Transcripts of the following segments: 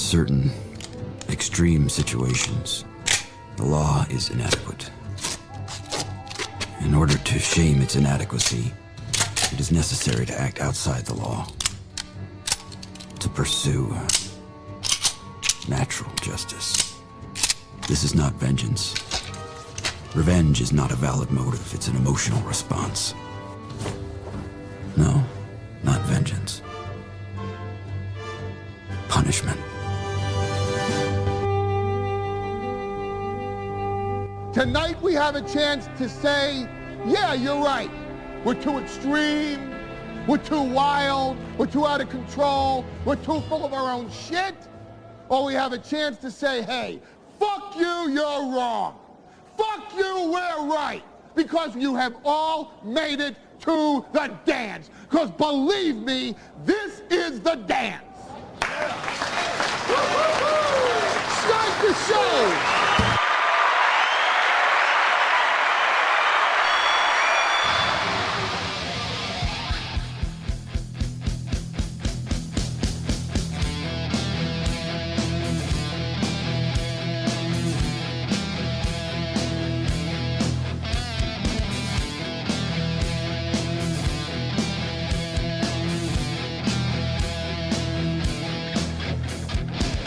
certain extreme situations, the law is inadequate. In order to shame its inadequacy, it is necessary to act outside the law, to pursue natural justice. This is not vengeance. Revenge is not a valid motive, it's an emotional response. No, not vengeance. Punishment. Tonight we have a chance to say, yeah, you're right. We're too extreme, we're too wild, we're too out of control, we're too full of our own shit. Or we have a chance to say, hey, fuck you, you're wrong. Fuck you, we're right. Because you have all made it to the dance. Because believe me, this is the dance. Start the show.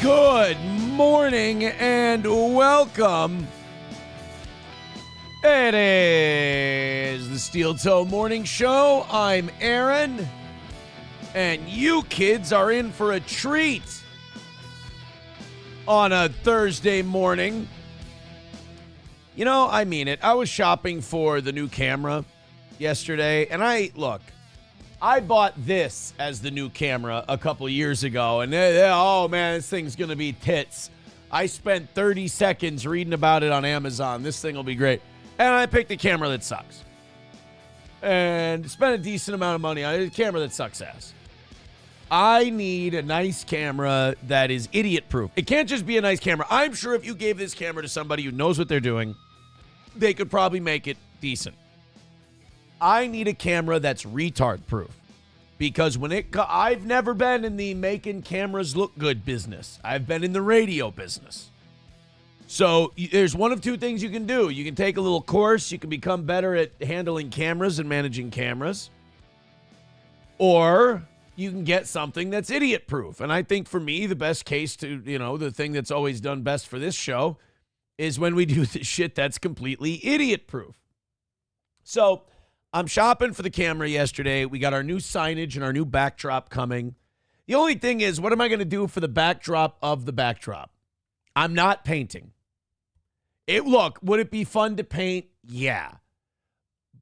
Good morning and welcome. It is the Steel Toe Morning Show. I'm Aaron, and you kids are in for a treat on a Thursday morning. You know, I mean it. I was shopping for the new camera yesterday, and I bought this as the new camera a couple years ago, and oh man, this thing's gonna be tits. I spent 30 seconds reading about it on Amazon. This thing will be great. And I picked a camera that sucks. And spent a decent amount of money on a camera that sucks ass. I need a nice camera that is idiot-proof. It can't just be a nice camera. I'm sure if you gave this camera to somebody who knows what they're doing, they could probably make it decent. I need a camera that's retard-proof. Because I've never been in the making cameras look good business. I've been in the radio business. So there's one of two things you can do. You can take a little course. You can become better at handling cameras and managing cameras. Or you can get something that's idiot-proof. And I think for me, the best case to, the thing that's always done best for this show is when we do the shit that's completely idiot-proof. So I'm shopping for the camera yesterday. We got our new signage and our new backdrop coming. The only thing is, what am I going to do for the backdrop of the backdrop? I'm not painting. Would it be fun to paint? Yeah.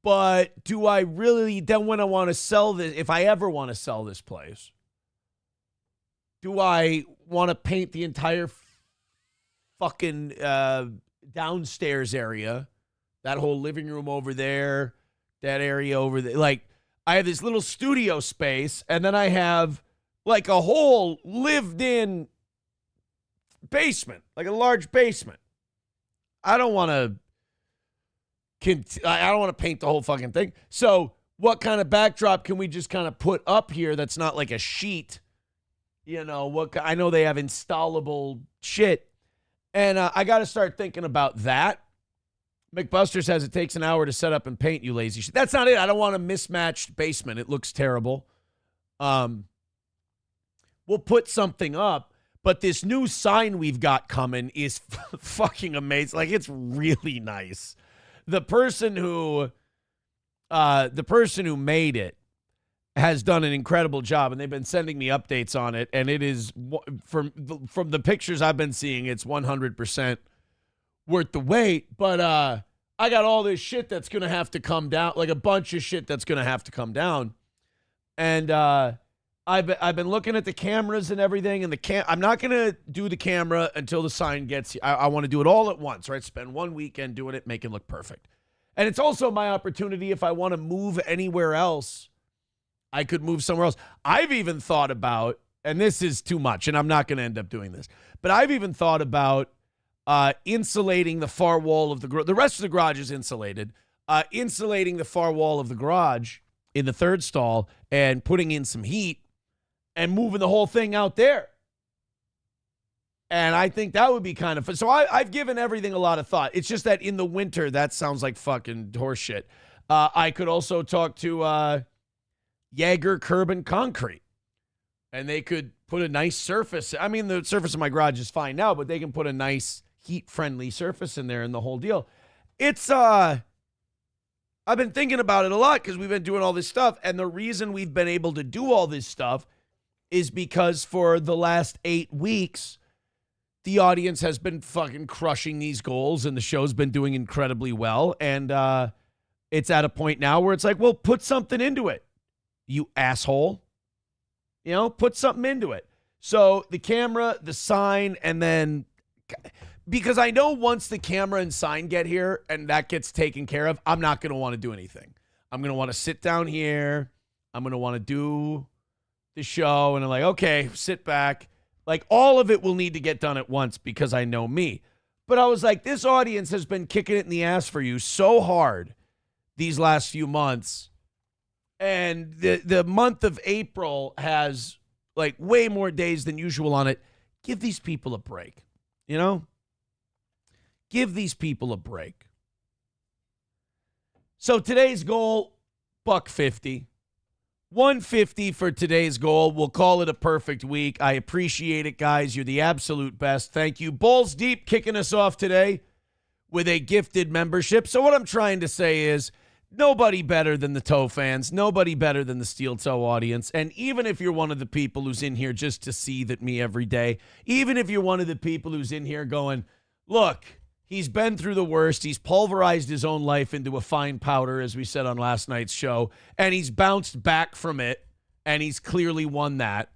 But do I really, then when I want to sell this, if I ever want to sell this place, do I want to paint the entire fucking downstairs area, that whole living room over there, that area over there? Like, I have this little studio space, and then I have like a whole lived-in basement, like a large basement. I don't want to paint the whole fucking thing. So what kind of backdrop can we just kind of put up here that's not like a sheet? I know they have installable shit. And I got to start thinking about that. McBuster says it takes an hour to set up and paint, you lazy shit. That's not it. I don't want a mismatched basement. It looks terrible. We'll put something up. But this new sign we've got coming is fucking amazing. Like, it's really nice. The person who made it has done an incredible job, and they've been sending me updates on it. And it is, from the pictures I've been seeing, it's 100% worth the wait. But I got all this shit that's gonna have to come down, like a bunch of shit that's gonna have to come down, and I've been looking at the cameras and everything, and I'm not going to do the camera until the sign gets here. I want to do it all at once, right? Spend one weekend doing it, make it look perfect. And it's also my opportunity if I want to move anywhere else, I could move somewhere else. I've even thought about, and this is too much, and I'm not going to end up doing this, but I've even thought about insulating the far wall of the garage. The rest of the garage is insulated. Insulating the far wall of the garage in the third stall and putting in some heat and moving the whole thing out there. And I think that would be kind of fun. So I've given everything a lot of thought. It's just that in the winter, that sounds like fucking horseshit. I could also talk to Jaeger Curb and Concrete. And they could put a nice surface. I mean, the surface of my garage is fine now, but they can put a nice heat-friendly surface in there and the whole deal. It's, I've been thinking about it a lot because we've been doing all this stuff. And the reason we've been able to do all this stuff is because for the last 8 weeks, the audience has been fucking crushing these goals and the show's been doing incredibly well. And it's at a point now where it's like, well, put something into it, you asshole. You know, put something into it. So the camera, the sign, and then, because I know once the camera and sign get here and that gets taken care of, I'm not going to want to do anything. I'm going to want to sit down here. I'm going to want to do the show. And I'm like, okay, sit back. Like, all of it will need to get done at once because I know me. But I was like, this audience has been kicking it in the ass for you so hard these last few months. And the month of April has like way more days than usual on it. Give these people a break, you know? Give these people a break. So today's goal, $150. $150 for today's goal. We'll call it a perfect week. I appreciate it, guys. You're the absolute best. Thank you. Balls Deep kicking us off today with a gifted membership. So what I'm trying to say is, nobody better than the Toe fans. Nobody better than the Steel Toe audience. And even if you're one of the people who's in here just to seethe at me every day, even if you're one of the people who's in here going, look, he's been through the worst. He's pulverized his own life into a fine powder, as we said on last night's show, and he's bounced back from it, and he's clearly won that.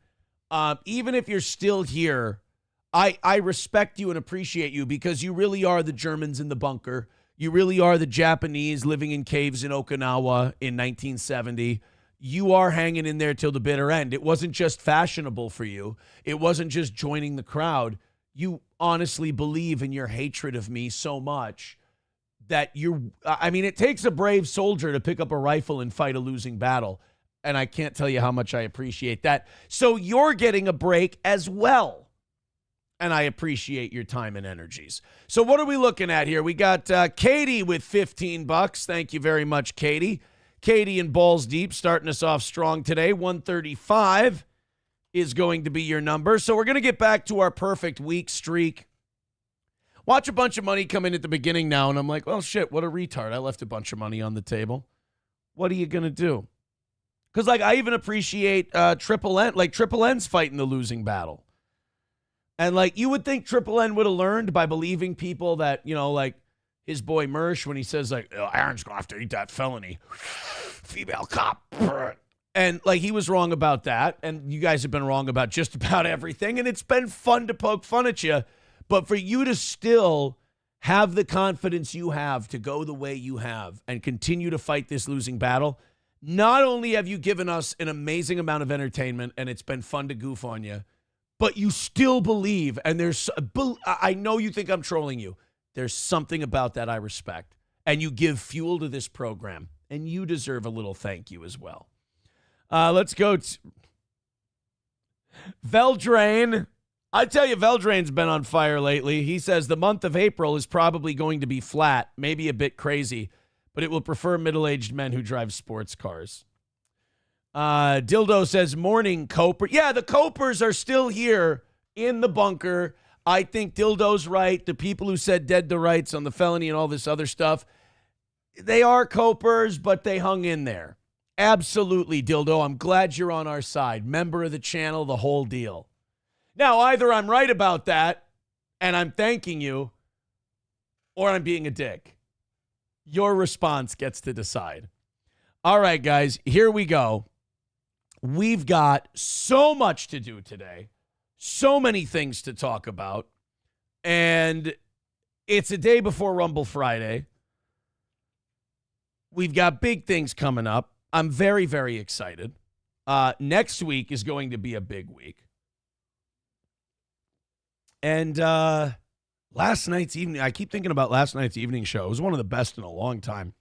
Even if you're still here, I respect you and appreciate you because you really are the Germans in the bunker. You really are the Japanese living in caves in Okinawa in 1970. You are hanging in there till the bitter end. It wasn't just fashionable for you. It wasn't just joining the crowd. You honestly believe in your hatred of me so much that it takes a brave soldier to pick up a rifle and fight a losing battle. And I can't tell you how much I appreciate that. So you're getting a break as well. And I appreciate your time and energies. So what are we looking at here? We got Katie with $15. Thank you very much, Katie. Katie and Balls Deep starting us off strong today. 135 is going to be your number. So we're going to get back to our perfect week streak. Watch a bunch of money come in at the beginning now, and I'm like, well, shit, what a retard. I left a bunch of money on the table. What are you going to do? Because, like, I even appreciate Triple N. Like, Triple N's fighting the losing battle. And, like, you would think Triple N would have learned by believing people that, you know, like his boy Mersh when he says, like, Aaron's going to have to eat that felony. Female cop. And, like, he was wrong about that. And you guys have been wrong about just about everything. And it's been fun to poke fun at you. But for you to still have the confidence you have to go the way you have and continue to fight this losing battle, not only have you given us an amazing amount of entertainment and it's been fun to goof on you, but you still believe, and I know you think I'm trolling you. There's something about that I respect. And you give fuel to this program, and you deserve a little thank you as well. Let's go to Veldrain. I tell you, Veldrain's been on fire lately. He says the month of April is probably going to be flat, maybe a bit crazy, but it will prefer middle-aged men who drive sports cars. Dildo says, morning, Coper. Yeah, the Copers are still here in the bunker. I think Dildo's right. The people who said dead to rights on the felony and all this other stuff, they are Copers, but they hung in there. Absolutely, Dildo. I'm glad you're on our side. Member of the channel, the whole deal. Now, either I'm right about that, and I'm thanking you, or I'm being a dick. Your response gets to decide. All right, guys, here we go. We've got so much to do today, so many things to talk about, and it's a day before Rumble Friday. We've got big things coming up. I'm very, very excited. Next week is going to be a big week. And last night's evening, I keep thinking about last night's evening show. It was one of the best in a long time.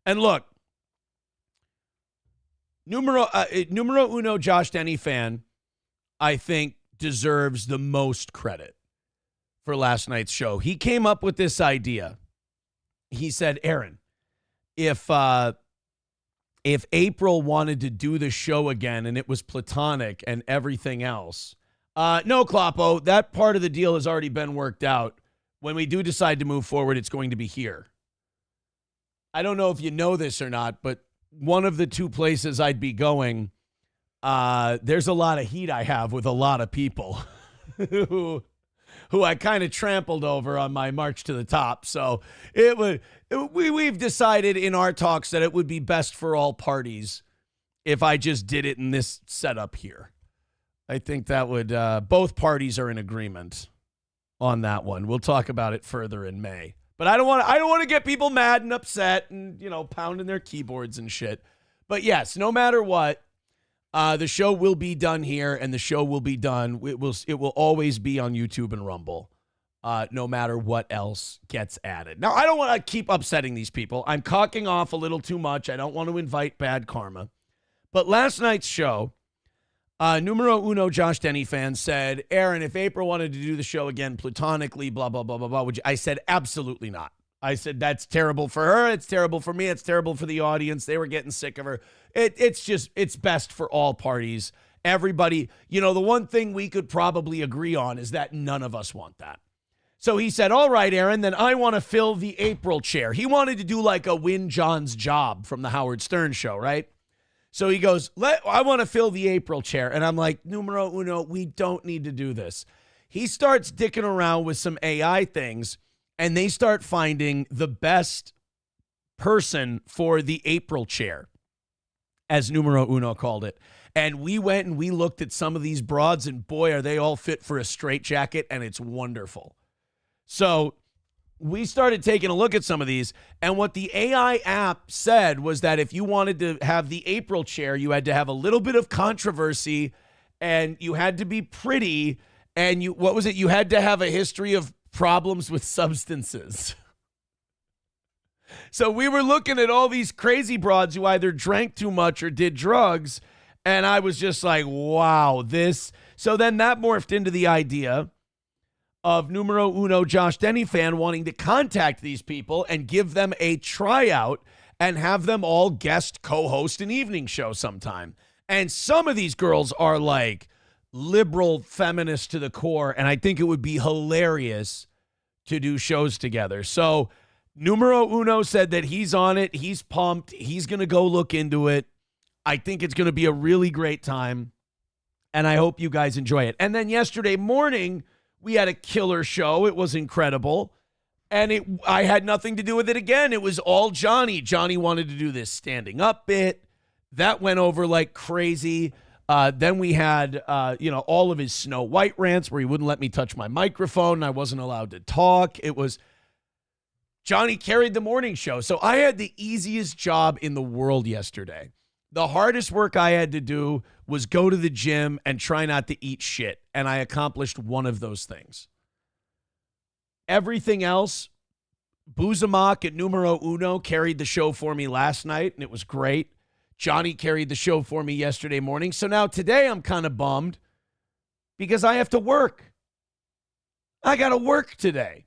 And look, numero uno Josh Denny fan, I think, deserves the most credit. for last night's show. He came up with this idea. He said, Aaron, if April wanted to do the show again and it was platonic and everything else, no, Kloppo, that part of the deal has already been worked out. When we do decide to move forward, it's going to be here. I don't know if you know this or not, but one of the two places I'd be going, there's a lot of heat I have with a lot of people who I kind of trampled over on my march to the top. So we've decided in our talks that it would be best for all parties if I just did it in this setup here. I think that would, both parties are in agreement on that one. We'll talk about it further in May. But I don't want to get people mad and upset and, pounding their keyboards and shit. But yes, no matter what, the show will be done here, and the show will be done. It will always be on YouTube and Rumble, no matter what else gets added. Now, I don't want to keep upsetting these people. I'm cocking off a little too much. I don't want to invite bad karma. But last night's show, numero uno Josh Denny fan said, Aaron, if April wanted to do the show again platonically, blah, blah, blah, blah, blah, would you? I said, absolutely not. I said, that's terrible for her. It's terrible for me. It's terrible for the audience. They were getting sick of her. It's best for all parties. Everybody, the one thing we could probably agree on is that none of us want that. So he said, all right, Aaron, then I want to fill the April chair. He wanted to do like a Win John's Job from the Howard Stern show, right? So he goes, I want to fill the April chair. And I'm like, numero uno, we don't need to do this. He starts dicking around with some AI things, and they start finding the best person for the April chair, as numero uno called it. And we went and we looked at some of these broads, and boy, are they all fit for a straitjacket, and it's wonderful. So we started taking a look at some of these, and what the AI app said was that if you wanted to have the April chair, you had to have a little bit of controversy, and you had to be pretty, and you had to have a history of problems with substances. So we were looking at all these crazy broads who either drank too much or did drugs, and I was just like, wow, this. So then that morphed into the idea of numero uno Josh Denny fan wanting to contact these people and give them a tryout and have them all guest co-host an evening show sometime. And some of these girls are like liberal feminists to the core, and I think it would be hilarious to do shows together. So numero uno said that he's on it. He's pumped. He's going to go look into it. I think it's going to be a really great time, and I hope you guys enjoy it. And then yesterday morning, we had a killer show. It was incredible. And I had nothing to do with it again. It was all Johnny. Johnny wanted to do this standing up bit. That went over like crazy. Then we had, all of his Snow White rants where he wouldn't let me touch my microphone and I wasn't allowed to talk. It was Johnny carried the morning show. So I had the easiest job in the world yesterday. The hardest work I had to do was go to the gym and try not to eat shit. And I accomplished one of those things. Everything else, Buzamok at numero uno carried the show for me last night, and it was great. Johnny carried the show for me yesterday morning. So now today I'm kind of bummed because I have to work. I got to work today.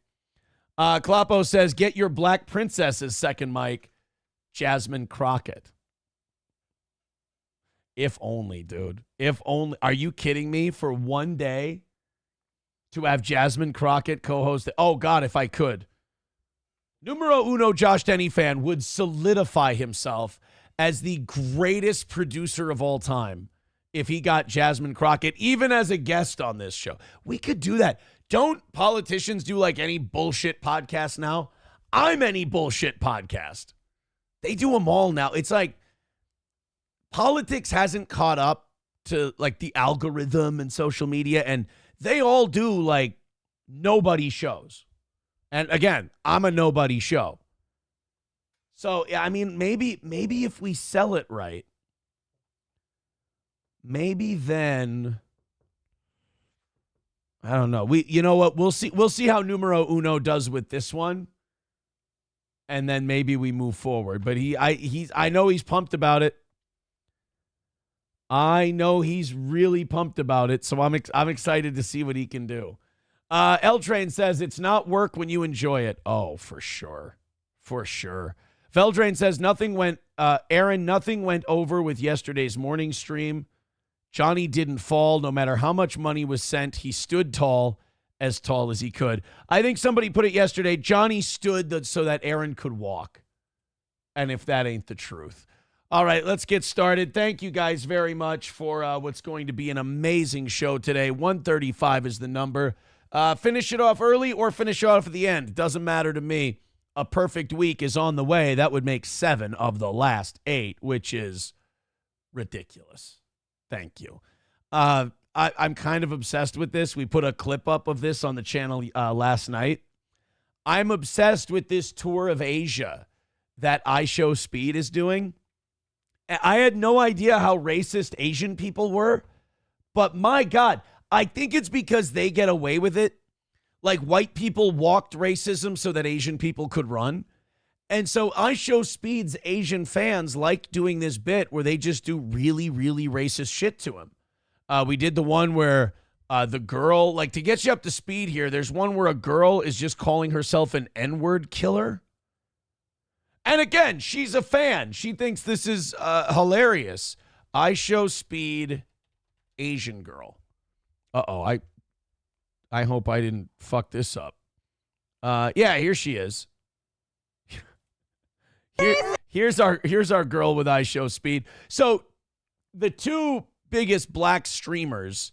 Kloppo says, get your Black Princess's second mic, Jasmine Crockett. If only, dude. If only. Are you kidding me? For one day to have Jasmine Crockett co-host. Oh, God, if I could. Numero uno Josh Denny fan would solidify himself as the greatest producer of all time if he got Jasmine Crockett, even as a guest on this show. We could do that. Don't politicians do like any bullshit podcast now? I'm any bullshit podcast. They do them all now. It's like, politics hasn't caught up to like the algorithm and social media, and they all do like nobody shows. And again, I'm a nobody show. So, I mean, maybe if we sell it right, maybe then, I don't know. You know what? We'll see how numero uno does with this one. And then maybe we move forward. But I know he's pumped about it. I know he's really pumped about it, so I'm excited to see what he can do. L Train says it's not work when you enjoy it. Oh, for sure. For sure. Feldrain says Aaron, nothing went over with yesterday's morning stream. Johnny didn't fall. No matter how much money was sent, he stood tall as he could. I think somebody put it yesterday. Johnny stood so that Aaron could walk. And if that ain't the truth. All right, let's get started. Thank you guys very much for what's going to be an amazing show today. 135 is the number. Finish it off early or finish it off at the end. Doesn't matter to me. A perfect week is on the way. That would make 7 of the last 8, which is ridiculous. Thank you. I'm kind of obsessed with this. We put a clip up of this on the channel last night. I'm obsessed with this tour of Asia that iShowSpeed is doing. I had no idea how racist Asian people were, but my God, I think it's because they get away with it. Like white people walked racism so that Asian people could run. And so iShowSpeed's Asian fans like doing this bit where they just do really, really racist shit to him. We did the one where the girl, like to get you up to speed here, there's one where a girl is just calling herself an N-word killer. And again, she's a fan. She thinks this is hilarious. iShowSpeed Asian girl. Uh-oh, I hope I didn't fuck this up. Yeah, here she is. Here's our girl with iShowSpeed. So the two biggest black streamers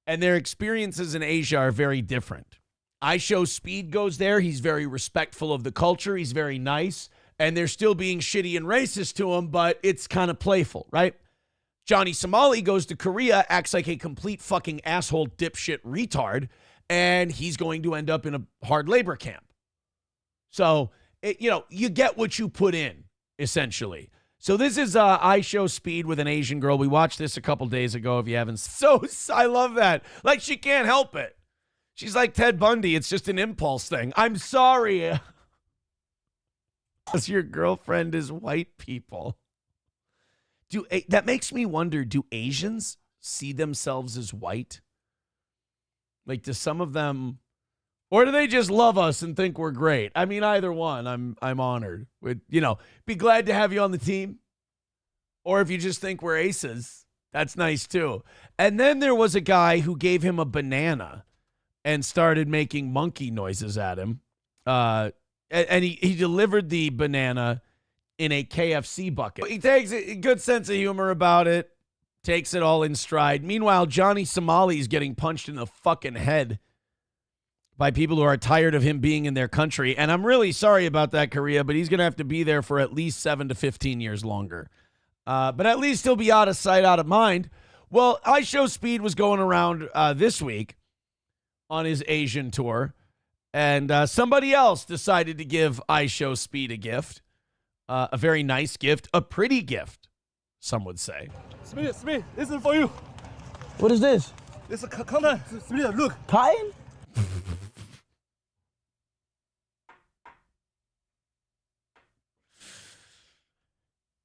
and their experiences in Asia are very different. iShowSpeed goes there. He's very respectful of the culture. He's very nice. And they're still being shitty and racist to him, but it's kind of playful, right? Johnny Somali goes to Korea, acts like a complete fucking asshole dipshit retard, and he's going to end up in a hard labor camp. So, you get what you put in, essentially. So this is iShowSpeed with an Asian girl. We watched this a couple days ago, if you haven't. So, I love that. Like, she can't help it. She's like Ted Bundy. It's just an impulse thing. I'm sorry. Because your girlfriend is white people. That makes me wonder, do Asians see themselves as white? Like, do some of them, or do they just love us and think we're great? I mean, either one, I'm honored. Be glad to have you on the team. Or if you just think we're aces, that's nice too. And then there was a guy who gave him a banana and started making monkey noises at him. And he delivered the banana in a KFC bucket. He takes a good sense of humor about it, takes it all in stride. Meanwhile, Johnny Somali is getting punched in the fucking head by people who are tired of him being in their country. And I'm really sorry about that, Korea, but he's going to have to be there for at least 7 to 15 years longer. But at least he'll be out of sight, out of mind. Well, iShowSpeed was going around this week on his Asian tour, and somebody else decided to give iShowSpeed a gift. A very nice gift, a pretty gift, some would say. Speed, this is for you. What is this? It's a content. Speed, look. Cotton?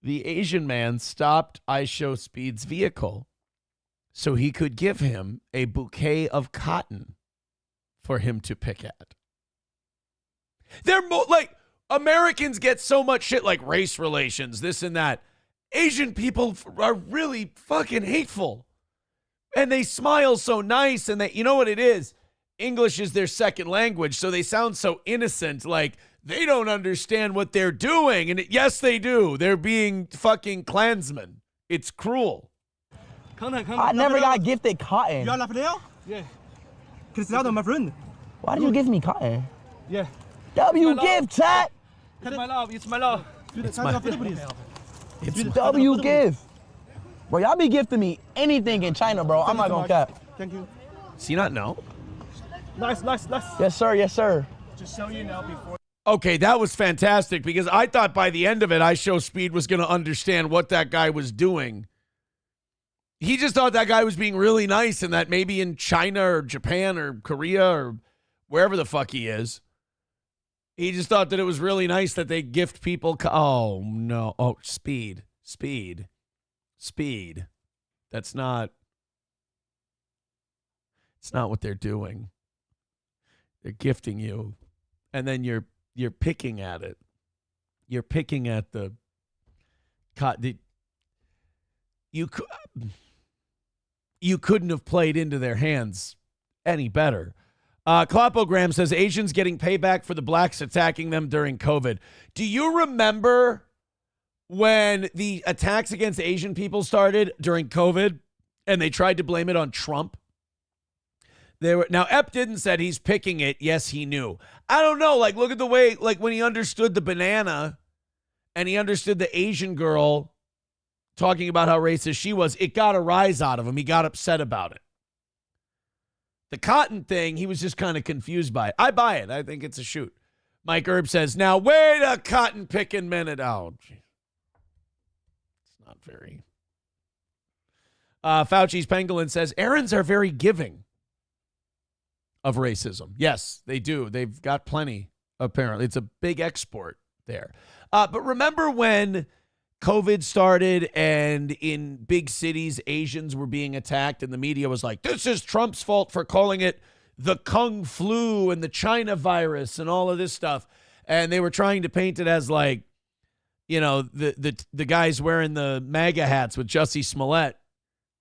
The Asian man stopped iShowSpeed's vehicle so he could give him a bouquet of cotton for him to pick at. They're like, Americans get so much shit like race relations, this and that. Asian people are really fucking hateful. And they smile so nice, and you know what it is? English is their second language, so they sound so innocent, like they don't understand what they're doing. And yes, they do. They're being fucking Klansmen. It's cruel. I never got gifted cotton. You are Lafayette? Yeah. Cristiano, my friend. Why did you give me cotton? Yeah. W gift, chat. It's my love. It's my love. It's W gift. Bro, y'all be gifting me anything in China, bro. I'm not gonna cap. Thank you. Does he not know? Nice. Yes, sir. Yes, sir. Just show you now before. Okay, that was fantastic because I thought by the end of it, iShowSpeed was going to understand what that guy was doing. He just thought that guy was being really nice and that maybe in China or Japan or Korea or wherever the fuck he is, he just thought that it was really nice that they gift people. Oh, no. Oh, speed. That's not. It's not what they're doing. They're gifting you, and then you're picking at it. You're picking at the you couldn't have played into their hands any better. Clapogram says Asians getting payback for the blacks attacking them during COVID. Do you remember when the attacks against Asian people started during COVID and they tried to blame it on Trump? Now, Epp didn't said he's picking it. Yes, he knew. I don't know. Like, look at the way, like, when he understood the banana and he understood the Asian girl talking about how racist she was, it got a rise out of him. He got upset about it. The cotton thing, he was just kind of confused by it. I buy it. I think it's a shoot. Mike Erb says, now wait a cotton picking minute. Oh, geez. It's not very. Fauci's Pangolin says, Aarons are very giving of racism. Yes, they do. They've got plenty, apparently. It's a big export there. But remember when COVID started and in big cities, Asians were being attacked and the media was like, this is Trump's fault for calling it the Kung flu and the China virus and all of this stuff. And they were trying to paint it as like, you know, the guys wearing the MAGA hats with Jussie Smollett,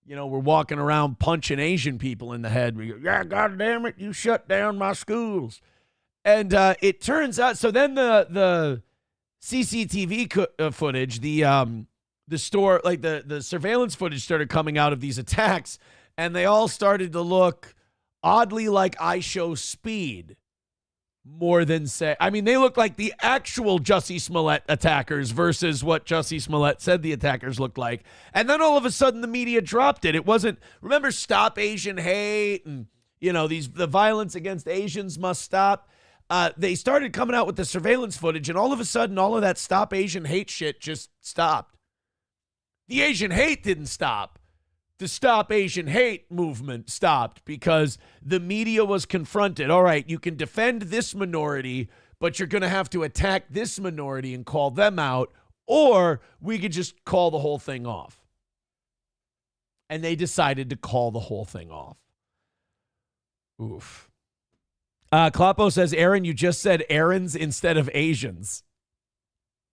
you know, we're walking around punching Asian people in the head. We go, yeah, God damn it, you shut down my schools. And it turns out, so then the CCTV footage, the store, like the surveillance footage started coming out of these attacks, and they all started to look oddly like I Show Speed more than say. I mean, they look like the actual Jussie Smollett attackers versus what Jussie Smollett said the attackers looked like. And then all of a sudden the media dropped it. It wasn't, remember, Stop Asian Hate and, you know, the violence against Asians must stop. They started coming out with the surveillance footage, and all of a sudden all of that Stop Asian Hate shit just stopped. The Asian hate didn't stop. The Stop Asian Hate movement stopped because the media was confronted. All right, you can defend this minority, but you're going to have to attack this minority and call them out, or we could just call the whole thing off. And they decided to call the whole thing off. Oof. Kloppo says, Aaron, you just said Aarons instead of Asians.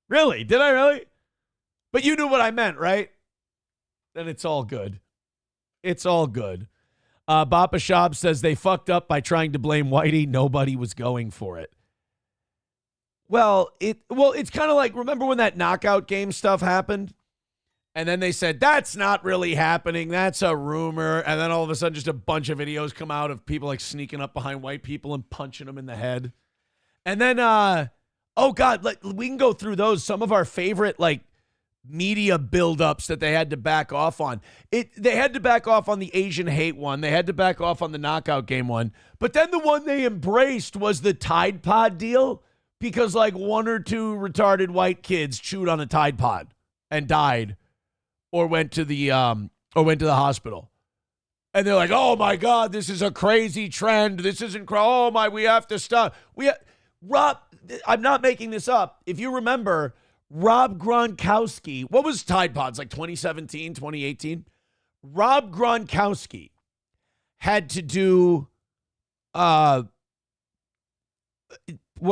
Really? Did I really? But you knew what I meant, right? Then it's all good. It's all good. Bappa Shab says they fucked up by trying to blame Whitey. Nobody was going for it. Well, it's kind of like, remember when that knockout game stuff happened? And then they said, that's not really happening. That's a rumor. And then all of a sudden, just a bunch of videos come out of people like sneaking up behind white people and punching them in the head. And then, oh God, we can go through those. Some of our favorite, like, media buildups that they had to back off on. They had to back off on the Asian hate one. They had to back off on the knockout game one. But then the one they embraced was the Tide Pod deal, because like one or two retarded white kids chewed on a Tide Pod and died or went to the hospital. And they're like, "Oh my God, this is a crazy trend. This isn't oh my, we have to stop." Rob, I'm not making this up. If you remember, Rob Gronkowski, what was Tide Pods, like 2017, 2018? Rob Gronkowski had to do, what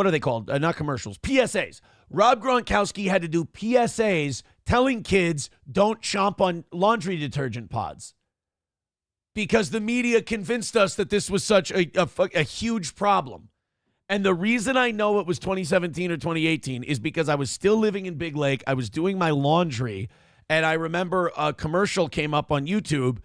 are they called? Not commercials, PSAs. Rob Gronkowski had to do PSAs telling kids don't chomp on laundry detergent pods because the media convinced us that this was such a huge problem. And the reason I know it was 2017 or 2018 is because I was still living in Big Lake. I was doing my laundry, and I remember a commercial came up on YouTube,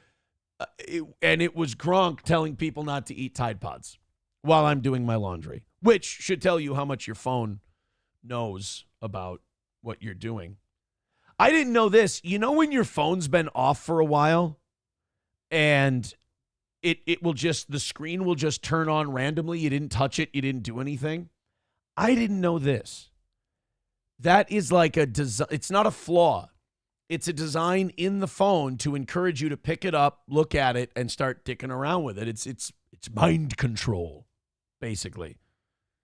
and it was Gronk telling people not to eat Tide Pods while I'm doing my laundry, which should tell you how much your phone knows about what you're doing. I didn't know this. You know when your phone's been off for a while, and it will just, the screen will just turn on randomly. You didn't touch it. You didn't do anything. I didn't know this. That is like a design. It's not a flaw. It's a design in the phone to encourage you to pick it up, look at it, and start dicking around with it. It's mind control, basically.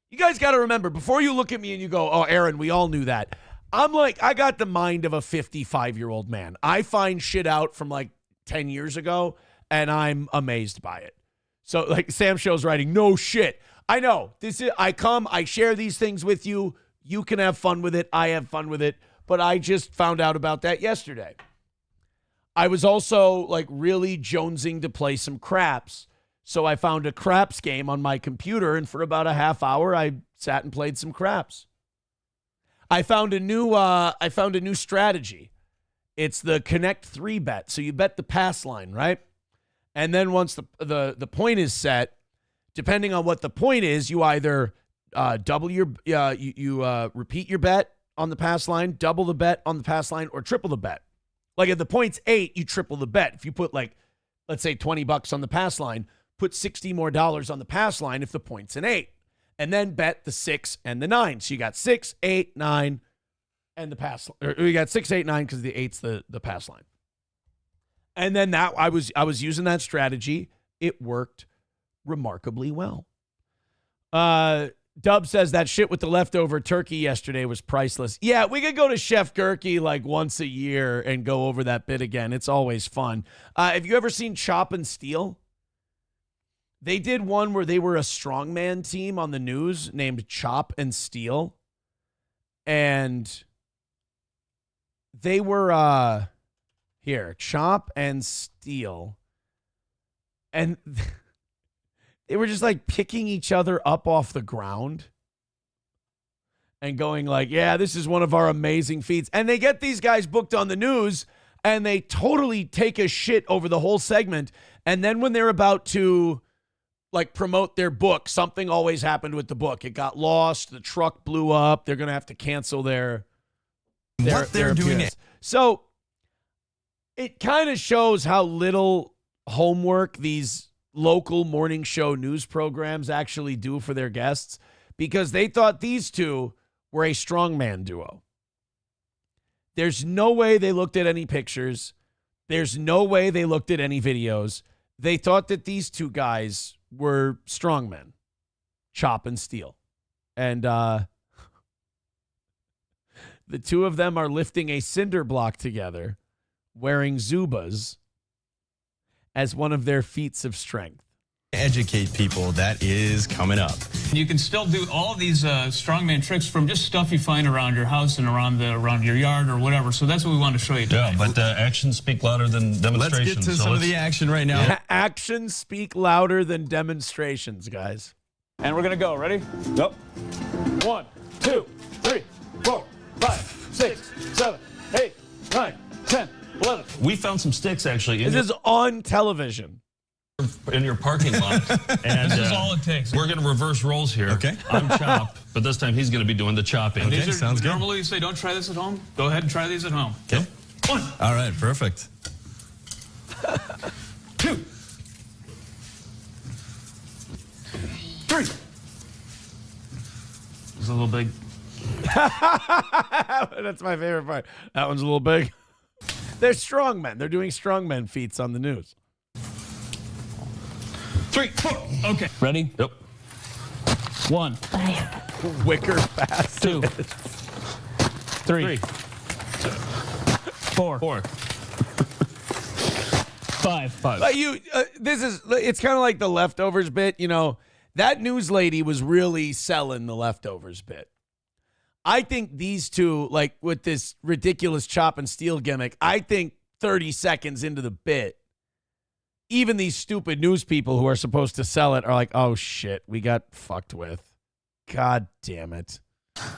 You guys got to remember, before you look at me and you go, "Oh, Aaron, we all knew that." I'm like, I got the mind of a 55-year-old man. I find shit out from like 10 years ago, and I'm amazed by it. So like Sam Show's writing, no shit. I know. I share these things with you. You can have fun with it. I have fun with it. But I just found out about that yesterday. I was also like really jonesing to play some craps. So I found a craps game on my computer, and for about a half hour, I sat and played some craps. I found a new strategy. It's the Connect 3 bet. So you bet the pass line, right? And then once the point is set, depending on what the point is, you either double your repeat your bet on the pass line, double the bet on the pass line, or triple the bet. Like if the point's 8, you triple the bet. If you put like, let's say $20 on the pass line, put $60 more on the pass line if the point's an 8. And then bet the 6 and the 9. So you got 6, 8, 9, and the pass line. Or you got 6, 8, 9 because the 8's the pass line. And then that I was using that strategy. It worked remarkably well. Dub says that shit with the leftover turkey yesterday was priceless. Yeah, we could go to Chef Gurkey like once a year and go over that bit again. It's always fun. Have you ever seen Chop and Steal? They did one where they were a strongman team on the news named Chop and Steal. And they were, Chop and Steal. And they were just like picking each other up off the ground and going like, yeah, this is one of our amazing feats. And they get these guys booked on the news and they totally take a shit over the whole segment. And then when they're about to like promote their book, something always happened with the book. It got lost. The truck blew up. They're going to have to cancel their doing it. So it kind of shows how little homework these local morning show news programs actually do for their guests, because they thought these two were a strongman duo. There's no way they looked at any pictures. There's no way they looked at any videos. They thought that these two guys were strongmen, Chop and Steal. And the two of them are lifting a cinder block together, wearing Zubas as one of their feats of strength. Educate people, that is coming up. You can still do all these strongman tricks from just stuff you find around your house and around your yard or whatever. So that's what we want to show you today. Yeah, but actions speak louder than demonstrations. Let's get to some of the action right now. Yeah. Actions speak louder than demonstrations, guys. And we're going to go. Ready? Yep. 1, 2, 3, 4, 5, 6, 7, 8, 9, 10, 11. We found some sticks actually This is on television. in your parking lot. And This is all it takes. We're going to reverse roles here. Okay. I'm Chop, but this time he's going to be doing the chopping. Okay. These are, sounds good. Normally you say don't try this at home. Go ahead and try these at home. Okay. 1, All right, perfect. 2, 3. It's a little big. That's my favorite part. That one's a little big. They're strongmen. They're doing strongmen feats on the news. 3, 4. Okay. Ready? Yep. 1, Wicker fast. 2, 3, 4, 4. 5. But it's kind of like the leftovers bit. You know, that news lady was really selling the leftovers bit. I think these two, like with this ridiculous Chop and Steal gimmick, I think 30 seconds into the bit, even these stupid news people who are supposed to sell it are like, oh shit, we got fucked with. God damn it.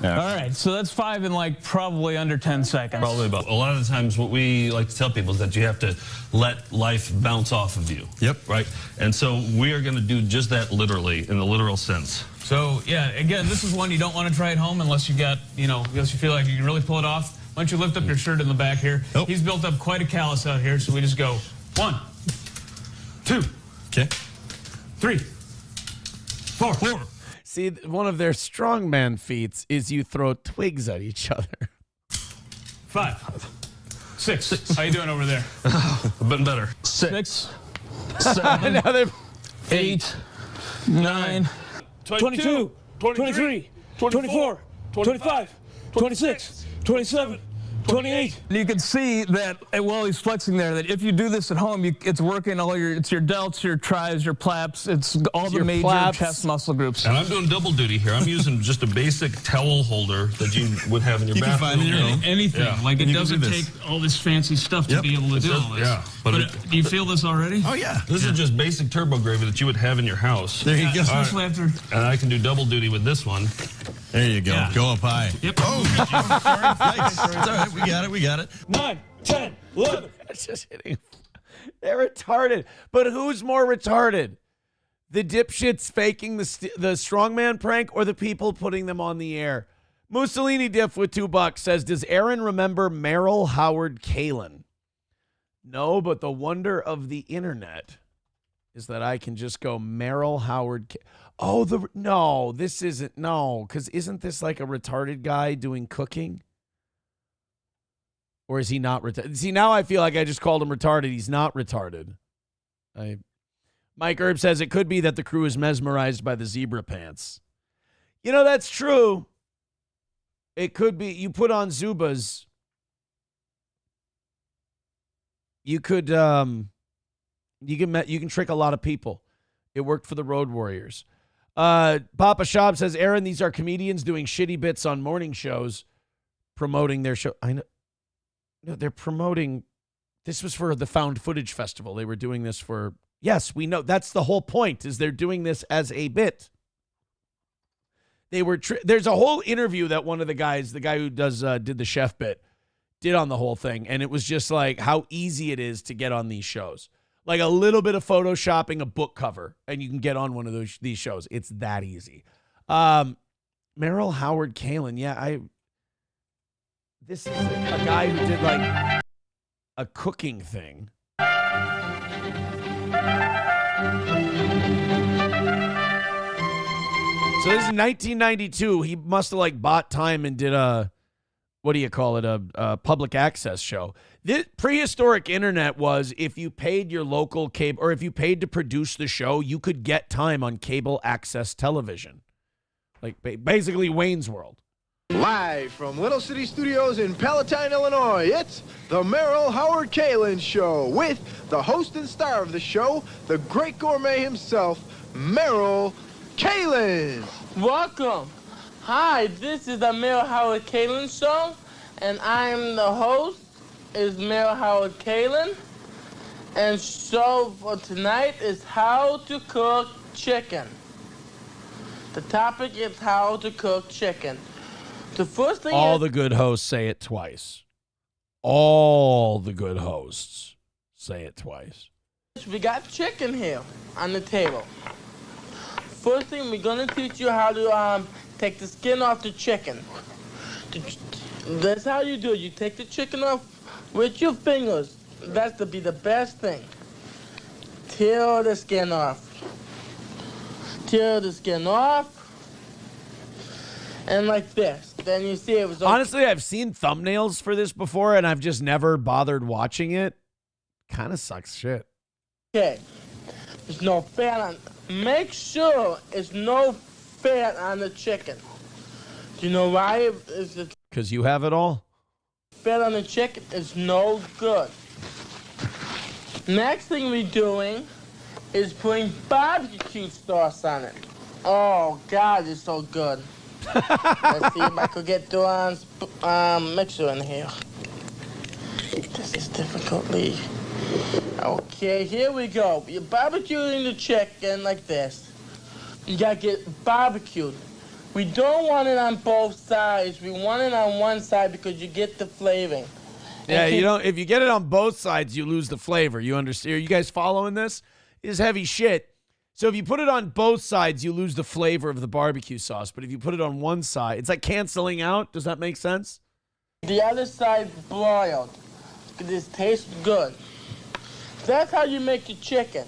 All right, so that's 5 in like probably under 10 seconds. Probably about. A lot of the times what we like to tell people is that you have to let life bounce off of you. Yep. Right? And so we are going to do just that literally, in the literal sense. So, yeah, again, this is one you don't want to try at home unless you got, unless you feel like you can really pull it off. Why don't you lift up your shirt in the back here? Oh. He's built up quite a callus out here, so we just go 1, 2, Okay. 3, 4. See, one of their strongman feats is you throw twigs at each other. 5, 6. How you doing over there? A bit better. 6, 7, Now they're 8, 9, 22, 23, 24, 25, 26, 27, 28. You can see that while he's flexing there, that if you do this at home, it's working it's your delts, your tris, your plaps, it's all the major chest muscle groups. And I'm doing double duty here. I'm using just a basic towel holder that you would have in your bathroom. Can find in your own. Anything. Yeah. Like it You can doesn't do this. take all this fancy stuff to be able to do all this. Yeah. But But do you feel this already? Oh, yeah. This is just basic turbo gravy that you would have in your house. There you go. Especially after. And I can do double duty with this one. There you go. Yeah. Go up high. Yep. Oh, yikes. It's all right. We got it. We got it. 9, 10, 11. That's just hitting. They're retarded. But who's more retarded? The dipshits faking the strongman prank or the people putting them on the air? Mussolini Diff with $2 says, does Aaron remember Merrill Howard Kalin? No, but the wonder of the internet is that I can just go Merrill Howard. No, this isn't. No, because isn't this like a retarded guy doing cooking? Or is he not retarded? See, now I feel like I just called him retarded. He's not retarded. Mike Erb says it could be that the crew is mesmerized by the zebra pants. You know, that's true. It could be. You put on Zubas. You could you can trick a lot of people. It worked for the Road Warriors. Papa Shab says, Aaron, these are comedians doing shitty bits on morning shows, promoting their show. I know. No, they're promoting. This was for the Found Footage Festival. They were doing this for. Yes, we know. That's the whole point. Is they're doing this as a bit. They were. There's a whole interview that one of the guys, the guy who did the chef bit, did on the whole thing, and it was just like how easy it is to get on these shows. Like a little bit of photoshopping a book cover, and you can get on one of these shows. It's that easy. Merrill Howard Kalin, yeah, this is a guy who did like a cooking thing. So this is 1992. He must have like bought time and did a public access show. The prehistoric internet was if you paid your local cable or if you paid to produce the show, you could get time on cable access television. Like basically Wayne's World. Live from Little City Studios in Palatine, Illinois, it's the Merrill Howard Kalin Show with the host and star of the show, the great gourmet himself, Merrill Kalin. Welcome. Hi, this is the Merrill Howard Kalin Show, and I'm the host, is Merrill Howard Kalin. And show for tonight is how to cook chicken. The topic is how to cook chicken. The first thing All the good hosts say it twice. All the good hosts say it twice. We got chicken here on the table. First thing, we're gonna teach you how to take the skin off the chicken. That's how you do it. You take the chicken off with your fingers. That's to be the best thing. Tear the skin off. Tear the skin off. And like this. Then you see it was okay. Honestly, I've seen thumbnails for this before, and I've just never bothered watching it. Kind of sucks shit. Okay. There's no fat on. Make sure there's no fat on the chicken. Do you know why? Because you have it all? Fat on the chicken is no good. Next thing we're doing is putting barbecue sauce on it. Oh, God, it's so good. Let's see if I could get the mixer in here. This is difficultly. Okay, here we go. You're barbecuing the chicken like this. You gotta get barbecued. We don't want it on both sides. We want it on one side because you get the flavoring. Yeah, you don't. If you get it on both sides, you lose the flavor. You understand? Are you guys following this? It's heavy shit. So if you put it on both sides, you lose the flavor of the barbecue sauce. But if you put it on one side, it's like canceling out. Does that make sense? The other side broiled. This tastes good. That's how you make your chicken.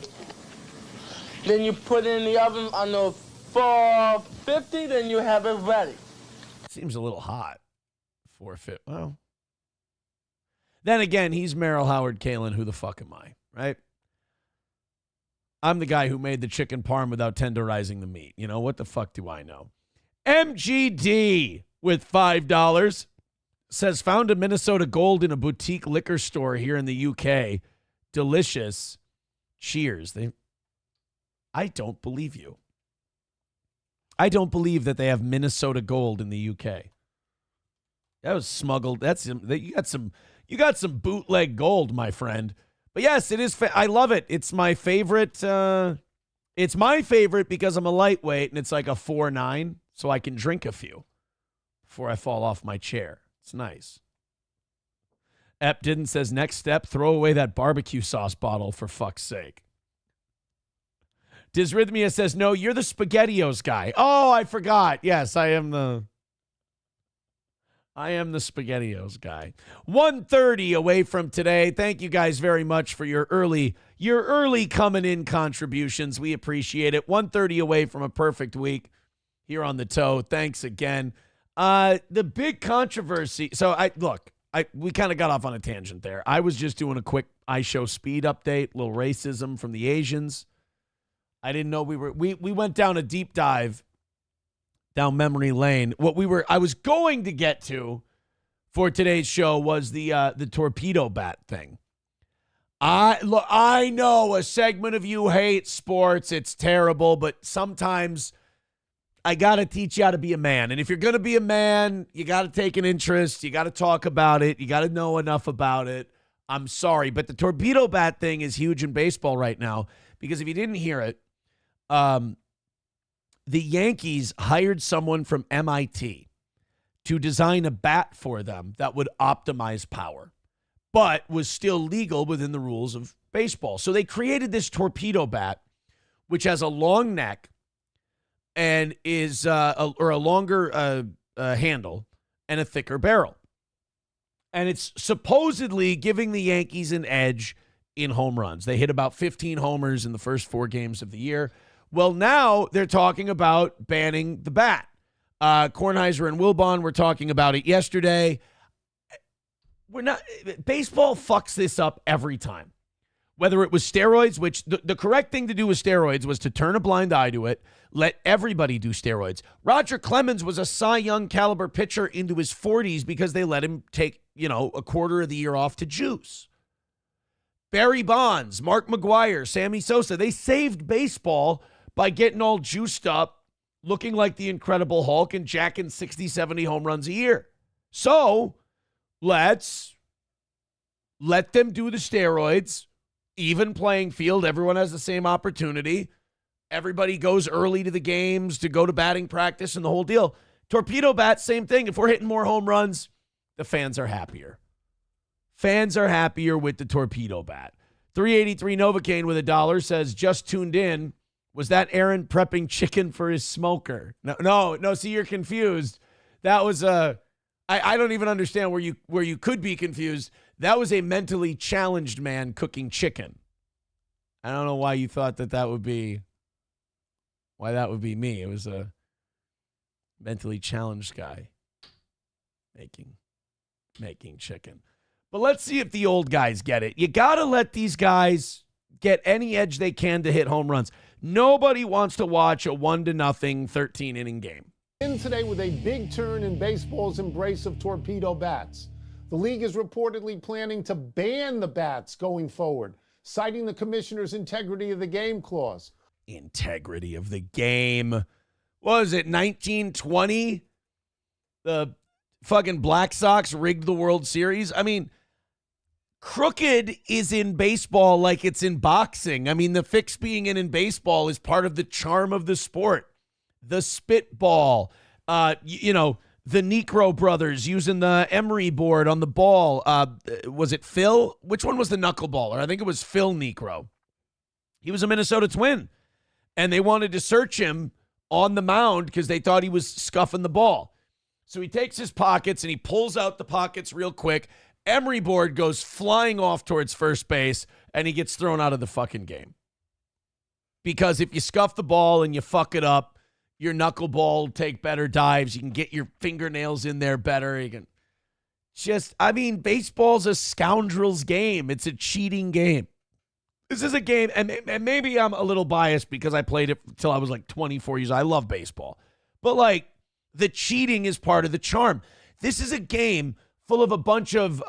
Then you put it in the oven on the 450, then you have it ready. Seems a little hot. 450. Well. Then again, he's Merrill Howard Kalin. Who the fuck am I, right? I'm the guy who made the chicken parm without tenderizing the meat. You know, what the fuck do I know? MGD with $5 says, found a Minnesota Gold in a boutique liquor store here in the UK. Delicious. Cheers. I don't believe you. I don't believe that they have Minnesota Gold in the UK. That was smuggled. You got some bootleg gold, my friend. But yes, it is. I love it. It's my favorite. It's my favorite because I'm a lightweight and it's like a 4.9, so I can drink a few before I fall off my chair. It's nice. Epdin says, next step, throw away that barbecue sauce bottle for fuck's sake. Disrhythmia says, no, you're the SpaghettiOs guy. Oh, I forgot. Yes, I am the SpaghettiOs guy. 1:30 away from today. Thank you guys very much for your early coming in contributions. We appreciate it. 1:30 away from a perfect week here on the toe. Thanks again. The big controversy. So we kind of got off on a tangent there. I was just doing a quick iShow speed update, little racism from the Asians. I didn't know we went down a deep dive down memory lane. I was going to get to for today's show was the torpedo bat thing. I know a segment of you hate sports. It's terrible, but sometimes I got to teach you how to be a man. And if you're going to be a man, you got to take an interest. You got to talk about it. You got to know enough about it. I'm sorry, but the torpedo bat thing is huge in baseball right now because if you didn't hear it, the Yankees hired someone from MIT to design a bat for them that would optimize power, but was still legal within the rules of baseball. So they created this torpedo bat, which has a long neck and is a longer handle and a thicker barrel. And it's supposedly giving the Yankees an edge in home runs. They hit about 15 homers in the first 4 games of the year. Well, now they're talking about banning the bat. Kornheiser and Wilbon were talking about it yesterday. Baseball fucks this up every time. Whether it was steroids, which the correct thing to do with steroids was to turn a blind eye to it, let everybody do steroids. Roger Clemens was a Cy Young caliber pitcher into his 40s because they let him take, a quarter of the year off to juice. Barry Bonds, Mark McGwire, Sammy Sosa, they saved baseball by getting all juiced up, looking like the Incredible Hulk and jacking 60, 70 home runs a year. So let's let them do the steroids, even playing field. Everyone has the same opportunity. Everybody goes early to the games to go to batting practice and the whole deal. Torpedo bat, same thing. If we're hitting more home runs, the fans are happier. Fans are happier with the torpedo bat. 383 Novocaine with $1 says, just tuned in. Was that Aaron prepping chicken for his smoker? No. See, you're confused. That was I don't even understand where you could be confused. That was a mentally challenged man cooking chicken. I don't know why you thought that would be me. It was a mentally challenged guy making chicken. But let's see if the old guys get it. You got to let these guys get any edge they can to hit home runs. Nobody wants to watch a 1-0 13-inning game. In today with a big turn in baseball's embrace of torpedo bats. The league is reportedly planning to ban the bats going forward, citing the commissioner's integrity of the game clause. Integrity of the game. What was it, 1920? The fucking Black Sox rigged the World Series. I mean, crooked is in baseball like it's in boxing. I mean, the fix being in baseball is part of the charm of the sport. The spitball, the Necro brothers using the emery board on the ball. Was it Phil? Which one was the knuckleballer? I think it was Phil Necro. He was a Minnesota Twin, and they wanted to search him on the mound because they thought he was scuffing the ball. So he takes his pockets and he pulls out the pockets real quick. Emery board goes flying off towards first base, and he gets thrown out of the fucking game. Because if you scuff the ball and you fuck it up, your knuckleball will take better dives. You can get your fingernails in there better. You can baseball's a scoundrel's game. It's a cheating game. This is a game, and maybe I'm a little biased because I played it until I was like 24 years old. I love baseball. But, the cheating is part of the charm. This is a game full of a bunch of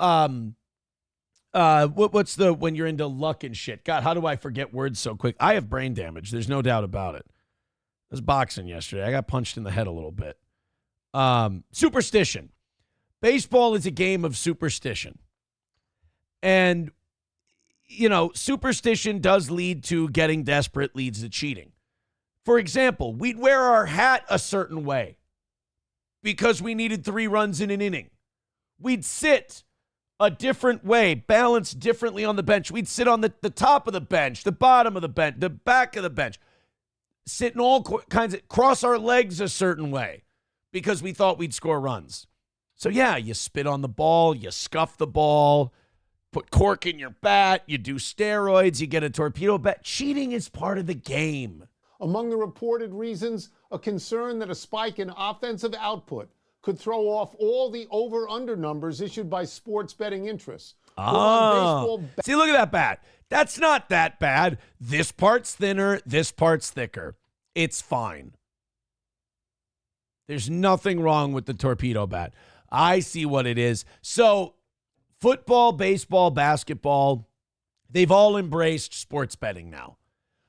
what's the when you're into luck and shit? God, how do I forget words so quick? I have brain damage. There's no doubt about it. I was boxing yesterday. I got punched in the head a little bit. Superstition. Baseball is a game of superstition. And, you know, superstition does lead to getting desperate, leads to cheating. For example, we'd wear our hat a certain way because we needed 3 runs in an inning. We'd sit a different way, balanced differently on the bench. We'd sit on the top of the bench, the bottom of the bench, the back of the bench, sit in all kinds of, cross our legs a certain way because we thought we'd score runs. So, yeah, you spit on the ball, you scuff the ball, put cork in your bat, you do steroids, you get a torpedo bat. Cheating is part of the game. Among the reported reasons, a concern that a spike in offensive output could throw off all the over-under numbers issued by sports betting interests. Oh, see, look at that bat. That's not that bad. This part's thinner, this part's thicker. It's fine. There's nothing wrong with the torpedo bat. I see what it is. So, football, baseball, basketball, they've all embraced sports betting now.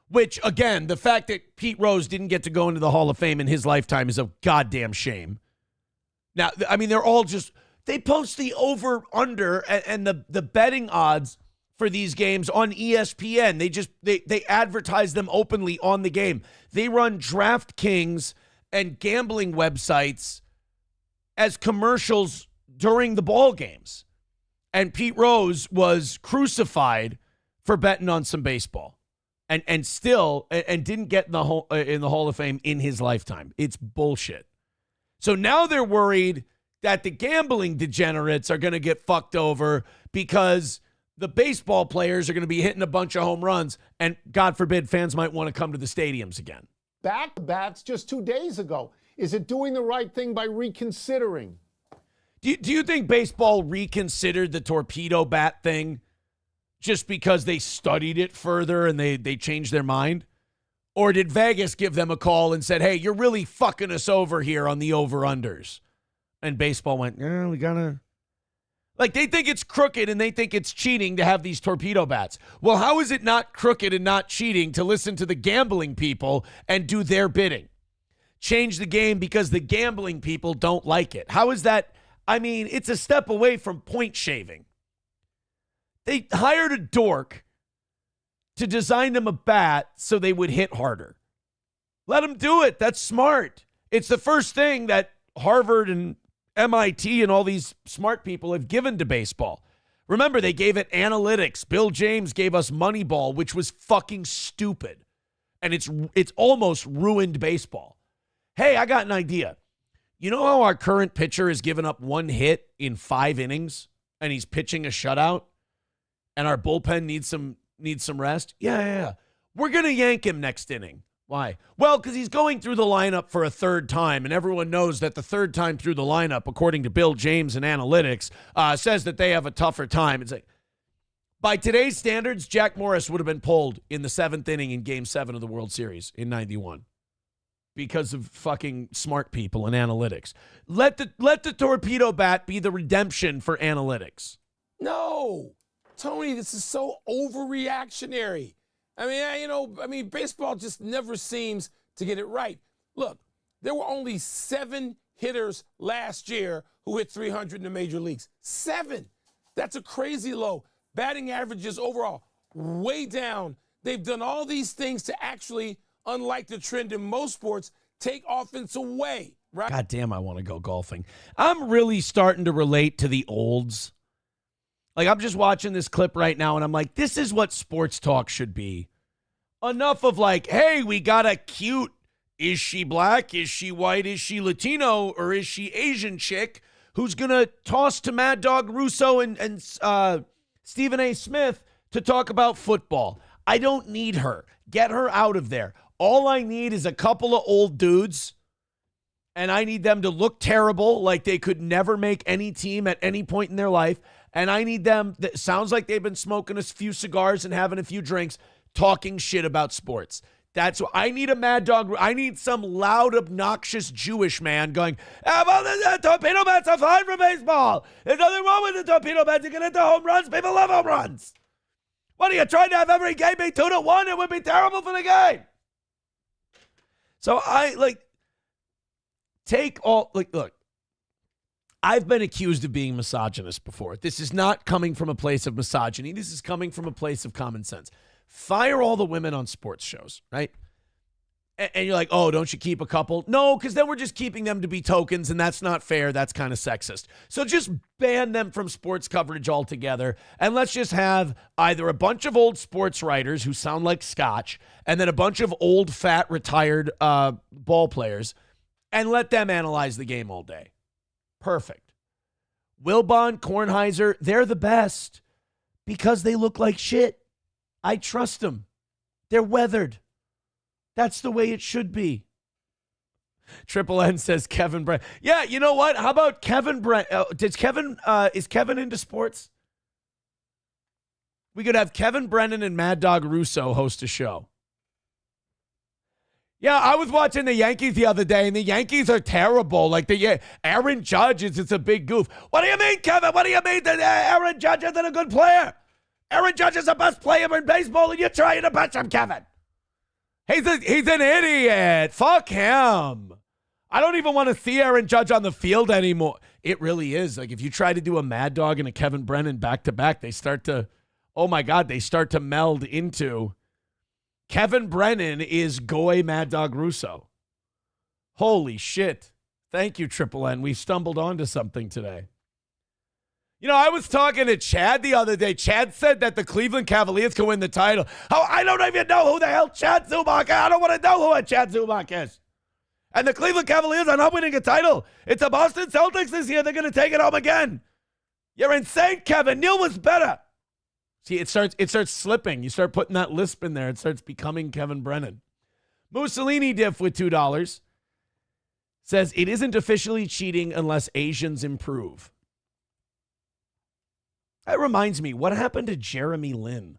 Which, again, the fact that Pete Rose didn't get to go into the Hall of Fame in his lifetime is a goddamn shame. Now, I mean, they're all just, they post the over-under and the betting odds for these games on ESPN. They advertise them openly on the game. They run DraftKings and gambling websites as commercials during the ball games. And Pete Rose was crucified for betting on some baseball and still didn't get in the Hall of Fame in his lifetime. It's bullshit. So now they're worried that the gambling degenerates are going to get fucked over because the baseball players are going to be hitting a bunch of home runs, and God forbid fans might want to come to the stadiums again. Back bats just 2 days ago. Is it doing the right thing by reconsidering? Do you think baseball reconsidered the torpedo bat thing just because they studied it further and they changed their mind? Or did Vegas give them a call and said, hey, you're really fucking us over here on the over-unders? And baseball went, yeah, we gotta... Like, they think it's crooked and they think it's cheating to have these torpedo bats. Well, how is it not crooked and not cheating to listen to the gambling people and do their bidding? Change the game because the gambling people don't like it. How is that? I mean, it's a step away from point shaving. They hired a dork to design them a bat so they would hit harder. Let them do it. That's smart. It's the first thing that Harvard and MIT and all these smart people have given to baseball. Remember, they gave it analytics. Bill James gave us Moneyball, which was fucking stupid. And it's almost ruined baseball. Hey, I got an idea. You know how our current pitcher has given up 1 hit in 5 innings and he's pitching a shutout and our bullpen needs some rest? Yeah. We're going to yank him next inning. Why? Well, because he's going through the lineup for a 3rd time, and everyone knows that the 3rd time through the lineup, according to Bill James and analytics, says that they have a tougher time. It's like, by today's standards, Jack Morris would have been pulled in the 7th inning in Game 7 of the World Series in 91 because of fucking smart people and analytics. Let the torpedo bat be the redemption for analytics. No, Tony, this is so overreactionary. I mean, baseball just never seems to get it right. Look, there were only 7 hitters last year who hit 300 in the major leagues. 7. That's a crazy low. Batting averages overall way down. They've done all these things to actually, unlike the trend in most sports, take offense away, right? God damn, I want to go golfing. I'm really starting to relate to the olds. Like, I'm just watching this clip right now, and I'm like, this is what sports talk should be. Enough of like, hey, we got a cute, is she black, is she white, is she Latino, or is she Asian chick who's going to toss to Mad Dog Russo and Stephen A. Smith to talk about football. I don't need her. Get her out of there. All I need is a couple of old dudes, and I need them to look terrible, like they could never make any team at any point in their life. And I need them, that sounds like they've been smoking a few cigars and having a few drinks, talking shit about sports. That's what I need. A Mad Dog. I need some loud, obnoxious Jewish man going, well, the torpedo bats are fine for baseball. There's nothing wrong with the torpedo bats. You can hit the home runs. People love home runs. What are you trying to have every game be 2-1? It would be terrible for the game. So look, I've been accused of being misogynist before. This is not coming from a place of misogyny. This is coming from a place of common sense. Fire all the women on sports shows, right? And you're like, oh, don't you keep a couple? No, because then we're just keeping them to be tokens, and that's not fair. That's kind of sexist. So just ban them from sports coverage altogether, and let's just have either a bunch of old sports writers who sound like Scotch, and then a bunch of old, fat, retired ball players, and let them analyze the game all day. Perfect. Wilbon, Kornheiser, they're the best because they look like shit. I trust them. They're weathered. That's the way it should be. Triple N says Kevin Brent. Yeah, you know what? How about Kevin Brent? Is Kevin into sports? We could have Kevin Brennan and Mad Dog Russo host a show. Yeah, I was watching the Yankees the other day, and the Yankees are terrible. Like Aaron Judge it's a big goof. What do you mean, Kevin? What do you mean that Aaron Judge isn't a good player? Aaron Judge is the best player in baseball, and you're trying to bench him, Kevin. He's an idiot. Fuck him. I don't even want to see Aaron Judge on the field anymore. It really is. Like, if you try to do a Mad Dog and a Kevin Brennan back-to-back, they start to meld into Kevin Brennan is Goy Mad Dog Russo. Holy shit. Thank you, Triple N. We stumbled onto something today. You know, I was talking to Chad the other day. Chad said that the Cleveland Cavaliers can win the title. Oh, I don't even know who the hell Chad Zumock is. I don't want to know who Chad Zumock is. And the Cleveland Cavaliers are not winning a title. It's the Boston Celtics this year. They're going to take it home again. You're insane, Kevin. Neil was better. See, it starts slipping. You start putting that lisp in there. It starts becoming Kevin Brennan. Mussolini Diff with $2 says, it isn't officially cheating unless Asians improve. That reminds me, what happened to Jeremy Lin?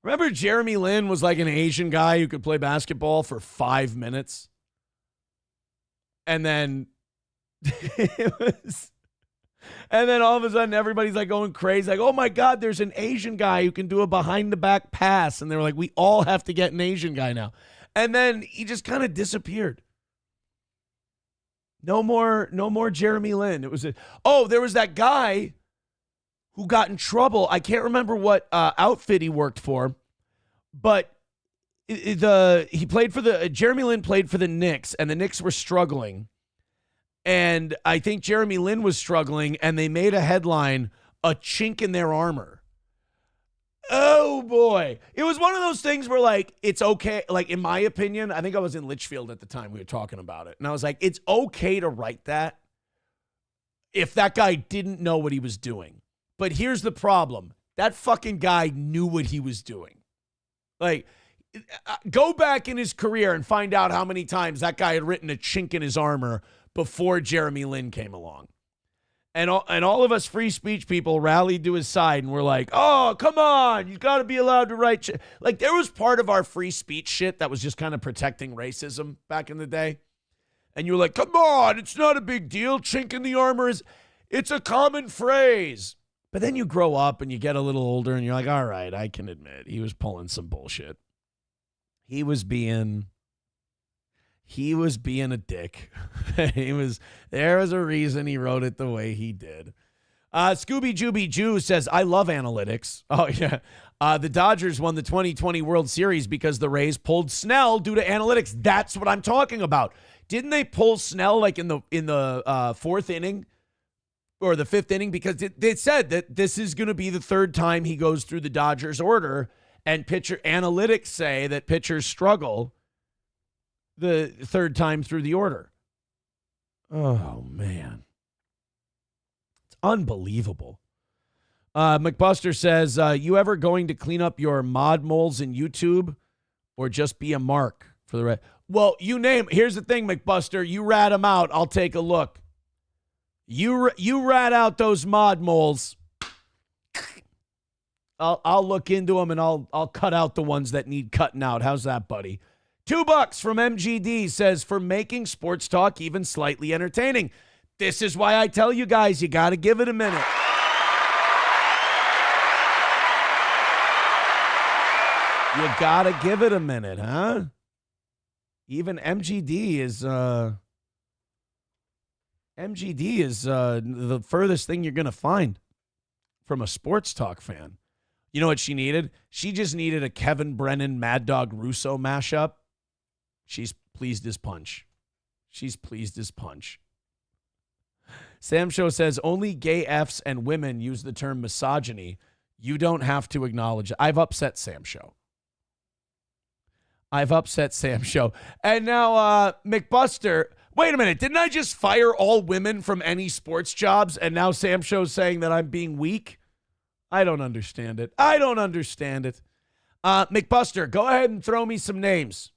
Remember Jeremy Lin was like an Asian guy who could play basketball for 5 minutes? And then and then all of a sudden everybody's like going crazy. Like, oh my God, there's an Asian guy who can do a behind the back pass. And they were like, we all have to get an Asian guy now. And then he just kind of disappeared. No more Jeremy Lin. There was that guy who got in trouble. I can't remember what outfit he worked for, but Jeremy Lin played for the Knicks, and the Knicks were struggling. And I think Jeremy Lin was struggling, and they made a headline, "A chink in their armor." Oh boy. It was one of those things where, like, it's okay. Like, in my opinion, I think I was in Litchfield at the time we were talking about it. And I was like, it's okay to write that if that guy didn't know what he was doing. But here's the problem. That fucking guy knew what he was doing. Like, go back in his career and find out how many times that guy had written a chink in his armor before Jeremy Lin came along. And all of us free speech people rallied to his side and were like, oh, come on, you got to be allowed to write. Like, there was part of our free speech shit that was just kind of protecting racism back in the day. And you were like, come on, it's not a big deal. Chink in the armor it's a common phrase. But then you grow up and you get a little older and you're like, all right, I can admit he was pulling some bullshit. He was being a dick. There was a reason he wrote it the way he did. Scooby Jooby Jew says, I love analytics. Oh, yeah. The Dodgers won the 2020 World Series because the Rays pulled Snell due to analytics. That's what I'm talking about. Didn't they pull Snell like in the fourth inning or the fifth inning? Because they said that this is going to be the third time he goes through the Dodgers order, and pitcher analytics say that pitchers struggle the third time through the order. Oh, man. It's unbelievable. McBuster says, you ever going to clean up your mod moles in YouTube or just be a mark for the rest? Well, you name. Here's the thing, McBuster. You rat them out. I'll take a look. You rat out those mod moles. I'll look into them and I'll cut out the ones that need cutting out. How's that, buddy? $2 from MGD says, for making sports talk even slightly entertaining. This is why I tell you guys, you got to give it a minute. You got to give it a minute, huh? Even MGD is the furthest thing you're going to find from a sports talk fan. You know what she needed? She just needed a Kevin Brennan, Mad Dog Russo mashup. She's pleased as punch. She's pleased as punch. Sam Show says, only gay Fs and women use the term misogyny. You don't have to acknowledge it. I've upset Sam Show. And now McBuster, wait a minute. Didn't I just fire all women from any sports jobs? And now Sam Show's saying that I'm being weak? I don't understand it. McBuster, go ahead and throw me some names.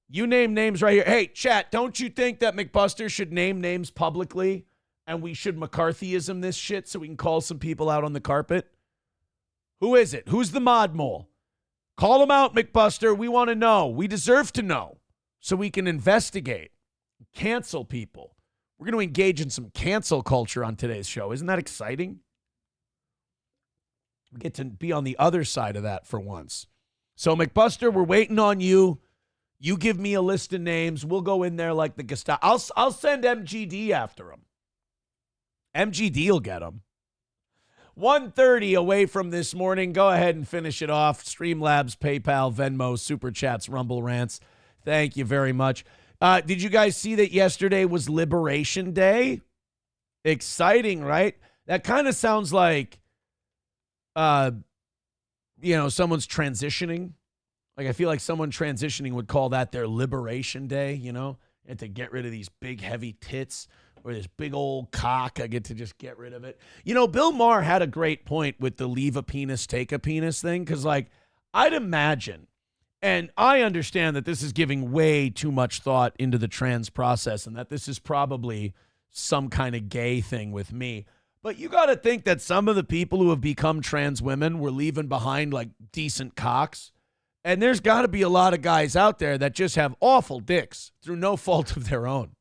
You name names right here. Hey, chat, don't you think that McBuster should name names publicly and we should McCarthyism this shit so we can call some people out on the carpet? Who is it? Who's the mod mole? Call them out, McBuster. We want to know. We deserve to know so we can investigate, cancel people. We're going to engage in some cancel culture on today's show. Isn't that exciting? We get to be on the other side of that for once. So, McBuster, we're waiting on you. You give me a list of names. We'll go in there like the Gestapo. I'll send MGD after him. MGD will get him. 1:30 away from this morning. Go ahead and finish it off. Streamlabs, PayPal, Venmo, Super Chats, Rumble Rants. Thank you very much. Did you guys see that yesterday was Liberation Day? Exciting, right? That kind of sounds like, someone's transitioning. Like, I feel like someone transitioning would call that their Liberation Day, and to get rid of these big, heavy tits or this big old cock. I get to just get rid of it. Bill Maher had a great point with the leave a penis, take a penis thing, because, I'd imagine, and I understand that this is giving way too much thought into the trans process and that this is probably some kind of gay thing with me. But you got to think that some of the people who have become trans women were leaving behind, decent cocks. And there's got to be a lot of guys out there that just have awful dicks through no fault of their own,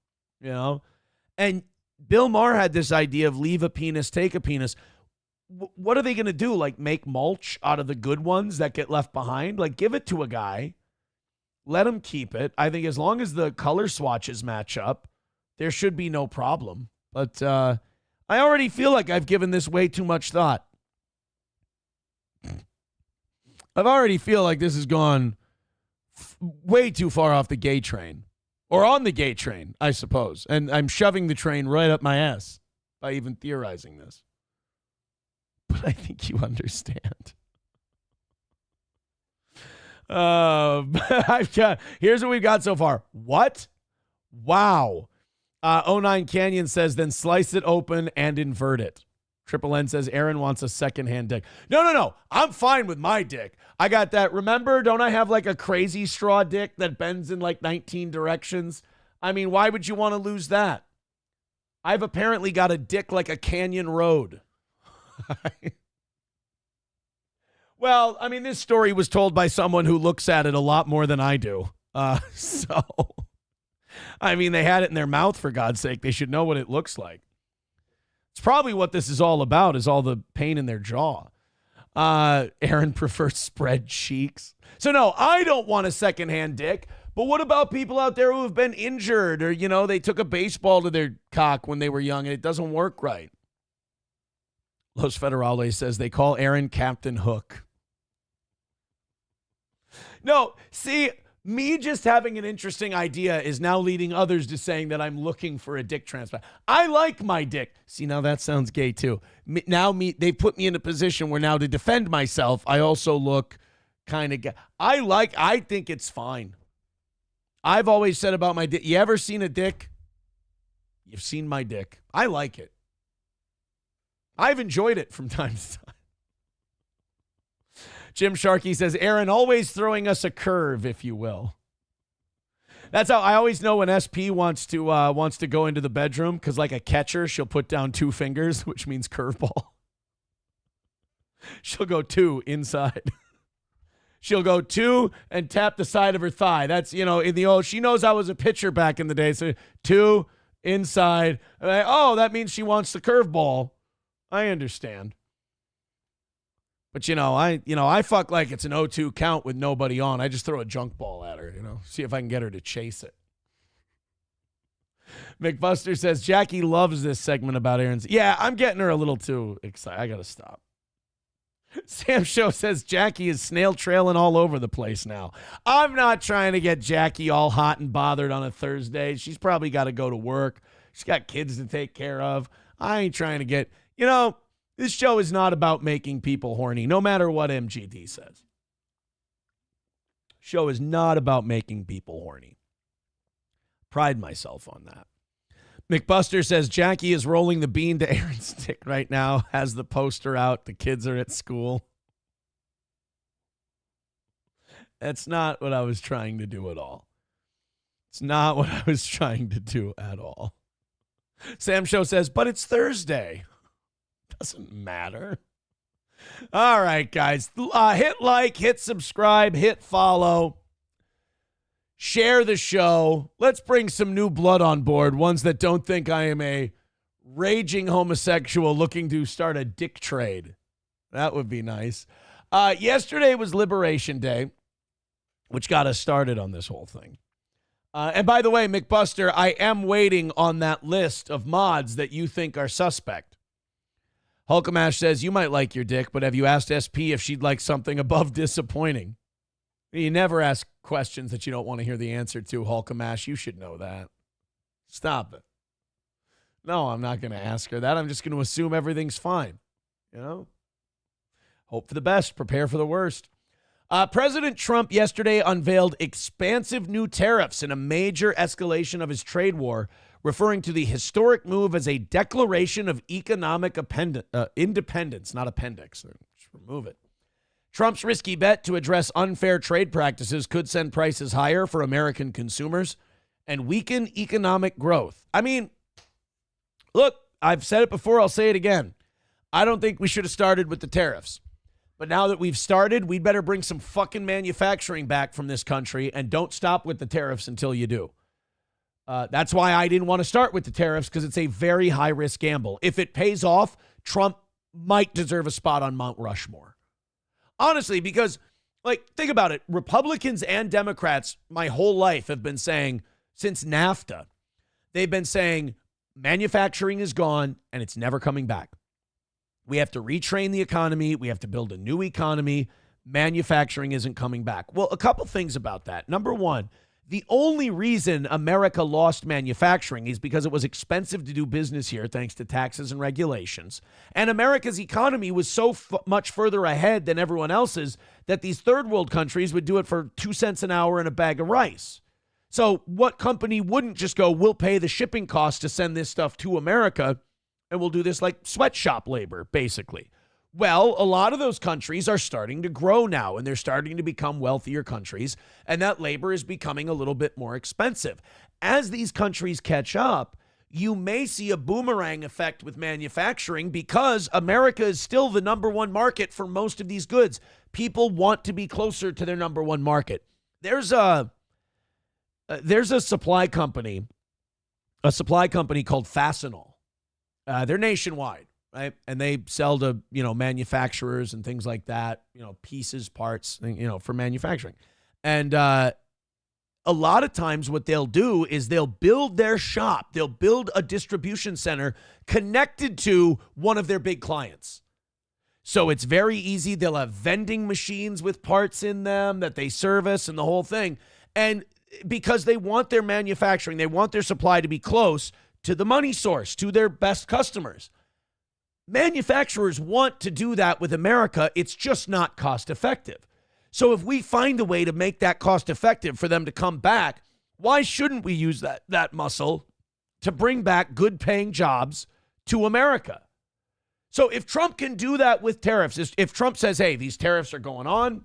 And Bill Maher had this idea of leave a penis, take a penis. What are they going to do? Make mulch out of the good ones that get left behind? Give it to a guy. Let him keep it. I think as long as the color swatches match up, there should be no problem. But I already feel like I've given this way too much thought. I already feel like this has gone way too far off the gay train. Or on the gay train, I suppose. And I'm shoving the train right up my ass by even theorizing this. But I think you understand. Here's what we've got so far. What? Wow. 09 Canyon says, then slice it open and invert it. Triple N says, Aaron wants a secondhand dick. No. I'm fine with my dick. I got that. Remember, don't I have a crazy straw dick that bends in 19 directions? I mean, why would you want to lose that? I've apparently got a dick like a canyon road. Well, I mean, this story was told by someone who looks at it a lot more than I do. So, I mean, they had it in their mouth, for God's sake. They should know what it looks like. It's probably what this is all about, is all the pain in their jaw. Aaron prefers spread cheeks. So, no, I don't want a secondhand dick. But what about people out there who have been injured or, they took a baseball to their cock when they were young and it doesn't work right? Los Federales says they call Aaron Captain Hook. No, see, me just having an interesting idea is now leading others to saying that I'm looking for a dick transplant. I like my dick. See, now that sounds gay too. They put me in a position where now to defend myself, I also look kind of gay. I think it's fine. I've always said about my dick, you ever seen a dick? You've seen my dick. I like it. I've enjoyed it from time to time. Jim Sharkey says, Aaron always throwing us a curve, if you will. That's how I always know when SP wants to go into the bedroom, because like a catcher, she'll put down 2 fingers, which means curveball. She'll go 2 inside. She'll go 2 and tap the side of her thigh. That's, in the old, she knows I was a pitcher back in the day. So 2 inside. Oh, that means she wants the curveball. I understand. But, I fuck like it's an 0-2 count with nobody on. I just throw a junk ball at her, see if I can get her to chase it. McBuster says, Jackie loves this segment about Aaron's. Yeah, I'm getting her a little too excited. I got to stop. Sam Show says, Jackie is snail trailing all over the place now. I'm not trying to get Jackie all hot and bothered on a Thursday. She's probably got to go to work. She's got kids to take care of. I ain't trying to get, this show is not about making people horny, no matter what MGD says. Show is not about making people horny. Pride myself on that. McBuster says Jackie is rolling the bean to Aaron's dick right now, has the poster out. The kids are at school. That's not what I was trying to do at all. It's not what I was trying to do at all. Sam Show says, but it's Thursday. Doesn't matter. All right, guys. Hit like, hit subscribe, hit follow. Share the show. Let's bring some new blood on board, ones that don't think I am a raging homosexual looking to start a dick trade. That would be nice. Yesterday was Liberation Day, which got us started on this whole thing. And by the way, McBuster, I am waiting on that list of mods that you think are suspect. Hulkamash says, you might like your dick, but have you asked SP if she'd like something above disappointing? You never ask questions that you don't want to hear the answer to, Hulkamash. You should know that. Stop it. No, I'm not going to ask her that. I'm just going to assume everything's fine. Hope for the best. Prepare for the worst. President Trump yesterday unveiled expansive new tariffs in a major escalation of his trade war, referring to the historic move as a declaration of economic independence, not appendix. Just remove it. Trump's risky bet to address unfair trade practices could send prices higher for American consumers and weaken economic growth. I mean, look, I've said it before, I'll say it again. I don't think we should have started with the tariffs. But now that we've started, we'd better bring some fucking manufacturing back from this country and don't stop with the tariffs until you do. That's why I didn't want to start with the tariffs, because it's a very high-risk gamble. If it pays off, Trump might deserve a spot on Mount Rushmore. Honestly, because, think about it. Republicans and Democrats my whole life have been saying, since NAFTA, they've been saying manufacturing is gone and it's never coming back. We have to retrain the economy. We have to build a new economy. Manufacturing isn't coming back. Well, a couple things about that. Number one, the only reason America lost manufacturing is because it was expensive to do business here, thanks to taxes and regulations. And America's economy was so much further ahead than everyone else's that these third world countries would do it for 2 cents an hour and a bag of rice. So what company wouldn't just go, we'll pay the shipping cost to send this stuff to America, and we'll do this like sweatshop labor, basically. Well, a lot of those countries are starting to grow now, and they're starting to become wealthier countries, and that labor is becoming a little bit more expensive. As these countries catch up, you may see a boomerang effect with manufacturing because America is still the number one market for most of these goods. People want to be closer to their number one market. There's a supply company called Fastenal. They're nationwide. Right. And they sell to, manufacturers and things like that, pieces, parts, for manufacturing. And a lot of times what they'll do is they'll build their shop. They'll build a distribution center connected to one of their big clients. So it's very easy. They'll have vending machines with parts in them that they service and the whole thing. And because they want their manufacturing, they want their supply to be close to the money source, to their best customers. Manufacturers want to do that with America. It's just not cost effective. So if we find a way to make that cost effective for them to come back, why shouldn't we use that muscle to bring back good paying jobs to America? So if Trump can do that with tariffs, if Trump says, hey, these tariffs are going on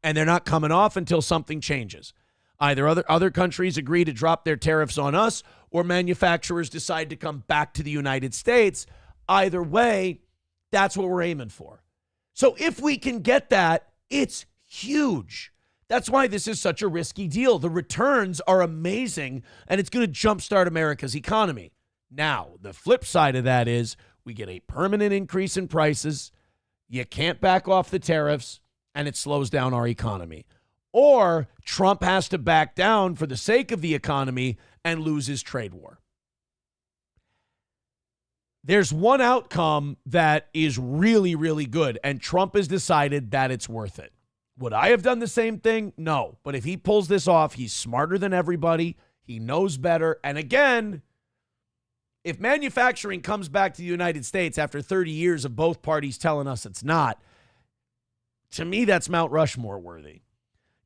and they're not coming off until something changes, either other countries agree to drop their tariffs on us or manufacturers decide to come back to the United States. Either way, that's what we're aiming for. So if we can get that, it's huge. That's why this is such a risky deal. The returns are amazing, and it's going to jumpstart America's economy. Now, the flip side of that is we get a permanent increase in prices. You can't back off the tariffs, and it slows down our economy. Or Trump has to back down for the sake of the economy and lose his trade war. There's one outcome that is really, really good, and Trump has decided that it's worth it. Would I have done the same thing? No. But if he pulls this off, he's smarter than everybody. He knows better. And again, if manufacturing comes back to the United States after 30 years of both parties telling us it's not, to me, that's Mount Rushmore worthy.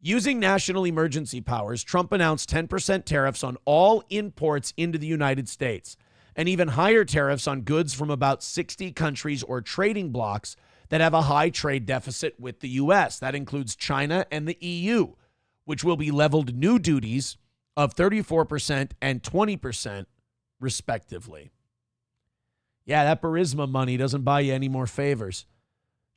Using national emergency powers, Trump announced 10% tariffs on all imports into the United States, and even higher tariffs on goods from about 60 countries or trading blocs that have a high trade deficit with the U.S. That includes China and the EU, which will be leveled new duties of 34% and 20%, respectively. Yeah, that Burisma money doesn't buy you any more favors.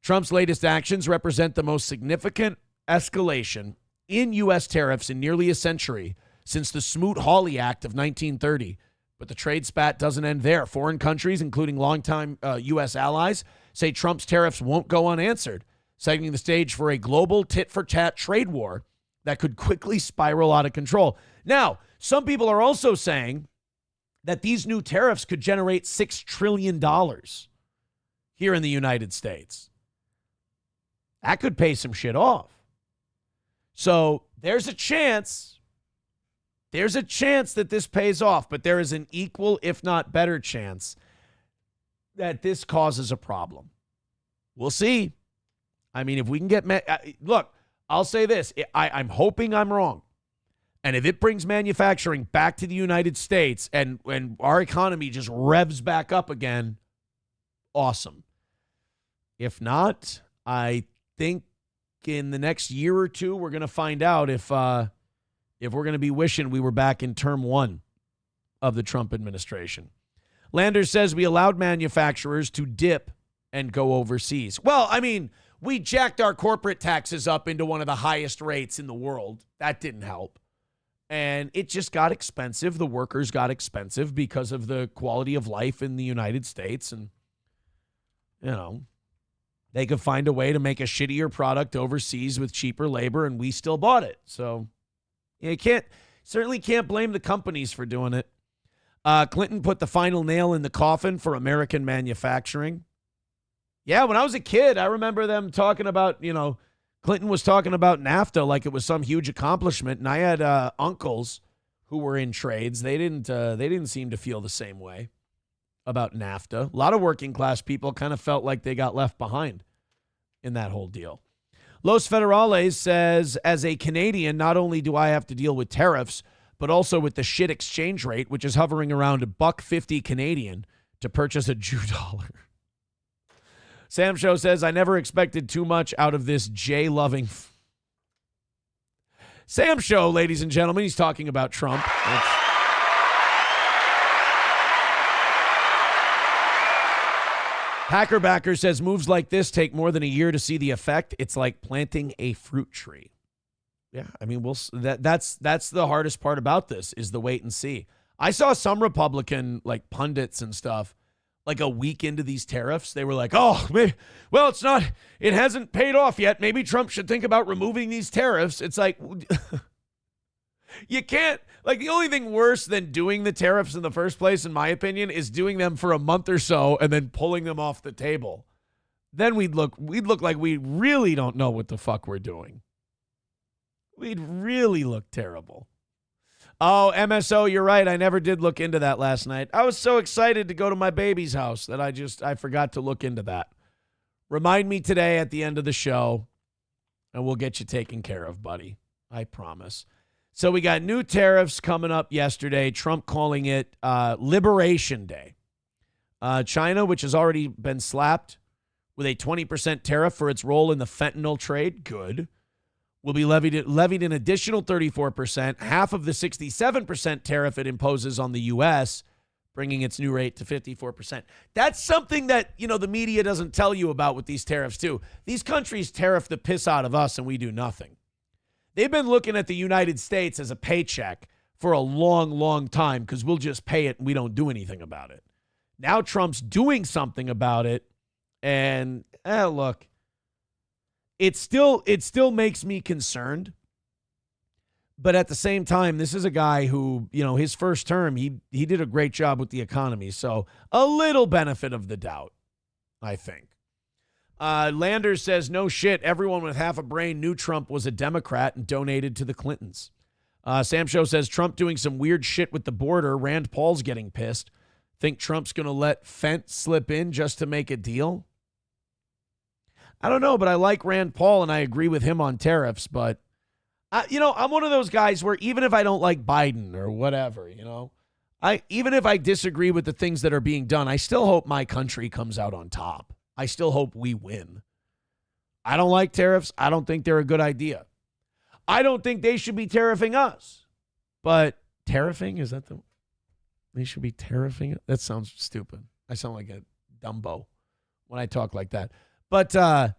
Trump's latest actions represent the most significant escalation in U.S. tariffs in nearly a century since the Smoot-Hawley Act of 1930. But the trade spat doesn't end there. Foreign countries, including longtime U.S. allies, say Trump's tariffs won't go unanswered, setting the stage for a global tit-for-tat trade war that could quickly spiral out of control. Now, some people are also saying that these new tariffs could generate $6 trillion here in the United States. That could pay some shit off. So there's a chance that this pays off, but there is an equal, if not better chance that this causes a problem. We'll see. I mean, if we can get, look, I'll say this. I'm hoping I'm wrong. And if it brings manufacturing back to the United States and when our economy just revs back up again, awesome. If not, I think in the next year or two, we're going to find out if we're going to be wishing we were back in term one of the Trump administration. Landers says we allowed manufacturers to dip and go overseas. Well, I mean, we jacked our corporate taxes up into one of the highest rates in the world. That didn't help. And it just got expensive. The workers got expensive because of the quality of life in the United States. And, you know, they could find a way to make a shittier product overseas with cheaper labor, and we still bought it. So you certainly can't blame the companies for doing it. Clinton put the final nail in the coffin for American manufacturing. Yeah, when I was a kid, I remember them talking about, Clinton was talking about NAFTA like it was some huge accomplishment, and I had uncles who were in trades. They didn't seem to feel the same way about NAFTA. A lot of working class people kind of felt like they got left behind in that whole deal. Los Federales says, as a Canadian, not only do I have to deal with tariffs, but also with the shit exchange rate, which is hovering around $1.50 Canadian to purchase a Jew dollar. Sam Show says, I never expected too much out of this J-loving. Sam Show, ladies and gentlemen, he's talking about Trump. Hackerbacker says, moves like this take more than a year to see the effect. It's like planting a fruit tree. Yeah, I mean, that's the hardest part about this is the wait and see. I saw some Republican pundits and stuff a week into these tariffs. They were like, oh, well, it hasn't paid off yet. Maybe Trump should think about removing these tariffs. It's like, you can't, the only thing worse than doing the tariffs in the first place, in my opinion, is doing them for a month or so and then pulling them off the table. Then we'd look like we really don't know what the fuck we're doing. We'd really look terrible. Oh, MSO, you're right. I never did look into that last night. I was so excited to go to my baby's house that I forgot to look into that. Remind me today at the end of the show, and we'll get you taken care of, buddy. I promise. So we got new tariffs coming up yesterday. Trump calling it Liberation Day. China, which has already been slapped with a 20% tariff for its role in the fentanyl trade. Good. Will be levied an additional 34%, half of the 67% tariff it imposes on the U.S., bringing its new rate to 54%. That's something that, the media doesn't tell you about with these tariffs too. These countries tariff the piss out of us and we do nothing. They've been looking at the United States as a paycheck for a long, long time because we'll just pay it and we don't do anything about it. Now Trump's doing something about it, and look, it still makes me concerned. But at the same time, this is a guy who, his first term, he did a great job with the economy. So a little benefit of the doubt, I think. Landers says, no shit, everyone with half a brain knew Trump was a Democrat and donated to the Clintons. Sam Show says, Trump doing some weird shit with the border. Rand Paul's getting pissed. Think Trump's going to let Fent slip in just to make a deal? I don't know, but I like Rand Paul and I agree with him on tariffs. But, I'm one of those guys where even if I don't like Biden or whatever, even if I disagree with the things that are being done, I still hope my country comes out on top. I still hope we win. I don't like tariffs. I don't think they're a good idea. I don't think they should be tariffing us. But tariffing, is that they should be tariffing? That sounds stupid. I sound like a Dumbo when I talk like that. But, now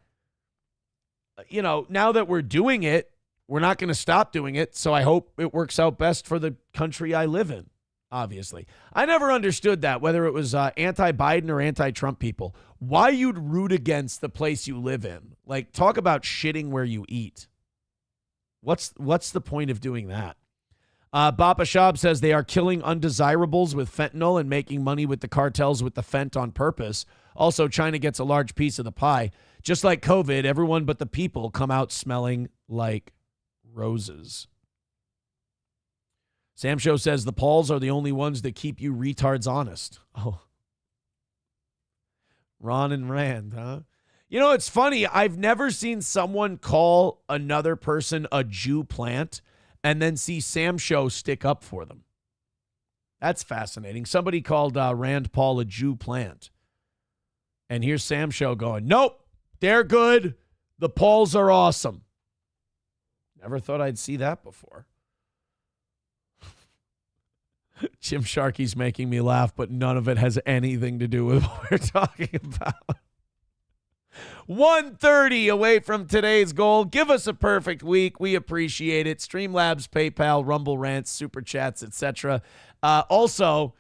that we're doing it, we're not going to stop doing it. So I hope it works out best for the country I live in, obviously. I never understood that, whether it was anti-Biden or anti-Trump people. Why you'd root against the place you live in. Like, talk about shitting where you eat. What's the point of doing that? Bapa Shab says they are killing undesirables with fentanyl and making money with the cartels with the fent on purpose. Also, China gets a large piece of the pie. Just like COVID, everyone but the people come out smelling like roses. Sam Show says the Pauls are the only ones that keep you retards honest. Oh. Ron and Rand, huh? It's funny. I've never seen someone call another person a Jew plant and then see Sam Show stick up for them. That's fascinating. Somebody called Rand Paul a Jew plant. And here's Sam Show going, nope, they're good. The Pauls are awesome. Never thought I'd see that before. Jim Sharkey's making me laugh, but none of it has anything to do with what we're talking about. 1:30 away from today's goal. Give us a perfect week. We appreciate it. Streamlabs, PayPal, Rumble Rants, Super Chats, etc. Also,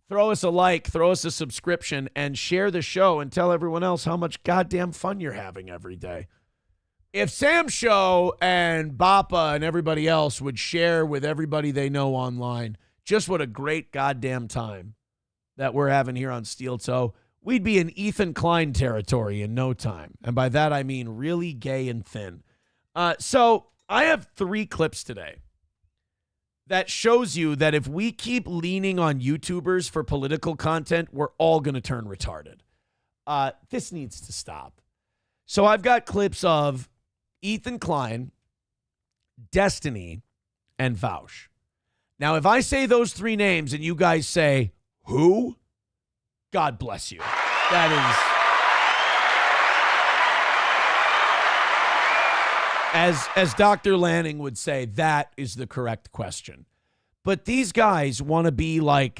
throw us a like, throw us a subscription, and share the show and tell everyone else how much goddamn fun you're having every day. If Sam Show and Bapa and everybody else would share with everybody they know online just what a great goddamn time that we're having here on Steel Toe, we'd be in Ethan Klein territory in no time. And by that, I mean really gay and thin. So I have 3 clips today that shows you that if we keep leaning on YouTubers for political content, we're all going to turn retarded. This needs to stop. So I've got clips of Ethan Klein, Destiny, and Vaush. Now, if I say those 3 names and you guys say, who? God bless you. That is, as Dr. Lanning would say, that is the correct question. But these guys want to be like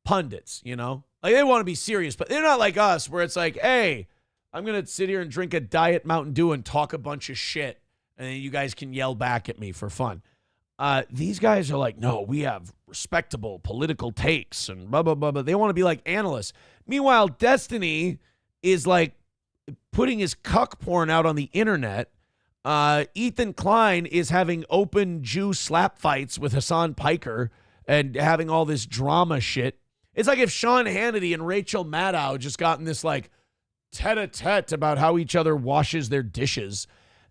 pundits, Like they want to be serious, but they're not like us where it's like, hey, I'm going to sit here and drink a Diet Mountain Dew and talk a bunch of shit, and then you guys can yell back at me for fun. These guys are like, no, we have respectable political takes and blah, blah, blah, blah. They want to be like analysts. Meanwhile, Destiny is like putting his cuck porn out on the internet. Ethan Klein is having open Jew slap fights with Hassan Piker and having all this drama shit. It's like if Sean Hannity and Rachel Maddow just gotten this like tete-a-tete about how each other washes their dishes.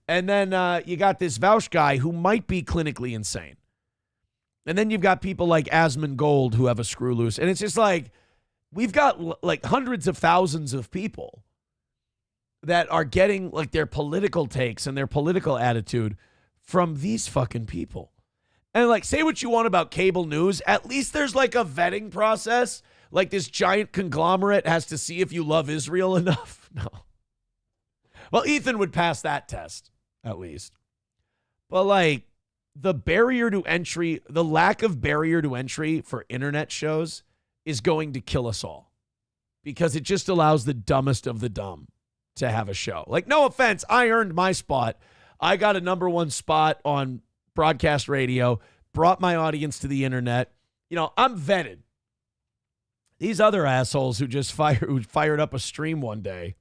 And then you got this Vaush guy who might be clinically insane. And then you've got people like Asmongold who have a screw loose. And it's just like, we've got like hundreds of thousands of people that are getting like their political takes and their political attitude from these fucking people. And like, say what you want about cable news. At least there's like a vetting process. Like this giant conglomerate has to see if you love Israel enough. No. Well, Ethan would pass that test, at least. But like, the barrier to entry, the lack of barrier to entry for internet shows is going to kill us all because it just allows the dumbest of the dumb to have a show. Like, no offense, I earned my spot. I got a number 1 spot on broadcast radio, brought my audience to the internet. You know, I'm vetted. These other assholes who just fired up a stream one day,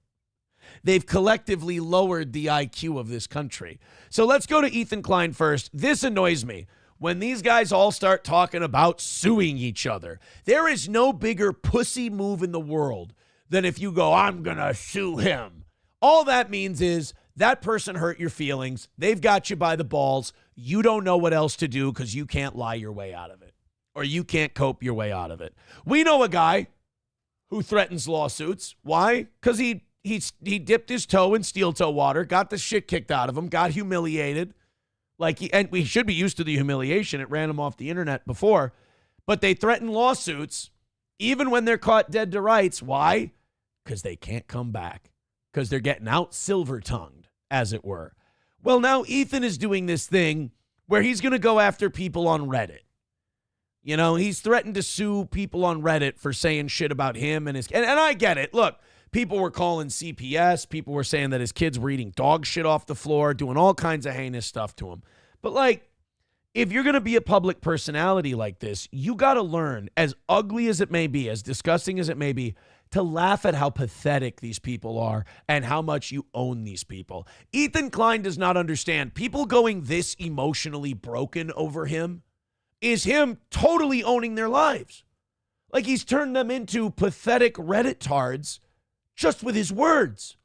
they've collectively lowered the IQ of this country. So let's go to Ethan Klein first. This annoys me. When these guys all start talking about suing each other, there is no bigger pussy move in the world than if you go, I'm going to sue him. All that means is that person hurt your feelings. They've got you by the balls. You don't know what else to do because you can't lie your way out of it or you can't cope your way out of it. We know a guy who threatens lawsuits. Why? Because he dipped his toe in steel toe water, got the shit kicked out of him, got humiliated. And we should be used to the humiliation. It ran him off the internet before. But they threaten lawsuits even when they're caught dead to rights. Why? Because they can't come back. Because they're getting out silver-tongued, as it were. Well, now Ethan is doing this thing where he's going to go after people on Reddit. You know, he's threatened to sue people on Reddit for saying shit about him and his... And I get it. Look, people were calling CPS. People were saying that his kids were eating dog shit off the floor, doing all kinds of heinous stuff to him. But, like, if you're going to be a public personality like this, you got to learn, as ugly as it may be, as disgusting as it may be, to laugh at how pathetic these people are and how much you own these people. Ethan Klein does not understand. People going this emotionally broken over him is him totally owning their lives. Like, he's turned them into pathetic Reddit-tards just with his words.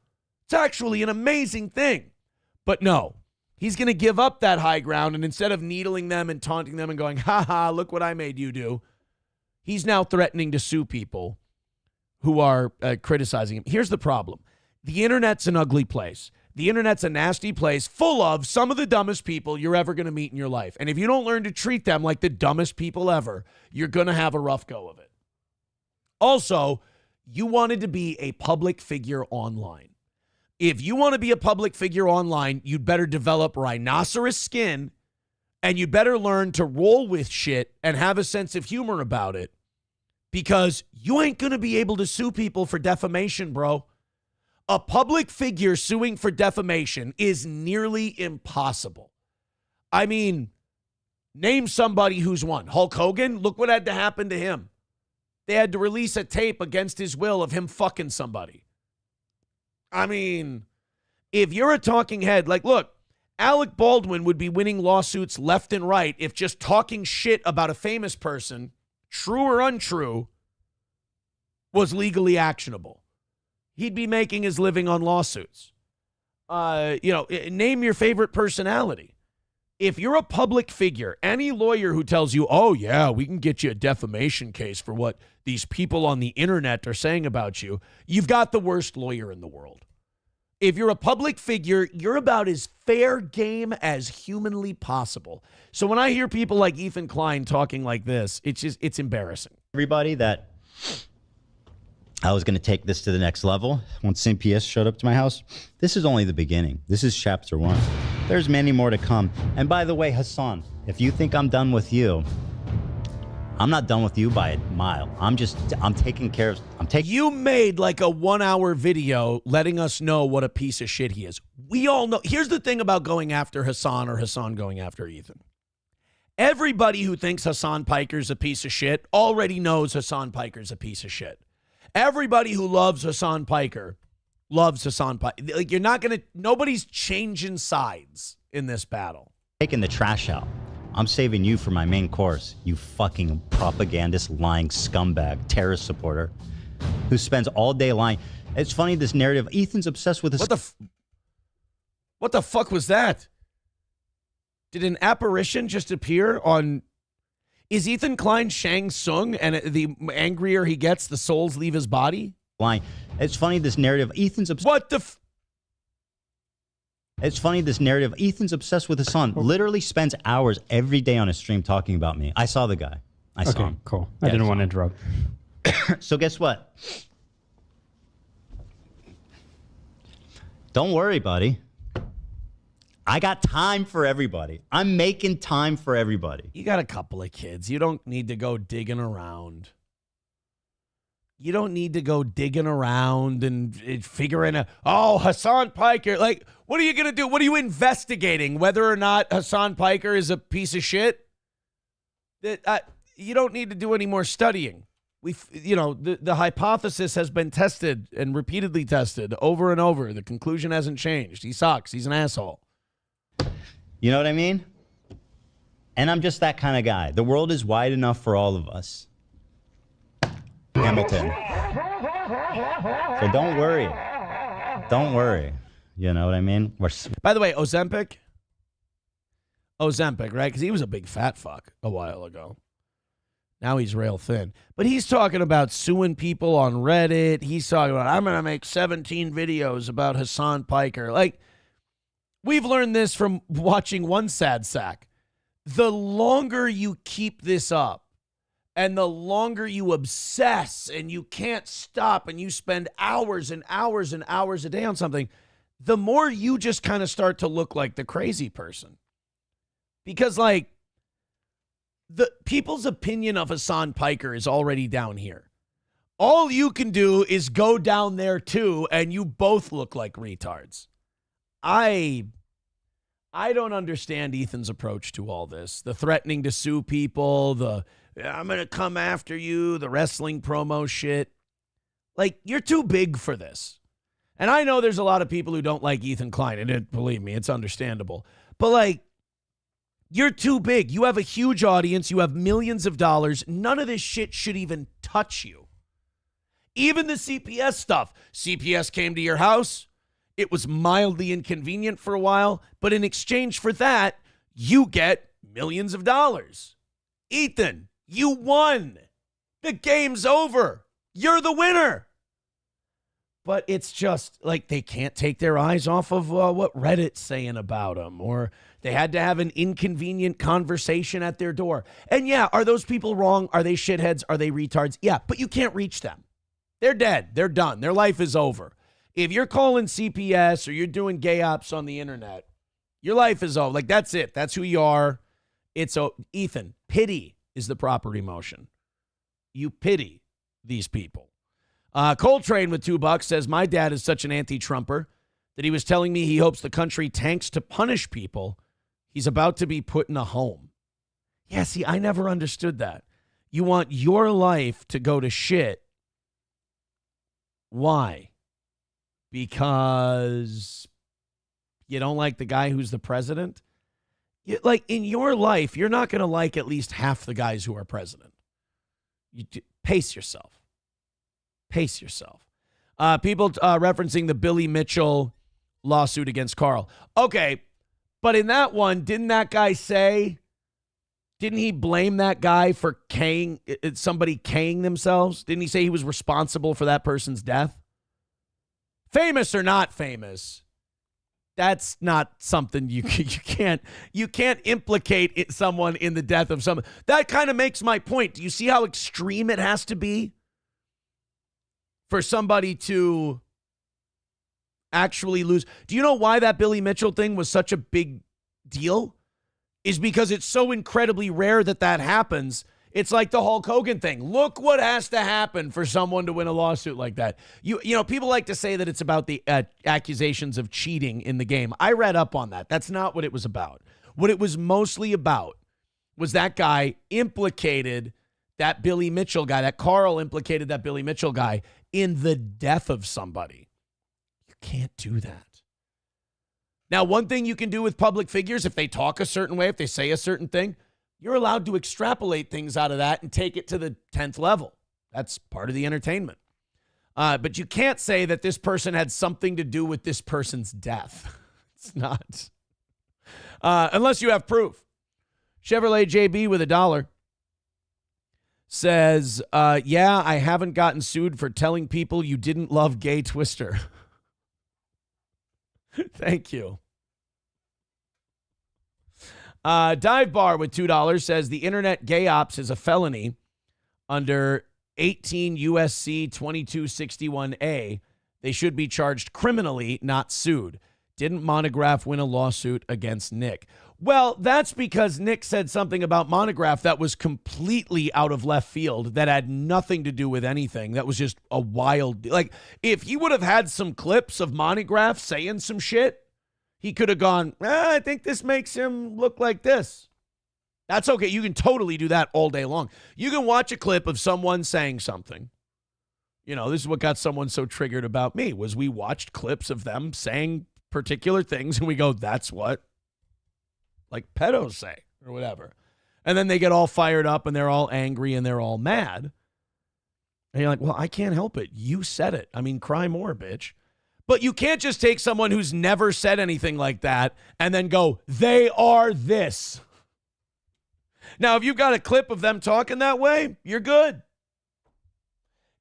It's actually an amazing thing. But no, he's going to give up that high ground, and instead of needling them and taunting them and going, ha, look what I made you do, he's now threatening to sue people who are criticizing him. Here's the problem. The internet's an ugly place. The internet's a nasty place full of some of the dumbest people you're ever going to meet in your life. And if you don't learn to treat them like the dumbest people ever, you're going to have a rough go of it. Also, you wanted to be a public figure online. If you want to be a public figure online, you'd better develop rhinoceros skin and you better learn to roll with shit and have a sense of humor about it, because you ain't going to be able to sue people for defamation, bro. A public figure suing for defamation is nearly impossible. I mean, name somebody who's won. Hulk Hogan, look what had to happen to him. They had to release a tape against his will of him fucking somebody. I mean, if you're a talking head, like, look, Alec Baldwin would be winning lawsuits left and right if just talking shit about a famous person, true or untrue, was legally actionable. He'd be making his living on lawsuits. Name your favorite personality. If you're a public figure, any lawyer who tells you, oh, yeah, we can get you a defamation case for what these people on the internet are saying about you, you've got the worst lawyer in the world. If you're a public figure, you're about as fair game as humanly possible. So when I hear people like Ethan Klein talking like this, it's embarrassing. Everybody that I was going to take this to the next level once CPS showed up to my house. This is only the beginning. This is chapter 1. There's many more to come. And by the way, Hassan, if you think I'm done with you, I'm not done with you by a mile. I'm taking care of, You made like a 1-hour video letting us know what a piece of shit he is. We all know. Here's the thing about going after Hassan or Hassan going after Ethan. Everybody who thinks Hassan Piker's a piece of shit already knows Hassan Piker's a piece of shit. Everybody who loves Hassan Piker loves Hassan Piker. Like, nobody's changing sides in this battle. Taking the trash out. I'm saving you for my main course, you fucking propagandist, lying scumbag, terrorist supporter who spends all day lying. It's funny, this narrative, Ethan's obsessed with this. What the fuck was that? Did an apparition just appear on... Is Ethan Klein Shang Tsung, and the angrier he gets, the souls leave his body? Lying. It's funny, this narrative, Ethan's obsessed... What the It's funny, this narrative, Ethan's obsessed with his son. Literally spends hours every day on his stream talking about me. I saw the guy. I saw him. Cool. I didn't want to interrupt. So guess what? Don't worry, buddy. I got time for everybody. I'm making time for everybody. You got a couple of kids. You don't need to go digging around. You don't need to go digging around and figuring out, Hassan Piker. Like, what are you going to do? What are you investigating? Whether or not Hassan Piker is a piece of shit? You don't need to do any more studying. The hypothesis has been tested and repeatedly tested over and over. The conclusion hasn't changed. He sucks. He's an asshole. You know what I mean? And I'm just that kind of guy. The world is wide enough for all of us. Hamilton. So don't worry. Don't worry. You know what I mean? By the way, Ozempic, right? Because he was a big fat fuck a while ago. Now he's rail thin. But he's talking about suing people on Reddit. He's talking about, I'm going to make 17 videos about Hassan Piker. Like, we've learned this from watching One Sad Sack. The longer you keep this up, and the longer you obsess and you can't stop and you spend hours and hours and hours a day on something, the more you just kind of start to look like the crazy person. Because, like, the people's opinion of Hassan Piker is already down here. All you can do is go down there too, and you both look like retards. I don't understand Ethan's approach to all this. The threatening to sue people, I'm going to come after you, the wrestling promo shit. Like, you're too big for this. And I know there's a lot of people who don't like Ethan Klein, and believe me, it's understandable. But, like, you're too big. You have a huge audience. You have millions of dollars. None of this shit should even touch you. Even the CPS stuff. CPS came to your house. It was mildly inconvenient for a while, but in exchange for that, you get millions of dollars. Ethan, you won. The game's over. You're the winner. But it's just like they can't take their eyes off of what Reddit's saying about them, or they had to have an inconvenient conversation at their door. And yeah, are those people wrong? Are they shitheads? Are they retards? Yeah, but you can't reach them. They're dead. They're done. Their life is over. If you're calling CPS or you're doing gay ops on the internet, your life is over. Like, that's it. That's who you are. Ethan, pity is the proper emotion. You pity these people. Coltrane with $2 says, my dad is such an anti-Trumper that he was telling me he hopes the country tanks to punish people. He's about to be put in a home. Yeah, see, I never understood that. You want your life to go to shit. Why? Because you don't like the guy who's the president? Like, in your life, you're not going to like at least half the guys who are president. Pace yourself. Pace yourself. People referencing the Billy Mitchell lawsuit against Carl. Okay, but in that one, didn't he blame that guy for somebody K-ing themselves? Didn't he say he was responsible for that person's death? Famous or not famous, that's not something you can't implicate someone in the death of someone. That kind of makes my point. Do you see how extreme it has to be for somebody to actually lose? Do you know why that Billy Mitchell thing was such a big deal? Is because it's so incredibly rare that happens. It's like the Hulk Hogan thing. Look what has to happen for someone to win a lawsuit like that. You know, people like to say that it's about the accusations of cheating in the game. I read up on that. That's not what it was about. What it was mostly about was that guy implicated that Billy Mitchell guy, that Carl implicated that Billy Mitchell guy in the death of somebody. You can't do that. Now, one thing you can do with public figures, if they talk a certain way, if they say a certain thing, you're allowed to extrapolate things out of that and take it to the 10th level. That's part of the entertainment. But you can't say that this person had something to do with this person's death. It's not. Unless you have proof. Chevrolet JB with $1 says, yeah, I haven't gotten sued for telling people you didn't love Gay Twister. Thank you. Dive Bar with $2 says the internet gay ops is a felony under 18 USC 2261A. They should be charged criminally, not sued. Didn't Monograph win a lawsuit against Nick? Well, that's because Nick said something about Monograph that was completely out of left field, that had nothing to do with anything. That was just a wild, like, if he would have had some clips of Monograph saying some shit, he could have gone, I think this makes him look like this. That's okay. You can totally do that all day long. You can watch a clip of someone saying something. You know, this is what got someone so triggered about me, was we watched clips of them saying particular things, and we go, that's what, like, pedos say, or whatever. And then they get all fired up, and they're all angry, and they're all mad. And you're like, well, I can't help it. You said it. I mean, cry more, bitch. But you can't just take someone who's never said anything like that and then go, they are this. Now, if you've got a clip of them talking that way, you're good.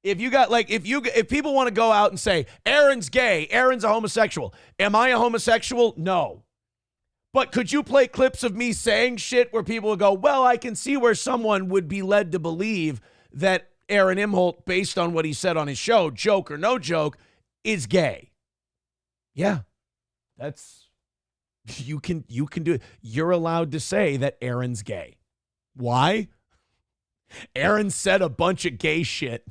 If you got, like, if people want to go out and say, Aaron's gay, Aaron's a homosexual. Am I a homosexual? No. But could you play clips of me saying shit where people would go, well, I can see where someone would be led to believe that Aaron Imholt, based on what he said on his show, joke or no joke, is gay. Yeah. That's, you can do it. You're allowed to say that Aaron's gay. Why? Aaron said a bunch of gay shit.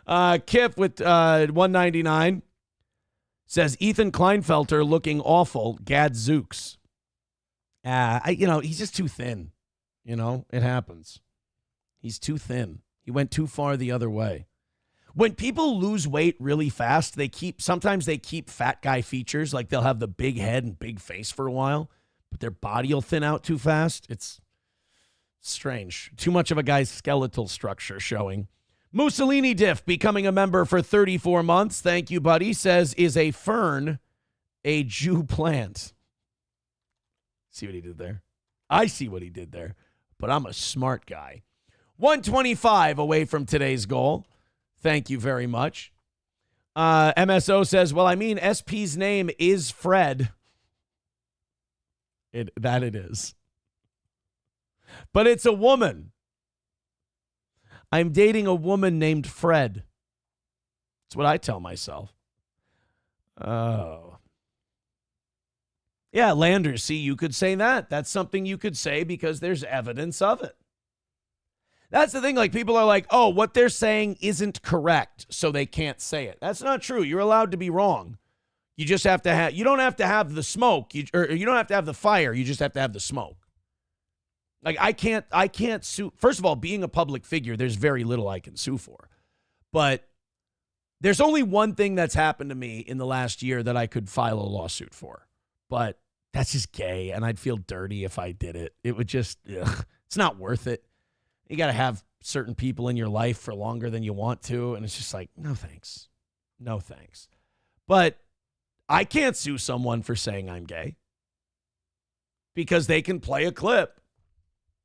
Kip with 199 says Ethan Kleinfelter looking awful. Gadzooks. He's just too thin. You know, it happens. He's too thin. He went too far the other way. When people lose weight really fast, sometimes they keep fat guy features. Like they'll have the big head and big face for a while, but their body will thin out too fast. It's strange. Too much of a guy's skeletal structure showing. Mussolini Diff becoming a member for 34 months. Thank you, buddy. Says, is a fern a Jew plant? See what he did there? I see what he did there, but I'm a smart guy. 125 away from today's goal. Thank you very much. MSO says, well, I mean, SP's name is Fred. That it is. But it's a woman. I'm dating a woman named Fred. That's what I tell myself. Oh. Yeah, Landers, see, you could say that. That's something you could say because there's evidence of it. That's the thing. Like, people are like, oh, what they're saying isn't correct, so they can't say it. That's not true. You're allowed to be wrong. You just have to have, you don't have to have the smoke, you don't have to have the fire. You just have to have the smoke. Like, I can't sue. First of all, being a public figure, there's very little I can sue for. But there's only one thing that's happened to me in the last year that I could file a lawsuit for. But that's just gay, and I'd feel dirty if I did it. It would just, it's not worth it. You got to have certain people in your life for longer than you want to, and it's just like, no thanks. No thanks. But I can't sue someone for saying I'm gay because they can play a clip.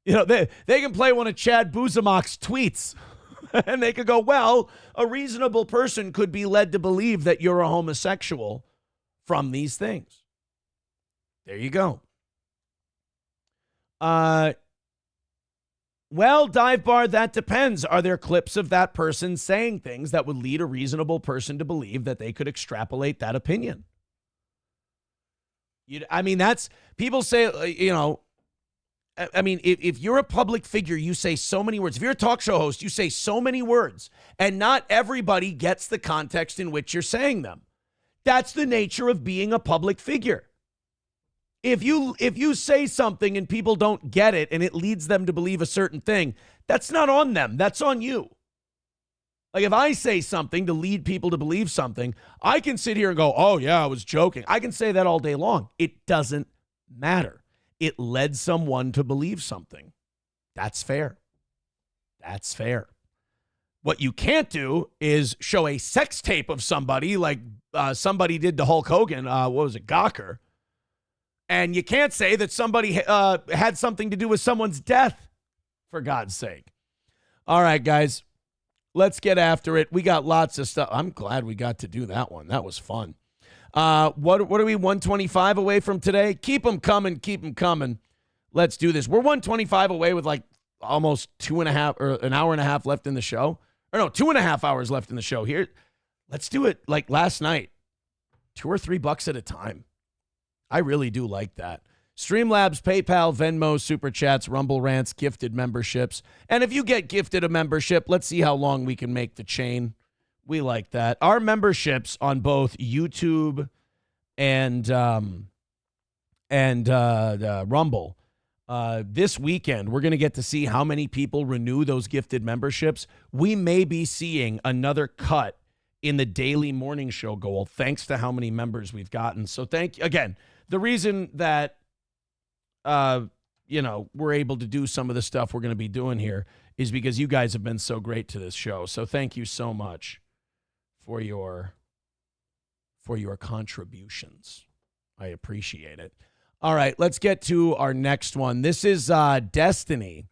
You know, they can play one of Chad Buzamok's tweets and they could go, well, a reasonable person could be led to believe that you're a homosexual from these things. There you go. Well, Dive Bar, that depends. Are there clips of that person saying things that would lead a reasonable person to believe that they could extrapolate that opinion? That's, people say, you know, I mean, if you're a public figure, you say so many words. If you're a talk show host, you say so many words, and not everybody gets the context in which you're saying them. That's the nature of being a public figure. If you say something and people don't get it and it leads them to believe a certain thing, that's not on them. That's on you. Like, if I say something to lead people to believe something, I can sit here and go, oh, yeah, I was joking. I can say that all day long. It doesn't matter. It led someone to believe something. That's fair. That's fair. What you can't do is show a sex tape of somebody like somebody did to Hulk Hogan. What was it? Gawker. And you can't say that somebody had something to do with someone's death, for God's sake. All right, guys, let's get after it. We got lots of stuff. I'm glad we got to do that one. That was fun. What are we, 125 away from today? Keep them coming. Keep them coming. Let's do this. We're 125 away with like almost 2.5 or an hour and a half left in the show. Or no, 2.5 hours left in the show here. Let's do it like last night. $2 or $3 at a time. I really do like that. Streamlabs, PayPal, Venmo, Super Chats, Rumble Rants, gifted memberships. And if you get gifted a membership, let's see how long we can make the chain. We like that. Our memberships on both YouTube and Rumble. This weekend, we're going to get to see how many people renew those gifted memberships. We may be seeing another cut in the daily morning show goal, thanks to how many members we've gotten. So thank you. Again, the reason that, we're able to do some of the stuff we're going to be doing here is because you guys have been so great to this show. So thank you so much for your contributions. I appreciate it. All right, let's get to our next one. This is Destiny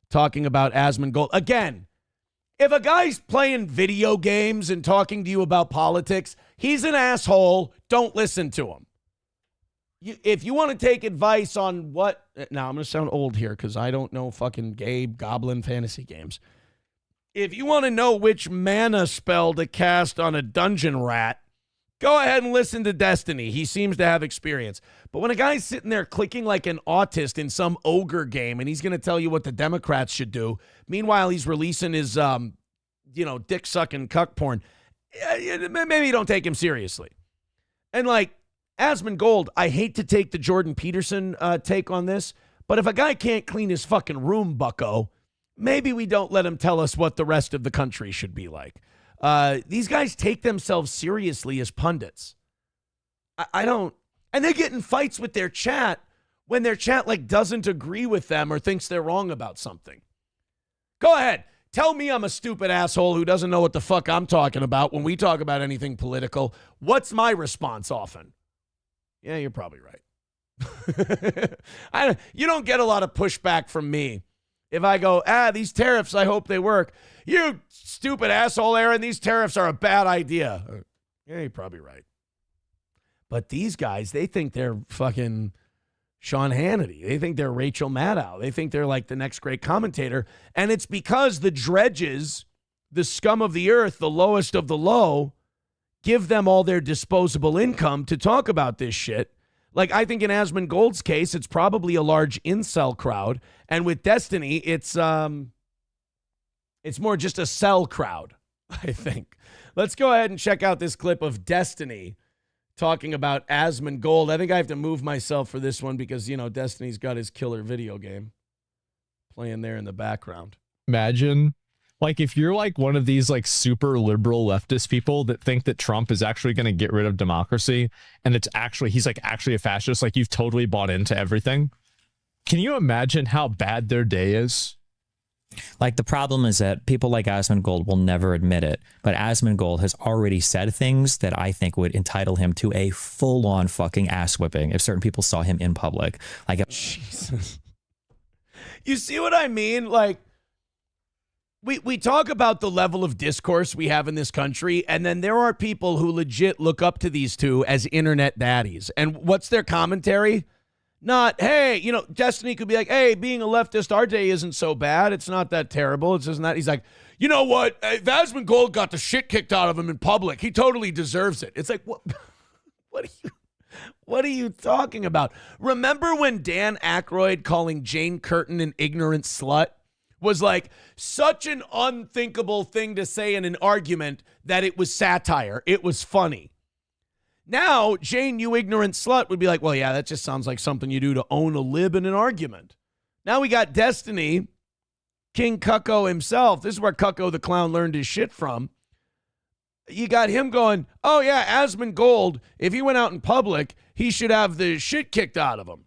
talking about Asmongold. Again, if a guy's playing video games and talking to you about politics, he's an asshole. Don't listen to him. If you want to take advice on what... Now, I'm going to sound old here because I don't know fucking Gabe Goblin fantasy games. If you want to know which mana spell to cast on a dungeon rat, go ahead and listen to Destiny. He seems to have experience. But when a guy's sitting there clicking like an autist in some ogre game and he's going to tell you what the Democrats should do, meanwhile he's releasing his, dick-sucking cuck porn, maybe don't take him seriously. And like, Asmongold, I hate to take the Jordan Peterson take on this, but if a guy can't clean his fucking room, bucko, maybe we don't let him tell us what the rest of the country should be like. These guys take themselves seriously as pundits. I don't. And they get in fights with their chat when their chat like doesn't agree with them or thinks they're wrong about something. Go ahead. Tell me I'm a stupid asshole who doesn't know what the fuck I'm talking about when we talk about anything political. What's my response often? Yeah, you're probably right. You don't get a lot of pushback from me. If I go, these tariffs, I hope they work. You stupid asshole, Aaron, these tariffs are a bad idea. Yeah, you're probably right. But these guys, they think they're fucking Sean Hannity. They think they're Rachel Maddow. They think they're like the next great commentator. And it's because the dredges, the scum of the earth, the lowest of the low, give them all their disposable income to talk about this shit. Like, I think in Asmongold's case, it's probably a large incel crowd. And with Destiny, it's more just a cell crowd, I think. Let's go ahead and check out this clip of Destiny talking about Asmongold. I think I have to move myself for this one because, Destiny's got his killer video game playing there in the background. Imagine, like, if you're like one of these like super liberal leftist people that think that Trump is actually going to get rid of democracy and he's like actually a fascist, like you've totally bought into everything. Can you imagine how bad their day is? Like, the problem is that people like Asmongold will never admit it, but Asmongold has already said things that I think would entitle him to a full-on fucking ass whipping if certain people saw him in public. Like, Jesus. You see what I mean? Like, we talk about the level of discourse we have in this country, and then there are people who legit look up to these two as internet daddies. And what's their commentary? Not, hey, Destiny could be like, hey, being a leftist, our day isn't so bad. It's not that terrible. It's just not. He's like, you know what? If Asmongold got the shit kicked out of him in public, he totally deserves it. It's like, what? What are you talking about? Remember when Dan Aykroyd calling Jane Curtin an ignorant slut was like such an unthinkable thing to say in an argument that it was satire. It was funny. Now, Jane, you ignorant slut, would be like, well, yeah, that just sounds like something you do to own a lib in an argument. Now we got Destiny, King Cucko himself. This is where Cucko the Clown learned his shit from. You got him going, oh, yeah, Asmongold, if he went out in public, he should have the shit kicked out of him.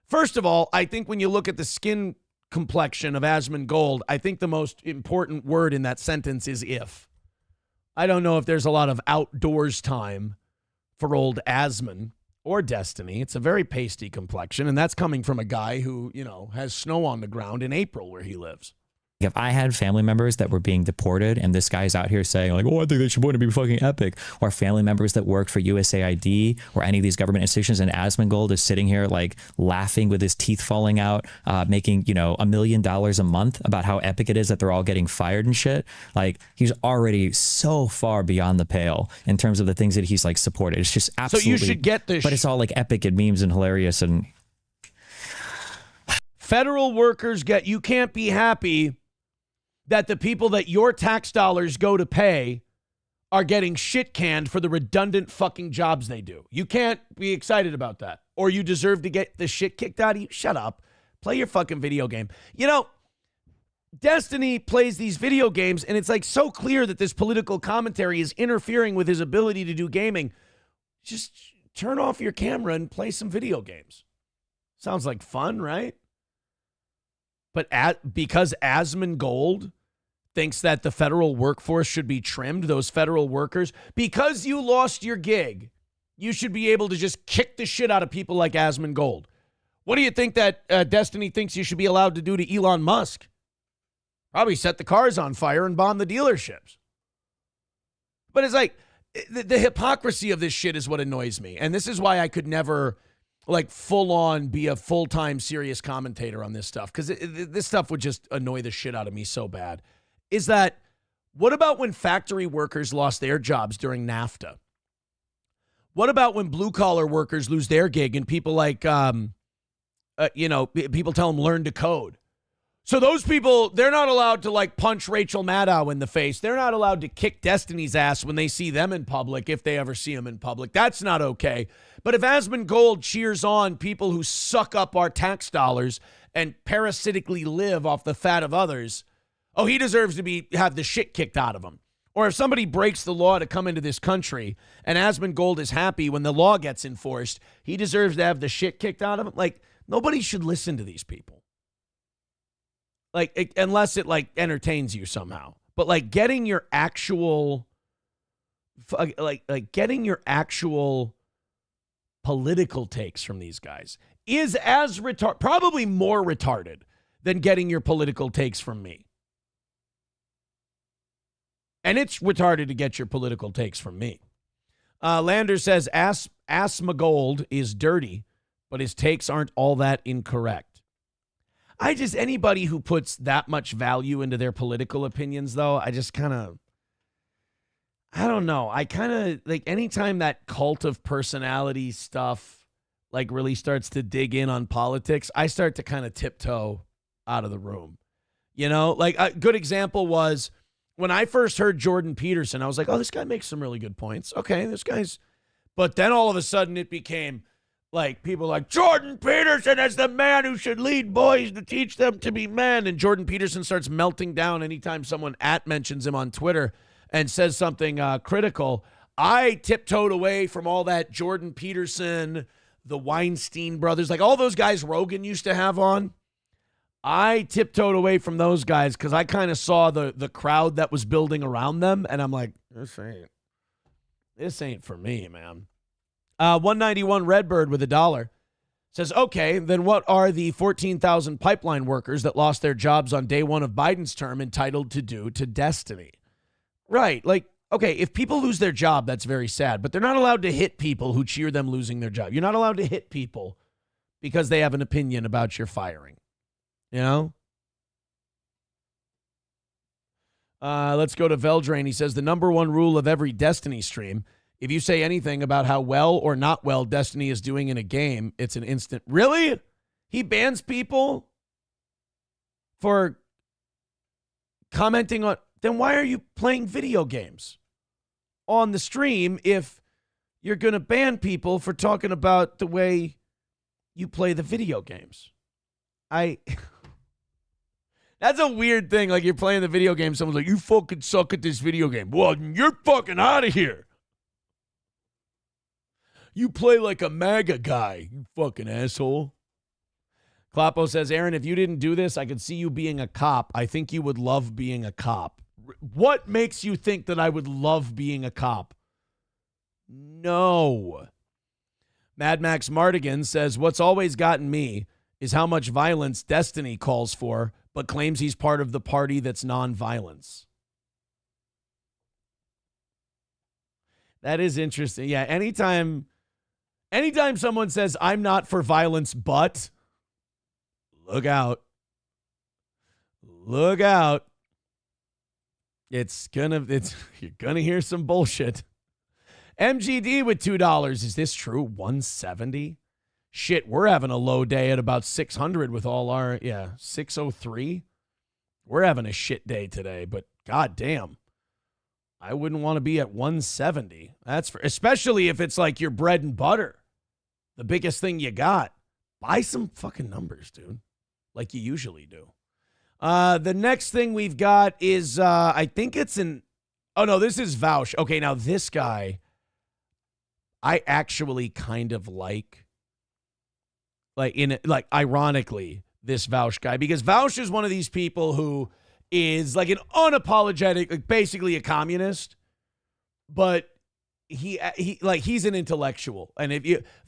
First of all, I think when you look at the skin complexion of Asmongold, I think the most important word in that sentence is if. I don't know if there's a lot of outdoors time for old Asmon or Destiny. It's a very pasty complexion, and that's coming from a guy who, has snow on the ground in April where he lives. If I had family members that were being deported and this guy's out here saying like, oh, I think they should want to be fucking epic, or family members that worked for USAID or any of these government institutions, and Asmongold is sitting here like laughing with his teeth falling out, making, you know, $1 million a month about how epic it is that they're all getting fired and shit. Like, he's already so far beyond the pale in terms of the things that he's like supported. It's just absolutely. So you should get this. But it's all like epic and memes and hilarious. And federal workers you can't be happy that the people that your tax dollars go to pay are getting shit canned for the redundant fucking jobs they do. You can't be excited about that. Or you deserve to get the shit kicked out of you. Shut up. Play your fucking video game. You know, Destiny plays these video games, and it's like so clear that this political commentary is interfering with his ability to do gaming. Just turn off your camera and play some video games. Sounds like fun, right? But because Asmongold thinks that the federal workforce should be trimmed, those federal workers, because you lost your gig, you should be able to just kick the shit out of people like Asmongold. What do you think that Destiny thinks you should be allowed to do to Elon Musk? Probably set the cars on fire and bomb the dealerships. But it's like, the hypocrisy of this shit is what annoys me. And this is why I could never, like, full-on be a full-time serious commentator on this stuff. Because this stuff would just annoy the shit out of me so bad. Is that, what about when factory workers lost their jobs during NAFTA? What about when blue-collar workers lose their gig and people like, people tell them learn to code? So those people, they're not allowed to like punch Rachel Maddow in the face. They're not allowed to kick Destiny's ass when they see them in public, if they ever see them in public. That's not okay. But if Asmongold cheers on people who suck up our tax dollars and parasitically live off the fat of others, oh, he deserves to have the shit kicked out of him. Or if somebody breaks the law to come into this country and Asmongold is happy when the law gets enforced, he deserves to have the shit kicked out of him. Like, nobody should listen to these people. Like, unless it, like, entertains you somehow. But, like, getting your actual, getting your actual political takes from these guys is as probably more retarded than getting your political takes from me. And it's retarded to get your political takes from me. Lander says, Asmongold is dirty, but his takes aren't all that incorrect. Anybody who puts that much value into their political opinions, though, I don't know. I kind of, like, anytime that cult of personality stuff, like, really starts to dig in on politics, I start to kind of tiptoe out of the room. You know, like, a good example was when I first heard Jordan Peterson, I was like, oh, this guy makes some really good points. Okay, this guy's, but then all of a sudden it became, like, people like, Jordan Peterson is the man who should lead boys to teach them to be men. And Jordan Peterson starts melting down anytime someone mentions him on Twitter and says something critical. I tiptoed away from all that Jordan Peterson, the Weinstein brothers, like all those guys Rogan used to have on. I tiptoed away from those guys because I kind of saw the crowd that was building around them. And I'm like, this ain't for me, man. 191 Redbird with $1 says, okay, then what are the 14,000 pipeline workers that lost their jobs on day one of Biden's term entitled to do to Destiny? Right. Like, okay, if people lose their job, that's very sad, but they're not allowed to hit people who cheer them losing their job. You're not allowed to hit people because they have an opinion about your firing. You know? Let's go to Veldrain. He says, the number one rule of every Destiny stream, if you say anything about how well or not well Destiny is doing in a game, it's an instant. Really? He bans people for commenting on, then why are you playing video games on the stream if you're going to ban people for talking about the way you play the video games? That's a weird thing. Like, you're playing the video game, someone's like, you fucking suck at this video game. Well, you're fucking out of here. You play like a MAGA guy, you fucking asshole. Kloppo says, Aaron, if you didn't do this, I could see you being a cop. I think you would love being a cop. What makes you think that I would love being a cop? No. Mad Max Mardigan says, what's always gotten me is how much violence Destiny calls for, but claims he's part of the party that's nonviolence. That is interesting. Yeah, anytime someone says, I'm not for violence, but look out. Look out. You're gonna hear some bullshit. MGD with $2. Is this true? 170? Shit, we're having a low day at about 600 with all our 603. We're having a shit day today, but goddamn, I wouldn't want to be at 170. Especially if it's like your bread and butter, the biggest thing you got. Buy some fucking numbers, dude, like you usually do. The next thing we've got is, I think it's this is Vaush. Okay, now this guy, I actually kind of like ironically, this Vaush guy, because Vaush is one of these people who is like an unapologetic, like basically a communist, but he's an intellectual. And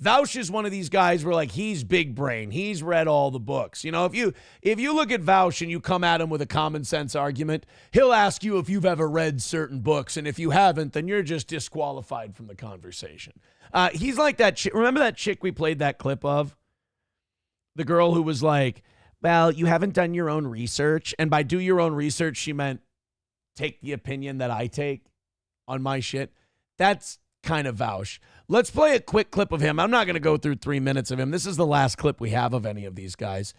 Vaush is one of these guys where like he's big brain. He's read all the books. You know, if you look at Vaush and you come at him with a common sense argument, he'll ask you if you've ever read certain books. And if you haven't, then you're just disqualified from the conversation. He's like that chick. Remember that chick we played that clip of? The girl who was like, well, you haven't done your own research. And by do your own research, she meant take the opinion that I take on my shit. That's kind of Vaush. Let's play a quick clip of him. I'm not going to go through 3 minutes of him. This is the last clip we have of any of these guys.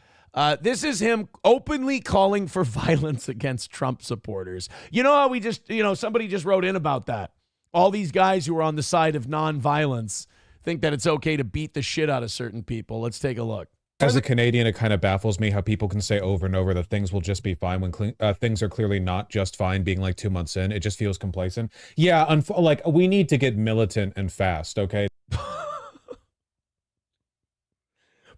This is him openly calling for violence against Trump supporters. You know how somebody just wrote in about that. All these guys who are on the side of nonviolence think that it's okay to beat the shit out of certain people. Let's take a look. As a Canadian, it kind of baffles me how people can say over and over that things will just be fine when things are clearly not just fine being like 2 months in. It just feels complacent. Yeah, we need to get militant and fast, okay?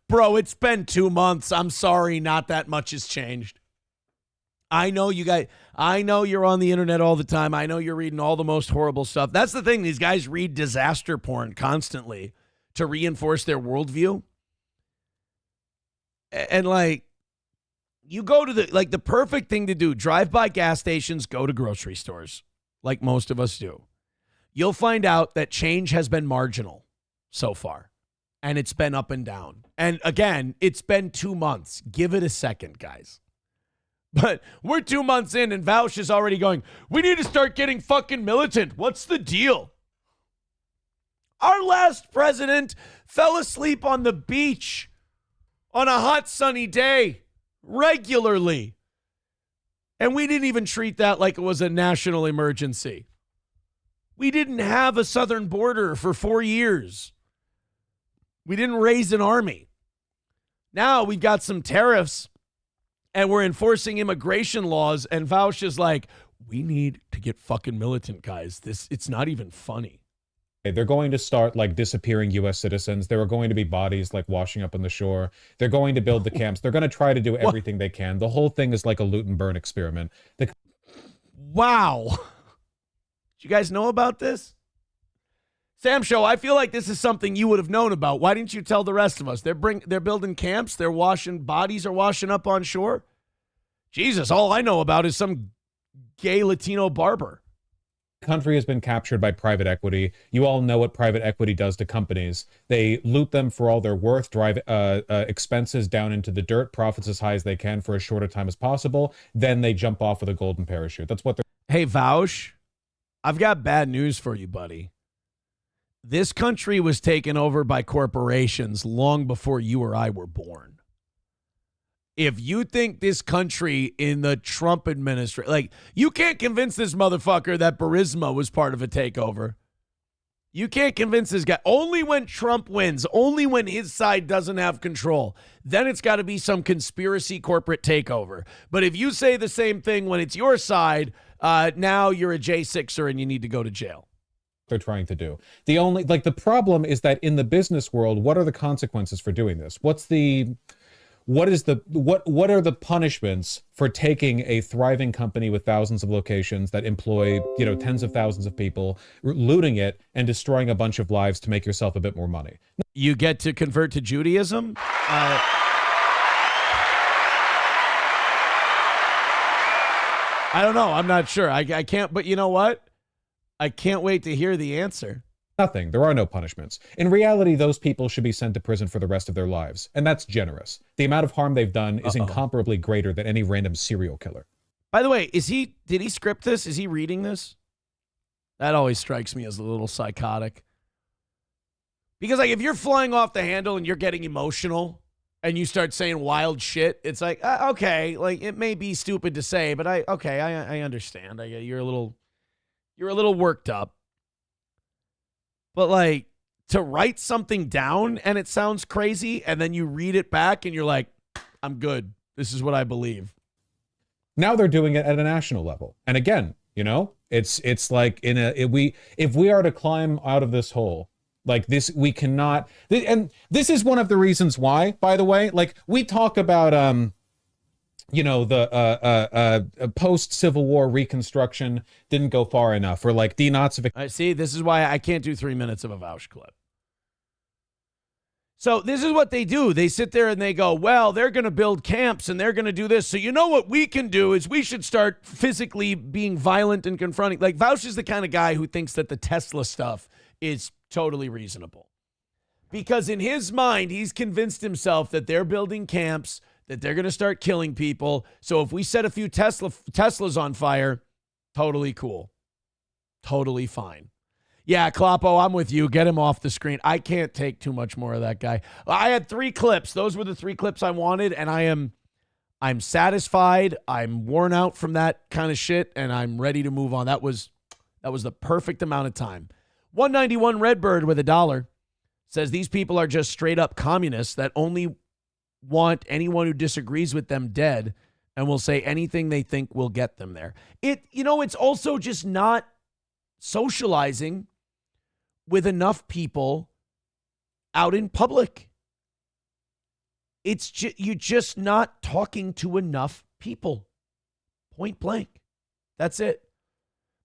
Bro, it's been 2 months. I'm sorry, not that much has changed. I know you guys, I know you're on the internet all the time. I know you're reading all the most horrible stuff. That's the thing. These guys read disaster porn constantly to reinforce their worldview. And like, you go to the perfect thing to do, drive by gas stations, go to grocery stores, like most of us do. You'll find out that change has been marginal so far, and it's been up and down. And again, it's been 2 months. Give it a second, guys. But we're 2 months in, and Vaush is already going, we need to start getting fucking militant. What's the deal? Our last president fell asleep on the beach on a hot, sunny day regularly. And we didn't even treat that like it was a national emergency. We didn't have a southern border for 4 years. We didn't raise an army. Now we've got some tariffs and we're enforcing immigration laws. And Vaush is like, we need to get fucking militant, guys. It's not even funny. They're going to start like disappearing U.S. citizens. There are going to be bodies like washing up on the shore. They're going to build the camps. They're going to try to do everything they can. The whole thing is like a loot and burn experiment. Wow. Did you guys know about this? Sam Show, I feel like this is something you would have known about. Why didn't you tell the rest of us? They're building camps. They're bodies are washing up on shore. Jesus, all I know about is some gay Latino barber. Country has been captured by private equity. You all know what private equity does to companies. They loot them for all they're worth, drive expenses down into the dirt, profits as high as they can for as short a time as possible. Then they jump off with a golden parachute. That's what they're... Hey, Vaush, I've got bad news for you, buddy. This country was taken over by corporations long before you or I were born. If you think this country in the Trump administration, like, you can't convince this motherfucker that Burisma was part of a takeover. You can't convince this guy. Only when Trump wins, only when his side doesn't have control, then it's got to be some conspiracy corporate takeover. But if you say the same thing when it's your side, now you're a J6er and you need to go to jail. They're trying to do. The problem is that in the business world, what are the consequences for doing this? What are the punishments for taking a thriving company with thousands of locations that employ, tens of thousands of people, looting it and destroying a bunch of lives to make yourself a bit more money? You get to convert to Judaism? I don't know. I'm not sure. I can't, but you know what? I can't wait to hear the answer. Nothing. There are no punishments. In reality, those people should be sent to prison for the rest of their lives, and that's generous. The amount of harm they've done is incomparably greater than any random serial killer. By the way, did he script this? Is he reading this? That always strikes me as a little psychotic. Because like if you're flying off the handle and you're getting emotional and you start saying wild shit, it's like, okay, like it may be stupid to say, but I understand. You're a little worked up. But like to write something down and it sounds crazy and then you read it back and you're like, I'm good. This is what I believe. Now they're doing it at a national level. And again, you know, it's like if we are to climb out of this hole, like this, we cannot. And this is one of the reasons why, by the way, like we talk about, you know, the post-Civil War Reconstruction didn't go far enough, or like denazification. I see. This is why I can't do 3 minutes of a Vaush clip. So this is what they do. They sit there and they go, well, they're going to build camps and they're going to do this. So you know what we can do is we should start physically being violent and confronting. Like Vaush is the kind of guy who thinks that the Tesla stuff is totally reasonable. Because in his mind, he's convinced himself that they're building camps, that they're going to start killing people. So if we set a few Teslas on fire, totally cool. Totally fine. Yeah, Kloppo, I'm with you. Get him off the screen. I can't take too much more of that guy. I had 3 clips. Those were the 3 clips I wanted, and I'm satisfied. I'm worn out from that kind of shit, and I'm ready to move on. That was the perfect amount of time. 191 Redbird with $1 says these people are just straight up communists that only want anyone who disagrees with them dead and will say anything they think will get them there. It's also just not socializing with enough people out in public. You're just not talking to enough people. Point blank. That's it.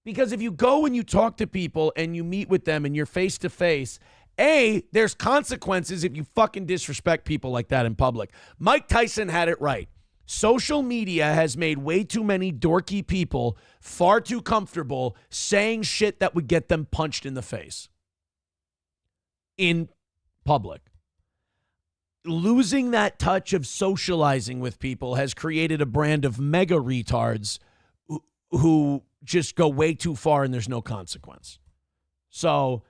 Because if you go and you talk to people and you meet with them and you're face to face, there's consequences if you fucking disrespect people like that in public. Mike Tyson had it right. Social media has made way too many dorky people far too comfortable saying shit that would get them punched in the face in public. Losing that touch of socializing with people has created a brand of mega retards who just go way too far and there's no consequence. So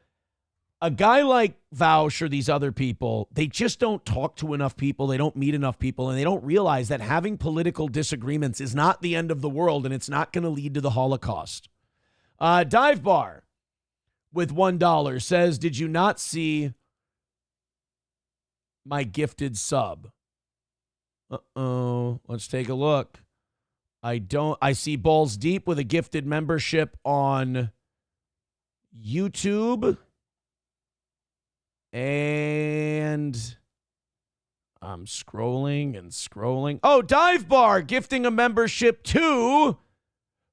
a guy like Vaush or these other people, they just don't talk to enough people. They don't meet enough people, and they don't realize that having political disagreements is not the end of the world, and it's not going to lead to the Holocaust. Dive Bar with $1 says, did you not see my gifted sub? Let's take a look. I see Balls Deep with a gifted membership on YouTube. And I'm scrolling and scrolling. Oh, Dive Bar gifting a membership to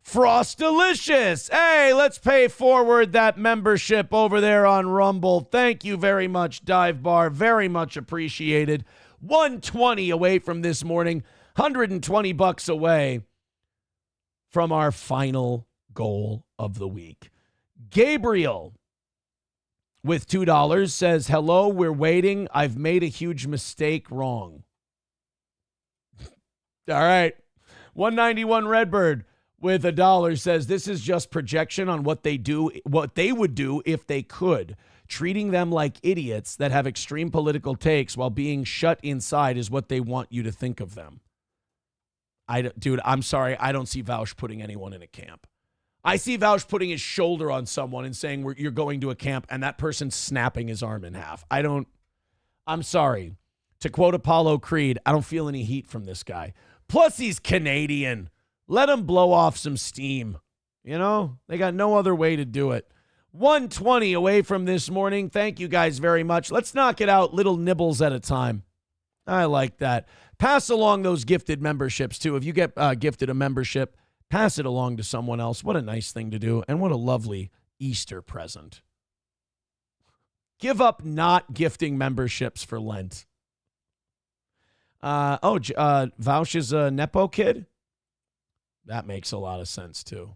Frostalicious. Hey, let's pay forward that membership over there on Rumble. Thank you very much, Dive Bar. Very much appreciated. 120 away from this morning. $120 away from our final goal of the week. Gabriel with $2 says, hello, we're waiting. I've made a huge mistake wrong. All right. 191 Redbird with $1 says, this is just projection on what they would do if they could. Treating them like idiots that have extreme political takes while being shut inside is what they want you to think of them. Dude, I'm sorry. I don't see Vaush putting anyone in a camp. I see Vaush putting his shoulder on someone and saying, you're going to a camp, and that person snapping his arm in half. I'm sorry. To quote Apollo Creed, I don't feel any heat from this guy. Plus, he's Canadian. Let him blow off some steam. You know, they got no other way to do it. 120 away from this morning. Thank you guys very much. Let's knock it out little nibbles at a time. I like that. Pass along those gifted memberships, too. If you get gifted a membership, pass it along to someone else. What a nice thing to do, and what a lovely Easter present. Give up not gifting memberships for Lent. Vaush is a Nepo kid? That makes a lot of sense, too.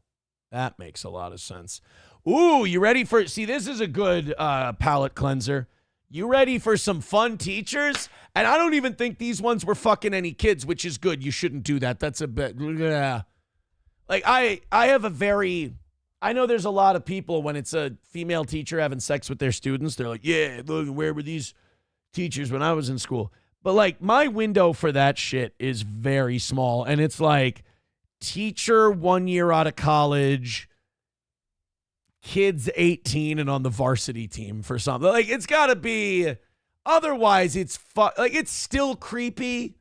That makes a lot of sense. Ooh, you ready for... See, this is a good palate cleanser. You ready for some fun teachers? And I don't even think these ones were fucking any kids, which is good. You shouldn't do that. That's a bit... Yeah. Like, I have a very... I know there's a lot of people, when it's a female teacher having sex with their students, they're like, yeah, look, where were these teachers when I was in school? But, like, my window for that shit is very small. And it's like, teacher 1 year out of college, kids 18 and on the varsity team for something. Like, it's got to be, otherwise it's like, it's still creepy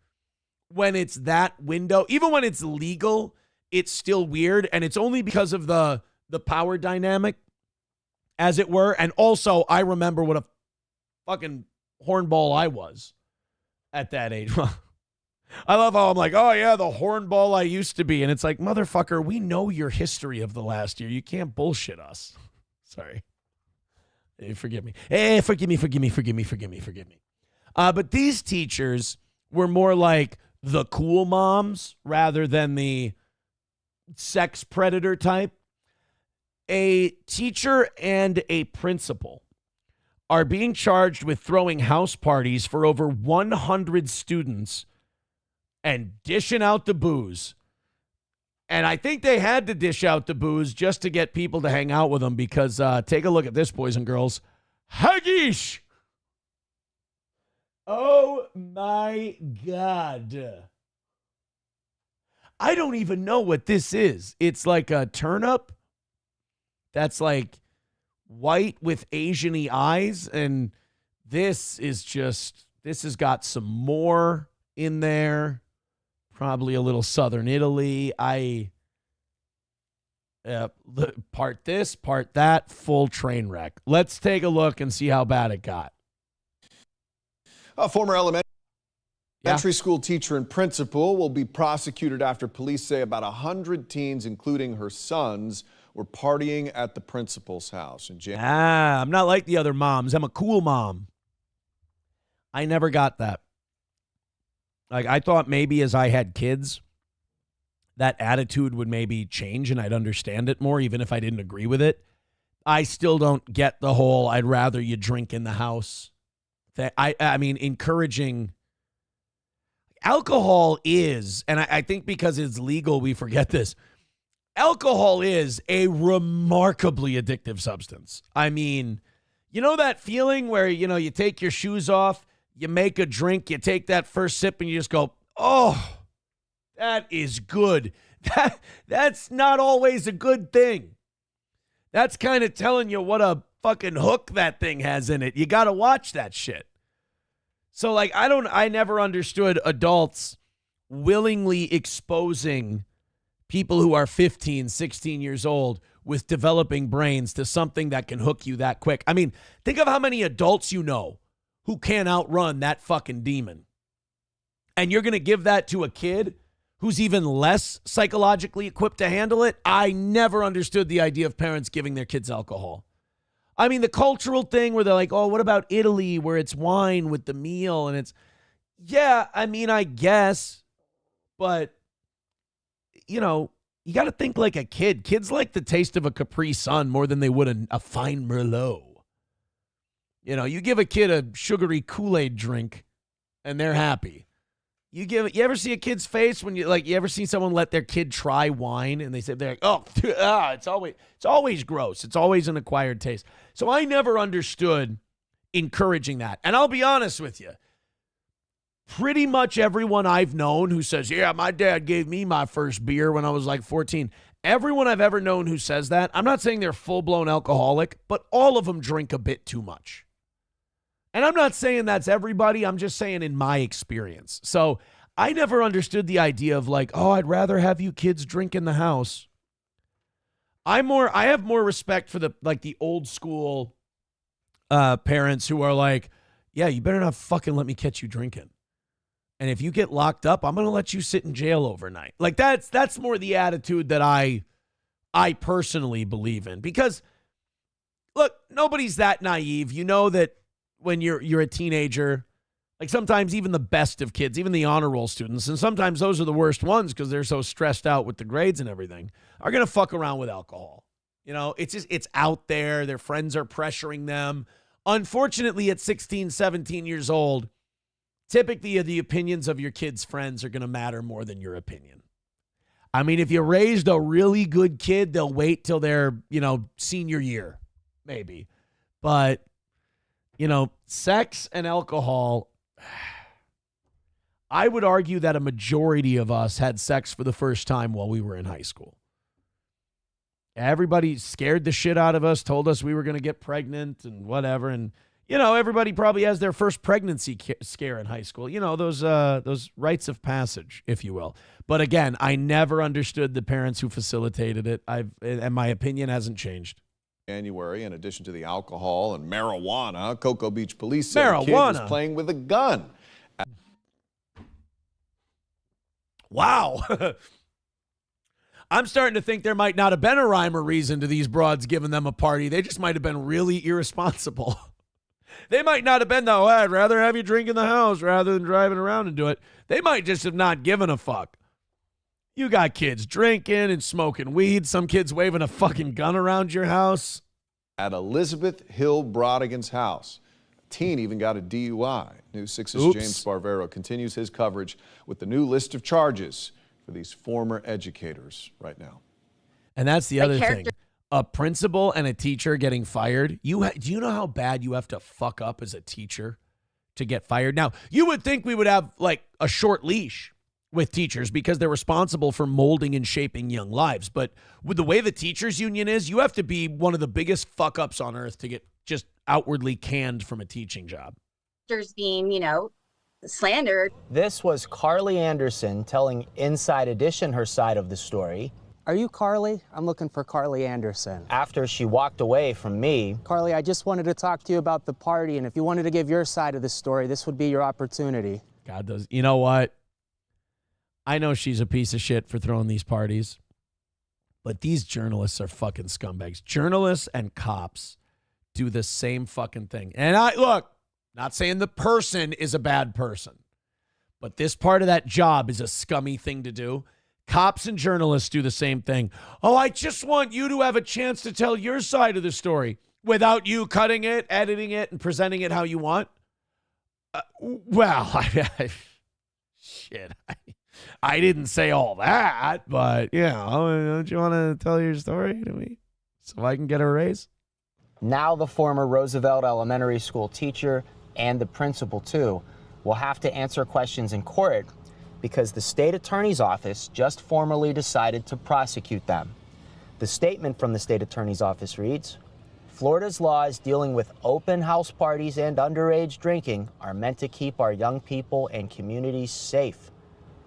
when it's that window. Even when it's legal, it's still weird. And it's only because of the power dynamic, as it were. And also, I remember what a fucking hornball I was at that age. I love how I'm like, oh, yeah, the hornball I used to be. And it's like, motherfucker, we know your history of the last year. You can't bullshit us. Sorry. Hey, forgive me. Hey, forgive me. But these teachers were more like the cool moms rather than the sex predator type. A teacher and a principal are being charged with throwing house parties for over 100 students and dishing out the booze. And I think they had to dish out the booze just to get people to hang out with them because take a look at this, boys and girls. Hagish! Oh, my God. I don't even know what this is. It's like a turnip that's like white with Asian-y eyes. And this has got some more in there. Probably a little Southern Italy. Part this, part that, full train wreck. Let's take a look and see how bad it got. A former elementary school teacher and principal will be prosecuted after police say about 100 teens, including her sons, were partying at the principal's house. I'm not like the other moms. I'm a cool mom. I never got that. Like, I thought maybe as I had kids, that attitude would maybe change and I'd understand it more, even if I didn't agree with it. I still don't get the whole, I'd rather you drink in the house. I mean, encouraging alcohol is, and I think because it's legal, we forget this. Alcohol is a remarkably addictive substance. I mean, you know that feeling where, you take your shoes off, you make a drink, you take that first sip and you just go, oh, that is good. That's not always a good thing. That's kind of telling you what a fucking hook that thing has in it. You got to watch that shit. So like, I never understood adults willingly exposing people who are 15, 16 years old with developing brains to something that can hook you that quick. I mean, think of how many adults you know who can't outrun that fucking demon. And you're going to give that to a kid who's even less psychologically equipped to handle it? I never understood the idea of parents giving their kids alcohol. I mean, the cultural thing where they're like, oh, what about Italy where it's wine with the meal? And it's, yeah, I mean, I guess. But, you got to think like a kid. Kids like the taste of a Capri Sun more than they would a fine Merlot. You give a kid a sugary Kool-Aid drink and they're happy. You ever see a kid's face when you ever see someone let their kid try wine and they're like, oh, it's always gross. It's always an acquired taste. So I never understood encouraging that. And I'll be honest with you. Pretty much everyone I've known who says, yeah, my dad gave me my first beer when I was like 14. Everyone I've ever known who says that, I'm not saying they're full-blown alcoholic, but all of them drink a bit too much. And I'm not saying that's everybody. I'm just saying in my experience. So I never understood the idea of like, oh, I'd rather have you kids drink in the house. I have more respect for the old school parents who are like, yeah, you better not fucking let me catch you drinking. And if you get locked up, I'm going to let you sit in jail overnight. Like that's more the attitude that I personally believe in. Because look, nobody's that naive. You know that when you're a teenager, Like sometimes even the best of kids, even the honor roll students, and sometimes those are the worst ones because they're so stressed out with the grades and everything, are going to fuck around with alcohol. You know, it's out there. Their friends are pressuring them. Unfortunately, at 16, 17 years old, typically the opinions of your kids' friends are going to matter more than your opinion. I mean, if you raised a really good kid, they'll wait till their, senior year, maybe. But, sex and alcohol, I would argue that a majority of us had sex for the first time while we were in high school. Everybody scared the shit out of us, told us we were going to get pregnant and whatever. And, everybody probably has their first pregnancy scare in high school. Those rites of passage, if you will. But again, I never understood the parents who facilitated it. And my opinion hasn't changed. January, in addition to the alcohol and marijuana, Cocoa Beach police said a kid was playing with a gun. Wow. I'm starting to think there might not have been a rhyme or reason to these broads giving them a party. They just might have been really irresponsible. They might not have been, though, I'd rather have you drink in the house rather than driving around and do it. They might just have not given a fuck. You got kids drinking and smoking weed. Some kids waving a fucking gun around your house. At Elizabeth Hill Brodigan's house. A teen even got a DUI. News 6's James Sparvero continues his coverage with the new list of charges for these former educators right now. And that's the other thing. A principal and a teacher getting fired. Do you know how bad you have to fuck up as a teacher to get fired? Now, you would think we would have like a short leash with teachers because they're responsible for molding and shaping young lives. But with the way the teachers union is, you have to be one of the biggest fuck ups on earth to get just outwardly canned from a teaching job. Teachers being, slandered. This was Carly Anderson telling Inside Edition her side of the story. Are you Carly? I'm looking for Carly Anderson. After she walked away from me. Carly, I just wanted to talk to you about the party, and if you wanted to give your side of the story, this would be your opportunity. God does. You know what? I know she's a piece of shit for throwing these parties, but these journalists are fucking scumbags. Journalists and cops do the same fucking thing. And not saying the person is a bad person, but this part of that job is a scummy thing to do. Cops and journalists do the same thing. Oh, I just want you to have a chance to tell your side of the story without you cutting it, editing it, and presenting it how you want. Shit. I didn't say all that, but, don't you want to tell your story to me so I can get a raise? Now the former Roosevelt Elementary School teacher and the principal, too, will have to answer questions in court because the state attorney's office just formally decided to prosecute them. The statement from the state attorney's office reads, Florida's laws dealing with open house parties and underage drinking are meant to keep our young people and communities safe.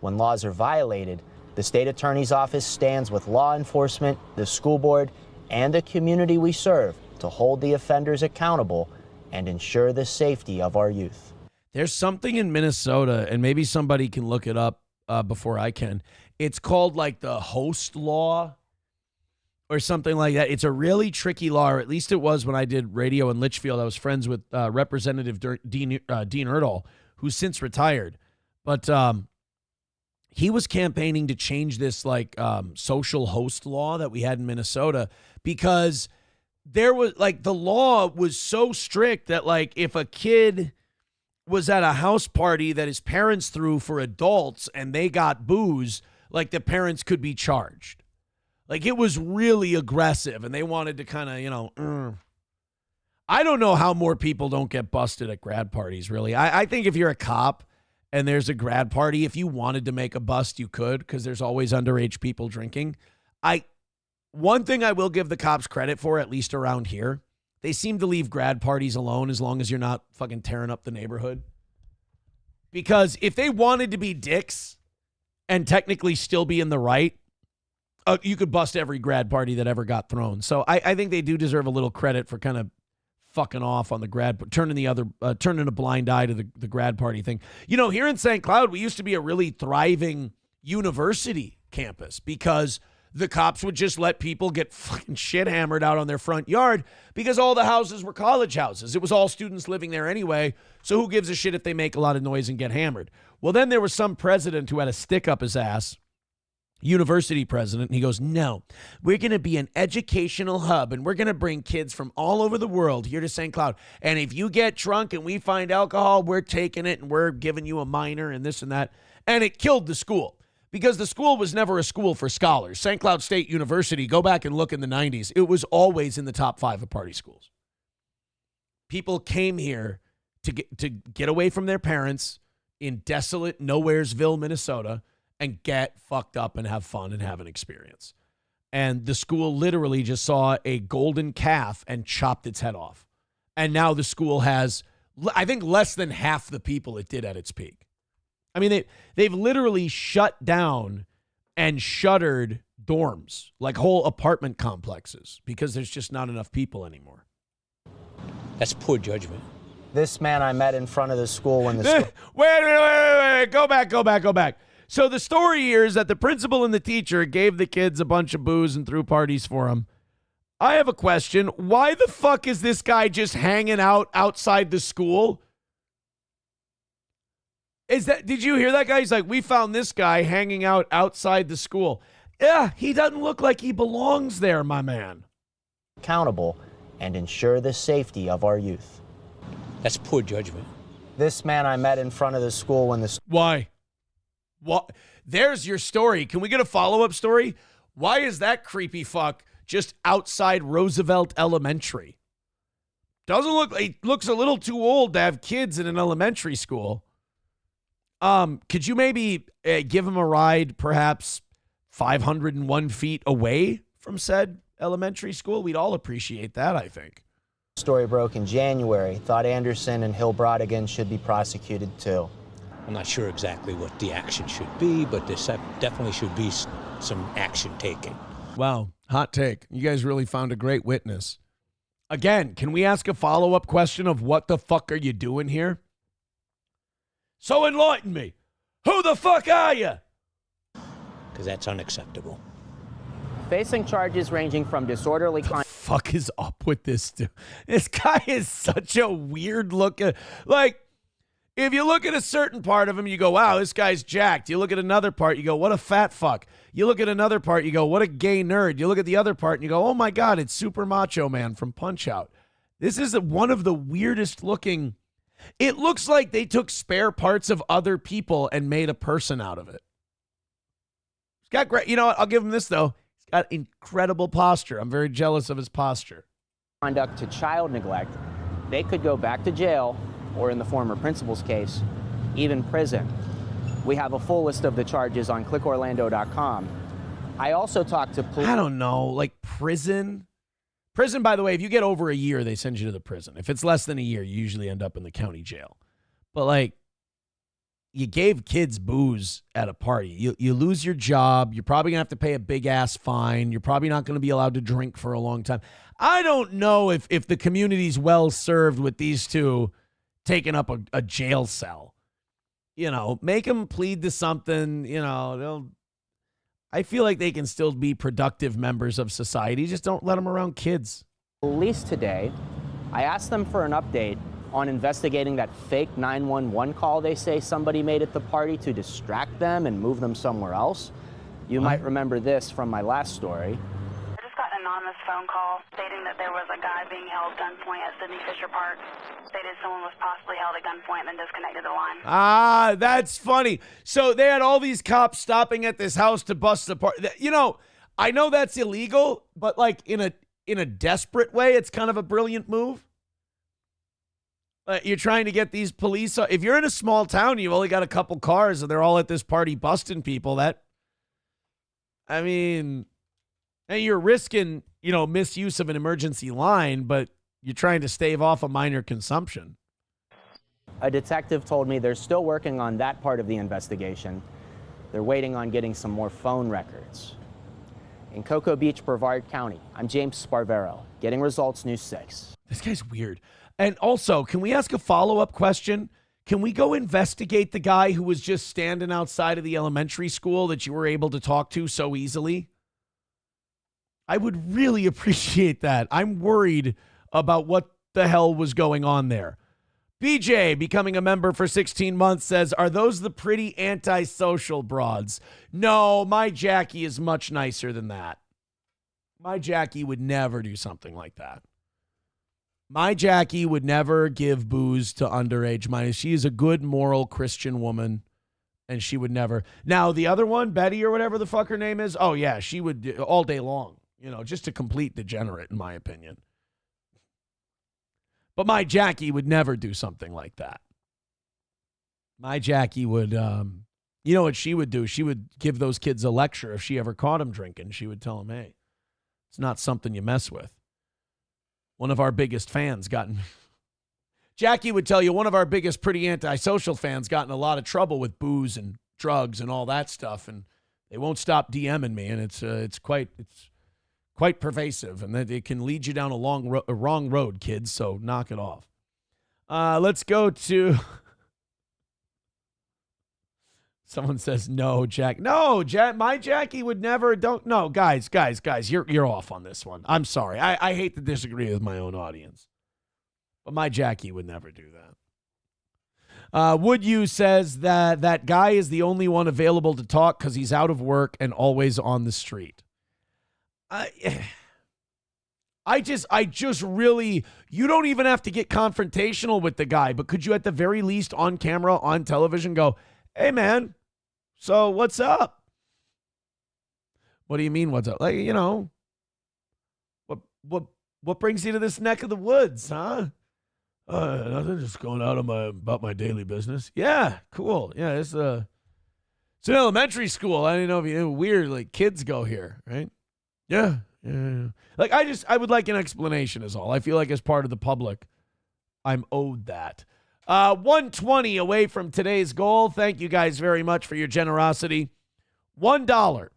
When laws are violated, the state attorney's office stands with law enforcement, the school board, and the community we serve to hold the offenders accountable and ensure the safety of our youth. There's something in Minnesota, and maybe somebody can look it up before I can. It's called like the host law or something like that. It's a really tricky law, or at least it was when I did radio in Litchfield. I was friends with Representative Dean Erdahl, who's since retired. But he was campaigning to change this like social host law that we had in Minnesota because there was like the law was so strict that like if a kid was at a house party that his parents threw for adults and they got booze, like the parents could be charged. Like it was really aggressive and they wanted to kind of, I don't know how more people don't get busted at grad parties, really. I think if you're a cop and there's a grad party, if you wanted to make a bust, you could, because there's always underage people drinking. One thing I will give the cops credit for, at least around here, they seem to leave grad parties alone as long as you're not fucking tearing up the neighborhood. Because if they wanted to be dicks and technically still be in the right, you could bust every grad party that ever got thrown. So I think they do deserve a little credit for kind of fucking off on the turning a blind eye to the grad party thing. Here in St. Cloud, we used to be a really thriving university campus because the cops would just let people get fucking shit hammered out on their front yard because all the houses were college houses. It was all students living there anyway. So who gives a shit if they make a lot of noise and get hammered? Well, then there was some president who had a stick up his ass, university president, and he goes, no, we're going to be an educational hub, and we're going to bring kids from all over the world here to St. Cloud. And if you get drunk and we find alcohol, we're taking it and we're giving you a minor and this and that. And it killed the school because the school was never a school for scholars. St. Cloud State University, go back and look in the 90s, it was always in the top 5 of party schools. People came here to get away from their parents in desolate Nowheresville, Minnesota, and get fucked up and have fun and have an experience. And the school literally just saw a golden calf and chopped its head off. And now the school has, I think, less than half the people it did at its peak. I mean, they've literally shut down and shuttered dorms, like whole apartment complexes, because there's just not enough people anymore. That's poor judgment. This man I met in front of the school when the Wait. Go back. So the story here is that the principal and the teacher gave the kids a bunch of booze and threw parties for them. I have a question. Why the fuck is this guy just hanging out outside the school? Did you hear that guy? He's like, we found this guy hanging out outside the school. Yeah, he doesn't look like he belongs there, my man. Accountable and ensure the safety of our youth. That's poor judgment. This man I met in front of the school when the... Why? What? There's your story. Can we get a follow-up story? Why is that creepy fuck just outside Roosevelt Elementary? Doesn't look like, he looks a little too old to have kids in an elementary school. Could you maybe give him a ride perhaps 501 feet away from said elementary school? We'd all appreciate that, I think. Story broke in January. Thought Anderson and Hill-Brodigan should be prosecuted too. I'm not sure exactly what the action should be, but there definitely should be some action taken. Wow, hot take. You guys really found a great witness. Again, can we ask a follow-up question of what the fuck are you doing here? So enlighten me. Who the fuck are you? Because that's unacceptable. Facing charges ranging from disorderly conduct. Fuck is up with this dude? This guy is such a weird looking. Like, if you look at a certain part of him, you go, wow, this guy's jacked. You look at another part, you go, what a fat fuck. You look at another part, you go, what a gay nerd. You look at the other part and you go, oh my God, it's Super Macho Man from Punch-Out. This is one of the weirdest looking. It looks like they took spare parts of other people and made a person out of it. He's got great, you know what? I'll give him this though. He's got incredible posture. I'm very jealous of his posture. Conduct to child neglect. They could go back to jail, or in the former principal's case, even prison. We have a full list of the charges on clickorlando.com. I also talked to police. I don't know, like prison? Prison, by the way, if you get over a year, they send you to the prison. If it's less than a year, you usually end up in the county jail. But like, you gave kids booze at a party. You lose your job. You're probably going to have to pay a big-ass fine. You're probably not going to be allowed to drink for a long time. I don't know if the community's well-served with these two taking up a jail cell. You know, make them plead to something. You know, I feel like they can still be productive members of society. Just don't let them around kids. Police today, I asked them for an update on investigating that fake 911 call they say somebody made at the party to distract them and move them somewhere else. You might remember this from my last story. I just got an anonymous phone call stating that there was a guy being held gunpoint at Sydney Fisher Park. Stated someone was possibly held at gunpoint and then disconnected the line. Ah, that's funny. So they had all these cops stopping at this house to bust the party. You know, I know that's illegal, but like in a desperate way, it's kind of a brilliant move. You're trying to get these police. If you're in a small town, you've only got a couple cars and they're all at this party busting people. I mean, and you're risking, misuse of an emergency line, but you're trying to stave off a minor consumption. A detective told me they're still working on that part of the investigation. They're waiting on getting some more phone records. In Cocoa Beach, Brevard County, I'm James Sparvero, getting results, News 6. This guy's weird. And also, can we ask a follow-up question? Can we go investigate the guy who was just standing outside of the elementary school that you were able to talk to so easily? I would really appreciate that. I'm worried about what the hell was going on there. BJ, becoming a member for 16 months, says, are those the pretty antisocial broads? No, my Jackie is much nicer than that. My Jackie would never do something like that. My Jackie would never give booze to underage minors. She is a good, moral Christian woman, and she would never. Now, the other one, Betty or whatever the fuck her name is, oh, yeah, she would do all day long, just a complete degenerate, in my opinion. But my Jackie would never do something like that. My Jackie would, you know what she would do? She would give those kids a lecture if she ever caught them drinking. She would tell them, hey, it's not something you mess with. One of our biggest fans Jackie would tell you one of our biggest pretty antisocial fans got in a lot of trouble with booze and drugs and all that stuff, and they won't stop DMing me, and it's quite pervasive, and that it can lead you down a wrong road, kids, so knock it off. Let's go to... Someone says, no, Jack. No, my Jackie would never... No, guys, you're off on this one. I'm sorry. I hate to disagree with my own audience. But my Jackie would never do that. Would you says that guy is the only one available to talk because he's out of work and always on the street. I just really, you don't even have to get confrontational with the guy, but could you at the very least on camera, on television go, hey man, so what's up? What do you mean what's up? Like, what brings you to this neck of the woods, huh? Nothing, just going out about my daily business. Yeah, cool. Yeah, it's an elementary school. I didn't know if you knew, weird, like kids go here, right? Yeah. Like I would like an explanation is all. I feel like as part of the public, I'm owed that. 120 away from today's goal. Thank you guys very much for your generosity. $1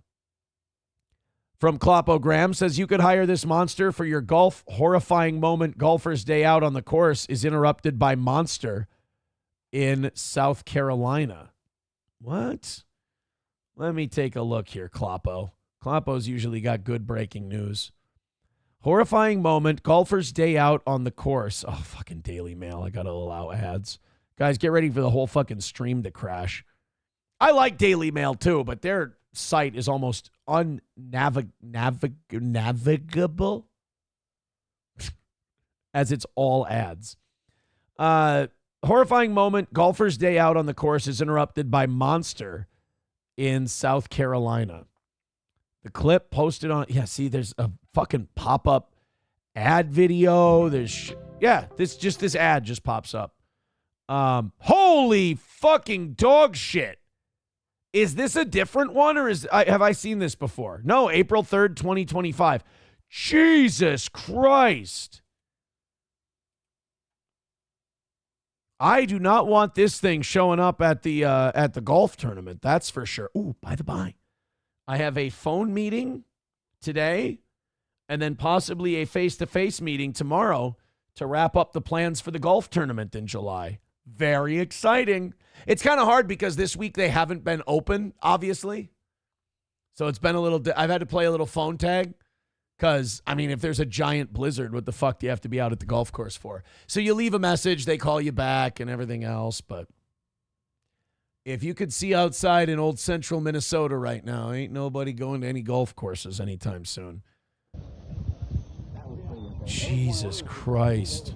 from Kloppo Graham says you could hire this monster for your golf horrifying moment. Golfer's day out on the course is interrupted by monster in South Carolina. What? Let me take a look here, Kloppo. Kloppo's usually got good breaking news. Horrifying moment, golfer's day out on the course. Oh, fucking Daily Mail. I got to allow ads. Guys, get ready for the whole fucking stream to crash. I like Daily Mail too, but their site is almost unnavigable as it's all ads. Horrifying moment, golfer's day out on the course is interrupted by monster in South Carolina. The clip posted on, there's a fucking pop-up ad video. This ad just pops up. Holy fucking dog shit. Is this a different one or have I seen this before? No, April 3rd, 2025. Jesus Christ. I do not want this thing showing up at the golf tournament. That's for sure. Ooh, by the by. I have a phone meeting today and then possibly a face-to-face meeting tomorrow to wrap up the plans for the golf tournament in July. Very exciting. It's kind of hard because this week they haven't been open, obviously. So it's been I've had to play a little phone tag because, if there's a giant blizzard, what the fuck do you have to be out at the golf course for? So you leave a message, they call you back and everything else, but if you could see outside in old central Minnesota right now, ain't nobody going to any golf courses anytime soon. Jesus Christ.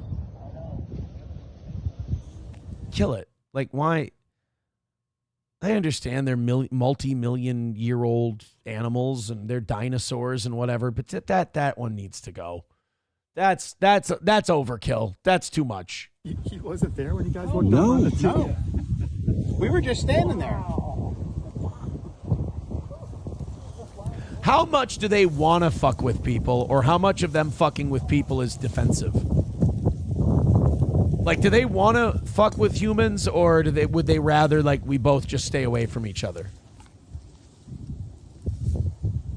Kill it. Like, why? I understand they're multi-million-year-old animals and they're dinosaurs and whatever, but that one needs to go. That's overkill. That's too much. He wasn't there when you guys walked down on the tee? No. We were just standing there. How much do they want to fuck with people, or how much of them fucking with people is defensive? Like, do they want to fuck with humans, or would they rather, like, we both just stay away from each other?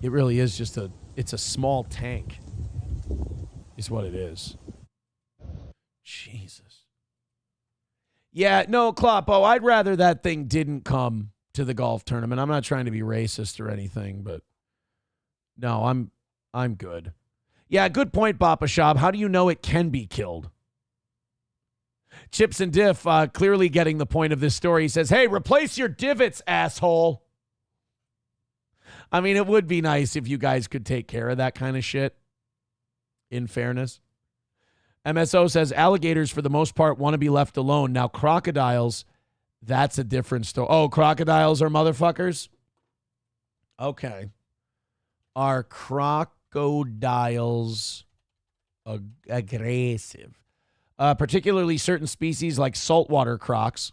It really is just it's a small tank, is what it is. Jesus. Yeah, no, Kloppo, I'd rather that thing didn't come to the golf tournament. I'm not trying to be racist or anything, but no, I'm I'm good. Yeah, good point, Bapa Shab. How do you know it can be killed? Chips and Diff clearly getting the point of this story. He says, hey, replace your divots, asshole. I mean, it would be nice if you guys could take care of that kind of shit, in fairness. MSO says, alligators, for the most part, want to be left alone. Now, crocodiles, that's a different story. Oh, crocodiles are motherfuckers? Okay. Are crocodiles aggressive? Particularly certain species like saltwater crocs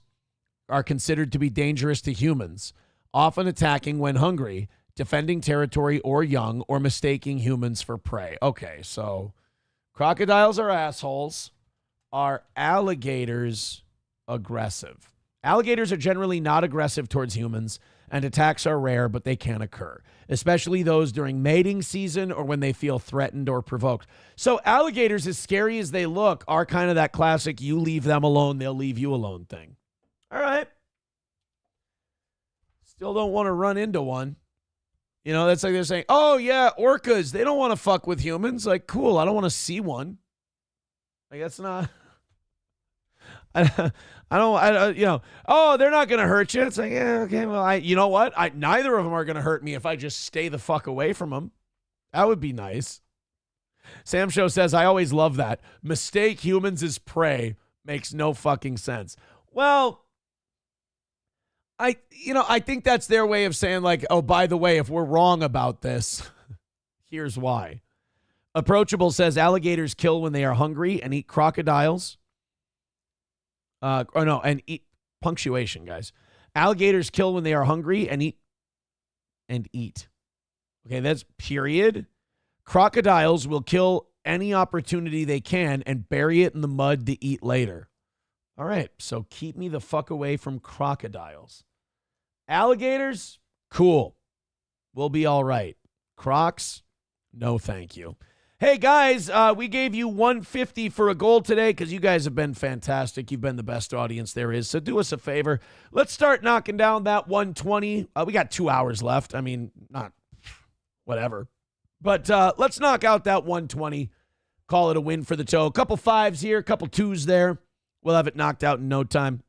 are considered to be dangerous to humans, often attacking when hungry, defending territory or young, or mistaking humans for prey. Okay, so crocodiles are assholes. Are alligators aggressive? Alligators are generally not aggressive towards humans, and attacks are rare, but they can occur, especially those during mating season or when they feel threatened or provoked. So alligators, as scary as they look, are kind of that classic you leave them alone, they'll leave you alone thing. All right. Still don't want to run into one. You know, that's like they're saying, oh, yeah, orcas, they don't want to fuck with humans. Like, cool, I don't want to see one. Like, that's not... I don't, you know, oh, they're not going to hurt you. It's like, yeah, okay, well, you know what? Neither of them are going to hurt me if I just stay the fuck away from them. That would be nice. Sam Show says, I always love that. Mistake humans as prey makes no fucking sense. Well, I think that's their way of saying, like, oh, by the way, if we're wrong about this, here's why. Approachable says alligators kill when they are hungry and eat crocodiles. And eat punctuation, guys. Alligators kill when they are hungry and eat. Okay, that's period. Crocodiles will kill any opportunity they can and bury it in the mud to eat later. All right, so keep me the fuck away from crocodiles. Alligators, cool. We'll be all right. Crocs, no thank you. Hey, guys, we gave you $150 for a goal today because you guys have been fantastic. You've been the best audience there is. So do us a favor. Let's start knocking down that 120. We got 2 hours left. I mean, not whatever. But let's knock out that 120. Call it a win for the toe. A couple fives here, a couple twos there. We'll have it knocked out in no time.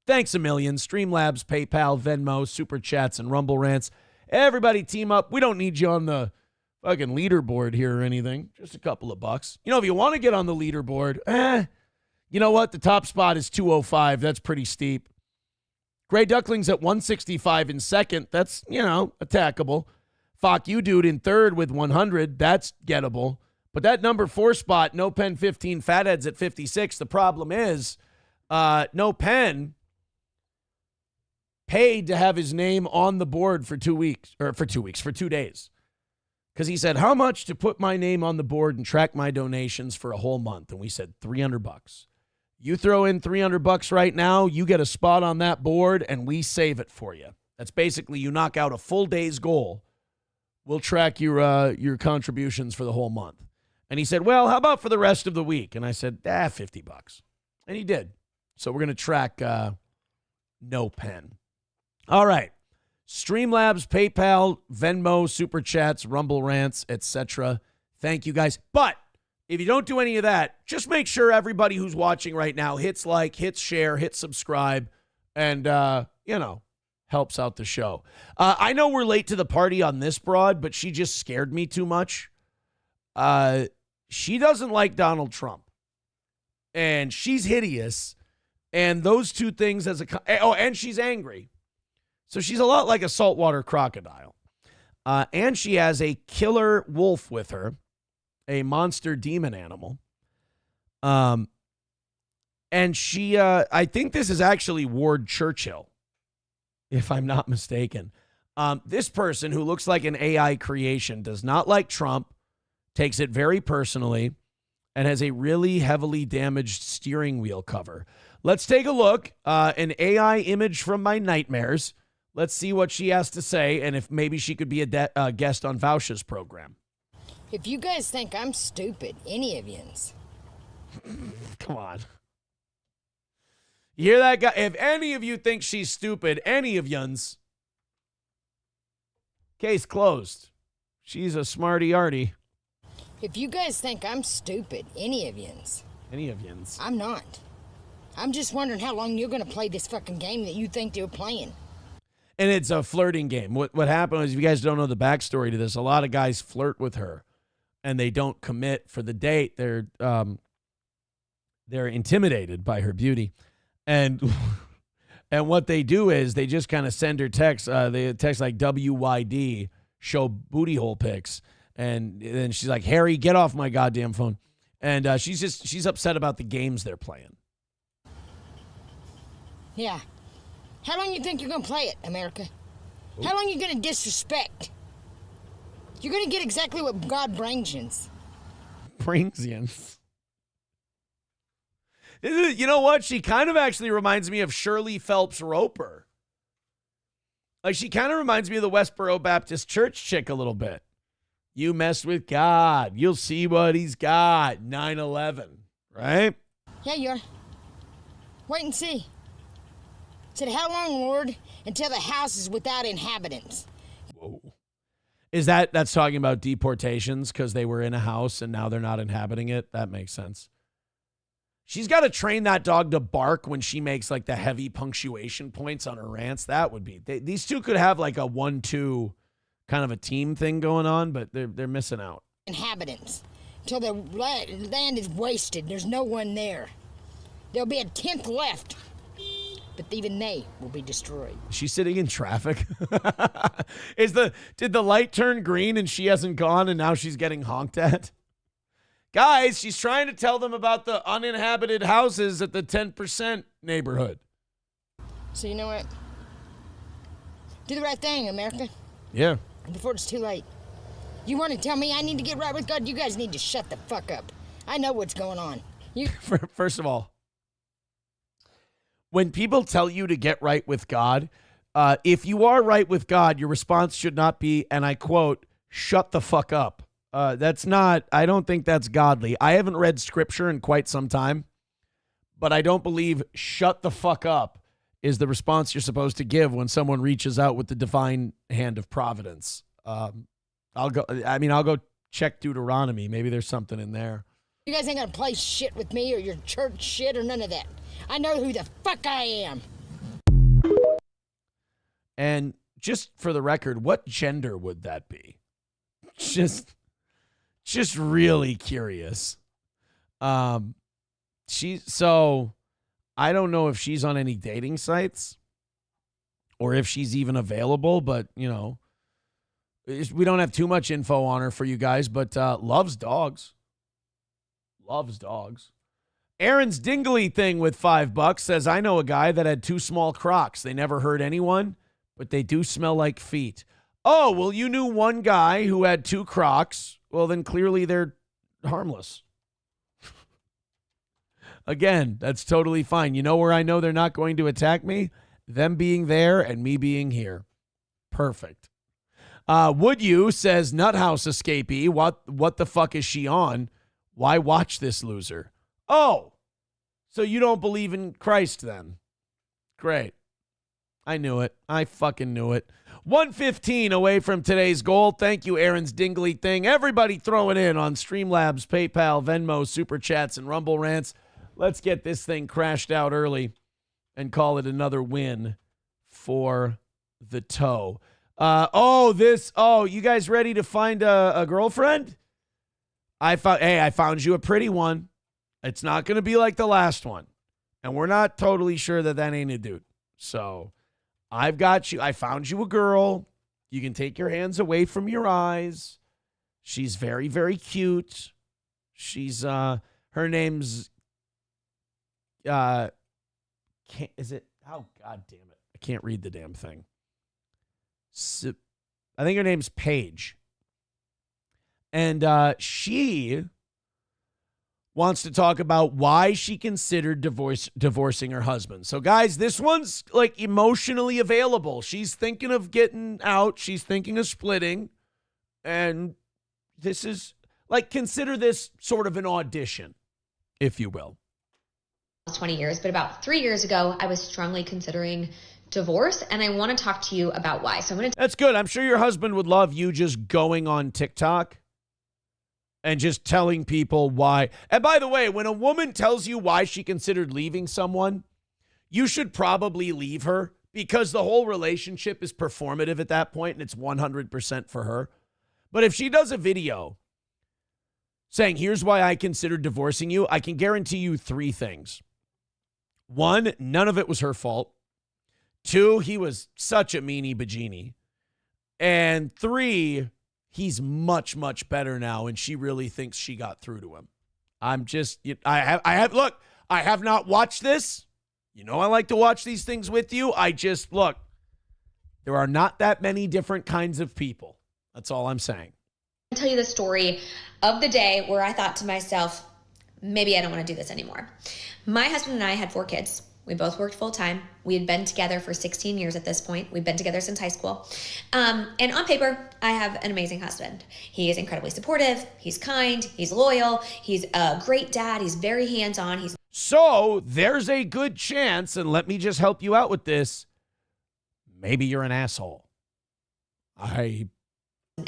Thanks a million. Streamlabs, PayPal, Venmo, Super Chats, and Rumble Rants. Everybody team up. We don't need you on the fucking leaderboard here or anything. Just a couple of bucks. You know, if you want to get on the leaderboard, you know what? The top spot is 205. That's pretty steep. Gray Ducklings at 165 in second. That's, attackable. Fuck you, dude, in third with 100. That's gettable. But that number 4 spot, No Pen 15, Fatheads at 56. The problem is, No Pen paid to have his name on the board for 2 days. Because he said, how much to put my name on the board and track my donations for a whole month? And we said $300. You throw in $300 right now, you get a spot on that board, and we save it for you. That's basically you knock out a full day's goal. We'll track your contributions for the whole month. And he said, well, how about for the rest of the week? And I said, $50. And he did. So we're going to track No Pen. All right. Streamlabs, PayPal, Venmo, Super Chats, Rumble Rants, etc. Thank you, guys. But if you don't do any of that, just make sure everybody who's watching right now hits like, hits share, hits subscribe, and, helps out the show. I know we're late to the party on this broad, but she just scared me too much. She doesn't like Donald Trump. And she's hideous. And those two things and she's angry. So she's a lot like a saltwater crocodile. And she has a killer wolf with her, a monster demon animal. And she, I think this is actually Ward Churchill, if I'm not mistaken. This person who looks like an AI creation does not like Trump, takes it very personally, and has a really heavily damaged steering wheel cover. Let's take a look. An AI image from my nightmares. Let's see what she has to say, and if maybe she could be a guest on Vouch's program. If you guys think I'm stupid, any of yous. Come on. You hear that guy? If any of you think she's stupid, any of yous, case closed. She's a smarty-arty. If you guys think I'm stupid, any of yous, I'm not. I'm just wondering how long you're gonna play this fucking game that you think you're playing. And it's a flirting game. What happened is, if you guys don't know the backstory to this, a lot of guys flirt with her and they don't commit for the date. They're intimidated by her beauty. And what they do is they just kind of send her texts. They text like WYD, show booty hole pics. And then she's like, Harry, get off my goddamn phone. And she's upset about the games they're playing. Yeah. How long you think you're gonna play it, America? How long you gonna disrespect? You're gonna get exactly what God brings you. You know what? She kind of actually reminds me of Shirley Phelps Roper. Like, she kind of reminds me of the Westboro Baptist Church chick a little bit. You mess with God, you'll see what he's got. 9/11, right? Yeah, you are. Wait and see. Said, how long, Lord, until the house is without inhabitants? Whoa. That's talking about deportations because they were in a house and now they're not inhabiting it? That makes sense. She's got to train that dog to bark when she makes like the heavy punctuation points on her rants. That would be, these two could have like a 1-2 kind of a team thing going on, but they're missing out. Inhabitants. Until the land is wasted. There's no one there. There'll be a 10th left. But even they will be destroyed. Is she sitting in traffic? Did the light turn green and she hasn't gone and now she's getting honked at? Guys, she's trying to tell them about the uninhabited houses at the 10% neighborhood. So you know what? Do the right thing, America. Yeah. Before it's too late. You want to tell me I need to get right with God? You guys need to shut the fuck up. I know what's going on. First of all, when people tell you to get right with God, if you are right with God, your response should not be, and I quote, shut the fuck up. I don't think that's godly. I haven't read scripture in quite some time, but I don't believe shut the fuck up is the response you're supposed to give when someone reaches out with the divine hand of providence. I'll go check Deuteronomy. Maybe there's something in there. You guys ain't gonna play shit with me or your church shit or none of that. I know who the fuck I am. And just for the record, what gender would that be? Just really curious. So I don't know if she's on any dating sites or if she's even available, but we don't have too much info on her for you guys, but loves dogs. Loves dogs. Aaron's Dingley thing with $5 says, I know a guy that had 2 small Crocs. They never hurt anyone, but they do smell like feet. Oh, well, you knew one guy who had 2 Crocs. Well, then clearly they're harmless. Again, that's totally fine. You know where I know they're not going to attack me? Them being there and me being here. Perfect. Would you, says Nuthouse escapee, what the fuck is she on? Why watch this loser? Oh, so you don't believe in Christ then? Great. I knew it. I fucking knew it. 1:15 away from today's goal. Thank you, Aaron's Dingley thing. Everybody throw it in on Streamlabs, PayPal, Venmo, Super Chats, and Rumble Rants. Let's get this thing crashed out early and call it another win for the toe. You guys ready to find a girlfriend? I found you a pretty one. It's not going to be like the last one. And we're not totally sure that ain't a dude. So I've got you. I found you a girl. You can take your hands away from your eyes. She's very, very cute. She's, her name's, God damn it. I can't read the damn thing. I think her name's Paige. And she wants to talk about why she considered divorcing her husband. So, guys, this one's like emotionally available. She's thinking of getting out. She's thinking of splitting. And this is like, consider this sort of an audition, if you will. 20 years, but about 3 years ago, I was strongly considering divorce, and I want to talk to you about why. So I'm going to. That's good. I'm sure your husband would love you just going on TikTok and just telling people why. And by the way, when a woman tells you why she considered leaving someone, you should probably leave her because the whole relationship is performative at that point and it's 100% for her. But if she does a video saying, here's why I considered divorcing you, I can guarantee you 3 things. 1, none of it was her fault. 2, he was such a meanie bajini. And 3, he's much, much better now, and she really thinks she got through to him. I have not watched this. You know I like to watch these things with you. There are not that many different kinds of people. That's all I'm saying. I'll tell you the story of the day where I thought to myself, maybe I don't want to do this anymore. My husband and I had 4 kids. We both worked full time. We had been together for 16 years at this point. We've been together since high school. And on paper, I have an amazing husband. He is incredibly supportive. He's kind. He's loyal. He's a great dad. He's very hands-on. So there's a good chance, and let me just help you out with this, maybe you're an asshole. An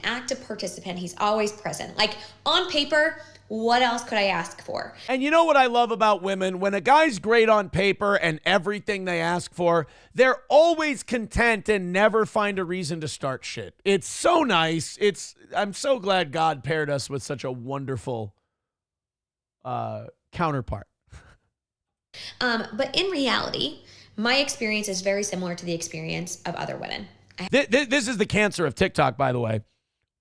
active participant. He's always present. Like, on paper, what else could I ask for? And you know what I love about women? When a guy's great on paper and everything they ask for, they're always content and never find a reason to start shit. It's so nice. I'm so glad God paired us with such a wonderful counterpart. But in reality, my experience is very similar to the experience of other women. This is the cancer of TikTok, by the way.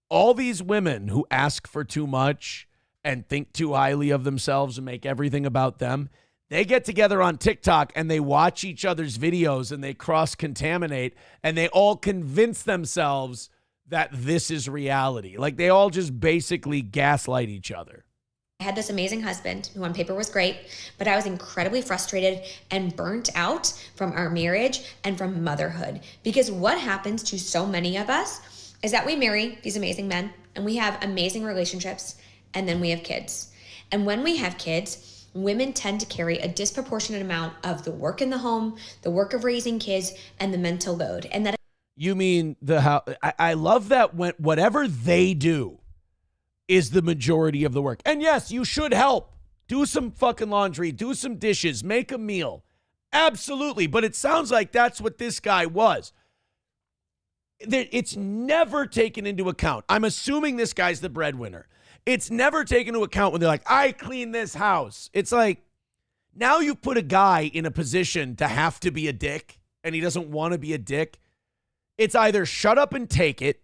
All these women who ask for too much and think too highly of themselves and make everything about them, they get together on TikTok and they watch each other's videos and they cross-contaminate and they all convince themselves that this is reality. Like, they all just basically gaslight each other. I had this amazing husband who on paper was great, but I was incredibly frustrated and burnt out from our marriage and from motherhood. Because what happens to so many of us is that we marry these amazing men and we have amazing relationships and then we have kids. And when we have kids, women tend to carry a disproportionate amount of the work in the home, the work of raising kids, and the mental load. And that You mean I love that when whatever they do is the majority of the work. And yes, you should help. Do some fucking laundry, do some dishes, make a meal. Absolutely. But it sounds like that's what this guy was. It's never taken into account. I'm assuming this guy's the breadwinner. It's never taken into account when they're like, I clean this house. It's like, now you put a guy in a position to have to be a dick and he doesn't want to be a dick. It's either shut up and take it,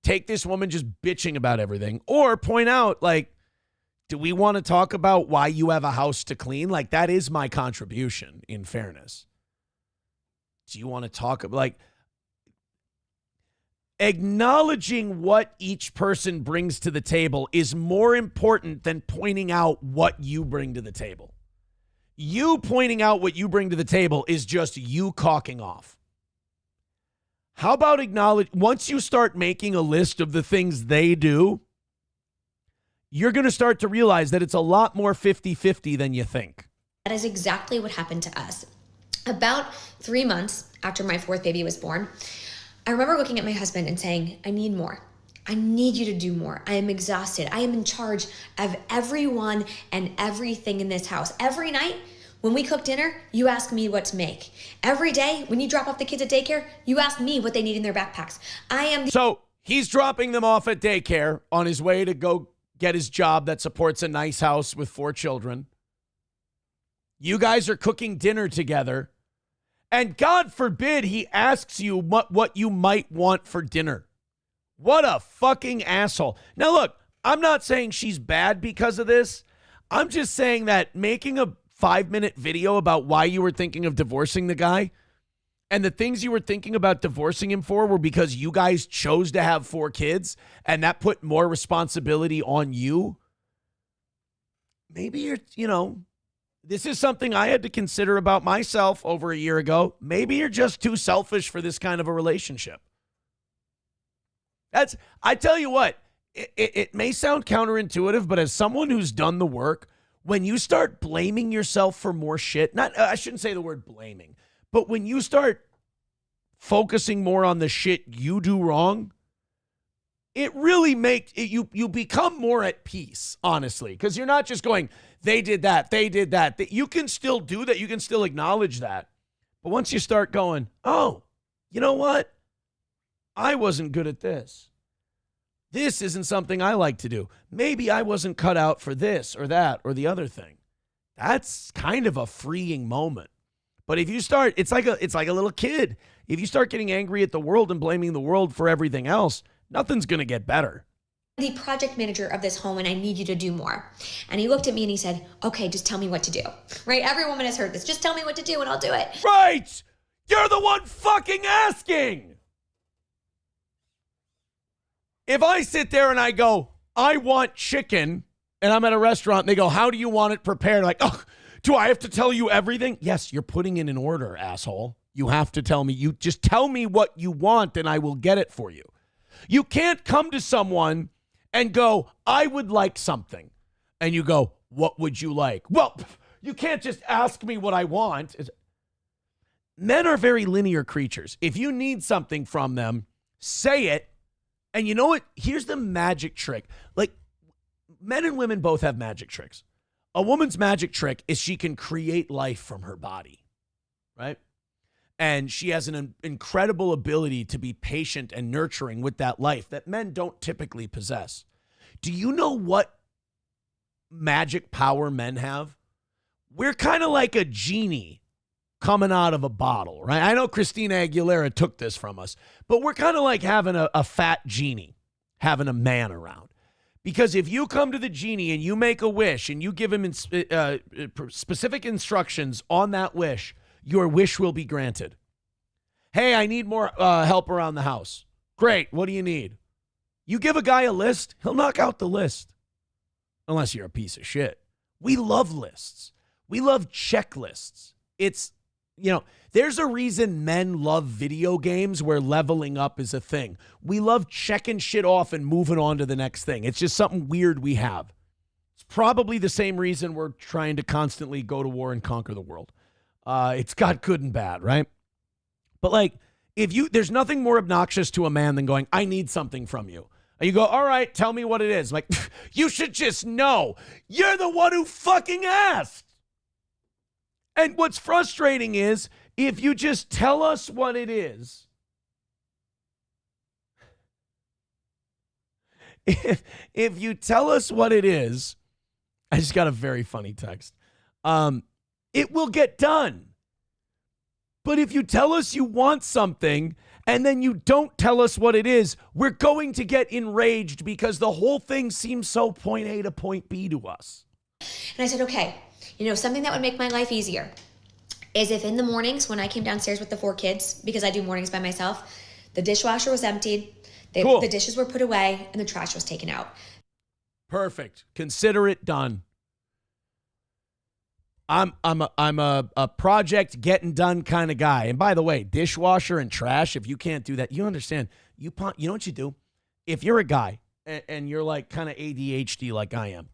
take this woman just bitching about everything, or point out, like, do we want to talk about why you have a house to clean? Like, that is my contribution, in fairness. Do you want to talk about, like, acknowledging what each person brings to the table is more important than pointing out what you bring to the table. You pointing out what you bring to the table is just you cocking off. How about once you start making a list of the things they do, you're going to start to realize that it's a lot more 50-50 than you think. That is exactly what happened to us. About 3 months after my 4th baby was born, I remember looking at my husband and saying, I need more. I need you to do more. I am exhausted. I am in charge of everyone and everything in this house. Every night when we cook dinner, you ask me what to make. Every day when you drop off the kids at daycare, you ask me what they need in their backpacks. So he's dropping them off at daycare on his way to go get his job that supports a nice house with 4 children. You guys are cooking dinner together. And God forbid he asks you what you might want for dinner. What a fucking asshole. Now, look, I'm not saying she's bad because of this. I'm just saying that making a 5-minute video about why you were thinking of divorcing the guy and the things you were thinking about divorcing him for were because you guys chose to have 4 kids and that put more responsibility on you. Maybe you're, this is something I had to consider about myself over a year ago. Maybe you're just too selfish for this kind of a relationship. I tell you what, it may sound counterintuitive, but as someone who's done the work, when you start blaming yourself for more shit, I shouldn't say the word blaming, but when you start focusing more on the shit you do wrong, it really makes you become more at peace, honestly, because you're not just going, they did that. You can still do that. You can still acknowledge that. But once you start going, oh, you know what? I wasn't good at this. This isn't something I like to do. Maybe I wasn't cut out for this or that or the other thing. That's kind of a freeing moment. But if you start, it's like a little kid. If you start getting angry at the world and blaming the world for everything else, nothing's going to get better. The project manager of this home and I need you to do more. And he looked at me and he said, okay, just tell me what to do. Right? Every woman has heard this. Just tell me what to do and I'll do it. Right! You're the one fucking asking! If I sit there and I go, I want chicken, and I'm at a restaurant and they go, how do you want it prepared? Like, oh, do I have to tell you everything? Yes, you're putting in an order, asshole. You have to tell me. You just tell me what you want and I will get it for you. You can't come to someone and go, I would like something. And you go, what would you like? Well, you can't just ask me what I want. Men are very linear creatures. If you need something from them, say it. And you know what? Here's the magic trick. Like, men and women both have magic tricks. A woman's magic trick is she can create life from her body, right? And she has an incredible ability to be patient and nurturing with that life that men don't typically possess. Do you know what magic power men have? We're kind of like a genie coming out of a bottle, right? I know Christina Aguilera took this from us, but we're kind of like having a fat genie, having a man around. Because if you come to the genie and you make a wish and you give him specific instructions on that wish, your wish will be granted. Hey, I need more help around the house. Great. What do you need? You give a guy a list, he'll knock out the list. Unless you're a piece of shit. We love lists. We love checklists. It's, you know, there's a reason men love video games where leveling up is a thing. We love checking shit off and moving on to the next thing. It's just something weird we have. It's probably the same reason we're trying to constantly go to war and conquer the world. It's got good and bad, right? But like, there's nothing more obnoxious to a man than going, I need something from you. And you go, all right, tell me what it is. I'm like, you should just know. You're the one who fucking asked. And what's frustrating is, if you just tell us what it is, if you tell us what it is, I just got a very funny text. It will get done. But if you tell us you want something and then you don't tell us what it is, we're going to get enraged because the whole thing seems so point A to point B to us. And I said, okay, something that would make my life easier is if in the mornings when I came downstairs with the 4 kids, because I do mornings by myself, the dishwasher was emptied, the dishes were put away, and the trash was taken out. Perfect. Consider it done. I'm a project getting done kind of guy. And by the way, dishwasher and trash, if you can't do that, you understand. You know what you do? If you're a guy and you're like kind of ADHD like I am,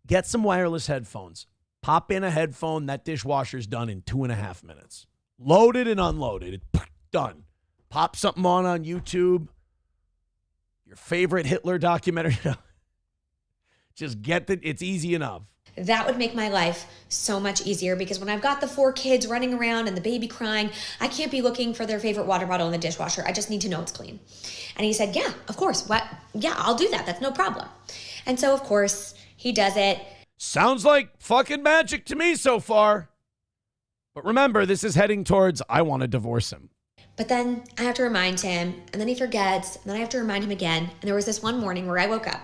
get some wireless headphones. Pop in a headphone. That dishwasher's done in 2.5 minutes. Loaded and unloaded. Done. Pop something on YouTube. Your favorite Hitler documentary. Just it's easy enough. That would make my life so much easier because when I've got the 4 kids running around and the baby crying, I can't be looking for their favorite water bottle in the dishwasher. I just need to know it's clean. And he said, yeah, of course. What? Yeah, I'll do that. That's no problem. And so, of course, he does it. Sounds like fucking magic to me so far. But remember, this is heading towards I want to divorce him. But then I have to remind him, and then he forgets, and then I have to remind him again. And there was this one morning where I woke up,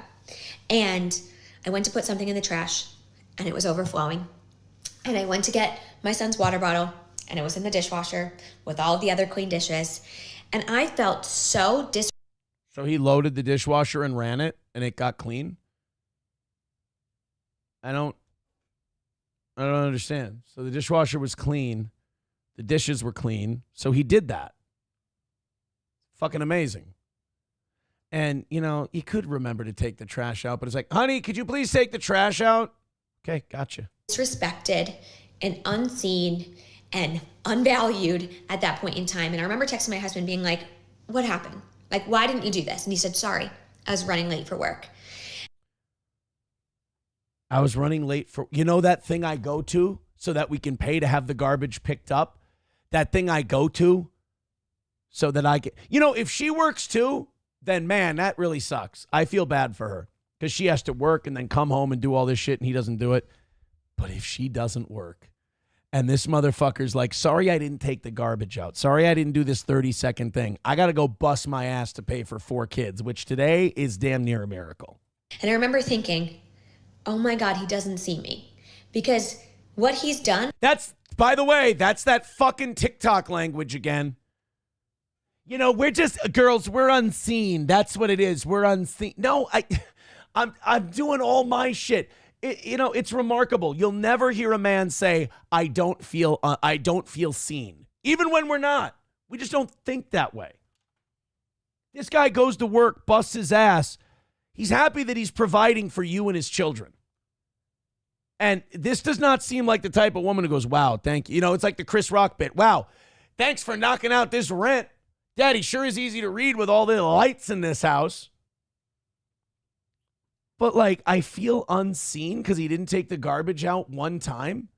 and I went to put something in the trash, and it was overflowing. And I went to get my son's water bottle, and it was in the dishwasher with all of the other clean dishes. And I felt so So he loaded the dishwasher and ran it, and it got clean? I don't understand. So the dishwasher was clean. The dishes were clean. So he did that. Fucking amazing. And, you could remember to take the trash out, but it's like, honey, could you please take the trash out? Okay, gotcha. disrespected and unseen and unvalued at that point in time. And I remember texting my husband being like, what happened? Like, why didn't you do this? And he said, sorry, I was running late for work. I was running late for, you know, that thing I go to so that we can pay to have the garbage picked up? That thing I go to so that I can, you know, if she works too, then man, that really sucks. I feel bad for her because she has to work and then come home and do all this shit and he doesn't do it. But if she doesn't work and this motherfucker's like, sorry, I didn't take the garbage out. Sorry, I didn't do this 30-second thing. I got to go bust my ass to pay for 4 kids, which today is damn near a miracle. And I remember thinking, oh my God, he doesn't see me. Because what he's done. That's, by the way, that's that fucking TikTok language again. You know, we're just, girls, we're unseen. That's what it is. We're unseen. No, I'm doing all my shit. You know, it's remarkable. You'll never hear a man say, I don't feel seen. Even when we're not. We just don't think that way. This guy goes to work, busts his ass. He's happy that he's providing for you and his children. And this does not seem like the type of woman who goes, wow, thank you. You know, it's like the Chris Rock bit. Wow, thanks for knocking out this rent. Daddy, sure is easy to read with all the lights in this house. But like, I feel unseen because he didn't take the garbage out one time.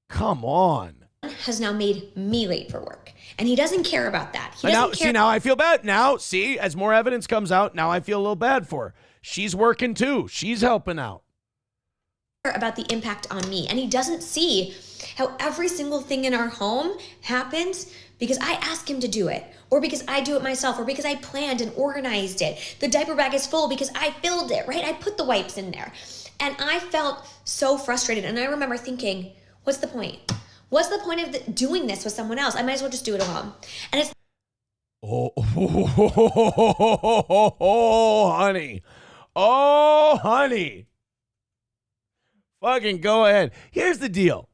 Come on. Has now made me late for work. And he doesn't care about that. He now, doesn't care. See, now I feel bad. Now, see, as more evidence comes out, now I feel a little bad for her. She's working too. She's helping out. About the impact on me. And he doesn't see how every single thing in our home happens because I ask him to do it, or because I do it myself, or because I planned and organized it. The diaper bag is full because I filled it, right? I put the wipes in there. And I felt so frustrated. And I remember thinking, what's the point? What's the point of doing this with someone else? I might as well just do it alone. And it's honey. Oh, honey. Fucking go ahead. Here's the deal.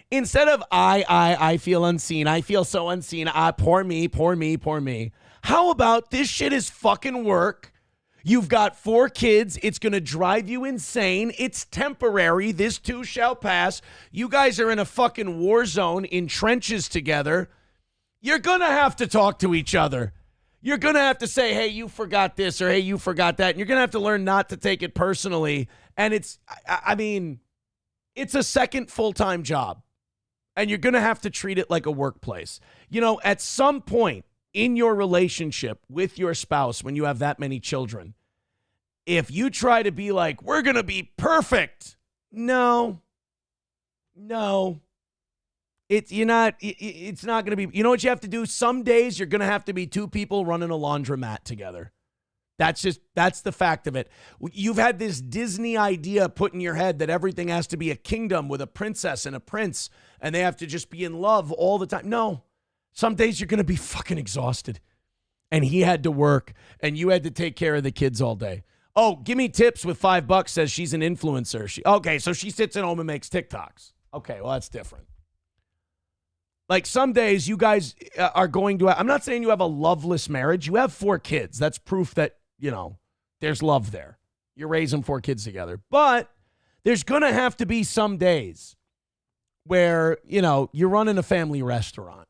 Instead of I feel unseen. I feel so unseen. Poor me, poor me, poor me. How about this shit is fucking work? You've got 4 kids. It's going to drive you insane. It's temporary. This too shall pass. You guys are in a fucking war zone in trenches together. You're going to have to talk to each other. You're going to have to say, hey, you forgot this, or hey, you forgot that. And you're going to have to learn not to take it personally. And it's, I mean, it's a second full-time job. And you're going to have to treat it like a workplace. You know, at some point in your relationship with your spouse, when you have that many children, if you try to be like, we're going to be perfect. No. It's not going to be. You know what you have to do? Some days you're going to have to be 2 people running a laundromat together. That's the fact of it. You've had this Disney idea put in your head that everything has to be a kingdom with a princess and a prince, and they have to just be in love all the time. No, some days you're going to be fucking exhausted. And he had to work, and you had to take care of the kids all day. Oh, give me tips with $5, says she's an influencer. Okay, so she sits at home and makes TikToks. Okay, well, that's different. Like some days you guys are going to, I'm not saying you have a loveless marriage. You have 4 kids. That's proof that, you know, there's love there. You're raising 4 kids together. But there's going to have to be some days where, you know, you're running a family restaurant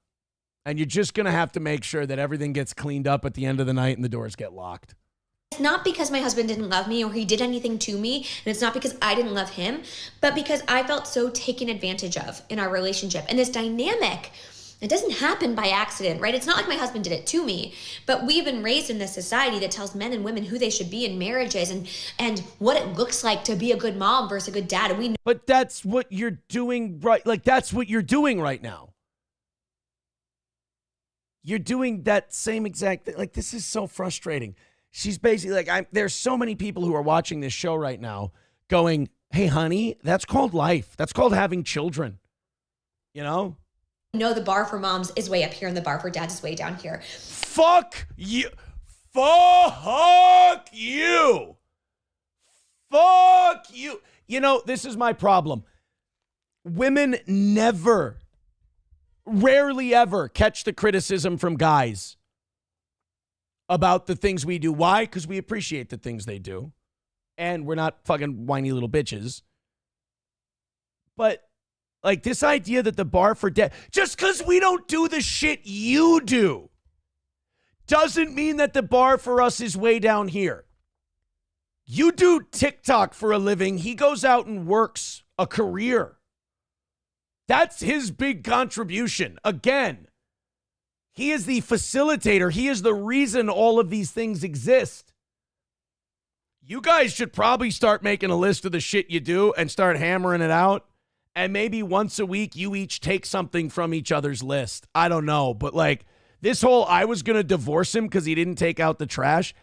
and you're just going to have to make sure that everything gets cleaned up at the end of the night and the doors get locked. It's not because my husband didn't love me or he did anything to me, and it's not because I didn't love him, but because I felt so taken advantage of in our relationship. And this dynamic, it doesn't happen by accident, right? It's not like my husband did it to me, but we've been raised in this society that tells men and women who they should be in marriages and what it looks like to be a good mom versus a good dad. And we know. But that's what you're doing, right? Like, that's what you're doing right now. You're doing that same exact thing. Like, this is so frustrating. She's basically like, there's so many people who are watching this show right now going, hey, honey, that's called life. That's called having children. You know? No, the bar for moms is way up here and the bar for dads is way down here. Fuck you. Fuck you. Fuck you. You know, this is my problem. Women rarely ever catch the criticism from guys about the things we do. Why? Because we appreciate the things they do. And we're not fucking whiny little bitches. But like this idea that the bar for debt, just because we don't do the shit you do, doesn't mean that the bar for us is way down here. You do TikTok for a living. He goes out and works a career. That's his big contribution. Again, he is the facilitator. He is the reason all of these things exist. You guys should probably start making a list of the shit you do and start hammering it out. And maybe once a week, you each take something from each other's list. I don't know. But like this whole, I was going to divorce him because he didn't take out the trash.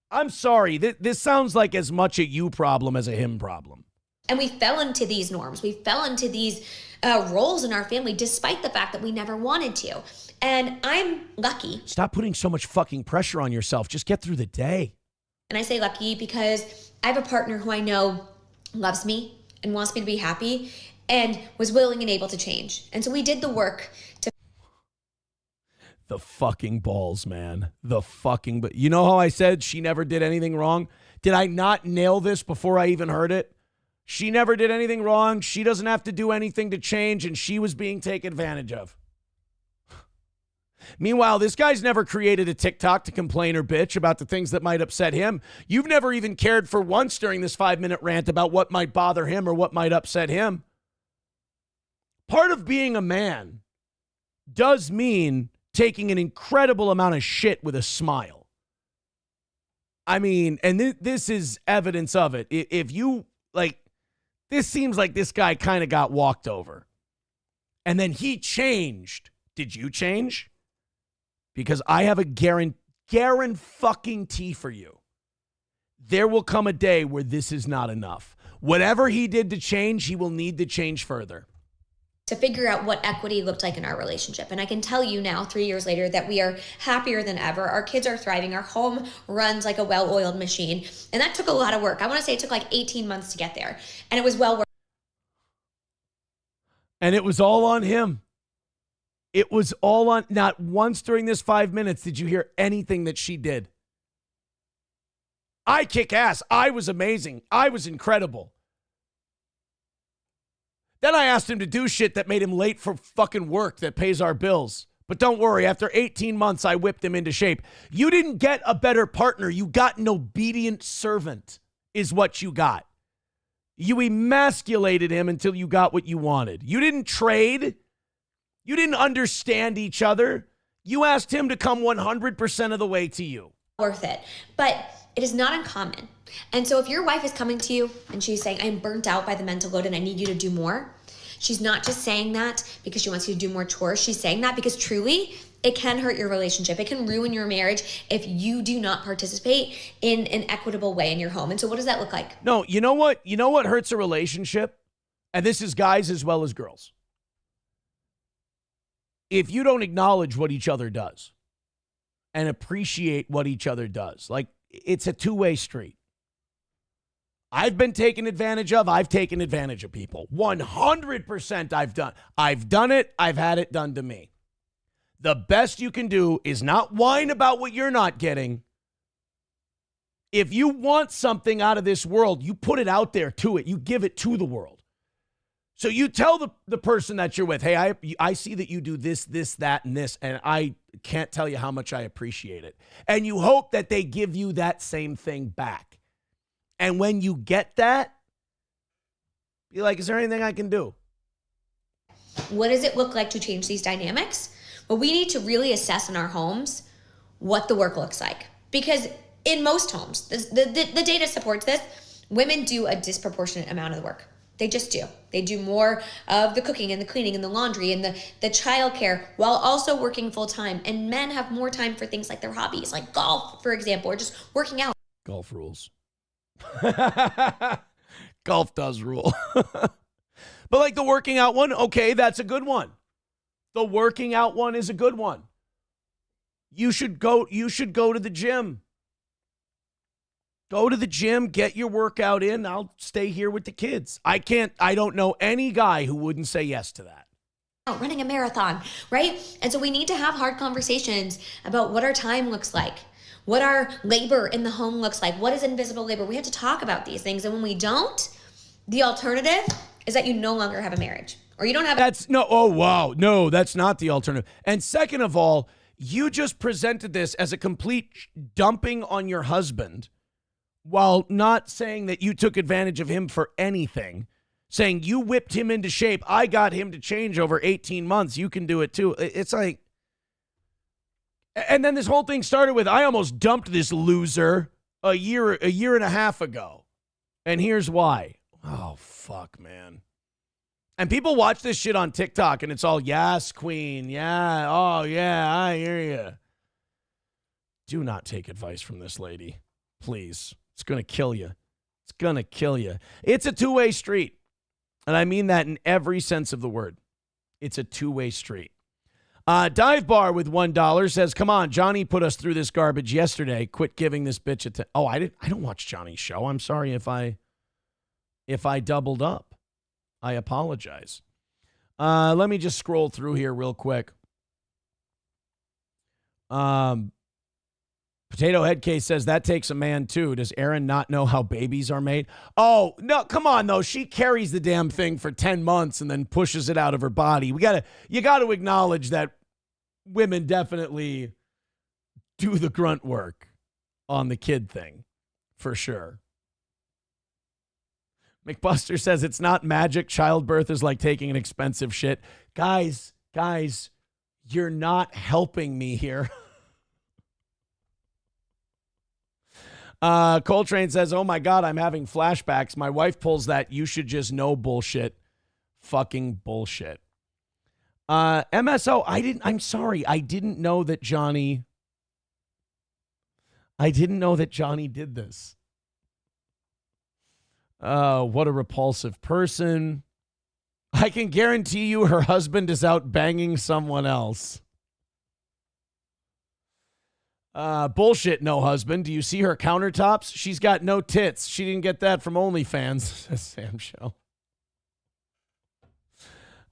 I'm sorry. This sounds like as much a you problem as a him problem. And we fell into these norms. We fell into these roles in our family, despite the fact that we never wanted to. And I'm lucky. Stop putting so much fucking pressure on yourself. Just get through the day. And I say lucky because I have a partner who I know loves me and wants me to be happy and was willing and able to change. And so we did the work to... The fucking balls, man. The fucking... But you know how I said she never did anything wrong? Did I not nail this before I even heard it? She never did anything wrong. She doesn't have to do anything to change, and she was being taken advantage of. Meanwhile, this guy's never created a TikTok to complain or bitch about the things that might upset him. You've never even cared for once during this 5-minute rant about what might bother him or what might upset him. Part of being a man does mean taking an incredible amount of shit with a smile. I mean, and this is evidence of it. If you, like, this seems like this guy kind of got walked over. And then he changed. Did you change? Because I have a guarantee for you. There will come a day where this is not enough. Whatever he did to change, he will need to change further. To figure out what equity looked like in our relationship. And I can tell you now, 3 years later, that we are happier than ever. Our kids are thriving. Our home runs like a well-oiled machine. And that took a lot of work. I want to say it took like 18 months to get there. And it was well worth. And it was all on him. It was all on, not once during this 5 minutes did you hear anything that she did. I kick ass. I was amazing. I was incredible. Then I asked him to do shit that made him late for fucking work that pays our bills. But don't worry, after 18 months, I whipped him into shape. You didn't get a better partner. You got an obedient servant is what you got. You emasculated him until you got what you wanted. You didn't trade. You didn't understand each other. You asked him to come 100% of the way to you. Worth it. But it is not uncommon. And so if your wife is coming to you and she's saying, I'm burnt out by the mental load and I need you to do more, she's not just saying that because she wants you to do more chores. She's saying that because truly it can hurt your relationship. It can ruin your marriage if you do not participate in an equitable way in your home. And so what does that look like? No, you know what? You know what hurts a relationship? And this is guys as well as girls. If you don't acknowledge what each other does and appreciate what each other does, like it's a two-way street. I've been taken advantage of. I've taken advantage of people. 100% I've done it. I've had it done to me. The best you can do is not whine about what you're not getting. If you want something out of this world, you put it out there to it. You give it to the world. So you tell the person that you're with, hey, I see that you do this, that, and this, and I can't tell you how much I appreciate it. And you hope that they give you that same thing back. And when you get that, be like, is there anything I can do? What does it look like to change these dynamics? Well, we need to really assess in our homes what the work looks like. Because in most homes, the data supports this, women do a disproportionate amount of the work. They just do. They do more of the cooking and the cleaning and the laundry and the childcare while also working full time. And men have more time for things like their hobbies, like golf, for example, or just working out. Golf rules. Golf does rule. But like the working out one, okay, that's a good one. The working out one is a good one. You should go to the gym. Go to the gym, get your workout in. I'll stay here with the kids. I don't know any guy who wouldn't say yes to that. Running a marathon, right? And so we need to have hard conversations about what our time looks like, what our labor in the home looks like, what is invisible labor. We have to talk about these things. And when we don't, the alternative is that you no longer have a marriage or you don't have. No, that's not the alternative. And second of all, you just presented this as a complete dumping on your husband while not saying that you took advantage of him for anything, saying you whipped him into shape. I got him to change over 18 months. You can do it too. It's like, and then this whole thing started with, I almost dumped this loser a year and a half ago. And here's why. Oh, fuck, man. And people watch this shit on TikTok and it's all, yes, queen. Yeah. Oh, yeah, I hear you. Do not take advice from this lady. Please. It's going to kill you. It's going to kill you. It's a two-way street. And I mean that in every sense of the word. It's a two-way street. Dive Bar with $1 says, come on, Johnny put us through this garbage yesterday. Quit giving this bitch a Oh, I don't watch Johnny's show. I'm sorry if I doubled up. I apologize. Let me just scroll through here real quick. Potato Head Case says, that takes a man too. Does Aaron not know how babies are made? Oh, no, come on, though. She carries the damn thing for 10 months and then pushes it out of her body. You got to acknowledge that women definitely do the grunt work on the kid thing, for sure. McBuster says, it's not magic. Childbirth is like taking an expensive shit. Guys, you're not helping me here. Coltrane says, oh my God, I'm having flashbacks. My wife pulls that you should just know bullshit. Fucking bullshit. MSO, I'm sorry. I didn't know that Johnny did this. What a repulsive person. I can guarantee you her husband is out banging someone else. Bullshit, no husband. Do you see her countertops? She's got no tits. She didn't get that from OnlyFans, says Sam Show.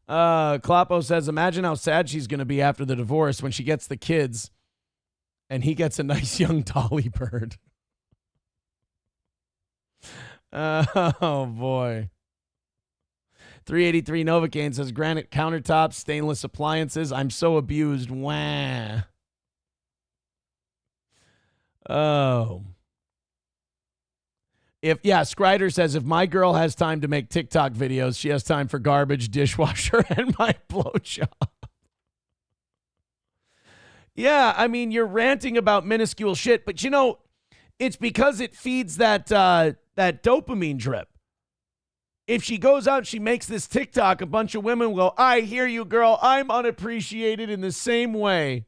Kloppo says, imagine how sad she's going to be after the divorce when she gets the kids and he gets a nice young dolly bird. Oh, boy. 383 Novocaine says, granite countertops, stainless appliances. I'm so abused. Wah. Oh. Skrider says, if my girl has time to make TikTok videos, she has time for garbage, dishwasher, and my blowjob. Yeah, I mean, you're ranting about minuscule shit, but it's because it feeds that dopamine drip. If she goes out and she makes this TikTok, a bunch of women will go, I hear you, girl. I'm unappreciated in the same way.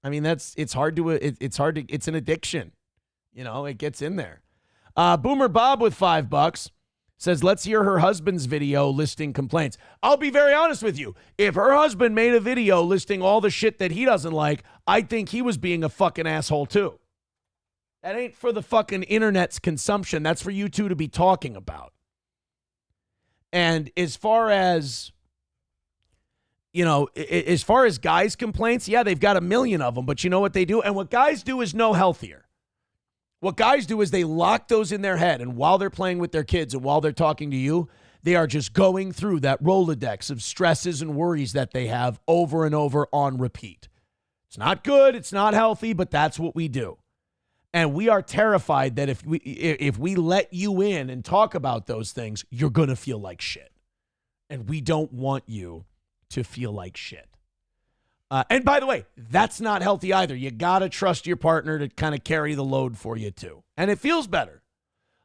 I mean, it's an addiction. It gets in there. Boomer Bob with $5 says, let's hear her husband's video listing complaints. I'll be very honest with you. If her husband made a video listing all the shit that he doesn't like, I'd think he was being a fucking asshole too. That ain't for the fucking internet's consumption. That's for you two to be talking about. And as far as guys' complaints, yeah, they've got a million of them, but you know what they do? And what guys do is no healthier. What guys do is they lock those in their head, and while they're playing with their kids and while they're talking to you, they are just going through that Rolodex of stresses and worries that they have over and over on repeat. It's not good, it's not healthy, but that's what we do. And we are terrified that if we let you in and talk about those things, you're going to feel like shit. And we don't want you to feel like shit. And by the way, that's not healthy either. You got to trust your partner to kind of carry the load for you too. And it feels better.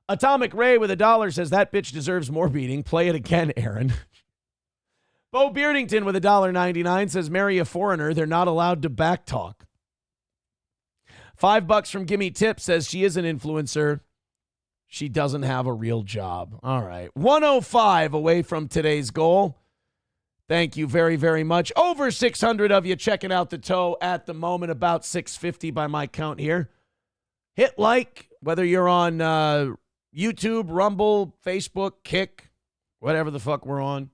Atomic Ray with $1 says that bitch deserves more beating. Play it again, Aaron. Bo Beardington with $1.99 says marry a foreigner. They're not allowed to backtalk. $5 from Gimme Tip says she is an influencer. She doesn't have a real job. All right. 105 away from today's goal. Thank you very, very much. Over 600 of you checking out the toe at the moment, about 650 by my count here. Hit like, whether you're on YouTube, Rumble, Facebook, Kick, whatever the fuck we're on.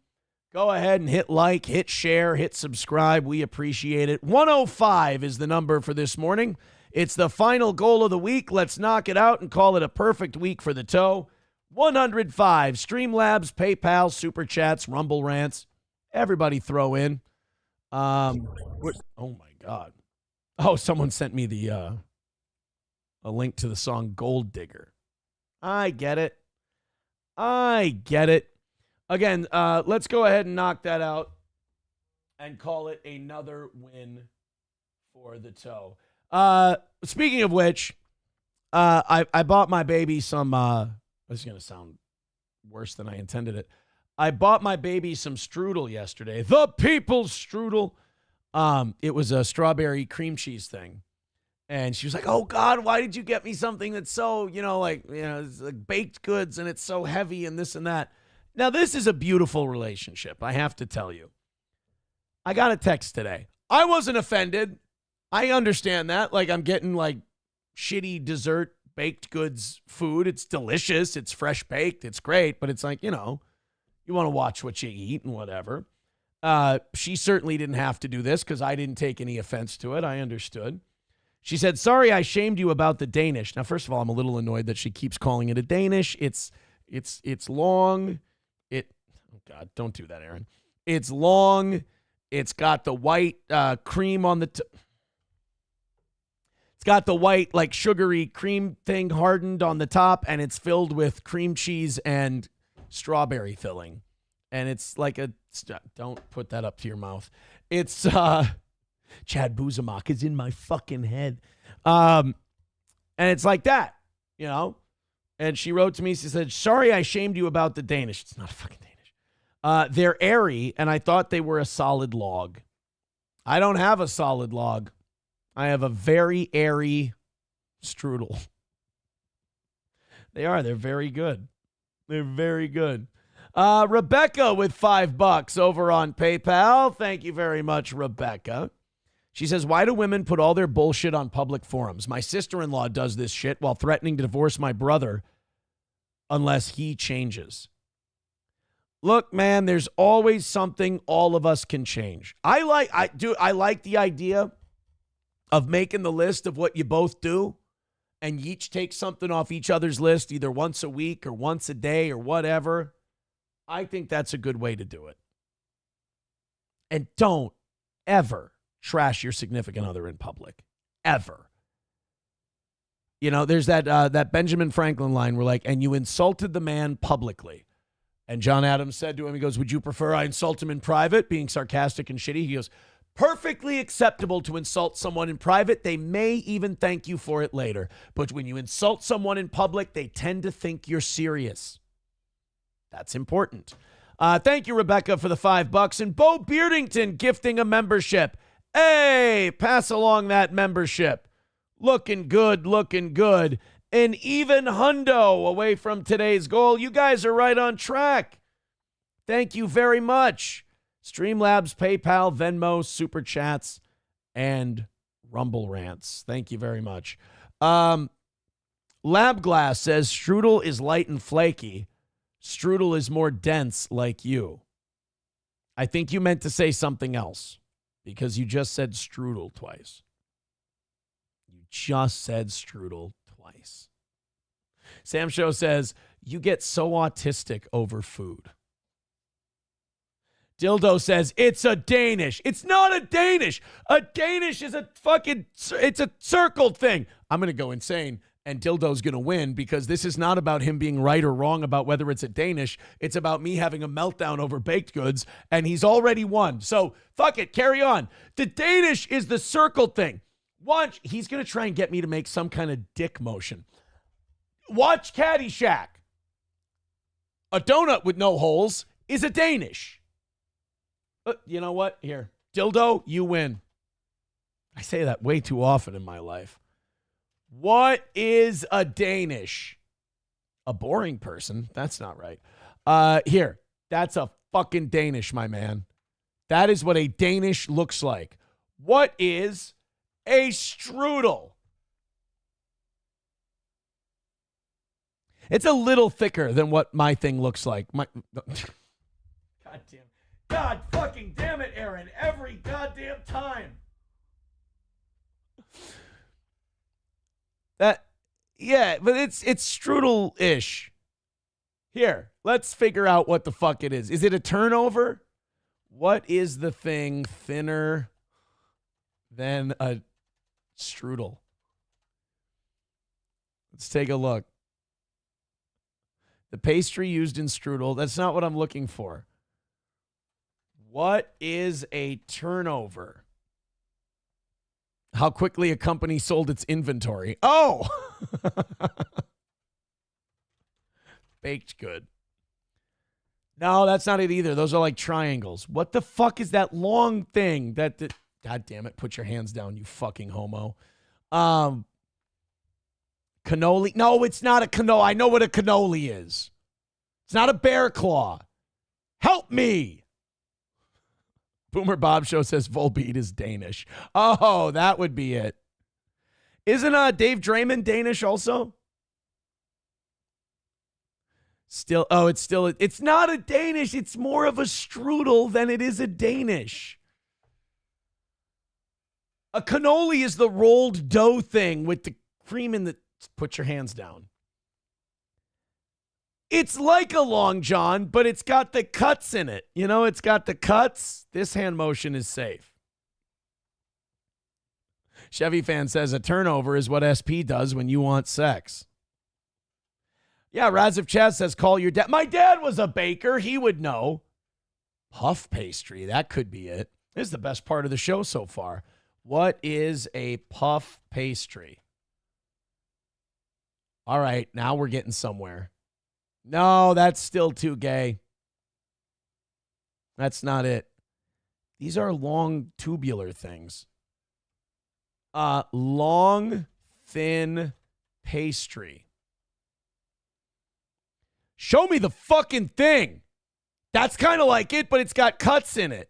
Go ahead and hit like, hit share, hit subscribe. We appreciate it. 105 is the number for this morning. It's the final goal of the week. Let's knock it out and call it a perfect week for the toe. 105. Streamlabs, PayPal, Super Chats, Rumble Rants. Everybody throw in. Oh my God. Oh, someone sent me a link to the song Gold Digger. I get it. Again, let's go ahead and knock that out and call it another win for the toe. Speaking of which, I bought my baby some, this is going to sound worse than I intended it. I bought my baby some strudel yesterday. The people's strudel. It was a strawberry cream cheese thing. And she was like, oh, God, why did you get me something that's so, it's like baked goods and it's so heavy and this and that. Now, this is a beautiful relationship, I have to tell you. I got a text today. I wasn't offended. I understand that. Like, I'm getting, like, shitty dessert baked goods food. It's delicious. It's fresh baked. It's great. But it's like, you want to watch what you eat and whatever. She certainly didn't have to do this because I didn't take any offense to it. I understood. She said, sorry, I shamed you about the Danish. Now, first of all, I'm a little annoyed that she keeps calling it a Danish. It's long. Oh, God, don't do that, Aaron. It's long. It's got the white cream on the it's got the white, like, sugary cream thing hardened on the top, and it's filled with cream cheese and strawberry filling. And it's like don't put that up to your mouth. It's, Chad Buzamak is in my fucking head. And it's like that, And she wrote to me, she said, sorry I shamed you about the Danish. It's not a fucking Danish. They're airy, and I thought they were a solid log. I don't have a solid log. I have a very airy strudel. They're very good. They're very good. Rebecca with $5 over on PayPal. Thank you very much, Rebecca. She says, why do women put all their bullshit on public forums? My sister-in-law does this shit while threatening to divorce my brother unless he changes. Look, man, there's always something all of us can change. I like the idea of making the list of what you both do, and you each take something off each other's list either once a week or once a day or whatever. I think that's a good way to do it. And don't ever trash your significant other in public. Ever. There's that Benjamin Franklin line where, like, and you insulted the man publicly. And John Adams said to him, he goes, would you prefer I insult him in private, being sarcastic and shitty? He goes, perfectly acceptable to insult someone in private. They may even thank you for it later. But when you insult someone in public, they tend to think you're serious. That's important. Thank you, Rebecca, for the $5. And Bo Beardington gifting a membership. Hey, pass along that membership. Looking good, looking good. And even hundo away from today's goal. You guys are right on track. Thank you very much. Streamlabs, PayPal, Venmo, Super Chats, and Rumble Rants. Thank you very much. Lab Glass says strudel is light and flaky. Strudel is more dense like you. I think you meant to say something else because you just said strudel twice. You just said strudel twice. Sam Show says, you get so autistic over food. Dildo says, it's a Danish. It's not a Danish. A Danish is it's a circled thing. I'm going to go insane. And Dildo's going to win because this is not about him being right or wrong about whether it's a Danish. It's about me having a meltdown over baked goods, and he's already won. So, fuck it. Carry on. The Danish is the circled thing. Watch. He's going to try and get me to make some kind of dick motion. Watch Caddyshack. A donut with no holes is a Danish. You know what? Here. Dildo, you win. I say that way too often in my life. What is a Danish? A boring person. That's not right. Here. That's a fucking Danish, my man. That is what a Danish looks like. What is a strudel? It's a little thicker than what my thing looks like. God fucking damn it, Aaron. Every goddamn time. But it's strudel-ish. Here, let's figure out what the fuck it is. Is it a turnover? What is the thing thinner than a strudel? Let's take a look. The pastry used in strudel. That's not what I'm looking for. What is a turnover? How quickly a company sold its inventory. Oh! Baked good. No, that's not it either. Those are like triangles. What the fuck is that long thing? God damn it. Put your hands down, you fucking homo. Cannoli. No, it's not a cannoli. I know what a cannoli is. It's not a bear claw. Help me. Boomer Bob Show says Volbeat is Danish. Oh, that would be it. Isn't Dave Draymond Danish also? It's not a Danish. It's more of a strudel than it is a Danish. A cannoli is the rolled dough thing with the cream in the... Put your hands down. It's like a Long John, but it's got the cuts in it. You know, it's got the cuts. This hand motion is safe. Chevy fan says a turnover is what SP does when you want sex. Yeah, Raziv Chaz says call your dad. My dad was a baker. He would know. Puff pastry. That could be it. This is the best part of the show so far. What is a puff pastry? All right, now we're getting somewhere. No, that's still too gay. That's not it. These are long tubular things. Long, thin pastry. Show me the fucking thing. That's kind of like it, but it's got cuts in it.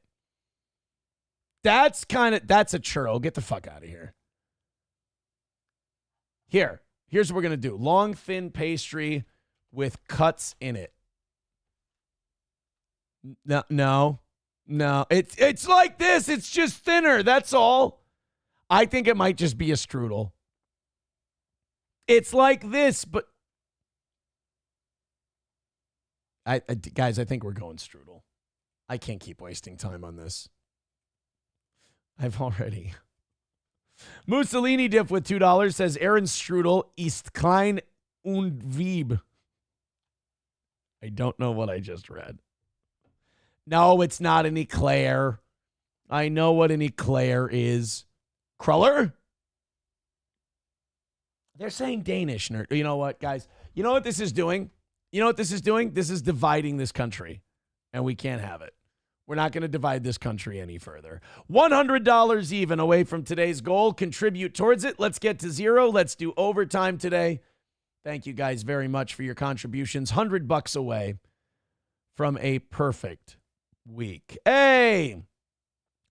That's a churro. Get the fuck out of here. Here's what we're going to do. Long, thin pastry with cuts in it. No. It's like this. It's just thinner. That's all. I think it might just be a strudel. It's like this, but guys, I think we're going strudel. I can't keep wasting time on this. I've already. Mussolini Dip with $2 says Aaron Strudel ist klein und wieb. I don't know what I just read. No, it's not an eclair. I know what an eclair is. Cruller? They're saying Danish. You know what, guys? You know what this is doing? This is dividing this country, and we can't have it. We're not going to divide this country any further. $100 even away from today's goal. Contribute towards it. Let's get to zero. Let's do overtime today. Thank you guys very much for your contributions. $100 away from a perfect week. Hey,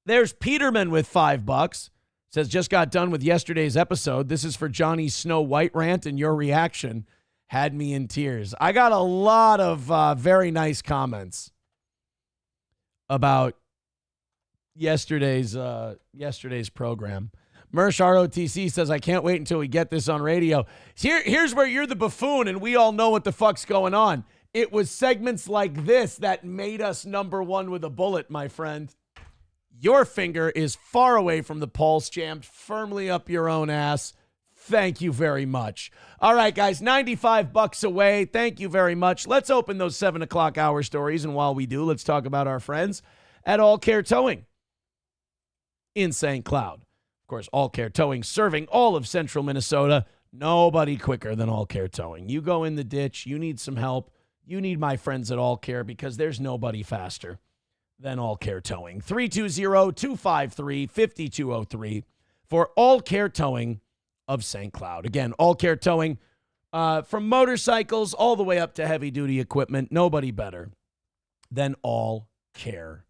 there's Peterman with $5. Says, just got done with yesterday's episode. This is for Johnny's Snow White rant, and your reaction had me in tears. I got a lot of very nice comments about yesterday's program. Mersh ROTC says, I can't wait until we get this on radio. Here's where you're the buffoon and we all know what the fuck's going on. It was segments like this that made us number one with a bullet, my friend. Your finger is far away from the pulse, jammed firmly up your own ass. Thank you very much. All right, guys, $95 away. Thank you very much. Let's open those 7 o'clock hour stories. And while we do, let's talk about our friends at All Care Towing in St. Cloud. Of course, All Care Towing serving all of central Minnesota. Nobody quicker than All Care Towing. You go in the ditch, you need some help. You need my friends at All Care because there's nobody faster than All Care Towing. 320-253-5203 for All Care Towing of St. Cloud. Again, All Care Towing from motorcycles all the way up to heavy-duty equipment. Nobody better than All Care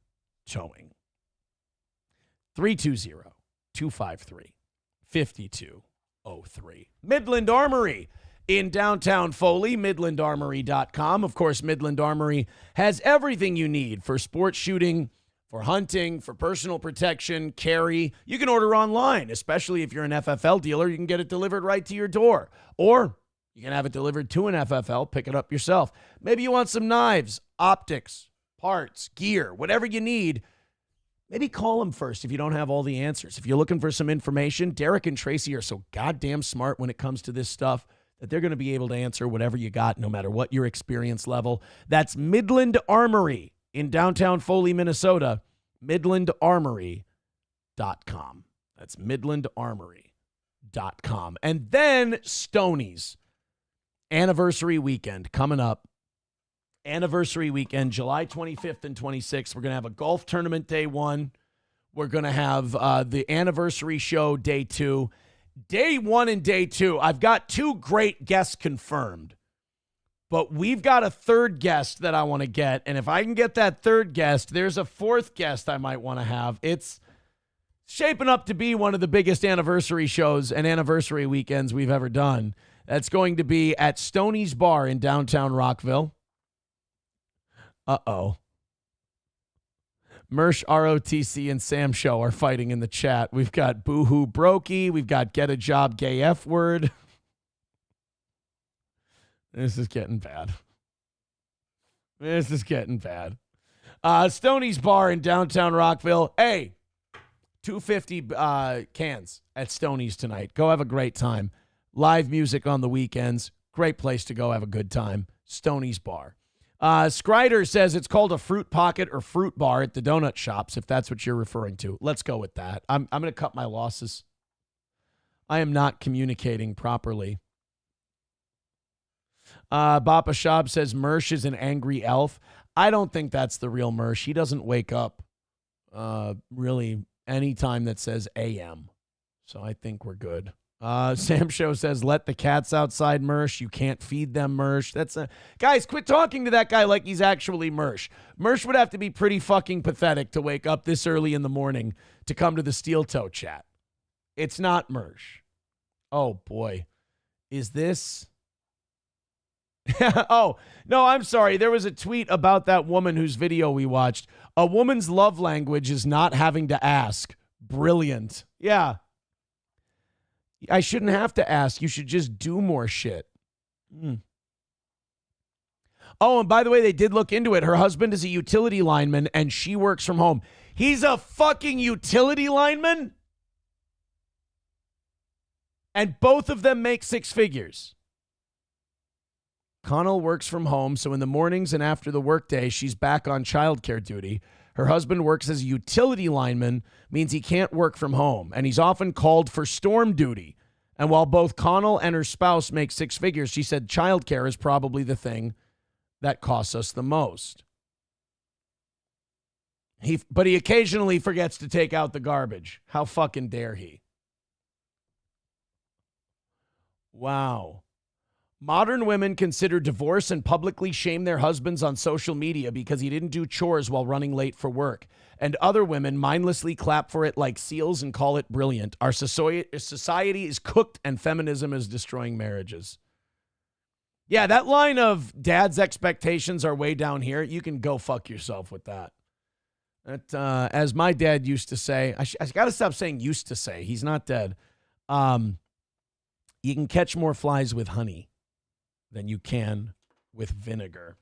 Towing. 320-253-5203. Midland Armory in downtown Foley, midlandarmory.com. Of course, Midland Armory has everything you need for sports shooting, for hunting, for personal protection, carry. You can order online, especially if you're an FFL dealer. You can get it delivered right to your door. Or you can have it delivered to an FFL, pick it up yourself. Maybe you want some knives, optics, parts, gear, whatever you need. maybe call them first if you don't have all the answers. If you're looking for some information, Derek and Tracy are so goddamn smart when it comes to this stuff that they're going to be able to answer whatever you got, no matter what your experience level. That's Midland Armory in downtown Foley, Minnesota. MidlandArmory.com. That's MidlandArmory.com. And then Stoney's anniversary weekend coming up. Anniversary weekend, July 25th and 26th. We're going to have a golf tournament day 1. We're going to have the anniversary show day 2. Day 1 and day 2, I've got 2 great guests confirmed. But we've got a third guest that I want to get. And if I can get that third guest, there's a fourth guest I might want to have. It's shaping up to be one of the biggest anniversary shows and anniversary weekends we've ever done. That's going to be at Stoney's Bar in downtown Rockville. Uh-oh. Mersh, ROTC, and Sam Show are fighting in the chat. We've got Boohoo Brokey. We've got Get a Job Gay F Word. This is getting bad. This is getting bad. Stoney's Bar in downtown Rockville. Hey, 250 cans at Stoney's tonight. Go have a great time. Live music on the weekends. Great place to go have a good time. Stoney's Bar. Skrider says it's called a fruit pocket or fruit bar at the donut shops, if that's what you're referring to. Let's go with that. I'm going to cut my losses. I am not communicating properly. Bapa Shab says Mersh is an angry elf. I don't think that's the real Mersh. He doesn't wake up really any time that says AM. So I think we're good. Sam Show says, let the cats outside, Mersh. You can't feed them, Mersh. Guys, quit talking to that guy like he's actually Mersh. Mersh would have to be pretty fucking pathetic to wake up this early in the morning to come to the Steel Toe chat. It's not Mersh. Oh, boy. Is this... Oh, no, I'm sorry. There was a tweet about that woman whose video we watched. A woman's love language is not having to ask. Brilliant. Yeah. I shouldn't have to ask. You should just do more shit. Oh, and by the way, they did look into it. Her husband is a utility lineman, and she works from home. He's a fucking utility lineman? And both of them make 6 figures. Connell works from home, so in the mornings and after the workday, she's back on childcare duty. Her husband works as a utility lineman, means he can't work from home, and he's often called for storm duty. And while both Connell and her spouse make 6 figures, she said childcare is probably the thing that costs us the most. But he occasionally forgets to take out the garbage. How fucking dare he? Wow. Modern women consider divorce and publicly shame their husbands on social media because he didn't do chores while running late for work. And other women mindlessly clap for it like seals and call it brilliant. Our society is cooked and feminism is destroying marriages. Yeah, that line of dad's expectations are way down here. You can go fuck yourself with that. As my dad used to say, I got to stop saying used to say. He's not dead. You can catch more flies with honey than you can with vinegar.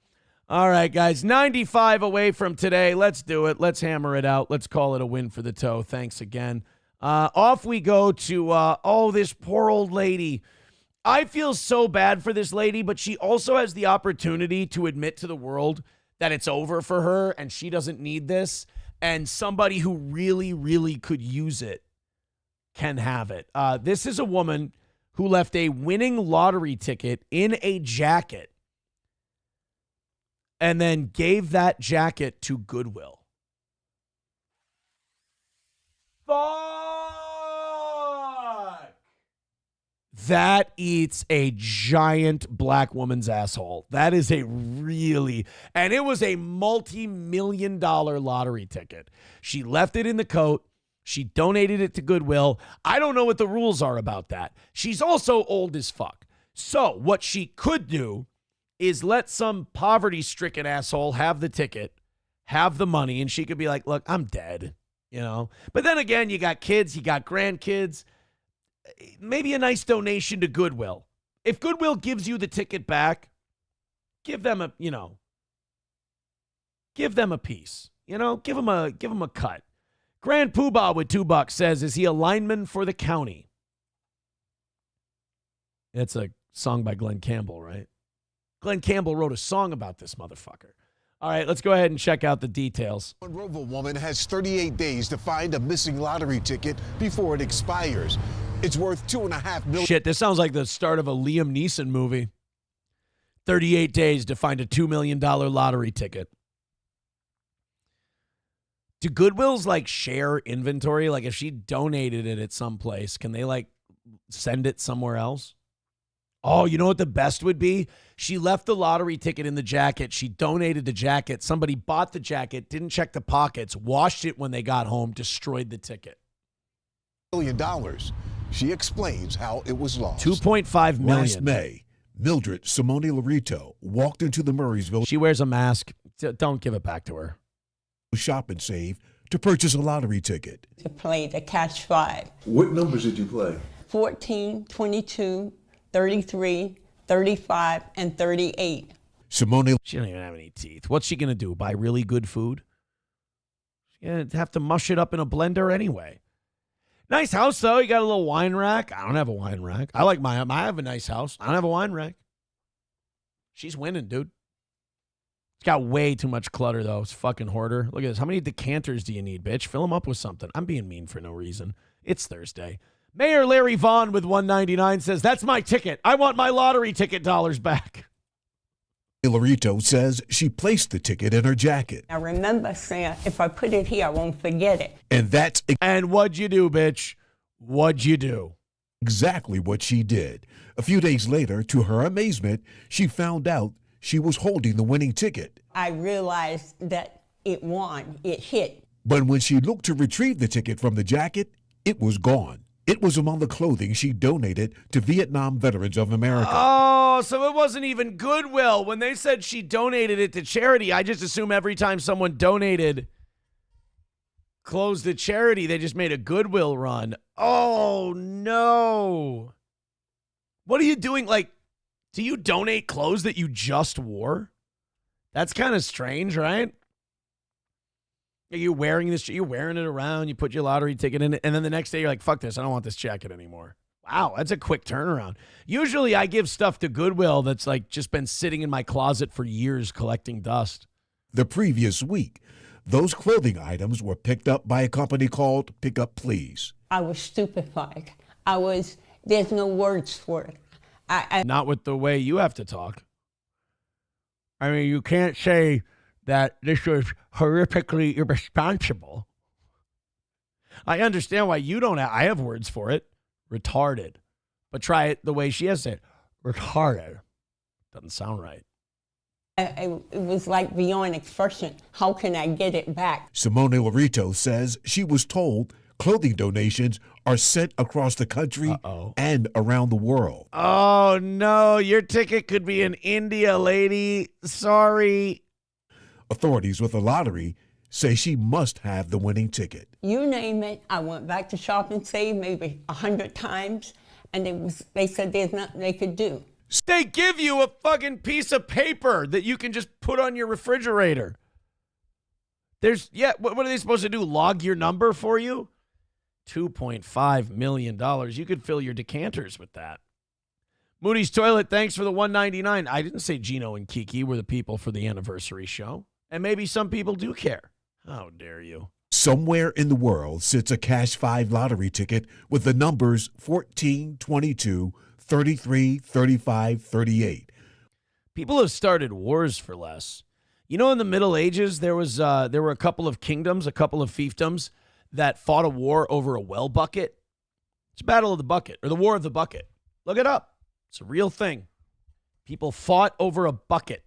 All right, guys, 95 away from today. Let's do it. Let's hammer it out. Let's call it a win for the toe. Thanks again. Off we go to, this poor old lady. I feel so bad for this lady, but she also has the opportunity to admit to the world that it's over for her and she doesn't need this. And somebody who really, really could use it can have it. This is a woman who left a winning lottery ticket in a jacket and then gave that jacket to Goodwill. Fuck! That eats a giant black woman's asshole. That is and it was a multi-million-dollar lottery ticket. She left it in the coat. She donated it to Goodwill. I don't know what the rules are about that. She's also old as fuck. So what she could do is let some poverty-stricken asshole have the ticket, have the money, and she could be like, look, I'm dead, But then again, you got kids, you got grandkids. Maybe a nice donation to Goodwill. If Goodwill gives you the ticket back, give them a piece. Give them a cut. Grand Poobah with $2 says, is he a lineman for the county? It's a song by Glenn Campbell, right? Glenn Campbell wrote a song about this motherfucker. All right, let's go ahead and check out the details. A Roval woman has 38 days to find a missing lottery ticket before it expires. It's worth $2.5 million. Shit, this sounds like the start of a Liam Neeson movie. 38 days to find a $2 million lottery ticket. Do Goodwills like share inventory? Like if she donated it at some place, can they like send it somewhere else? Oh, you know what the best would be? She left the lottery ticket in the jacket. She donated the jacket. Somebody bought the jacket, didn't check the pockets, washed it when they got home, destroyed the ticket. $1 million. She explains how it was lost. $2.5 million. Last May, Mildred Simone Larito walked into the Murraysville. She wears a mask. Don't give it back to her. Shop and Save to purchase a lottery ticket. To play the Catch 5. What numbers did you play? 14, 22, 33, 35, and 38. Simone. She don't even have any teeth. What's she going to do? Buy really good food? She's going to have to mush it up in a blender anyway. Nice house, though. You got a little wine rack. I don't have a wine rack. I have a nice house. I don't have a wine rack. She's winning, dude. It's got way too much clutter, though. It's fucking hoarder. Look at this. How many decanters do you need, bitch? Fill them up with something. I'm being mean for no reason. It's Thursday. Mayor Larry Vaughn with $1.99 says, that's my ticket. I want my lottery ticket dollars back. Larito says she placed the ticket in her jacket. I remember saying, if I put it here, I won't forget it. And what'd you do, bitch? What'd you do? Exactly what she did. A few days later, to her amazement, she found out she was holding the winning ticket. I realized that it won. It hit. But when she looked to retrieve the ticket from the jacket, it was gone. It was among the clothing she donated to Vietnam Veterans of America. Oh, so it wasn't even Goodwill. When they said she donated it to charity, I just assume every time someone donated clothes to charity, they just made a Goodwill run. Oh, no. What are you doing? Like, do you donate clothes that you just wore? That's kind of strange, right? You're wearing this, you're wearing it around, you put your lottery ticket in it, and then the next day you're like, fuck this, I don't want this jacket anymore. Wow, that's a quick turnaround. Usually I give stuff to Goodwill that's like just been sitting in my closet for years collecting dust. The previous week, those clothing items were picked up by a company called Pick Up Please. I was stupefied. There's no words for it. Not with the way you have to talk. I mean, you can't say that this was horrifically irresponsible. I understand why you don't have, I have words for it. Retarded. But try it the way she has said. Retarded. Doesn't sound right. It was like beyond expression. How can I get it back? Simone Larito says she was told clothing donations are sent across the country and around the world. Oh, no. Your ticket could be in India, lady. Sorry. Authorities with the lottery say she must have the winning ticket. You name it. I went back to Shop and Save maybe 100 times, and they said there's nothing they could do. They give you a fucking piece of paper that you can just put on your refrigerator. What are they supposed to do? Log your number for you? $2.5 million. You could fill your decanters with that. Moody's Toilet, thanks for the $1.99. I didn't say Gino and Kiki were the people for the anniversary show. And maybe some people do care. How dare you? Somewhere in the world sits a Cash 5 lottery ticket with the numbers 14, 22, 33, 35, 38. People have started wars for less. You know, in the Middle Ages, there were a couple of kingdoms, a couple of fiefdoms that fought a war over a well bucket. It's Battle of the Bucket, or the War of the Bucket. Look it up. It's a real thing. People fought over a bucket.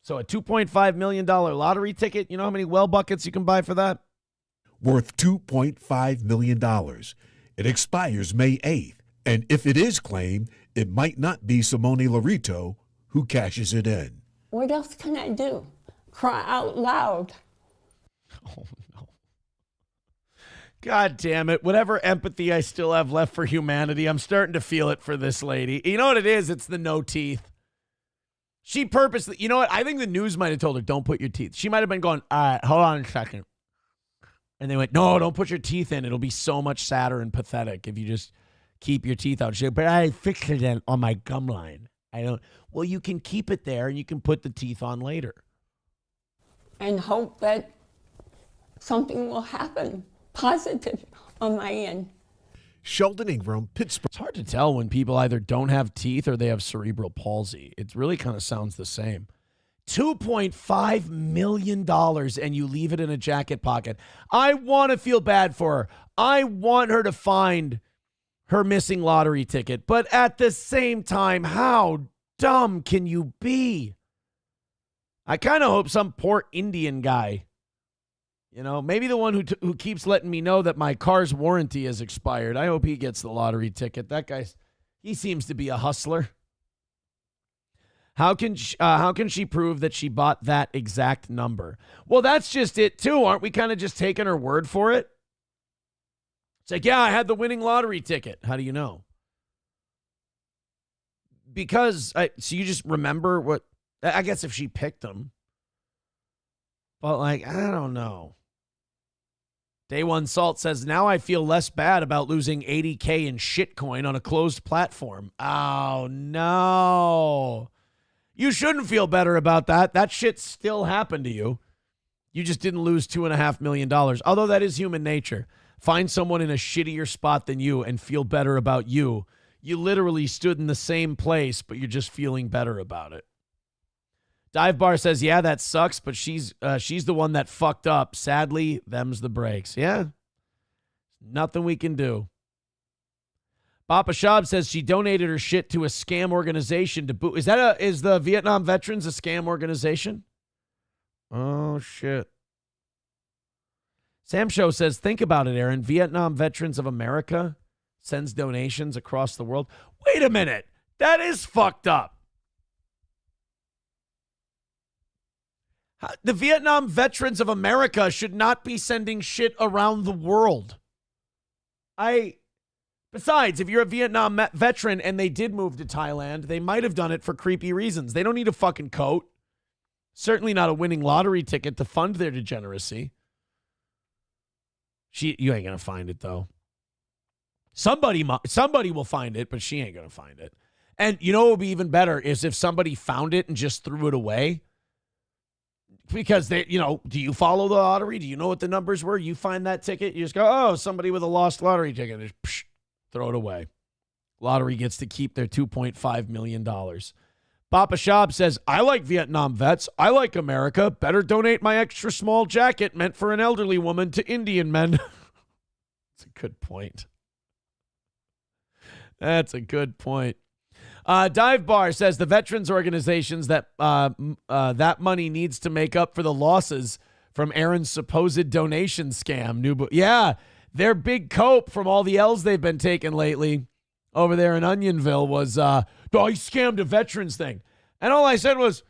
So a $2.5 million lottery ticket, you know how many well buckets you can buy for that? Worth $2.5 million. It expires May 8th. And if it is claimed, it might not be Simone Larito who cashes it in. What else can I do? Cry out loud. Oh, no. God damn it. Whatever empathy I still have left for humanity, I'm starting to feel it for this lady. You know what it is? It's the no teeth. She purposely, you know what? I think the news might have told her, don't put your teeth. She might have been going, all right, hold on a second. And they went, no, don't put your teeth in. It'll be so much sadder and pathetic if you just keep your teeth out. She said, but I fixed it on my gum line. I don't. Well, you can keep it there and you can put the teeth on later. And hope that something will happen positive on my end. Sheldon Ingram, Pittsburgh. It's hard to tell when people either don't have teeth or they have cerebral palsy. It really kind of sounds the same. $2.5 million and you leave it in a jacket pocket. I want to feel bad for her. I want her to find her missing lottery ticket. But at the same time, how dumb can you be? I kind of hope some poor Indian guy, maybe the one who keeps letting me know that my car's warranty has expired. I hope he gets the lottery ticket. That guy, he seems to be a hustler. How can she prove that she bought that exact number? Well, that's just it too. Aren't we kind of just taking her word for it? It's like, yeah, I had the winning lottery ticket. How do you know? Because so you just remember what, I guess if she picked them. But I don't know. Day One Salt says, now I feel less bad about losing 80K in shitcoin on a closed platform. Oh, no. You shouldn't feel better about that. That shit still happened to you. You just didn't lose $2.5 million. Although that is human nature. Find someone in a shittier spot than you and feel better about you. You literally stood in the same place, but you're just feeling better about it. Dive Bar says, yeah, that sucks, but she's the one that fucked up. Sadly, them's the breaks. Yeah. Nothing we can do. Papa Shab says she donated her shit to a scam organization to boot. Is the Vietnam Veterans a scam organization? Oh, shit. Sam Show says, think about it, Aaron. Vietnam Veterans of America sends donations across the world. Wait a minute. That is fucked up. The Vietnam Veterans of America should not be sending shit around the world. Besides, if you're a Vietnam veteran and they did move to Thailand, they might have done it for creepy reasons. They don't need a fucking coat. Certainly not a winning lottery ticket to fund their degeneracy. You ain't going to find it, though. Somebody will find it, but she ain't going to find it. And you know what would be even better is if somebody found it and just threw it away. Because do you follow the lottery? Do you know what the numbers were? You find that ticket, you just go, oh, somebody with a lost lottery ticket. Just throw it away. Lottery gets to keep their $2.5 million. Papa Shab says, I like Vietnam vets. I like America. Better donate my extra small jacket meant for an elderly woman to Indian men. That's a good point. That's a good point. Dive Bar says the veterans organizations that money needs to make up for the losses from Aaron's supposed donation scam. Yeah, their big cope from all the L's they've been taking lately over there in Onionville was, he scammed a veterans thing. And all I said was,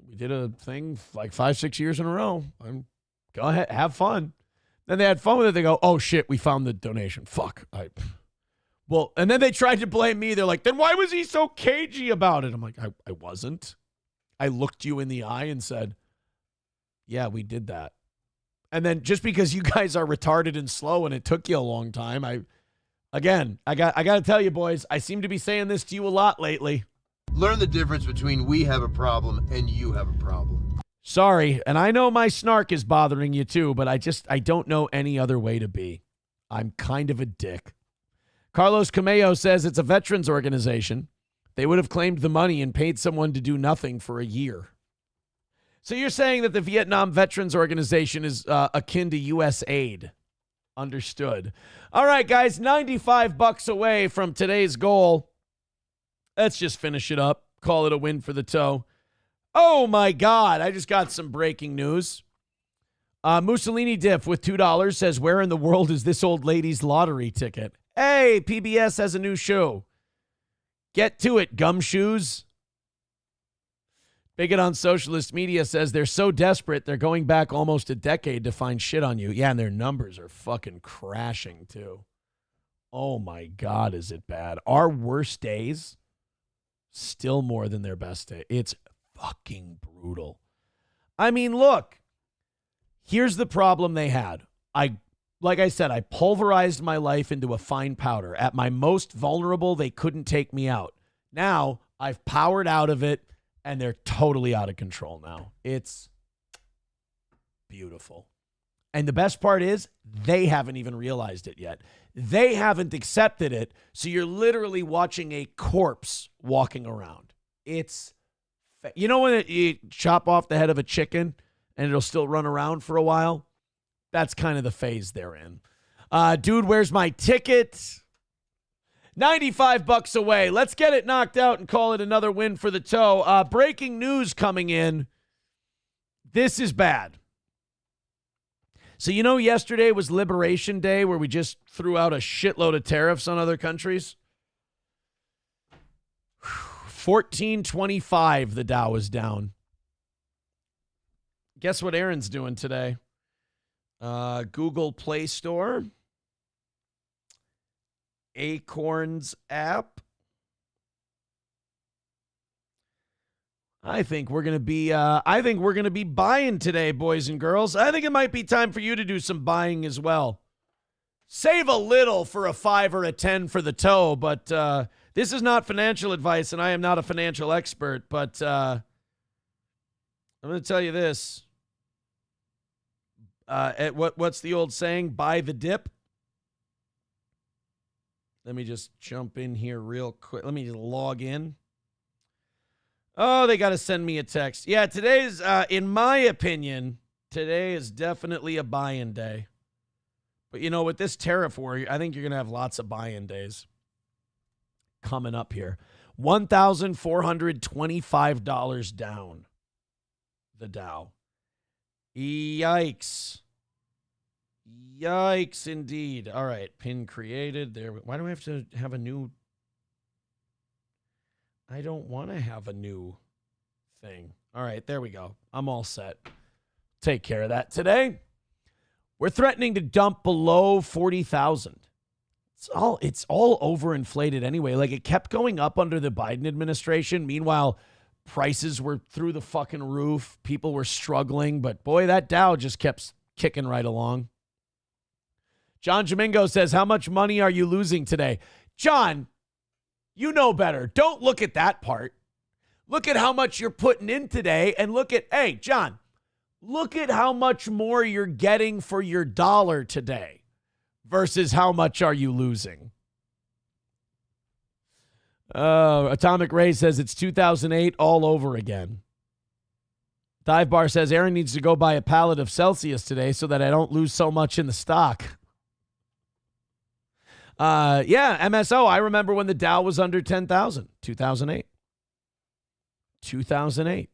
we did a thing like 5-6 years in a row. Go ahead, have fun. Then they had fun with it. They go, oh, shit, we found the donation. Fuck. Well, and then they tried to blame me. They're like, then why was he so cagey about it? I'm like, I wasn't. I looked you in the eye and said, yeah, we did that. And then just because you guys are retarded and slow and it took you a long time, I got to tell you, boys, I seem to be saying this to you a lot lately. Learn the difference between we have a problem and you have a problem. Sorry, and I know my snark is bothering you too, but I don't know any other way to be. I'm kind of a dick. Carlos Cameo says it's a veterans organization. They would have claimed the money and paid someone to do nothing for a year. So you're saying that the Vietnam Veterans Organization is akin to U.S. aid. Understood. All right, guys, $95 away from today's goal. Let's just finish it up. Call it a win for the toe. Oh, my God. I just got some breaking news. Mussolini Diff with $2 says, where in the world is this old lady's lottery ticket? Hey, PBS has a new show. Get to it, gumshoes. Bigot on Socialist Media says they're so desperate they're going back almost a decade to find shit on you. Yeah, and their numbers are fucking crashing too. Oh my God, is it bad? Our worst days, still more than their best day. It's fucking brutal. I mean, look, here's the problem they had. like I said, I pulverized my life into a fine powder. At my most vulnerable, they couldn't take me out. Now I've powered out of it, and they're totally out of control now. It's beautiful. And the best part is they haven't even realized it yet. They haven't accepted it. So you're literally watching a corpse walking around. It's, you know, when you chop off the head of a chicken and it'll still run around for a while? That's kind of the phase they're in. Dude, where's my ticket? $95 away. Let's get it knocked out and call it another win for the toe. Breaking news coming in. This is bad. So, you know, yesterday was Liberation Day where we just threw out a shitload of tariffs on other countries. 1425, the Dow is down. Guess what Aaron's doing today? Google Play Store. Acorns app. I think we're gonna be buying today, boys and girls. I think it might be time for you to do some buying as well. Save a little for a 5 or a 10 for the toe, but this is not financial advice, and I am not a financial expert. But I'm gonna tell you this. What's the old saying? Buy the dip. Let me just jump in here real quick. Let me just log in. Oh, they got to send me a text. Yeah, today's, in my opinion, today is definitely a buy-in day. But, you know, with this tariff war, I think you're going to have lots of buy-in days coming up here. $1,425 down, the Dow. Yikes. Yikes, indeed. All right, pin created. There. Why do I have to have a new... I don't want to have a new thing. All right, there we go. I'm all set. Take care of that today. We're threatening to dump below 40,000. It's all overinflated anyway. Like, it kept going up under the Biden administration. Meanwhile, prices were through the fucking roof. People were struggling, but boy, that Dow just kept kicking right along. John Domingo says, how much money are you losing today? John, you know better. Don't look at that part. Look at how much you're putting in today and look at, hey, John, look at how much more you're getting for your dollar today versus how much are you losing. Atomic Ray says it's 2008 all over again. Dive Bar says Aaron needs to go buy a pallet of Celsius today so that I don't lose so much in the stock. Yeah, MSO. I remember when the Dow was under 10,000, 2008. 2008.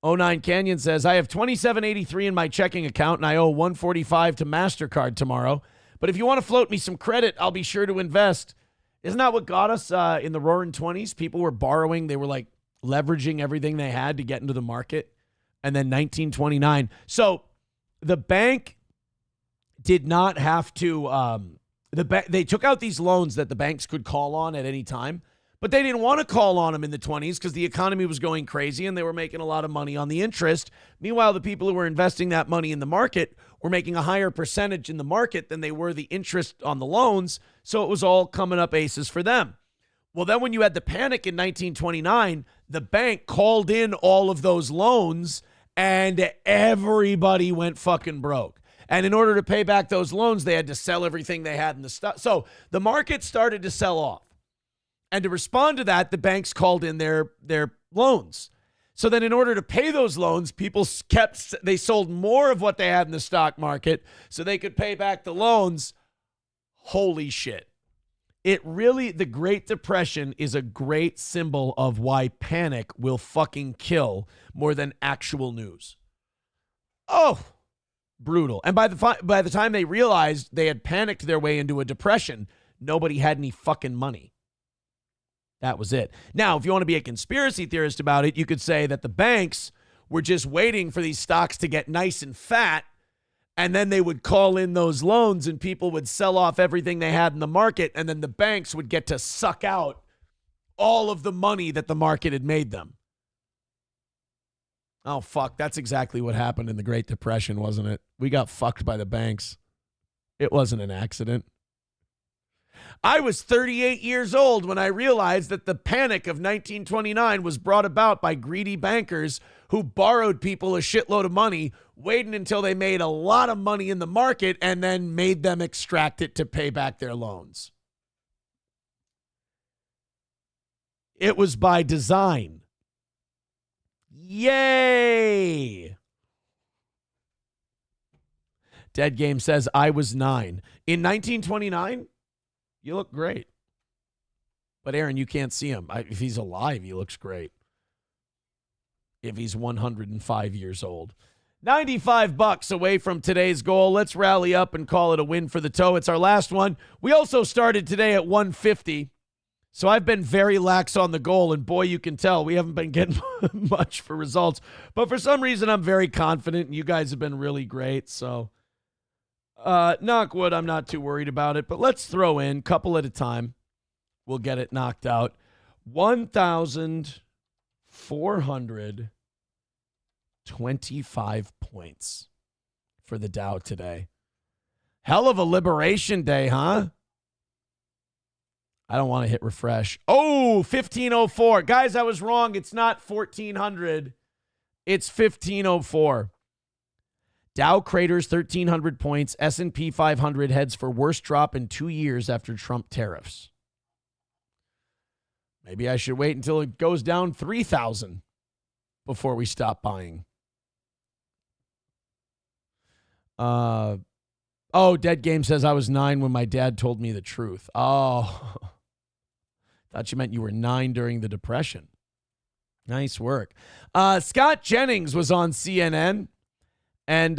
09 Canyon says, I have $27.83 in my checking account and I owe $145 to MasterCard tomorrow. But if you want to float me some credit, I'll be sure to invest. Isn't that what got us in the roaring 20s? People were borrowing. They were like leveraging everything they had to get into the market. And then 1929. So the bank did not have to, they took out these loans that the banks could call on at any time, but they didn't want to call on them in the 20s because the economy was going crazy and they were making a lot of money on the interest. Meanwhile, the people who were investing that money in the market were making a higher percentage in the market than they were the interest on the loans, so it was all coming up aces for them. Well, then when you had the panic in 1929, the bank called in all of those loans and everybody went fucking broke. And in order to pay back those loans, they had to sell everything they had in the stock. So the market started to sell off. And to respond to that, the banks called in their loans. So then in order to pay those loans, they sold more of what they had in the stock market so they could pay back the loans. Holy shit. The Great Depression is a great symbol of why panic will fucking kill more than actual news. Oh, brutal. And by the time they realized they had panicked their way into a depression, nobody had any fucking money. That was it. Now, if you want to be a conspiracy theorist about it, you could say that the banks were just waiting for these stocks to get nice and fat, and then they would call in those loans and people would sell off everything they had in the market, and then the banks would get to suck out all of the money that the market had made them. Oh, fuck. That's exactly what happened in the Great Depression, wasn't it? We got fucked by the banks. It wasn't an accident. I was 38 years old when I realized that the panic of 1929 was brought about by greedy bankers who borrowed people a shitload of money, waiting until they made a lot of money in the market and then made them extract it to pay back their loans. It was by design. Yay! Dead Game says, I was 9. In 1929, you look great. But Aaron, you can't see him. If he's alive, he looks great. If he's 105 years old. $95 away from today's goal. Let's rally up and call it a win for the toe. It's our last one. We also started today at 150. So I've been very lax on the goal, and boy, you can tell we haven't been getting much for results. But for some reason, I'm very confident, and you guys have been really great. So knock wood, I'm not too worried about it. But let's throw in, couple at a time. We'll get it knocked out. 1,425 points for the Dow today. Hell of a liberation day, huh? I don't want to hit refresh. Oh, 1504. Guys, I was wrong. It's not 1,400. It's 1,504. Dow craters 1,300 points. S&P 500 heads for worst drop in 2 years after Trump tariffs. Maybe I should wait until it goes down 3,000 before we stop buying. Dead Game says I was 9 when my dad told me the truth. Oh, thought you meant you were 9 during the Depression. Nice work. Scott Jennings was on CNN, and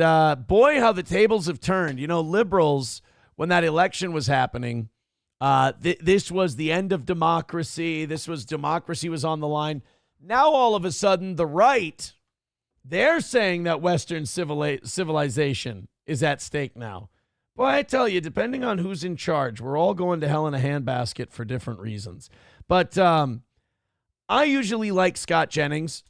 boy, how the tables have turned. You know, liberals, when that election was happening, this was the end of democracy. Democracy was on the line. Now, all of a sudden, the right, they're saying that Western civilization is at stake now. Boy, I tell you, depending on who's in charge, we're all going to hell in a handbasket for different reasons. But I usually like Scott Jennings,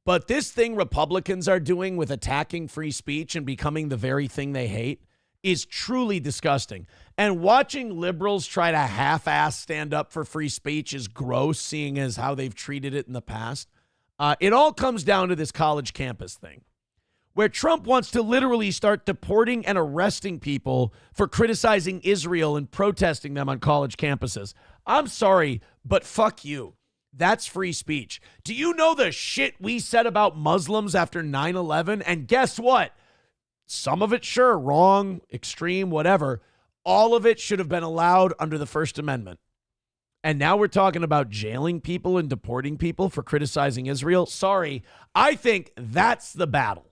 but this thing Republicans are doing with attacking free speech and becoming the very thing they hate is truly disgusting. And watching liberals try to half-ass stand up for free speech is gross, seeing as how they've treated it in the past. It all comes down to this college campus thing, where Trump wants to literally start deporting and arresting people for criticizing Israel and protesting them on college campuses. I'm sorry, but fuck you. That's free speech. Do you know the shit we said about Muslims after 9/11? And guess what? Some of it, sure, wrong, extreme, whatever. All of it should have been allowed under the First Amendment. And now we're talking about jailing people and deporting people for criticizing Israel. Sorry, I think that's the battle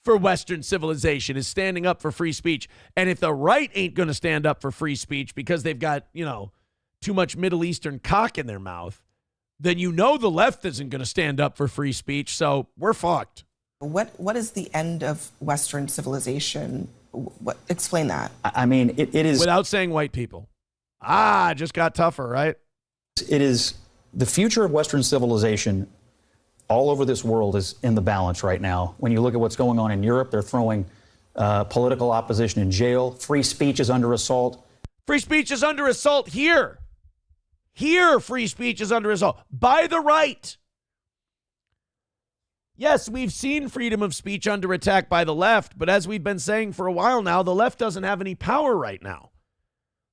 for Western civilization, is standing up for free speech. And if the right ain't going to stand up for free speech because they've got, too much Middle Eastern cock in their mouth, then the left isn't going to stand up for free speech. So we're fucked. What is the end of Western civilization? Explain that. I mean, it is... Without saying white people. Just got tougher, right? It is the future of Western civilization all over this world is in the balance right now. When you look at what's going on in Europe, they're throwing political opposition in jail. Free speech is under assault. Free speech is under assault here. Here, free speech is under assault by the right. Yes, we've seen freedom of speech under attack by the left, but as we've been saying for a while now, the left doesn't have any power right now.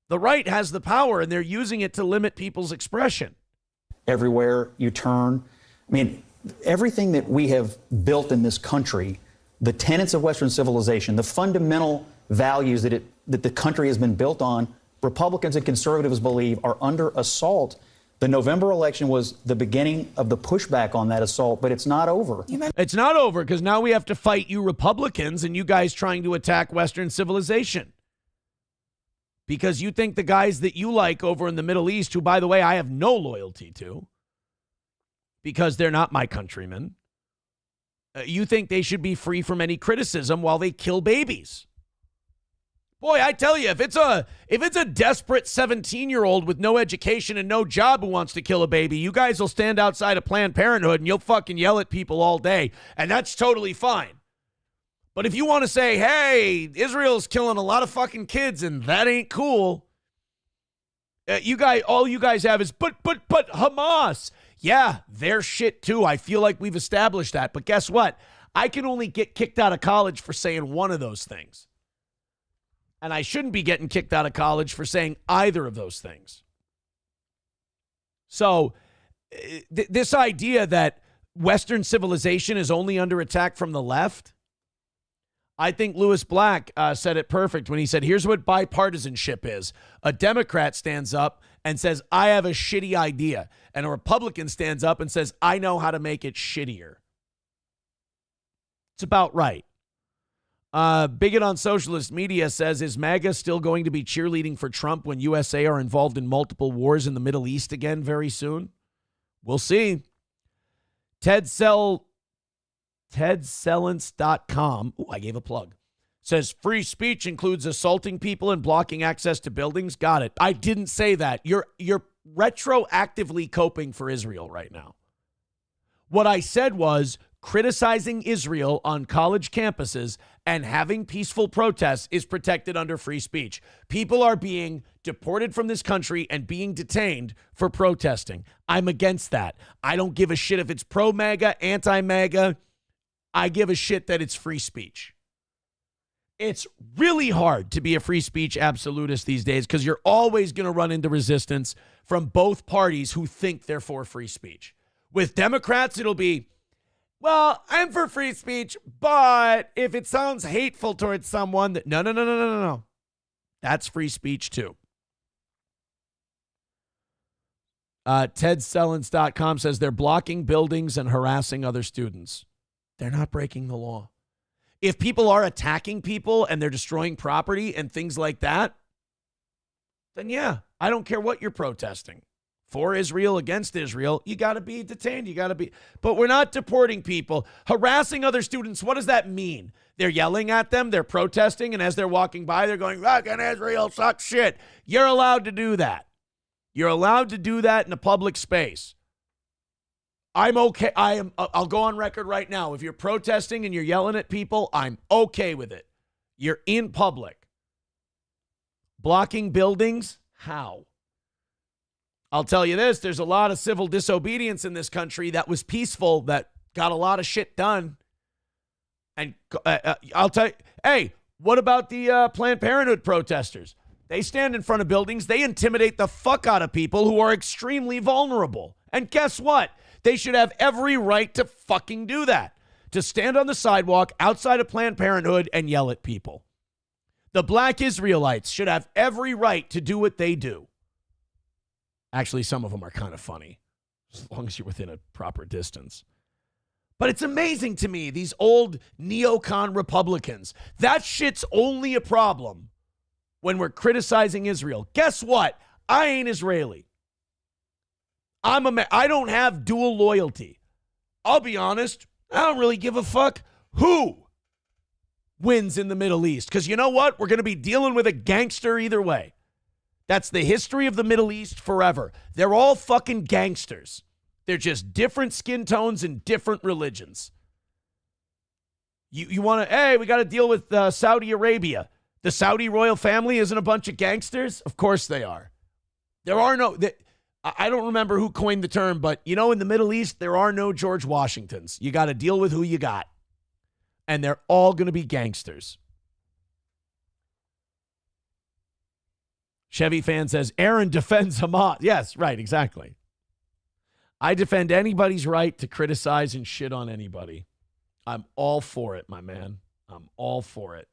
The right has the power, and they're using it to limit people's expression. Everywhere you turn, everything that we have built in this country, the tenets of Western civilization, the fundamental values that the country has been built on, Republicans and conservatives believe are under assault. The November election was the beginning of the pushback on that assault, but it's not over. It's not over because now we have to fight you Republicans and you guys trying to attack Western civilization. Because you think the guys that you like over in the Middle East, who, by the way, I have no loyalty to, because they're not my countrymen, you think they should be free from any criticism while they kill babies. Boy, I tell you, if it's a desperate 17-year-old with no education and no job who wants to kill a baby, you guys will stand outside of Planned Parenthood and you'll fucking yell at people all day, and that's totally fine. But if you want to say, hey, Israel's killing a lot of fucking kids and that ain't cool, all you guys have is, but Hamas. Yeah, they're shit too. I feel like we've established that. But guess what? I can only get kicked out of college for saying one of those things. And I shouldn't be getting kicked out of college for saying either of those things. So this idea that Western civilization is only under attack from the left, I think Lewis Black said it perfect when he said, here's what bipartisanship is. A Democrat stands up and says, I have a shitty idea. And a Republican stands up and says, I know how to make it shittier. It's about right. Bigot on socialist media says, is MAGA still going to be cheerleading for Trump when USA are involved in multiple wars in the Middle East again very soon? We'll see. TedSellence.com, I gave a plug, says free speech includes assaulting people and blocking access to buildings. Got it. I didn't say that. You're retroactively coping for Israel right now. What I said was criticizing Israel on college campuses and having peaceful protests is protected under free speech. People are being deported from this country and being detained for protesting. I'm against that. I don't give a shit if it's pro-MAGA, anti-MAGA. I give a shit that it's free speech. It's really hard to be a free speech absolutist these days because you're always going to run into resistance from both parties who think they're for free speech. With Democrats, it'll be, well, I'm for free speech, but if it sounds hateful towards someone, that no. That's free speech too. TedSellence.com says they're blocking buildings and harassing other students. They're not breaking the law. If people are attacking people and they're destroying property and things like that, then yeah, I don't care what you're protesting. For Israel, against Israel, you got to be detained. But we're not deporting people. Harassing other students, what does that mean? They're yelling at them, they're protesting, and as they're walking by, they're going, fucking Israel sucks shit. You're allowed to do that. You're allowed to do that in a public space. I'm okay. I'll go on record right now. If you're protesting and you're yelling at people, I'm okay with it. You're in public. Blocking buildings? How? I'll tell you this, there's a lot of civil disobedience in this country that was peaceful, that got a lot of shit done. And I'll tell you, hey, what about the Planned Parenthood protesters? They stand in front of buildings. They intimidate the fuck out of people who are extremely vulnerable. And guess what? They should have every right to fucking do that. To stand on the sidewalk outside of Planned Parenthood and yell at people. The black Israelites should have every right to do what they do. Actually, some of them are kind of funny, as long as you're within a proper distance. But it's amazing to me, these old neocon Republicans. That shit's only a problem when we're criticizing Israel. Guess what? I ain't Israeli. I don't have dual loyalty. I'll be honest, I don't really give a fuck who wins in the Middle East. Because you know what? We're going to be dealing with a gangster either way. That's the history of the Middle East forever. They're all fucking gangsters. They're just different skin tones and different religions. You want to, hey, we got to deal with Saudi Arabia. The Saudi royal family isn't a bunch of gangsters? Of course they are. There are no, I don't remember who coined the term, but you know, in the Middle East, there are no George Washingtons. You got to deal with who you got. And they're all going to be gangsters. Chevy fan says, Aaron defends Hamas. Yes, right, exactly. I defend anybody's right to criticize and shit on anybody. I'm all for it, my man. I'm all for it.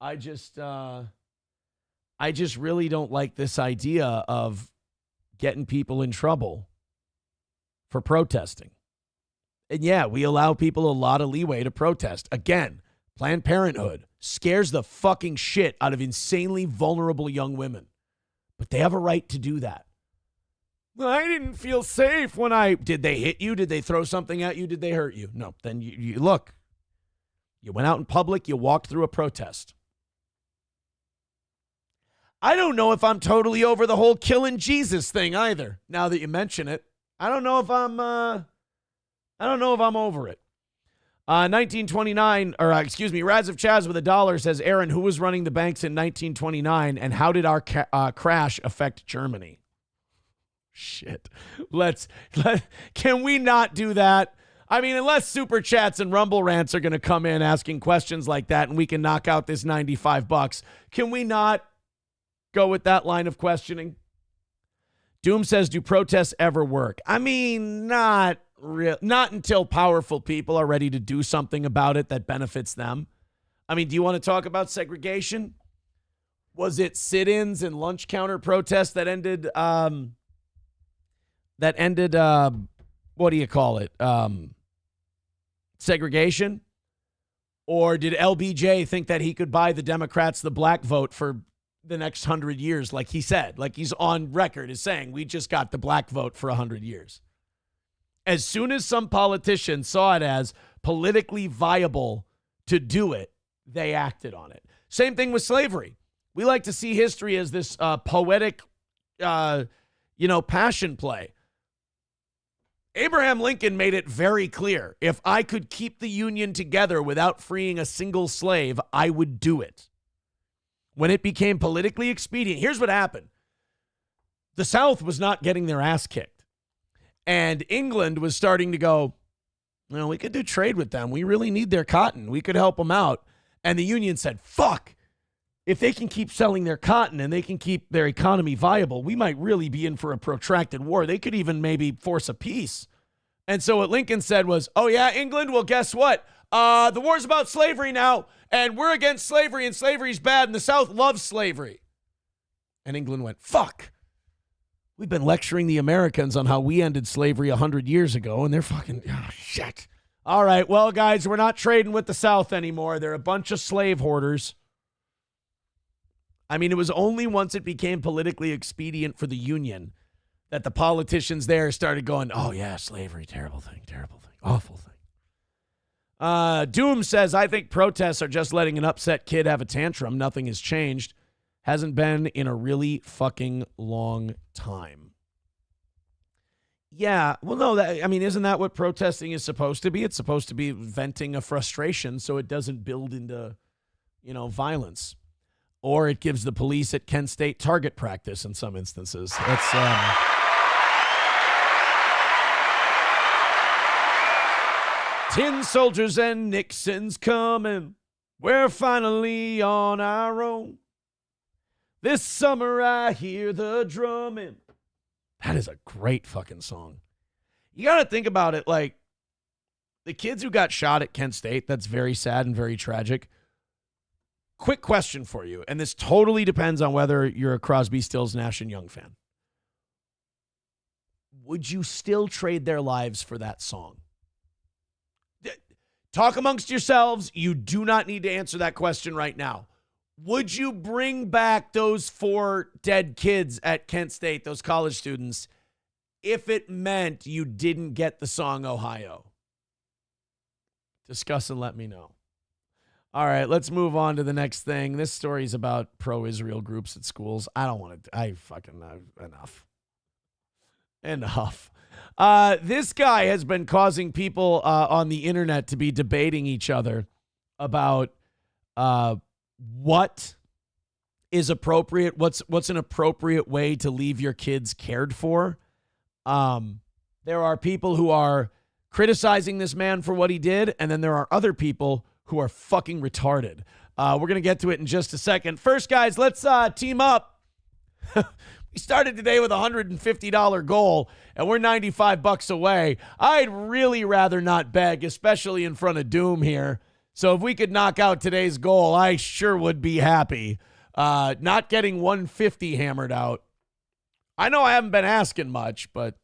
I just really don't like this idea of getting people in trouble for protesting. And yeah, we allow people a lot of leeway to protest. Again, Planned Parenthood scares the fucking shit out of insanely vulnerable young women. But they have a right to do that. Well, I didn't feel safe when did they hit you? Did they throw something at you? Did they hurt you? No. Then you look. You went out in public. You walked through a protest. I don't know if I'm totally over the whole killing Jesus thing either. Now that you mention it, I don't know if I'm over it. 1929, Raz of Chaz with $1 says, Aaron, who was running the banks in 1929 and how did our crash affect Germany? Shit. Can we not do that? I mean, unless Super Chats and Rumble Rants are going to come in asking questions like that and we can knock out this $95, can we not go with that line of questioning? Doom says, do protests ever work? I mean, not until powerful people are ready to do something about it that benefits them. I mean, do you want to talk about segregation? Was it sit-ins and lunch counter protests that ended, what do you call it? Segregation? Or did LBJ think that he could buy the Democrats the black vote for the next 100 years, like he said? Like he's on record as saying, we just got the black vote for 100 years. As soon as some politicians saw it as politically viable to do it, they acted on it. Same thing with slavery. We like to see history as this poetic, passion play. Abraham Lincoln made it very clear. If I could keep the Union together without freeing a single slave, I would do it. When it became politically expedient, here's what happened. The South was not getting their ass kicked. And England was starting to go, well, we could do trade with them. We really need their cotton. We could help them out. And the Union said, fuck. If they can keep selling their cotton and they can keep their economy viable, we might really be in for a protracted war. They could even maybe force a peace. And so what Lincoln said was, oh yeah, England? Well, guess what? The war's about slavery now, and we're against slavery, and slavery's bad, and the South loves slavery. And England went, fuck. We've been lecturing the Americans on how we ended slavery 100 years ago, and they're fucking, shit. All right, well, guys, we're not trading with the South anymore. They're a bunch of slave hoarders. I mean, it was only once it became politically expedient for the Union that the politicians there started going, oh, yeah, slavery, terrible thing, awful thing. Doom says, I think protests are just letting an upset kid have a tantrum. Nothing has changed. Hasn't been in a really fucking long time. Yeah, well, no, isn't that what protesting is supposed to be? It's supposed to be venting a frustration so it doesn't build into, violence. Or it gives the police at Kent State target practice in some instances. It's tin soldiers and Nixon's coming. We're finally on our own. This summer I hear the drumming. That is a great fucking song. You got to think about it like the kids who got shot at Kent State, that's very sad and very tragic. Quick question for you, and this totally depends on whether you're a Crosby, Stills, Nash, and Young fan. Would you still trade their lives for that song? Talk amongst yourselves. You do not need to answer that question right now. Would you bring back those 4 dead kids at Kent State, those college students, if it meant you didn't get the song Ohio? Discuss and let me know. All right, let's move on to the next thing. This story is about pro-Israel groups at schools. Enough. This guy has been causing people on the internet to be debating each other about what is appropriate, what's an appropriate way to leave your kids cared for. There are people who are criticizing this man for what he did, and then there are other people who are fucking retarded. We're going to get to it in just a second. First, guys, let's team up. We started today with a $150 goal, and we're $95 away. I'd really rather not beg, especially in front of Doom here. So if we could knock out today's goal, I sure would be happy. Not getting 150 hammered out. I know I haven't been asking much, but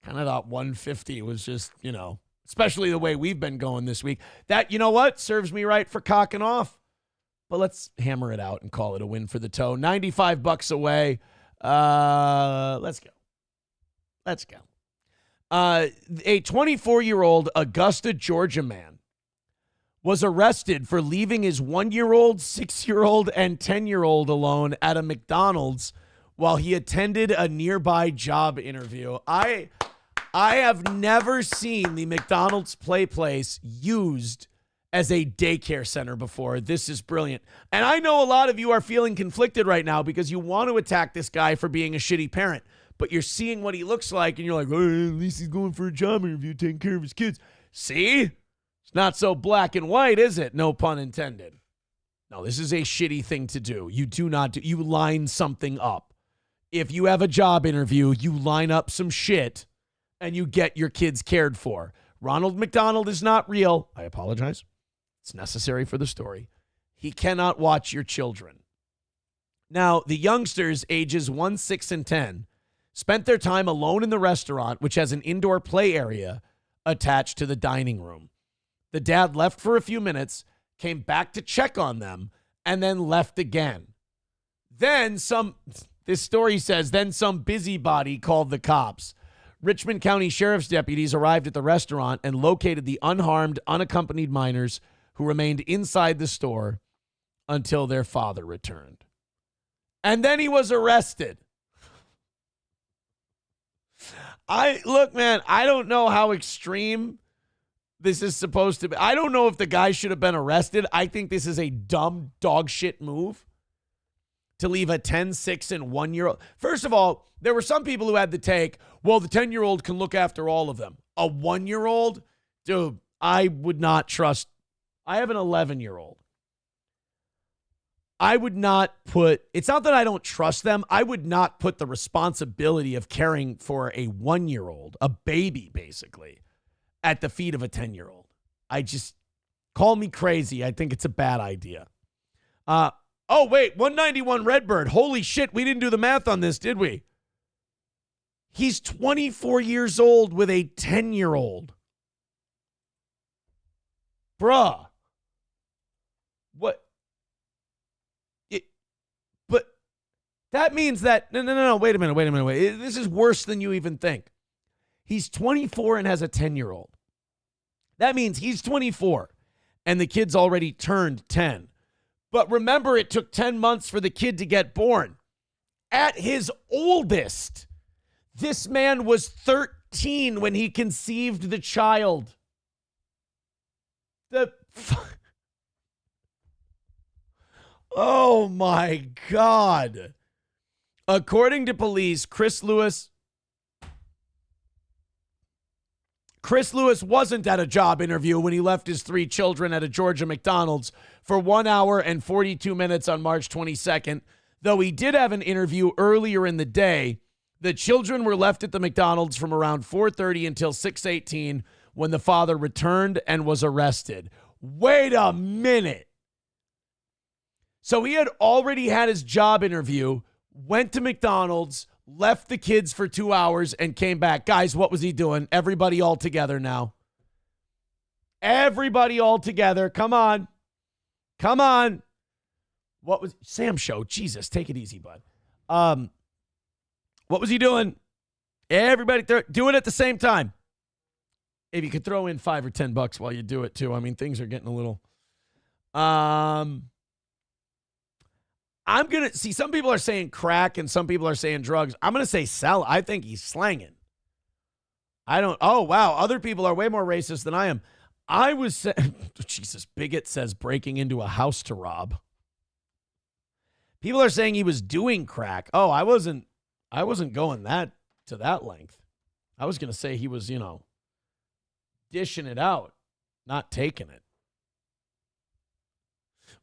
kind of thought 150 was just, especially the way we've been going this week. That, serves me right for cocking off. But let's hammer it out and call it a win for the toe. $95 away. Let's go. A 24-year-old Augusta, Georgia man was arrested for leaving his 1-year-old, 6-year-old, and 10-year-old alone at a McDonald's while he attended a nearby job interview. I have never seen the McDonald's play place used as a daycare center before. This is brilliant. And I know a lot of you are feeling conflicted right now because you want to attack this guy for being a shitty parent, but you're seeing what he looks like and you're like, oh, at least he's going for a job interview, taking care of his kids. See? It's not so black and white, is it? No pun intended. No, this is a shitty thing to do. You do not do, you line something up. If you have a job interview, you line up some shit and you get your kids cared for. Ronald McDonald is not real. I apologize. It's necessary for the story. He cannot watch your children. Now, the youngsters ages 1, 6, and 10 spent their time alone in the restaurant, which has an indoor play area attached to the dining room. The dad left for a few minutes, came back to check on them, and then left again. Then this story says, then some busybody called the cops. Richmond County Sheriff's deputies arrived at the restaurant and located the unharmed, unaccompanied minors who remained inside the store until their father returned. And then he was arrested. Look, man, I don't know how extreme this is supposed to be. I don't know if the guy should have been arrested. I think this is a dumb dog shit move to leave a 10, 6, and 1-year-old. First of all, there were some people who had the take, well, the 10-year-old can look after all of them. A 1-year-old? Dude, I would not trust. I have an 11-year-old. I would not put, it's not that I don't trust them. I would not put the responsibility of caring for a 1-year-old, a baby basically, at the feet of a 10-year-old. Call me crazy. I think it's a bad idea. Oh, wait, 191 Redbird. Holy shit, we didn't do the math on this, did we? He's 24 years old with a 10-year-old. Bruh. What? But that means that, no, wait a minute. This is worse than you even think. He's 24 and has a 10-year-old. That means he's 24 and the kid's already turned 10. But remember, it took 10 months for the kid to get born. At his oldest, this man was 13 when he conceived the child. Oh my God. According to police, Chris Lewis wasn't at a job interview when he left his 3 children at a Georgia McDonald's for 1 hour and 42 minutes on March 22nd. Though he did have an interview earlier in the day, the children were left at the McDonald's from around 4:30 until 6:18 when the father returned and was arrested. Wait a minute. So he had already had his job interview, went to McDonald's, left the kids for 2 hours, and came back. Guys, what was he doing? Everybody all together now. Everybody all together. Come on. What was Sam show? Jesus, take it easy, bud. What was he doing? Everybody do it at the same time. If you could throw in $5 or $10 while you do it too. I mean, things are getting a little. I'm going to see, some people are saying crack and some people are saying drugs. I'm going to say sell. I think he's slanging. Oh, wow. Other people are way more racist than I am. I was saying, Jesus, Bigot says breaking into a house to rob. People are saying he was doing crack. Oh, I wasn't going to that length. I was going to say he was, dishing it out, not taking it.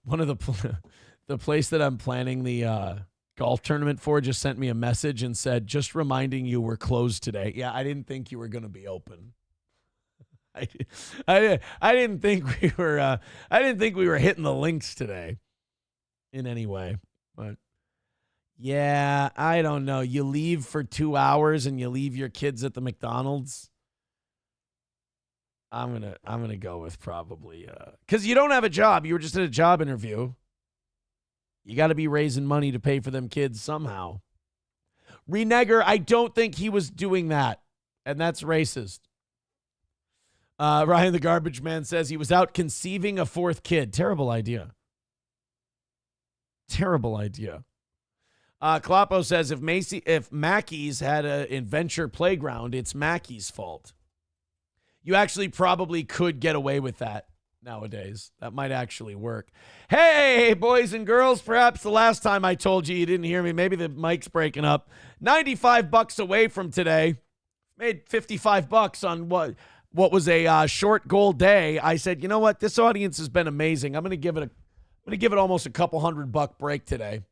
One of the place that I'm planning the golf tournament for just sent me a message and said, just reminding you we're closed today. Yeah, I didn't think you were going to be open. I didn't think we were hitting the links today in any way. But yeah, I don't know. You leave for 2 hours and you leave your kids at the McDonald's. I'm gonna go with probably because you don't have a job. You were just at a job interview. You got to be raising money to pay for them kids somehow. Renegger, I don't think he was doing that, and that's racist. Ryan the Garbage Man says he was out conceiving a fourth kid. Terrible idea. Terrible idea. Kloppo says if Mackey's had an adventure playground, it's Mackey's fault. You actually probably could get away with that nowadays. That might actually work. Hey, boys and girls, perhaps the last time I told you didn't hear me. Maybe the mic's breaking up. $95 away from today. Made $55 on what was a short goal day. I said, you know what? This audience has been amazing. I'm going to give it almost a couple $100 break today.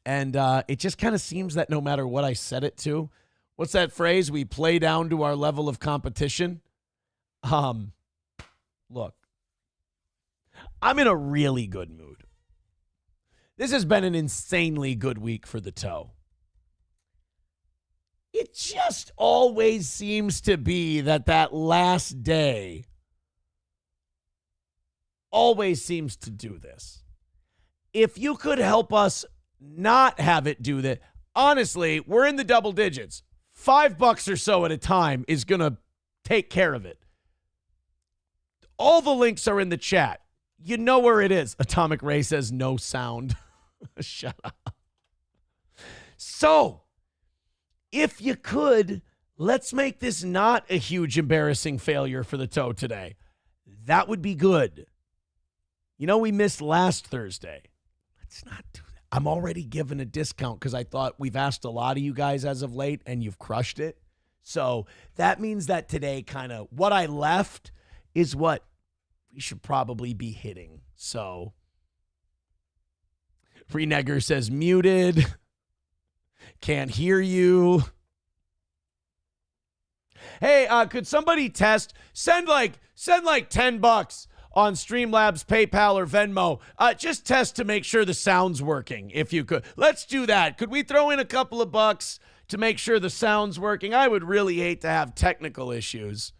And it just kind of seems that no matter what I set it to, what's that phrase? We play down to our level of competition. Look, I'm in a really good mood. This has been an insanely good week for the toe. It just always seems to be that last day always seems to do this. If you could help us not have it do that, honestly, we're in the double digits. $5 or so at a time is going to take care of it. All the links are in the chat. You know where it is. Atomic Ray says no sound. Shut up. So, if you could, let's make this not a huge embarrassing failure for the toe today. That would be good. You know, we missed last Thursday. Let's not do that. I'm already giving a discount because I thought we've asked a lot of you guys as of late and you've crushed it. So that means that today kind of what I left is what we should probably be hitting. So Renegger says muted. Can't hear you. Hey, could somebody send like $10 on Streamlabs, PayPal, or Venmo. Just test to make sure the sound's working, if you could. Let's do that. Could we throw in a couple of bucks to make sure the sound's working? I would really hate to have technical issues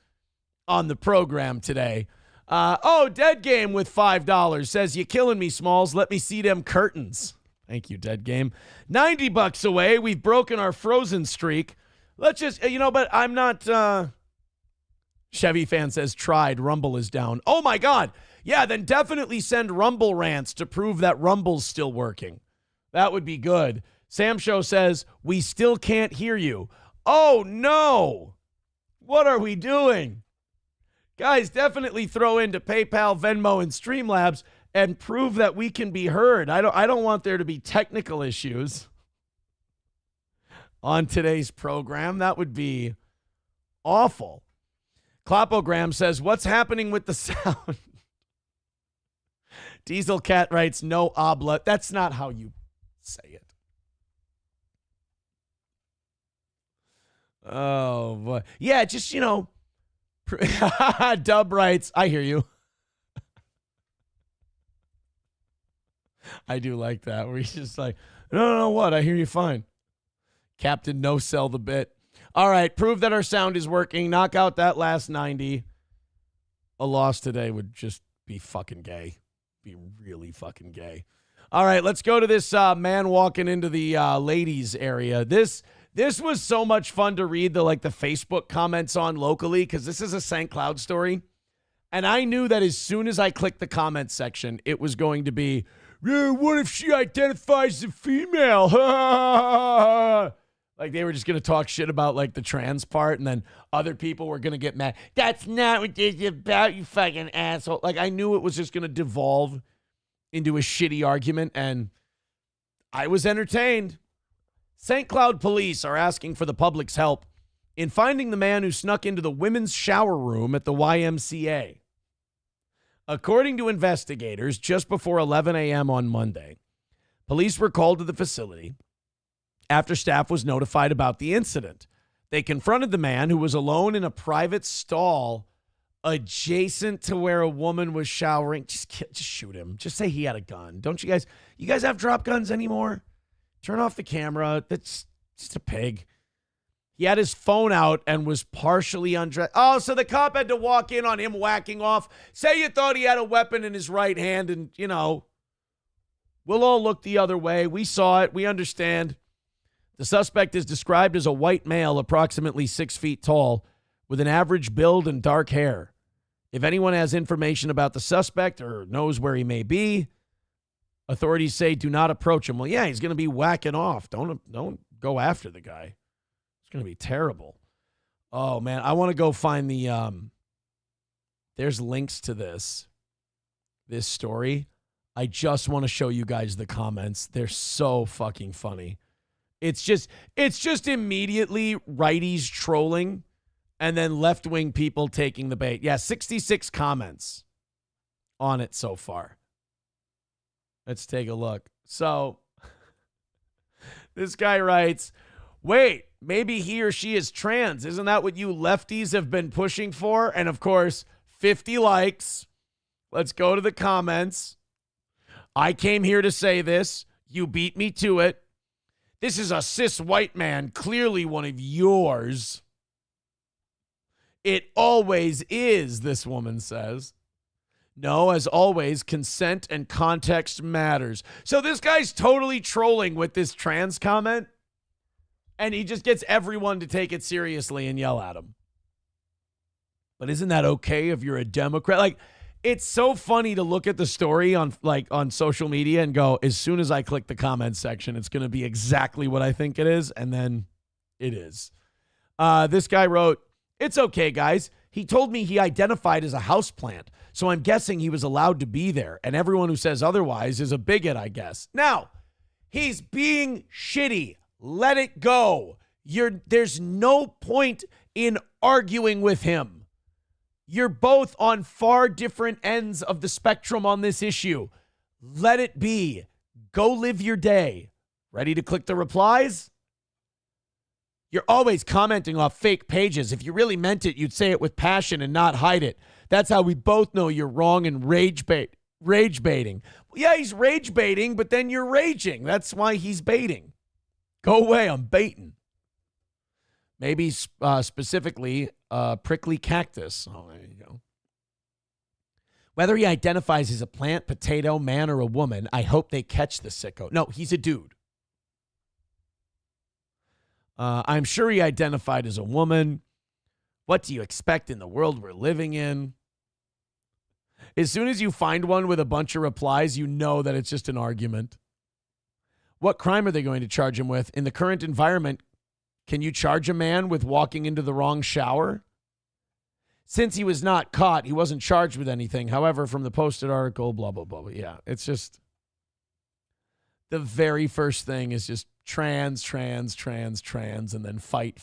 on the program today. Dead Game with $5 says, you killing me, Smalls. Let me see them curtains. Thank you, Dead Game. $90 away. We've broken our frozen streak. Let's just, but I'm not... Chevy Fan says, tried. Rumble is down. Oh, my God. Yeah, then definitely send Rumble rants to prove that Rumble's still working. That would be good. Sam Show says, we still can't hear you. Oh, no. What are we doing? Guys, definitely throw into PayPal, Venmo, and Streamlabs and prove that we can be heard. I don't want there to be technical issues on today's program. That would be awful. Clopogram says, what's happening with the sound? Diesel Cat writes, no obla. That's not how you say it. Oh, boy. Yeah, just, Dub writes, I hear you. I do like that, where he's just like, no, what? I hear you fine. Captain No Sell the bit. All right, prove that our sound is working. Knock out that last 90. A loss today would just be fucking gay. Be really fucking gay. All right, let's go to this man walking into the ladies area. This was so much fun to read the Facebook comments on locally, because this is a St. Cloud story. And I knew that as soon as I clicked the comments section, it was going to be, what if she identifies as a female? Like they were just going to talk shit about the trans part, and then other people were going to get mad. That's not what this is about, you fucking asshole. I knew it was just going to devolve into a shitty argument, and I was entertained. St. Cloud police are asking for the public's help in finding the man who snuck into the women's shower room at the YMCA. According to investigators, just before 11 a.m. on Monday, police were called to the facility after staff was notified about the incident. They confronted the man, who was alone in a private stall adjacent to where a woman was showering. Just shoot him. Just say he had a gun. Don't you guys have drop guns anymore? Turn off the camera. That's just a pig. He had his phone out and was partially undressed. Oh, so the cop had to walk in on him whacking off. Say you thought he had a weapon in his right hand, and, we'll all look the other way. We saw it. We understand. The suspect is described as a white male, approximately 6 feet tall, with an average build and dark hair. If anyone has information about the suspect or knows where he may be, authorities say do not approach him. Well, yeah, he's going to be whacking off. Don't go after the guy. It's going to be terrible. Oh, man, I want to go find the there's links to this story. I just want to show you guys the comments. They're so fucking funny. It's just immediately righties trolling and then left-wing people taking the bait. Yeah, 66 comments on it so far. Let's take a look. So this guy writes, wait, maybe he or she is trans. Isn't that what you lefties have been pushing for? And of course, 50 likes. Let's go to the comments. I came here to say this. You beat me to it. This is a cis white man, clearly one of yours. It always is, this woman says. No, as always, consent and context matters. So this guy's totally trolling with this trans comment, and he just gets everyone to take it seriously and yell at him. But isn't that okay if you're a Democrat? Like, it's so funny to look at the story on social media and go, as soon as I click the comments section, it's going to be exactly what I think it is, and then it is. This guy wrote, it's okay, guys. He told me he identified as a houseplant, so I'm guessing he was allowed to be there, and everyone who says otherwise is a bigot, I guess. Now, he's being shitty. Let it go. There's no point in arguing with him. You're both on far different ends of the spectrum on this issue. Let it be. Go live your day. Ready to click the replies? You're always commenting off fake pages. If you really meant it, you'd say it with passion and not hide it. That's how we both know you're wrong and rage baiting. Well, yeah, he's rage baiting, but then you're raging. That's why he's baiting. Go away, I'm baiting. Maybe specifically prickly cactus. Oh, there you go. Whether he identifies as a plant, potato, man, or a woman, I hope they catch the sicko. No, he's a dude. I'm sure he identified as a woman. What do you expect in the world we're living in? As soon as you find one with a bunch of replies, you know that it's just an argument. What crime are they going to charge him with? In the current environment, can you charge a man with walking into the wrong shower? Since he was not caught, he wasn't charged with anything. However, from the posted article, blah, blah, blah. Yeah, it's just the very first thing is just trans, and then fight.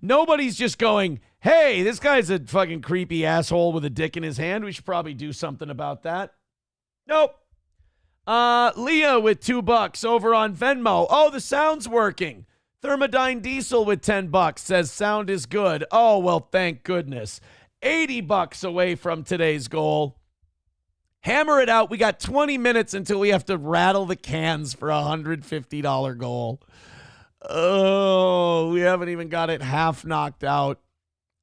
Nobody's just going, hey, this guy's a fucking creepy asshole with a dick in his hand. We should probably do something about that. Nope. Leah with $2 over on Venmo. Oh, the sound's working. Thermodyne Diesel with $10 says sound is good. Oh, well, thank goodness. $80 away from today's goal. Hammer it out. We got 20 minutes until we have to rattle the cans for a $150 goal. Oh, we haven't even got it half knocked out.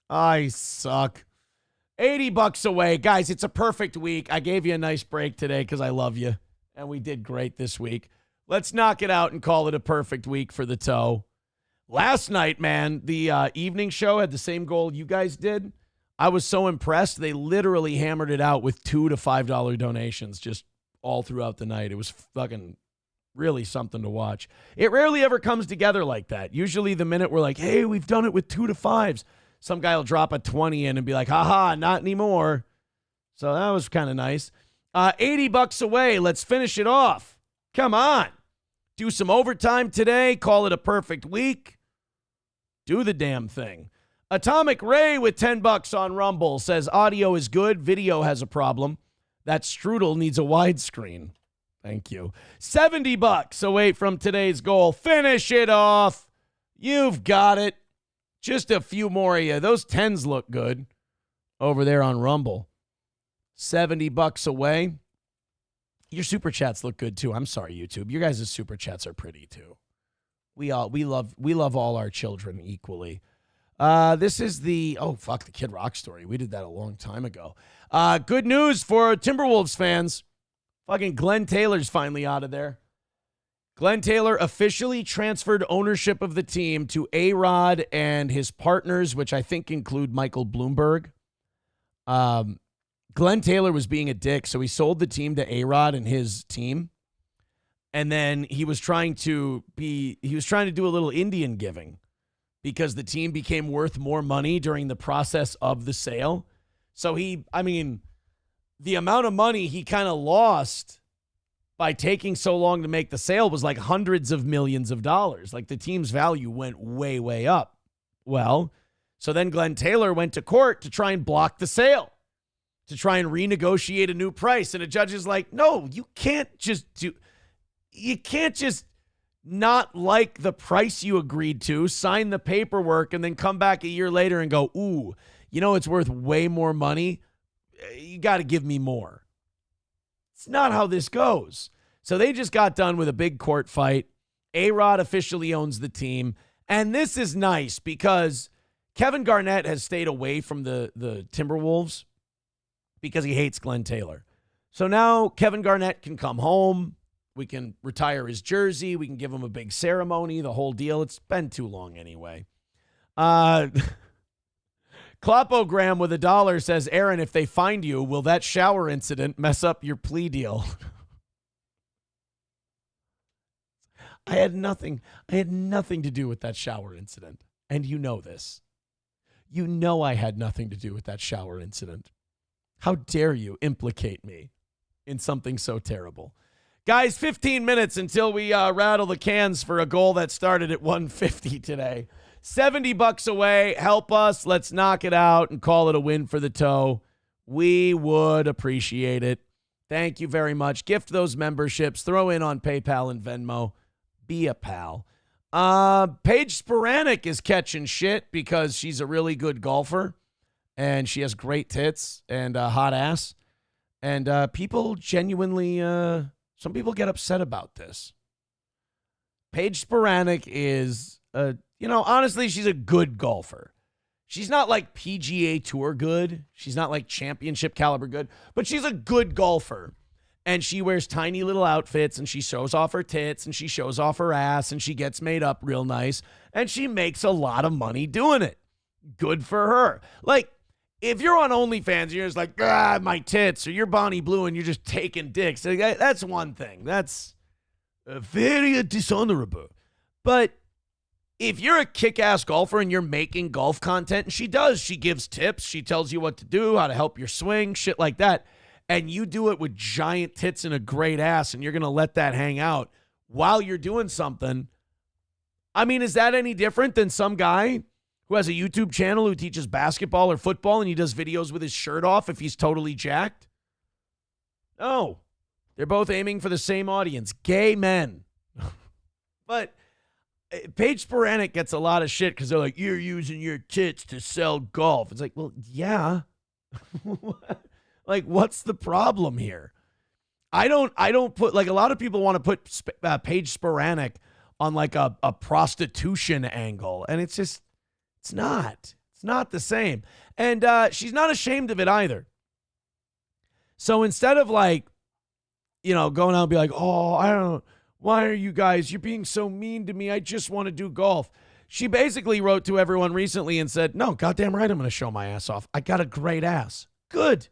I suck. $80 away. Guys, it's a perfect week. I gave you a nice break today because I love you. And we did great this week. Let's knock it out and call it a perfect week for the toe. Last night, man, the evening show had the same goal you guys did. I was so impressed. They literally hammered it out with $2 to $5 donations just all throughout the night. It was fucking really something to watch. It rarely ever comes together like that. Usually the minute we're like, hey, we've done it with 2 to 5s, some guy will drop a 20 in and be like, haha, not anymore. So that was kind of nice. $80 away. Let's finish it off. Come on. Do some overtime today. Call it a perfect week. Do the damn thing. Atomic Ray with $10 on Rumble says audio is good. Video has a problem. That strudel needs a widescreen. Thank you. $70 away from today's goal. Finish it off. You've got it. Just a few more of you. Those 10s look good over there on Rumble. $70 away. Your super chats look good too. I'm sorry, YouTube. Your guys' super chats are pretty too. We love all our children equally. This is the the Kid Rock story. We did that a long time ago. Good news for Timberwolves fans. Fucking Glenn Taylor's finally out of there. Glenn Taylor officially transferred ownership of the team to A-Rod and his partners, which I think include Michael Bloomberg. Glenn Taylor was being a dick, so he sold the team to A-Rod and his team. And then he was trying to do a little Indian giving because the team became worth more money during the process of the sale. So the amount of money he kind of lost by taking so long to make the sale was like hundreds of millions of dollars. Like the team's value went way, way up. Well, so then Glenn Taylor went to court to try and block the sale, to try and renegotiate a new price. And a judge is like, no, you can't just not like the price you agreed to, sign the paperwork, and then come back a year later and go, ooh, it's worth way more money. You got to give me more. It's not how this goes. So they just got done with a big court fight. A-Rod officially owns the team. And this is nice because Kevin Garnett has stayed away from the Timberwolves because he hates Glenn Taylor. So now Kevin Garnett can come home. We can retire his jersey. We can give him a big ceremony, the whole deal. It's been too long anyway. Clopogram with $1 says, Aaron, if they find you, will that shower incident mess up your plea deal? I had nothing to do with that shower incident. And you know this. You know I had nothing to do with that shower incident. How dare you implicate me in something so terrible? Guys, 15 minutes until we rattle the cans for a goal that started at 150 today. $70 away. Help us. Let's knock it out and call it a win for the toe. We would appreciate it. Thank you very much. Gift those memberships. Throw in on PayPal and Venmo. Be a pal. Paige Sporanic is catching shit because she's a really good golfer and she has great tits and a hot ass. And people genuinely, some people get upset about this. Paige Sporanic is honestly, she's a good golfer. She's not like PGA Tour good. She's not like championship caliber good, but she's a good golfer. And she wears tiny little outfits and she shows off her tits and she shows off her ass and she gets made up real nice and she makes a lot of money doing it. Good for her. Like, if you're on OnlyFans and you're just like, my tits, or you're Bonnie Blue and you're just taking dicks, that's one thing. That's very dishonorable. But if you're a kick-ass golfer and you're making golf content, and she does, she gives tips, she tells you what to do, how to help your swing, shit like that, and you do it with giant tits and a great ass, and you're going to let that hang out while you're doing something, is that any different than some guy who has a YouTube channel who teaches basketball or football and he does videos with his shirt off if he's totally jacked? No. They're both aiming for the same audience, gay men. But Paige Sporanic gets a lot of shit because they're like, you're using your tits to sell golf. It's like, well, yeah. Like, what's the problem here? I don't put, like, a lot of people want to put Paige Sporanic on like a prostitution angle. And it's just, it's not the same. And she's not ashamed of it either. So instead of like, going out and be like, oh, I don't know. Why are you guys, you're being so mean to me. I just want to do golf. She basically wrote to everyone recently and said, no, goddamn right, I'm going to show my ass off. I got a great ass. Good.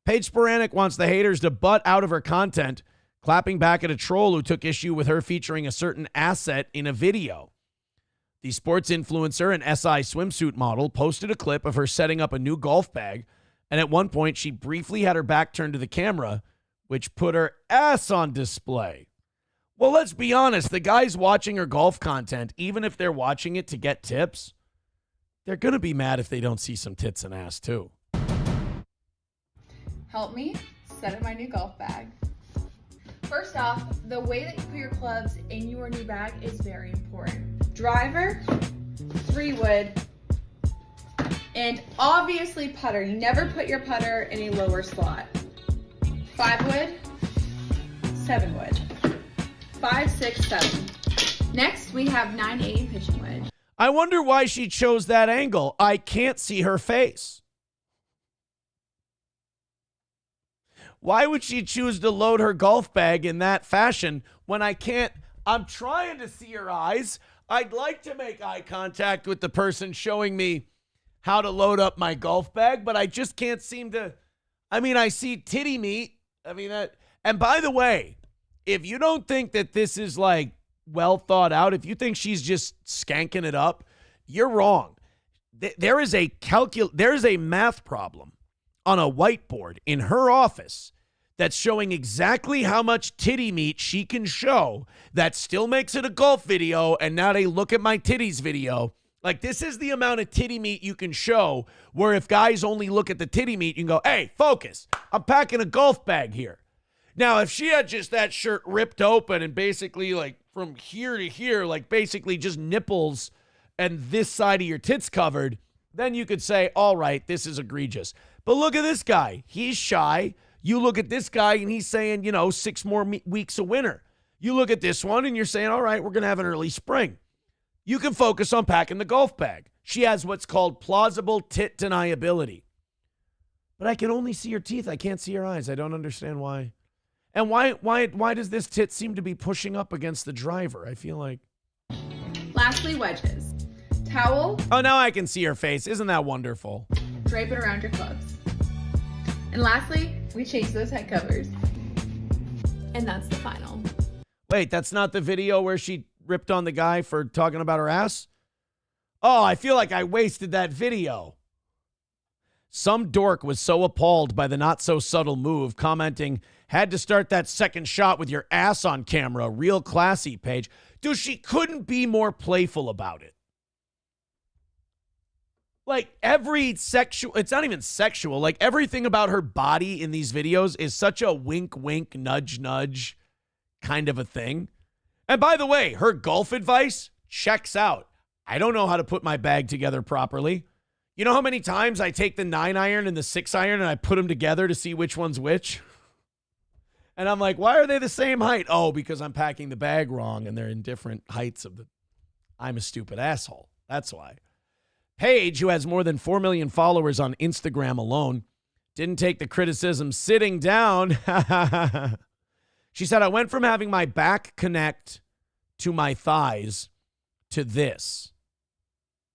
Paige Sporanic wants the haters to butt out of her content, clapping back at a troll who took issue with her featuring a certain asset in a video. The sports influencer and SI swimsuit model posted a clip of her setting up a new golf bag, and at one point she briefly had her back turned to the camera, which put her ass on display. Well, let's be honest. The guys watching her golf content, even if they're watching it to get tips, they're going to be mad if they don't see some tits and ass too. Help me set up my new golf bag. First off, the way that you put your clubs in your new bag is very important. Driver, 3 wood, and obviously putter. You never put your putter in a lower slot. 5 wood, 7 wood. 5, 6, 7. Next, we have 980 pitching wedge. I wonder why she chose that angle. I can't see her face. Why would she choose to load her golf bag in that fashion when I can't I'm trying to see her eyes. I'd like to make eye contact with the person showing me how to load up my golf bag, but I just can't seem to. I mean, I see titty meat. I mean, and by the way, if you don't think that this is like well thought out, if you think she's just skanking it up, you're wrong. There is a math problem on a whiteboard in her office that's showing exactly how much titty meat she can show that still makes it a golf video, and now they look at my titties video. Like, this is the amount of titty meat you can show, where if guys only look at the titty meat, you can go, hey, focus. I'm packing a golf bag here. Now, if she had just that shirt ripped open and basically like from here to here, like basically just nipples and this side of your tits covered, then you could say, all right, this is egregious. But look at this guy. He's shy. You look at this guy and he's saying, 6 more weeks of winter. You look at this one and you're saying, all right, we're going to have an early spring. You can focus on packing the golf bag. She has what's called plausible tit deniability. But I can only see her teeth. I can't see her eyes. I don't understand why. And why does this tit seem to be pushing up against the driver? I feel like. Lastly, wedges. Towel. Oh, now I can see her face. Isn't that wonderful? Drape it around your clubs. And lastly, we change those head covers. And that's the final. Wait, that's not the video where she ripped on the guy for talking about her ass? Oh, I feel like I wasted that video. Some dork was so appalled by the not-so-subtle move, commenting, had to start that second shot with your ass on camera. Real classy, Paige. Dude, she couldn't be more playful about it. Like, every sexual, it's not even sexual, like, everything about her body in these videos is such a wink, wink, nudge, nudge kind of a thing. And by the way, her golf advice checks out. I don't know how to put my bag together properly. You know how many times I take the 9-iron and the 6-iron and I put them together to see which one's which? And I'm like, why are they the same height? Oh, because I'm packing the bag wrong and they're in different heights of the... I'm a stupid asshole. That's why. Paige, who has more than 4 million followers on Instagram alone, didn't take the criticism sitting down. She said, I went from having my back connect to my thighs to this.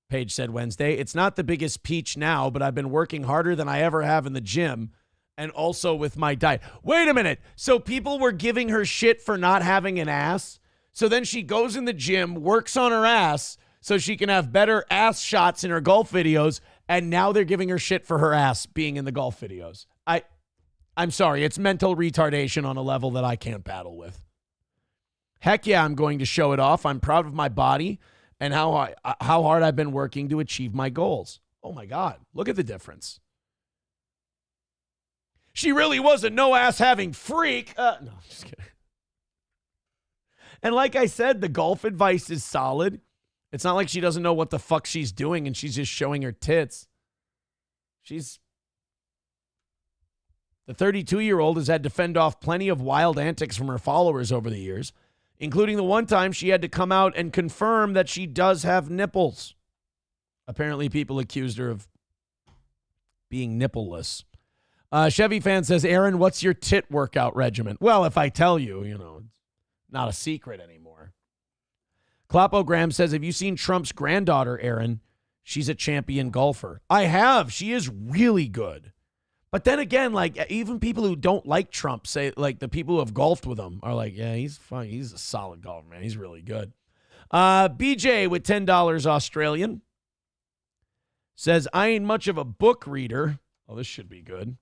Paige said Wednesday, it's not the biggest peach now, but I've been working harder than I ever have in the gym and also with my diet. Wait a minute. So people were giving her shit for not having an ass? So then she goes in the gym, works on her ass so she can have better ass shots in her golf videos, and now they're giving her shit for her ass being in the golf videos. I'm sorry, it's mental retardation on a level that I can't battle with. Heck yeah, I'm going to show it off. I'm proud of my body and how hard I've been working to achieve my goals. Oh my God, look at the difference. She really was a no-ass-having freak. No, I'm just kidding. And like I said, the golf advice is solid. It's not like she doesn't know what the fuck she's doing and she's just showing her tits. The 32-year-old has had to fend off plenty of wild antics from her followers over the years, including the one time she had to come out and confirm that she does have nipples. Apparently, people accused her of being nippleless. Chevy fan says, Aaron, what's your tit workout regimen? Well, if I tell you, it's not a secret anymore. Clopogram says, have you seen Trump's granddaughter, Aaron? She's a champion golfer. I have. She is really good. But then again, like, even people who don't like Trump say, like, the people who have golfed with him are like, yeah, he's fine. He's a solid golfer, man. He's really good. BJ with $10 Australian says, I ain't much of a book reader. Oh, this should be good.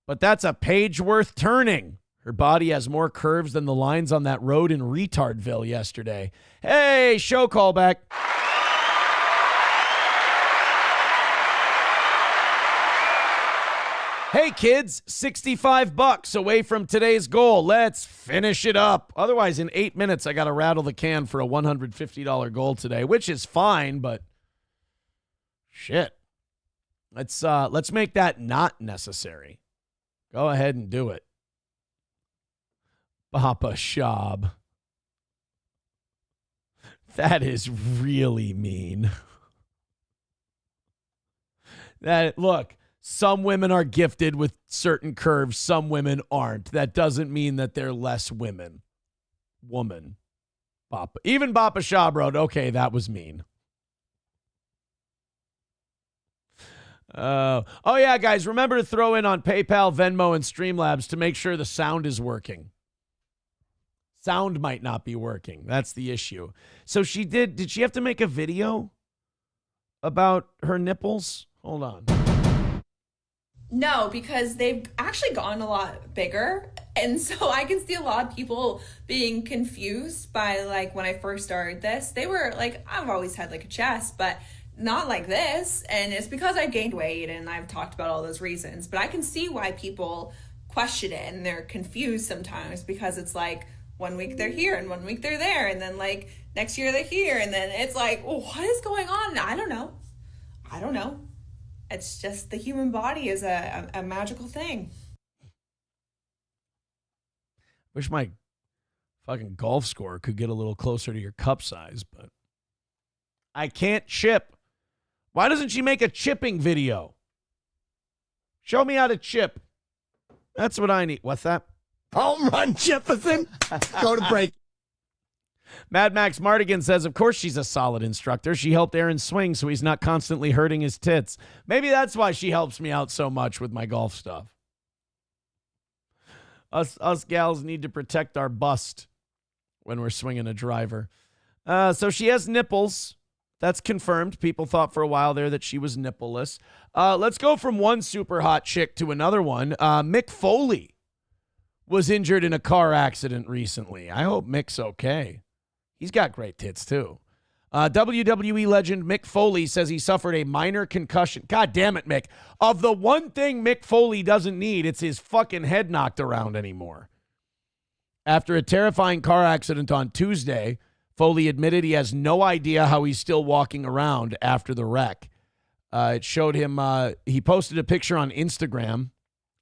But that's a page worth turning. Her body has more curves than the lines on that road in Retardville yesterday. Hey, show callback. Hey kids, $65 away from today's goal. Let's finish it up. Otherwise, in 8 minutes, I got to rattle the can for a $150 goal today, which is fine, but shit. Let's make that not necessary. Go ahead and do it. Papa Shab. That is really mean. Look. Some women are gifted with certain curves. Some women aren't. That doesn't mean that they're less woman. Even Bapa Shaw wrote, okay, that was mean. Oh yeah, guys, remember to throw in on PayPal, Venmo, and Streamlabs to make sure the sound is working. Sound might not be working. That's the issue. So did she have to make a video about her nipples? Hold on. No, because they've actually gotten a lot bigger. And so I can see a lot of people being confused by, like, when I first started this, they were like, I've always had like a chest, but not like this. And it's because I've gained weight and I've talked about all those reasons. But I can see why people question it and they're confused sometimes, because it's like 1 week they're here and 1 week they're there. And then like next year they're here. And then it's like, well, what is going on? I don't know. It's just the human body is a magical thing. Wish my fucking golf score could get a little closer to your cup size, but I can't chip. Why doesn't she make a chipping video? Show me how to chip. That's what I need. What's that? Home run, Jefferson. Go to break. Mad Max Mardigan says, of course she's a solid instructor. She helped Aaron swing so he's not constantly hurting his tits. Maybe that's why she helps me out so much with my golf stuff. Us gals need to protect our bust when we're swinging a driver. So she has nipples. That's confirmed. People thought for a while there that she was nippleless. Let's go from one super hot chick to another one. Mick Foley was injured in a car accident recently. I hope Mick's okay. He's got great tits, too. WWE legend Mick Foley says he suffered a minor concussion. God damn it, Mick. Of the one thing Mick Foley doesn't need, it's his fucking head knocked around anymore. After a terrifying car accident on Tuesday, Foley admitted he has no idea how he's still walking around after the wreck. It showed him, he posted a picture on Instagram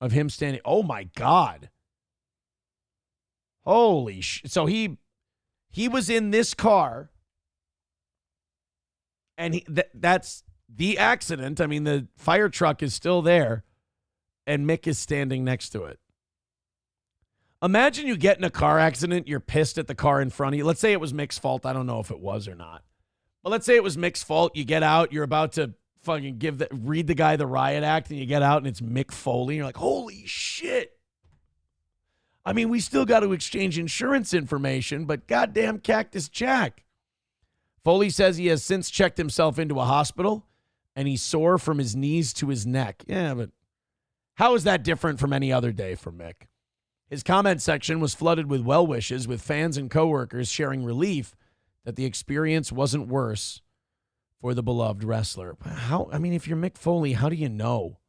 of him standing. Oh, my God. Holy shit. So he was in this car, and that's the accident. I mean, the fire truck is still there, and Mick is standing next to it. Imagine you get in a car accident, you're pissed at the car in front of you. Let's say it was Mick's fault. I don't know if it was or not. But let's say it was Mick's fault. You get out, you're about to fucking read the guy the riot act, and you get out, and it's Mick Foley. You're like, holy shit. I mean, we still got to exchange insurance information, but goddamn Cactus Jack. Foley says he has since checked himself into a hospital, and he's sore from his knees to his neck. Yeah, but how is that different from any other day for Mick? His comment section was flooded with well wishes, with fans and coworkers sharing relief that the experience wasn't worse for the beloved wrestler. If you're Mick Foley, how do you know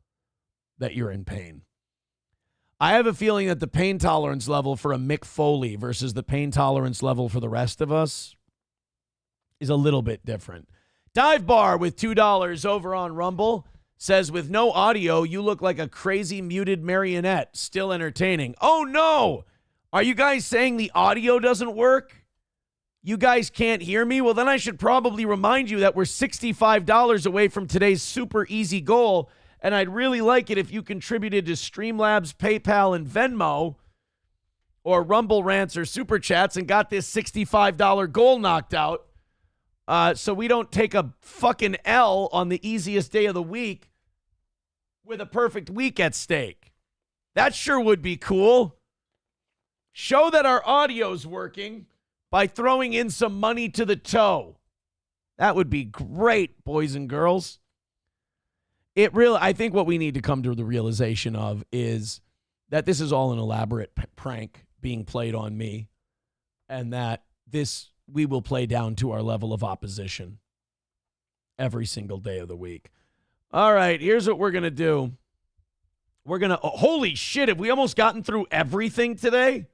that you're in pain? I have a feeling that the pain tolerance level for a Mick Foley versus the pain tolerance level for the rest of us is a little bit different. Dive Bar with $2 over on Rumble says, with no audio, you look like a crazy muted marionette. Still entertaining. Oh, no. Are you guys saying the audio doesn't work? You guys can't hear me? Well, then I should probably remind you that we're $65 away from today's super easy goal. And I'd really like it if you contributed to Streamlabs, PayPal, and Venmo, or Rumble Rants or Super Chats, and got this $65 goal knocked out, so we don't take a fucking L on the easiest day of the week with a perfect week at stake. That sure would be cool. Show that our audio's working by throwing in some money to the toe. That would be great, boys and girls. I think what we need to come to the realization of is that this is all an elaborate prank being played on me, and that we will play down to our level of opposition every single day of the week. All right, here's what we're going to do. Holy shit, have we almost gotten through everything today?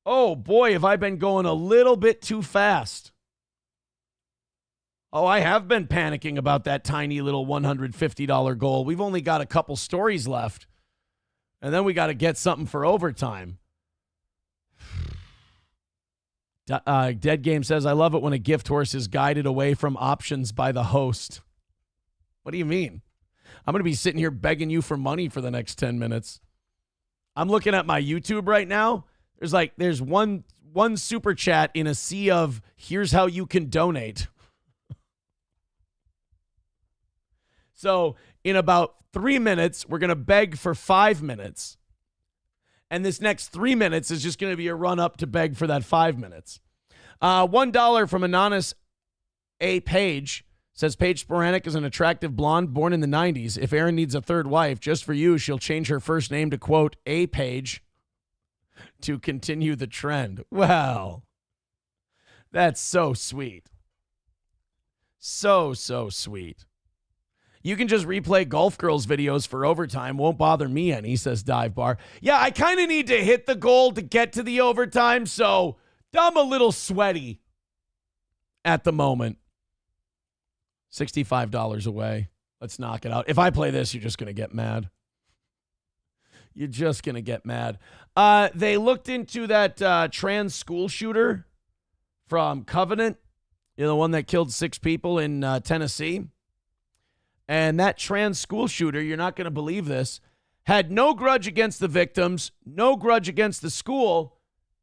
Oh boy, have I been going a little bit too fast. Oh, I have been panicking about that tiny little $150 goal. We've only got a couple stories left, and then we got to get something for overtime. Dead Game says, I love it when a gift horse is guided away from options by the host. What do you mean? I'm going to be sitting here begging you for money for the next 10 minutes. I'm looking at my YouTube right now. There's one one super chat in a sea of here's how you can donate. So in about 3 minutes, we're going to beg for 5 minutes. And this next 3 minutes is just going to be a run up to beg for that 5 minutes. $1 from Anonymous A. Page says Paige Sporanic is an attractive blonde born in the 90s. If Aaron needs a third wife, just for you, she'll change her first name to, quote, A. Page to continue the trend. Well, that's so sweet. So sweet. You can just replay Golf Girls videos for overtime. Won't bother me any, says Dive Bar. Yeah, I kind of need to hit the goal to get to the overtime, so I'm a little sweaty at the moment. $65 away. Let's knock it out. If I play this, you're just going to get mad. You're just going to get mad. They looked into that trans school shooter from Covenant, the one that killed 6 people in Tennessee. And that trans school shooter, you're not going to believe this, had no grudge against the victims, no grudge against the school.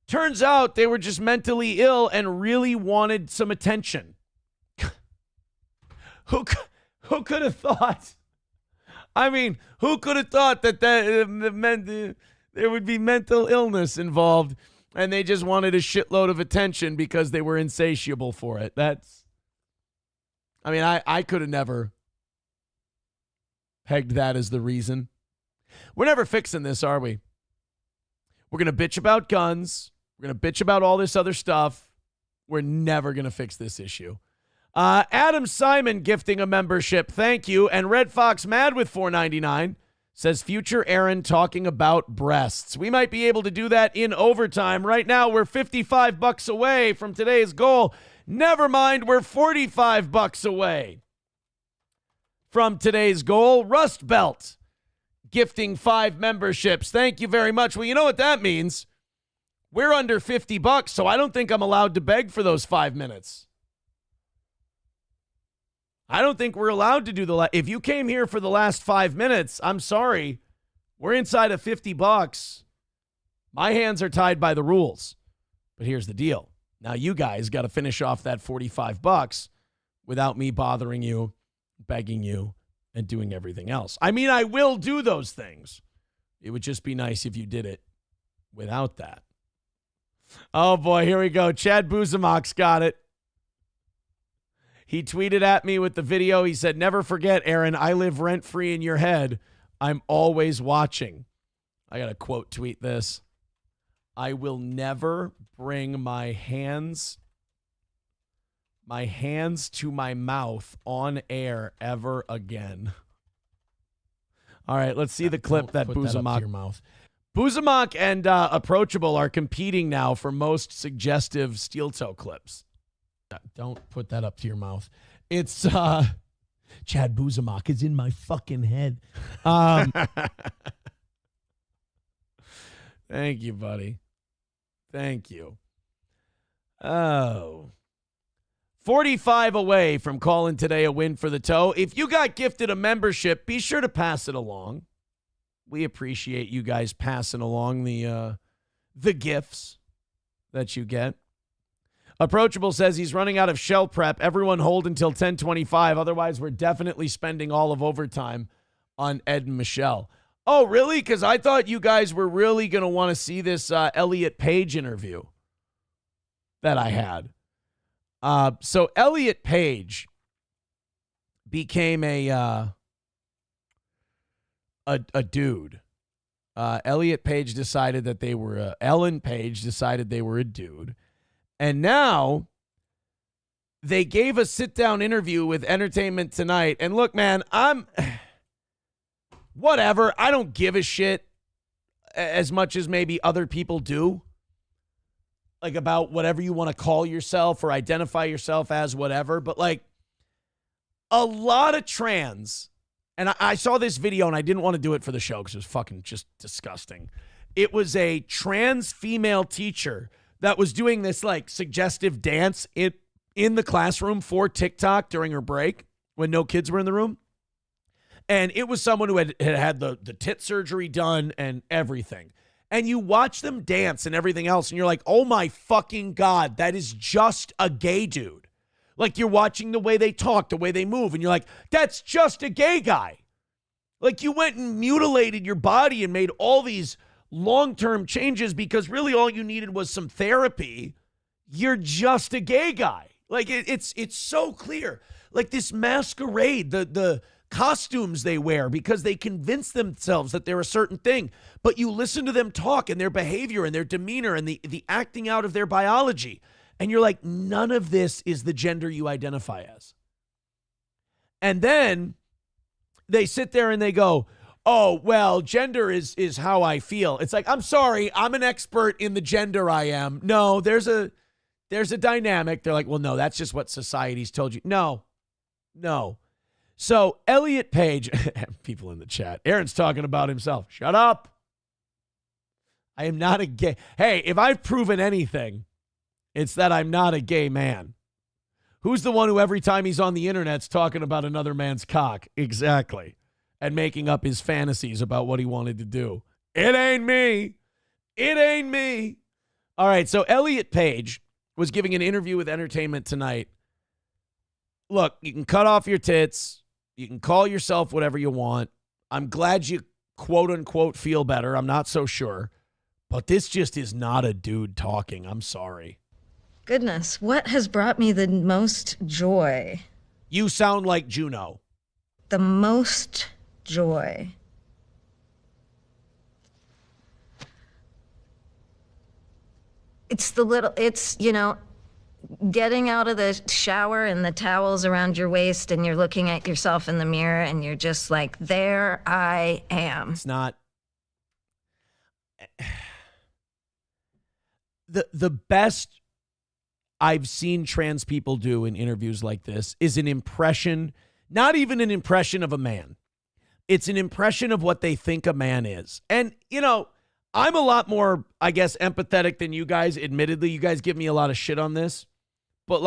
Turns out they were just mentally ill and really wanted some attention. Who could have thought? I mean, who could have thought that there would be mental illness involved and they just wanted a shitload of attention because they were insatiable for it? I could have never pegged that as the reason. We're never fixing this, are we? We're going to bitch about guns. We're going to bitch about all this other stuff. We're never going to fix this issue. Adam Simon gifting a membership. Thank you. And Red Fox Mad with $4.99 says future Aaron talking about breasts. We might be able to do that in overtime. Right now, we're $55 away from today's goal. Never mind, we're $45 away from today's goal. Rust Belt gifting 5 memberships. Thank you very much. Well, you know what that means. We're under $50, so I don't think I'm allowed to beg for those 5 minutes. I don't think we're allowed to do if you came here for the last 5 minutes, I'm sorry. We're inside of $50. My hands are tied by the rules. But here's the deal. Now you guys got to finish off that $45 without me bothering you, begging you, and doing everything else. I mean, I will do those things. It would just be nice if you did it without that. Oh, boy, here we go. Chad Buzamok's got it. He tweeted at me with the video. He said, never forget, Aaron, I live rent-free in your head. I'm always watching. I got to quote tweet this. I will never bring my hands to my mouth on air ever again. All right, let's see the clip that Buzamok. Buzamok and Approachable are competing now for most suggestive steel toe clips. Don't put that up to your mouth. It's Chad Buzamok is in my fucking head. Thank you, buddy. Thank you. Oh. 45 away from calling today a win for the toe. If you got gifted a membership, be sure to pass it along. We appreciate you guys passing along the gifts that you get. Approachable says he's running out of shell prep. Everyone hold until 10:25. Otherwise, we're definitely spending all of overtime on Ed and Michelle. Oh, really? Because I thought you guys were really going to want to see this Elliot Page interview that I had. So Elliot Page became a dude. Elliot Page decided that they were Ellen Page decided they were a dude. And now they gave a sit-down interview with Entertainment Tonight. And look, man, whatever. I don't give a shit as much as maybe other people do. Like about whatever you want to call yourself or identify yourself as, whatever. But like a lot of trans, and I saw this video and I didn't want to do it for the show because it was fucking just disgusting. It was a trans female teacher that was doing this like suggestive dance in the classroom for TikTok during her break when no kids were in the room. And it was someone who had the tit surgery done and everything. And you watch them dance and everything else, and you're like, oh my fucking God, that is just a gay dude. Like, you're watching the way they talk, the way they move, and you're like, that's just a gay guy. Like, you went and mutilated your body and made all these long-term changes because really all you needed was some therapy. You're just a gay guy. Like, it's so clear. Like, this masquerade, the costumes they wear because they convince themselves that they're a certain thing. But you listen to them talk and their behavior and their demeanor and the acting out of their biology. And you're like, none of this is the gender you identify as. And then they sit there and they go, oh, well, gender is how I feel. It's like, I'm sorry, I'm an expert in the gender I am. No, there's a dynamic. They're like, well, no, that's just what society's told you. No. So Elliot Page, people in the chat, Aaron's talking about himself. Shut up. I am not a gay. Hey, if I've proven anything, it's that I'm not a gay man. Who's the one who every time he's on the internet's talking about another man's cock? Exactly. And making up his fantasies about what he wanted to do. It ain't me. It ain't me. All right, so Elliot Page was giving an interview with Entertainment Tonight. Look, you can cut off your tits. You can call yourself whatever you want. I'm glad you quote unquote feel better. I'm not so sure. But this just is not a dude talking. I'm sorry. Goodness, what has brought me the most joy? You sound like Juno. The most joy. It's, getting out of the shower and the towels around your waist and you're looking at yourself in the mirror and you're just like, there I am. It's not. The best I've seen trans people do in interviews like this is an impression, not even an impression of a man. It's an impression of what they think a man is. And, I'm a lot more, I guess, empathetic than you guys. Admittedly, you guys give me a lot of shit on this. But,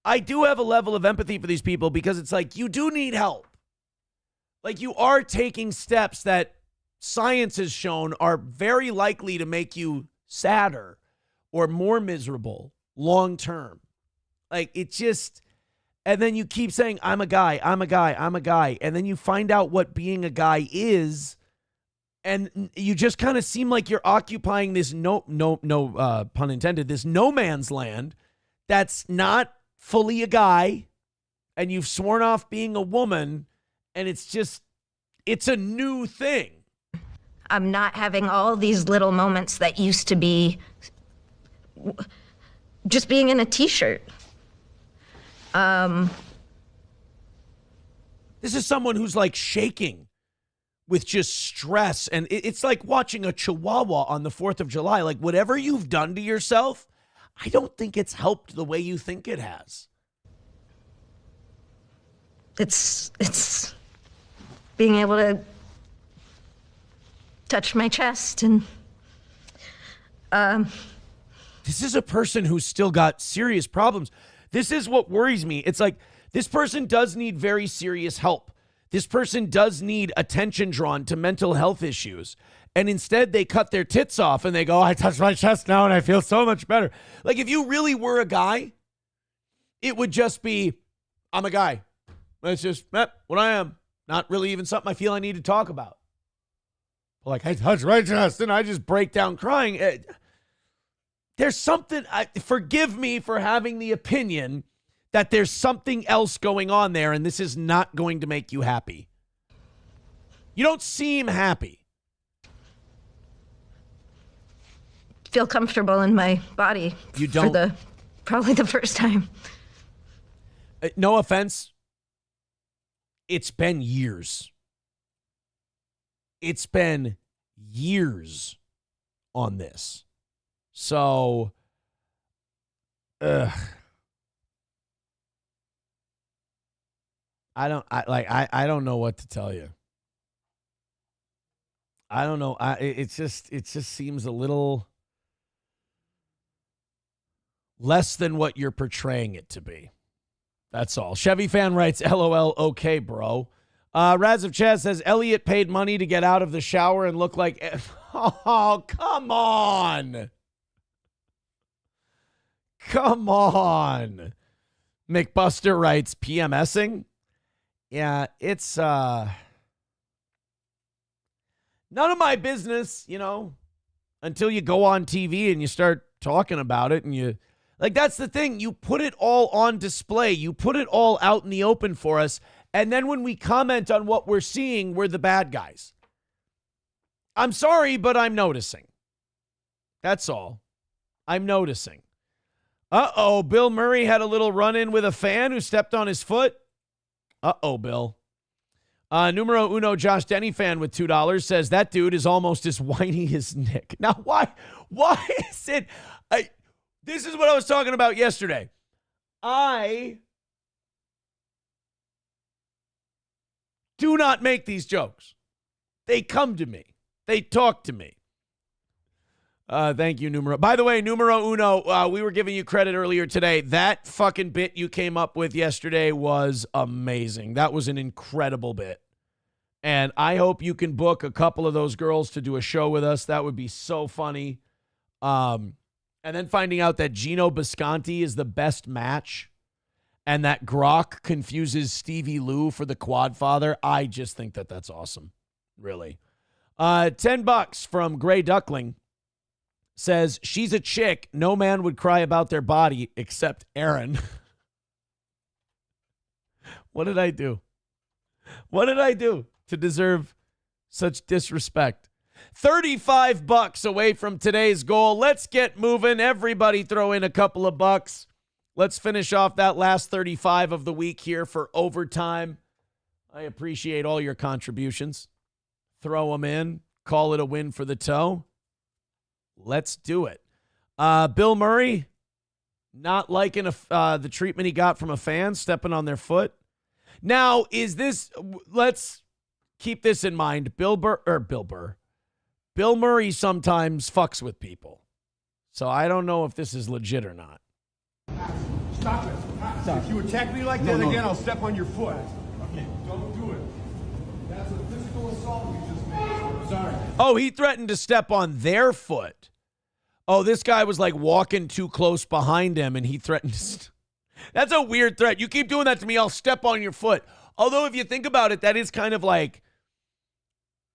I do have a level of empathy for these people because it's like, you do need help. Like, you are taking steps that science has shown are very likely to make you sadder or more miserable long term. Like, it just, and then you keep saying, I'm a guy. And then you find out what being a guy is. And you just kind of seem like you're occupying this no pun intended, this no man's land that's not fully a guy, and you've sworn off being a woman, and it's a new thing. I'm not having all these little moments that used to be just being in a t-shirt. This is someone who's shaking with just stress, and it's like watching a chihuahua on the 4th of July. Like, whatever you've done to yourself, I don't think it's helped the way you think it has. It's being able to touch my chest and this is a person who's still got serious problems. This is what worries me. It's like, this person does need very serious help. This person does need attention drawn to mental health issues. And instead they cut their tits off and they go, I touch my chest now and I feel so much better. Like, if you really were a guy, it would just be, I'm a guy. It's just what I am. Not really even something I feel I need to talk about. Like, I touch my chest and I just break down crying. There's something, forgive me for having the opinion that there's something else going on there and this is not going to make you happy. You don't seem happy. feel comfortable in my body. You don't? For probably the first time. No offense. It's been years. It's been years on this. So, I don't know what to tell you. I don't know. It just seems a little less than what you're portraying it to be. That's all. Chevy fan writes, LOL, okay, bro. Raz of Chaz says, Elliot paid money to get out of the shower and look like... Oh, come on. Come on. McBuster writes, PMSing? Yeah, it's none of my business, until you go on TV and you start talking about it and you like, that's the thing. You put it all on display. You put it all out in the open for us. And then when we comment on what we're seeing, we're the bad guys. I'm sorry, but I'm noticing. That's all. I'm noticing. Uh-oh, Bill Murray had a little run-in with a fan who stepped on his foot. Uh-oh, Bill. Numero uno Josh Denny fan with $2 says that dude is almost as whiny as Nick. Now, why is it... This is what I was talking about yesterday. I do not make these jokes. They come to me. They talk to me. Thank you, Numero. By the way, Numero Uno, we were giving you credit earlier today. That fucking bit you came up with yesterday was amazing. That was an incredible bit. And I hope you can book a couple of those girls to do a show with us. That would be so funny. And then finding out that Gino Bisconti is the best match and that Grok confuses Stevie Lou for the Quadfather. I just think that that's awesome. Really. $10 from Gray Duckling says, she's a chick. No man would cry about their body except Aaron. What did I do? What did I do to deserve such disrespect? $35 away from today's goal. Let's get moving. Everybody throw in a couple of bucks. Let's finish off that last 35 of the week here for overtime. I appreciate all your contributions. Throw them in. Call it a win for the toe. Let's do it. Bill Murray, not liking the treatment he got from a fan stepping on their foot. Now, let's keep this in mind. Bill Murray sometimes fucks with people. So I don't know if this is legit or not. Stop it. If you attack me like that again, I'll step on your foot. Okay, don't do it. That's a physical assault you just made. Sorry. Oh, he threatened to step on their foot. Oh, this guy was like walking too close behind him and he threatened to... That's a weird threat. You keep doing that to me, I'll step on your foot. Although if you think about it, that is kind of like...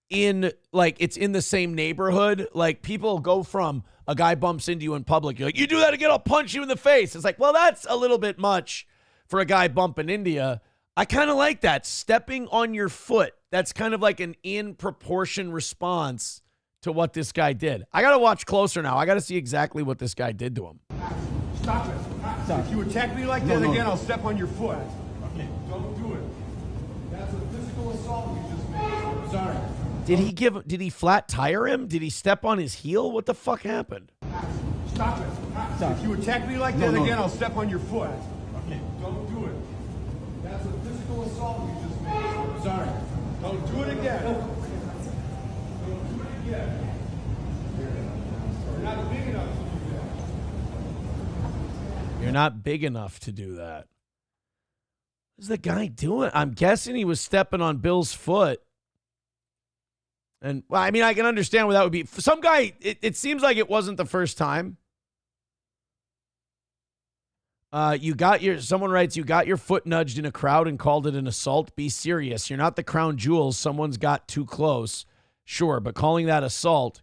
it's in the same neighborhood. Like, people go from a guy bumps into you in public. You're like, you do that again, I'll punch you in the face. It's like, well, that's a little bit much for a guy bumping into you. I kind of like that. Stepping on your foot. That's kind of like an in proportion response to what this guy did. I got to watch closer now. I got to see exactly what this guy did to him. Stop it. If you attack me like that again, I'll step on your foot. Okay, don't do it. That's a physical assault you just made. Sorry. Did he flat tire him? Did he step on his heel? What the fuck happened? Stop it. If you attack me like that again, I'll step on your foot. Okay, don't do it. That's a physical assault you just made. Sorry. Don't do it again. Don't do it again. You're not big enough to do that. You're not big enough to do that. What's the guy doing? I'm guessing he was stepping on Bill's foot. And, well, I mean, I can understand where that would be. For some guy, it seems like it wasn't the first time. Someone writes, you got your foot nudged in a crowd and called it an assault. Be serious. You're not the crown jewels. Someone's got too close. Sure, but calling that assault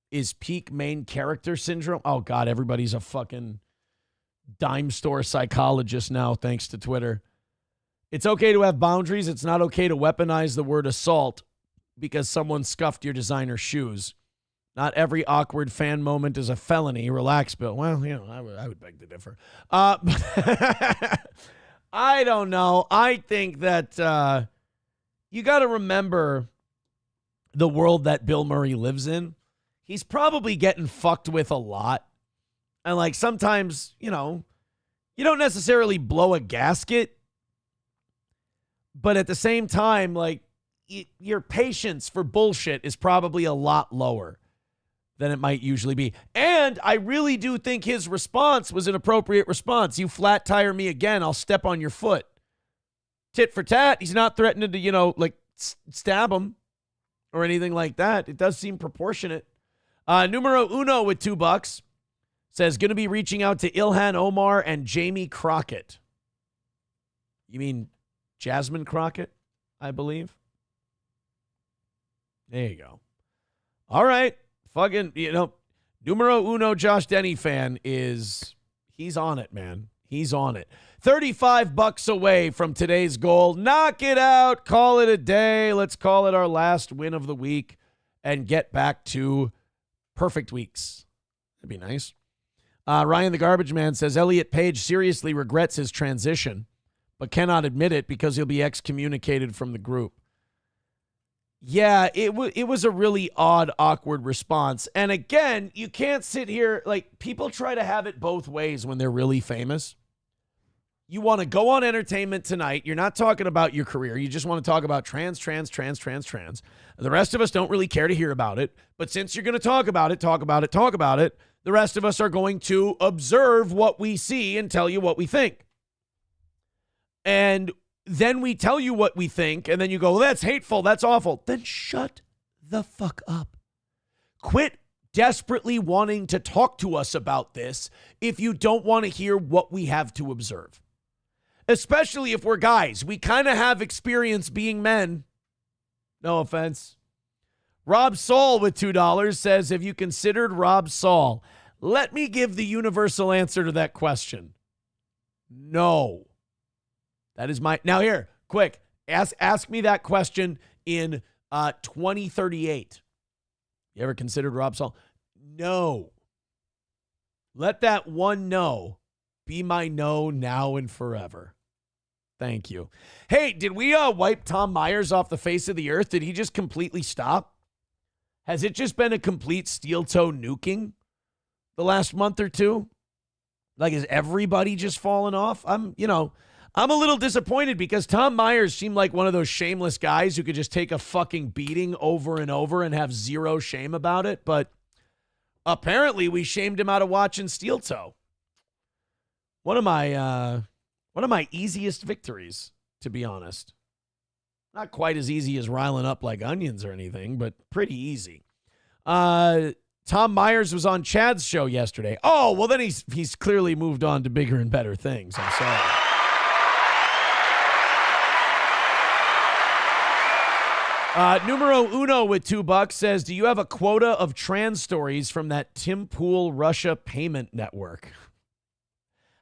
is peak main character syndrome. Oh, God, everybody's a fucking dime store psychologist now, thanks to Twitter. It's okay to have boundaries. It's not okay to weaponize the word assault because someone scuffed your designer shoes. Not every awkward fan moment is a felony. Relax, Bill. Well, I would beg to differ. I don't know. I think that you got to remember the world that Bill Murray lives in. He's probably getting fucked with a lot. And, like, sometimes, you don't necessarily blow a gasket. But at the same time, like, your patience for bullshit is probably a lot lower than it might usually be. And I really do think his response was an appropriate response. You flat tire me again, I'll step on your foot. Tit for tat. He's not threatening to, stab him or anything like that. It does seem proportionate. Numero uno with $2 says, going to be reaching out to Ilhan Omar and Jamie Crockett. You mean Jasmine Crockett, I believe? There you go. All right. Fucking, numero uno Josh Denny fan he's on it, man. He's on it. $35 away from today's goal. Knock it out. Call it a day. Let's call it our last win of the week and get back to perfect weeks. That'd be nice. Ryan the Garbage Man says, Elliot Page seriously regrets his transition, but cannot admit it because he'll be excommunicated from the group. Yeah, it was a really odd, awkward response. And again, you can't sit here, like, people try to have it both ways when they're really famous. You want to go on Entertainment Tonight. You're not talking about your career. You just want to talk about trans. The rest of us don't really care to hear about it. But since you're going to talk about it, the rest of us are going to observe what we see and tell you what we think. And then we tell you what we think, and then you go, well, that's hateful, that's awful. Then shut the fuck up. Quit desperately wanting to talk to us about this if you don't want to hear what we have to observe. Especially if we're guys. We kind of have experience being men. No offense. Rob Saul with $2 says, have you considered Rob Saul? Let me give the universal answer to that question. No. That is now here, quick, ask me that question in 2038. You ever considered Rob Saul? No. Let that one no be my no now and forever. Thank you. Hey, did we wipe Tom Myers off the face of the earth? Did he just completely stop? Has it just been a complete steel toe nuking the last month or two? Like, has everybody just fallen off? I'm a little disappointed because Tom Myers seemed like one of those shameless guys who could just take a fucking beating over and over and have zero shame about it. But apparently we shamed him out of watching Steel Toe. One of my easiest victories, to be honest. Not quite as easy as riling up like onions or anything, but pretty easy. Tom Myers was on Chad's show yesterday. Oh, well then he's clearly moved on to bigger and better things. I'm sorry. Numero uno with $2 says, do you have a quota of trans stories from that Tim Pool Russia payment network?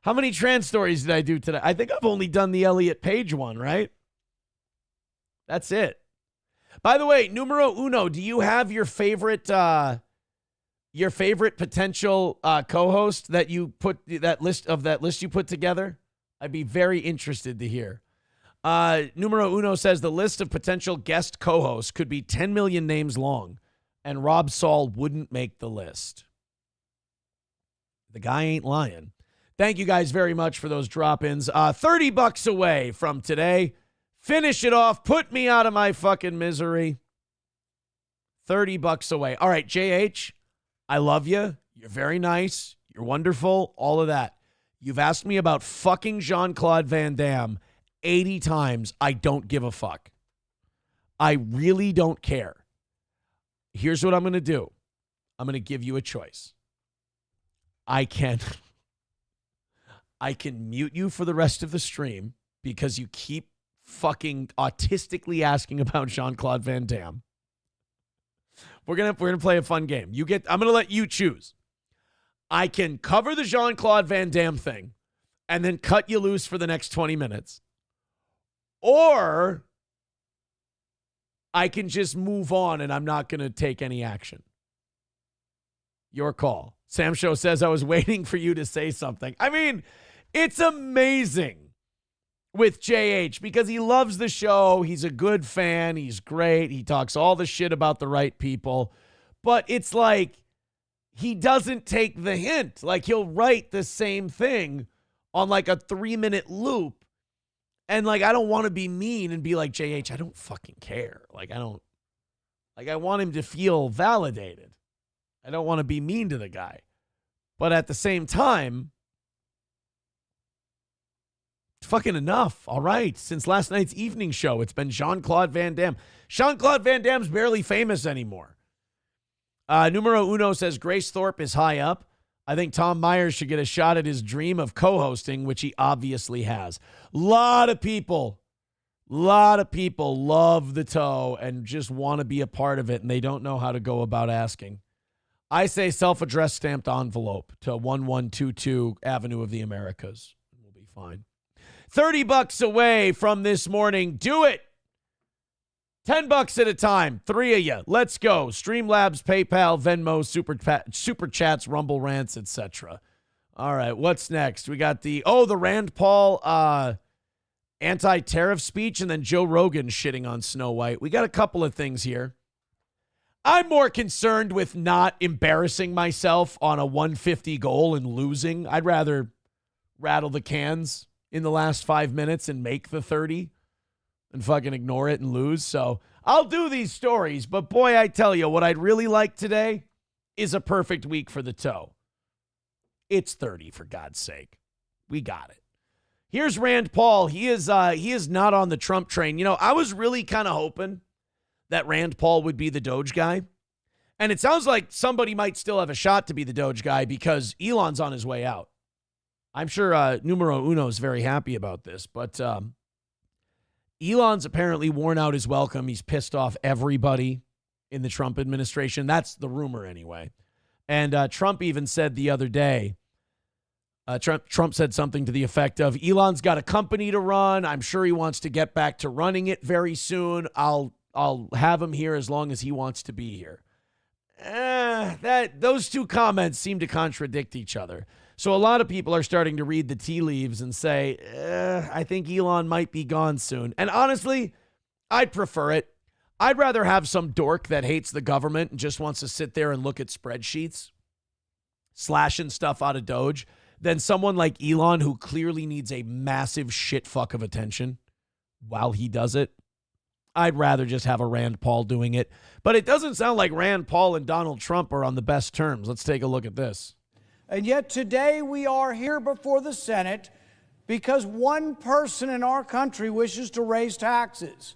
How many trans stories did I do today? I think I've only done the Elliot Page one, right? That's it. By the way, numero uno, do you have your favorite potential co-host that you put that list you put together? I'd be very interested to hear. Numero uno says the list of potential guest co-hosts could be 10 million names long, and Rob Saul wouldn't make the list. The guy ain't lying. Thank you guys very much for those drop-ins. $30 away from today. Finish it off. Put me out of my fucking misery. $30 away. All right, JH, I love you. You're very nice. You're wonderful. All of that. You've asked me about fucking Jean-Claude Van Damme 80 times. I don't give a fuck. I really don't care. Here's what I'm going to do. I'm going to give you a choice. I can mute you for the rest of the stream because you keep fucking autistically asking about Jean-Claude Van Damme. We're gonna play a fun game. I'm gonna let you choose. I can cover the Jean-Claude Van Damme thing and then cut you loose for the next 20 minutes. Or I can just move on and I'm not going to take any action. Your call. Sam Show says, I was waiting for you to say something. I mean, it's amazing with JH because he loves the show. He's a good fan. He's great. He talks all the shit about the right people. But it's like he doesn't take the hint. Like he'll write the same thing on like a 3-minute loop. And like, I don't want to be mean and be like, JH, I don't fucking care. I want him to feel validated. I don't want to be mean to the guy. But at the same time, it's fucking enough. All right. Since last night's evening show, it's been Jean-Claude Van Damme. Jean-Claude Van Damme's barely famous anymore. Numero Uno says Grace Thorpe is high up. I think Tom Myers should get a shot at his dream of co-hosting, which he obviously has. Lot of people love the toe and just want to be a part of it, and they don't know how to go about asking. I say self-addressed stamped envelope to 1122 Avenue of the Americas. We'll be fine. $30 away from this morning. Do it. $10 at a time. 3 of you. Let's go. Streamlabs, PayPal, Venmo, Super Chats, Rumble Rants, etc. All right, what's next? We got the Rand Paul anti-tariff speech and then Joe Rogan shitting on Snow White. We got a couple of things here. I'm more concerned with not embarrassing myself on a 150 goal and losing. I'd rather rattle the cans in the last 5 minutes and make the 30 and fucking ignore it and lose. So I'll do these stories, but boy, I tell you, what I'd really like today is a perfect week for the toe. It's 30, for God's sake. We got it. Here's Rand Paul. He is not on the Trump train. You know, I was really kind of hoping that Rand Paul would be the Doge guy. And it sounds like somebody might still have a shot to be the Doge guy because Elon's on his way out. I'm sure Numero Uno is very happy about this, but Elon's apparently worn out his welcome. He's pissed off everybody in the Trump administration. That's the rumor anyway. And Trump even said the other day, Trump said something to the effect of, Elon's got a company to run. I'm sure he wants to get back to running it very soon. I'll have him here as long as he wants to be here. Those two comments seem to contradict each other. So a lot of people are starting to read the tea leaves and say, I think Elon might be gone soon. And honestly, I'd prefer it. I'd rather have some dork that hates the government and just wants to sit there and look at spreadsheets, slashing stuff out of Doge, than someone like Elon who clearly needs a massive shit fuck of attention while he does it. I'd rather just have a Rand Paul doing it. But it doesn't sound like Rand Paul and Donald Trump are on the best terms. Let's take a look at this. And yet today we are here before the Senate because one person in our country wishes to raise taxes.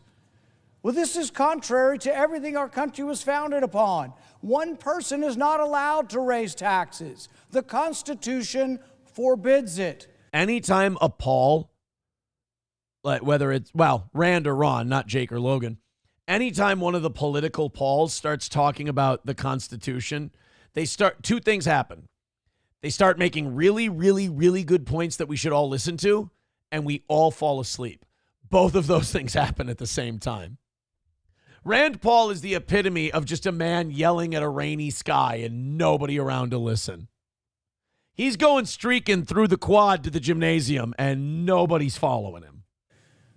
Well, this is contrary to everything our country was founded upon. One person is not allowed to raise taxes. The Constitution forbids it. Anytime a Paul, like whether it's, Rand or Ron, not Jake or Logan, anytime one of the political Pauls starts talking about the Constitution, two things happen. They start making really, really, really good points that we should all listen to, and we all fall asleep. Both of those things happen at the same time. Rand Paul is the epitome of just a man yelling at a rainy sky and nobody around to listen. He's going streaking through the quad to the gymnasium and nobody's following him.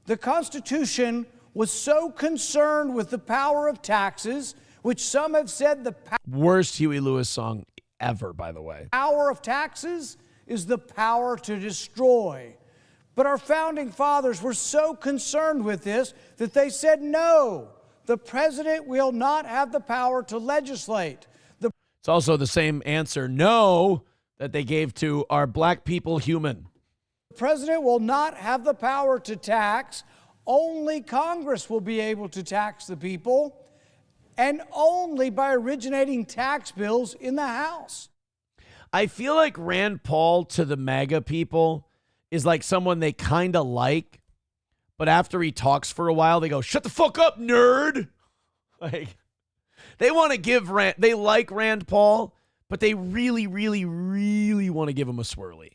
The Constitution was so concerned with the power of taxes, which some have said Worst Huey Lewis song ever, by the way. Power of taxes is the power to destroy. But our founding fathers were so concerned with this that they said, no, the president will not have the power to legislate. It's also the same answer, no, that they gave to Are Black People Human? The president will not have the power to tax. Only Congress will be able to tax the people, and only by originating tax bills in the House. I feel like Rand Paul to the MAGA people is like someone they kind of like, but after he talks for a while, they go, shut the fuck up, nerd. Like, they want to give they like Rand Paul, but they really, really, really want to give him a swirly.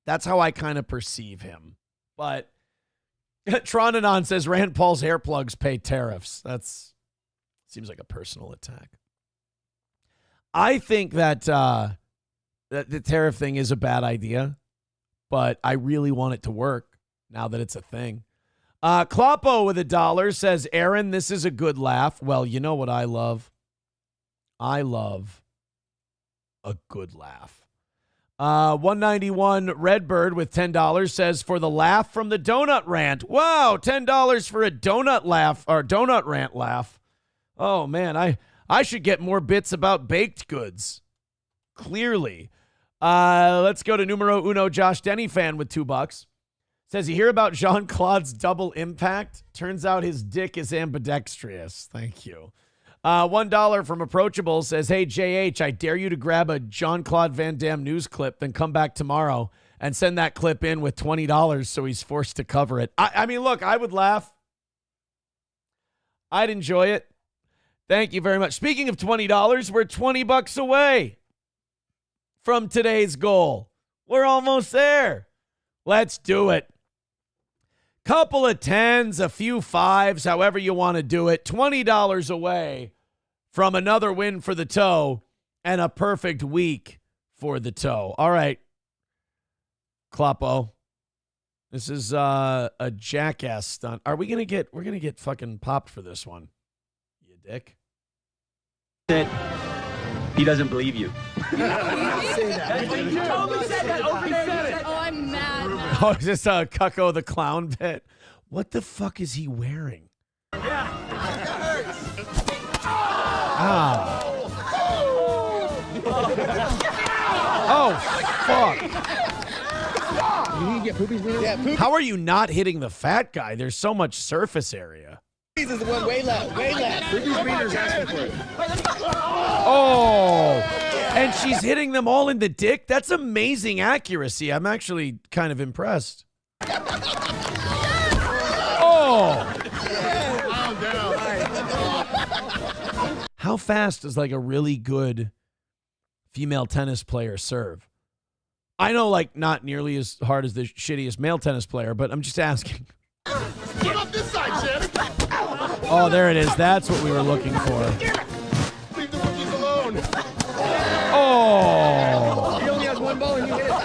That's how I kind of perceive him. But Tronanon says Rand Paul's hair plugs pay tariffs. That's seems like a personal attack. I think that that the tariff thing is a bad idea, but I really want it to work now that it's a thing. Kloppo with $1 says, Aaron, this is a good laugh. Well, you know what I love? I love a good laugh. 191 Redbird with $10 says, for the laugh from the donut rant. Wow, $10 for a donut laugh or donut rant laugh. Oh, man, I should get more bits about baked goods. Clearly. Let's go to numero uno, Josh Denny fan with $2. Says, you hear about Jean-Claude's double impact? Turns out his dick is ambidextrous. Thank you. $1 from Approachable says, hey, JH, I dare you to grab a Jean-Claude Van Damme news clip, then come back tomorrow and send that clip in with $20 so he's forced to cover it. I mean, look, I would laugh. I'd enjoy it. Thank you very much. Speaking of $20, we're $20 away from today's goal. We're almost there. Let's do it. Couple of 10s, a few 5s, however you want to do it. $20 away from another win for the toe and a perfect week for the toe. All right, Kloppo. This is a jackass stunt. We're gonna get fucking popped for this one. You dick. He doesn't believe you. Toby said that. Oh, I'm mad. Oh, is this a Cucko the Clown bit? What the fuck is he wearing? Ow. Oh, fuck. You need to get poopies with it? How are you not hitting the fat guy? There's so much surface area. Poopies is the one way left. Poopies Wiener's asking for it. Oh, and she's hitting them all in the dick? That's amazing accuracy. I'm actually kind of impressed. Oh! How fast does like a really good female tennis player serve? I know, like, not nearly as hard as the shittiest male tennis player, but I'm just asking. Get off this side, Shannon. Oh, there it is. That's what we were looking for. Leave the rookies alone. Oh! He only has one ball and you hit it. You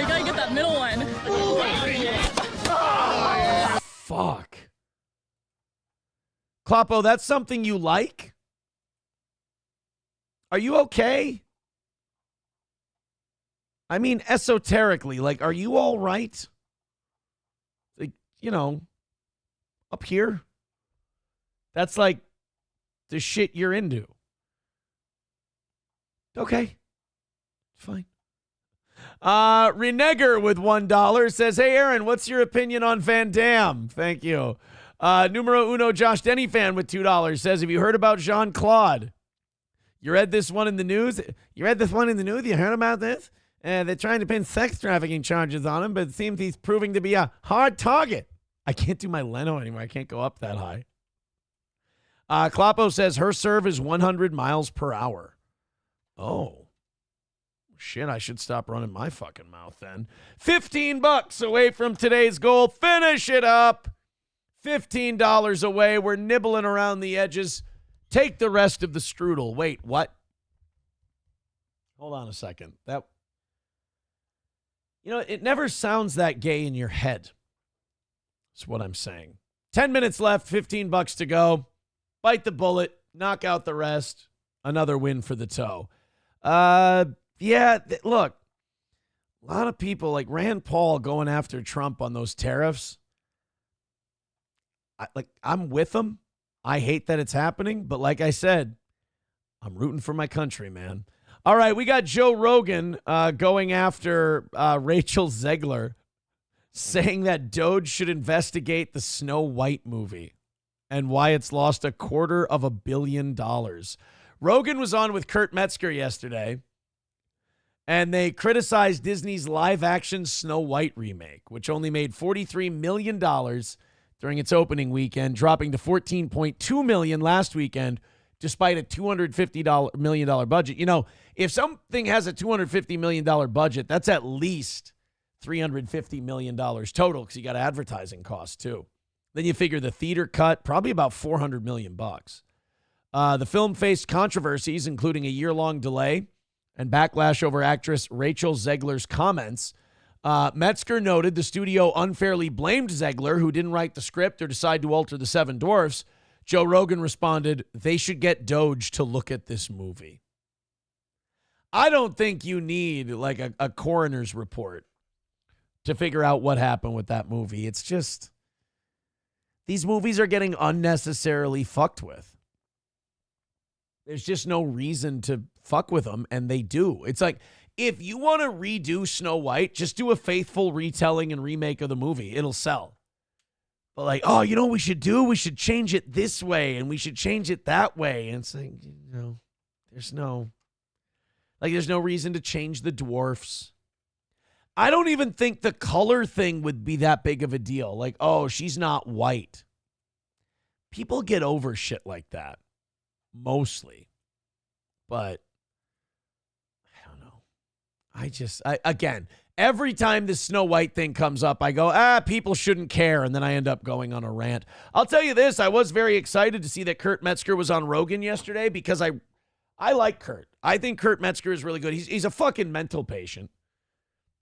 gotta get that middle one. Fuck. Kloppo, that's something you like? Are you okay? I mean, esoterically, like, are you all right? Like, you know, up here? That's like the shit you're into. Okay. Fine. Renegger with $1 says, hey, Aaron, what's your opinion on Van Damme? Thank you. Numero uno Josh Denny fan with $2 says, have you heard about Jean-Claude? You read this one in the news? You heard about this? They're trying to pin sex trafficking charges on him, but it seems he's proving to be a hard target. I can't do my Leno anymore. I can't go up that high. Kloppo says her serve is 100 miles per hour. Oh. Shit, I should stop running my fucking mouth then. $15 away from today's goal. Finish it up. $15 away. We're nibbling around the edges. Take the rest of the strudel. Wait, what? Hold on a second. It never sounds that gay in your head. That's what I'm saying. 10 minutes left, $15 to go. Bite the bullet, knock out the rest. Another win for the toe. Look, a lot of people like Rand Paul going after Trump on those tariffs. I'm with them. I hate that it's happening, but like I said, I'm rooting for my country, man. All right, we got Joe Rogan going after Rachel Zegler, saying that Doge should investigate the Snow White movie and why it's lost $250 million. Rogan was on with Kurt Metzger yesterday, and they criticized Disney's live-action Snow White remake, which only made $43 million during its opening weekend, dropping to $14.2 million last weekend, despite a $250 million budget. You know, if something has a $250 million budget, that's at least $350 million total, because you got advertising costs too. Then you figure the theater cut, probably about $400 million. The film faced controversies, including a year-long delay and backlash over actress Rachel Zegler's comments. Metzger noted the studio unfairly blamed Zegler, who didn't write the script or decide to alter the Seven Dwarfs. Joe Rogan responded, they should get Doge to look at this movie. I don't think you need like a coroner's report to figure out what happened with that movie. It's just, these movies are getting unnecessarily fucked with. There's just no reason to fuck with them, and they do. It's like, if you want to redo Snow White, just do a faithful retelling and remake of the movie. It'll sell. But like, oh, you know what we should do? We should change it this way and we should change it that way. And it's like, there's no reason to change the dwarfs. I don't even think the color thing would be that big of a deal. Like, oh, she's not white. People get over shit like that. Mostly. But I don't know. Again, every time this Snow White thing comes up, I go, people shouldn't care. And then I end up going on a rant. I'll tell you this. I was very excited to see that Kurt Metzger was on Rogan yesterday because I like Kurt. I think Kurt Metzger is really good. He's a fucking mental patient,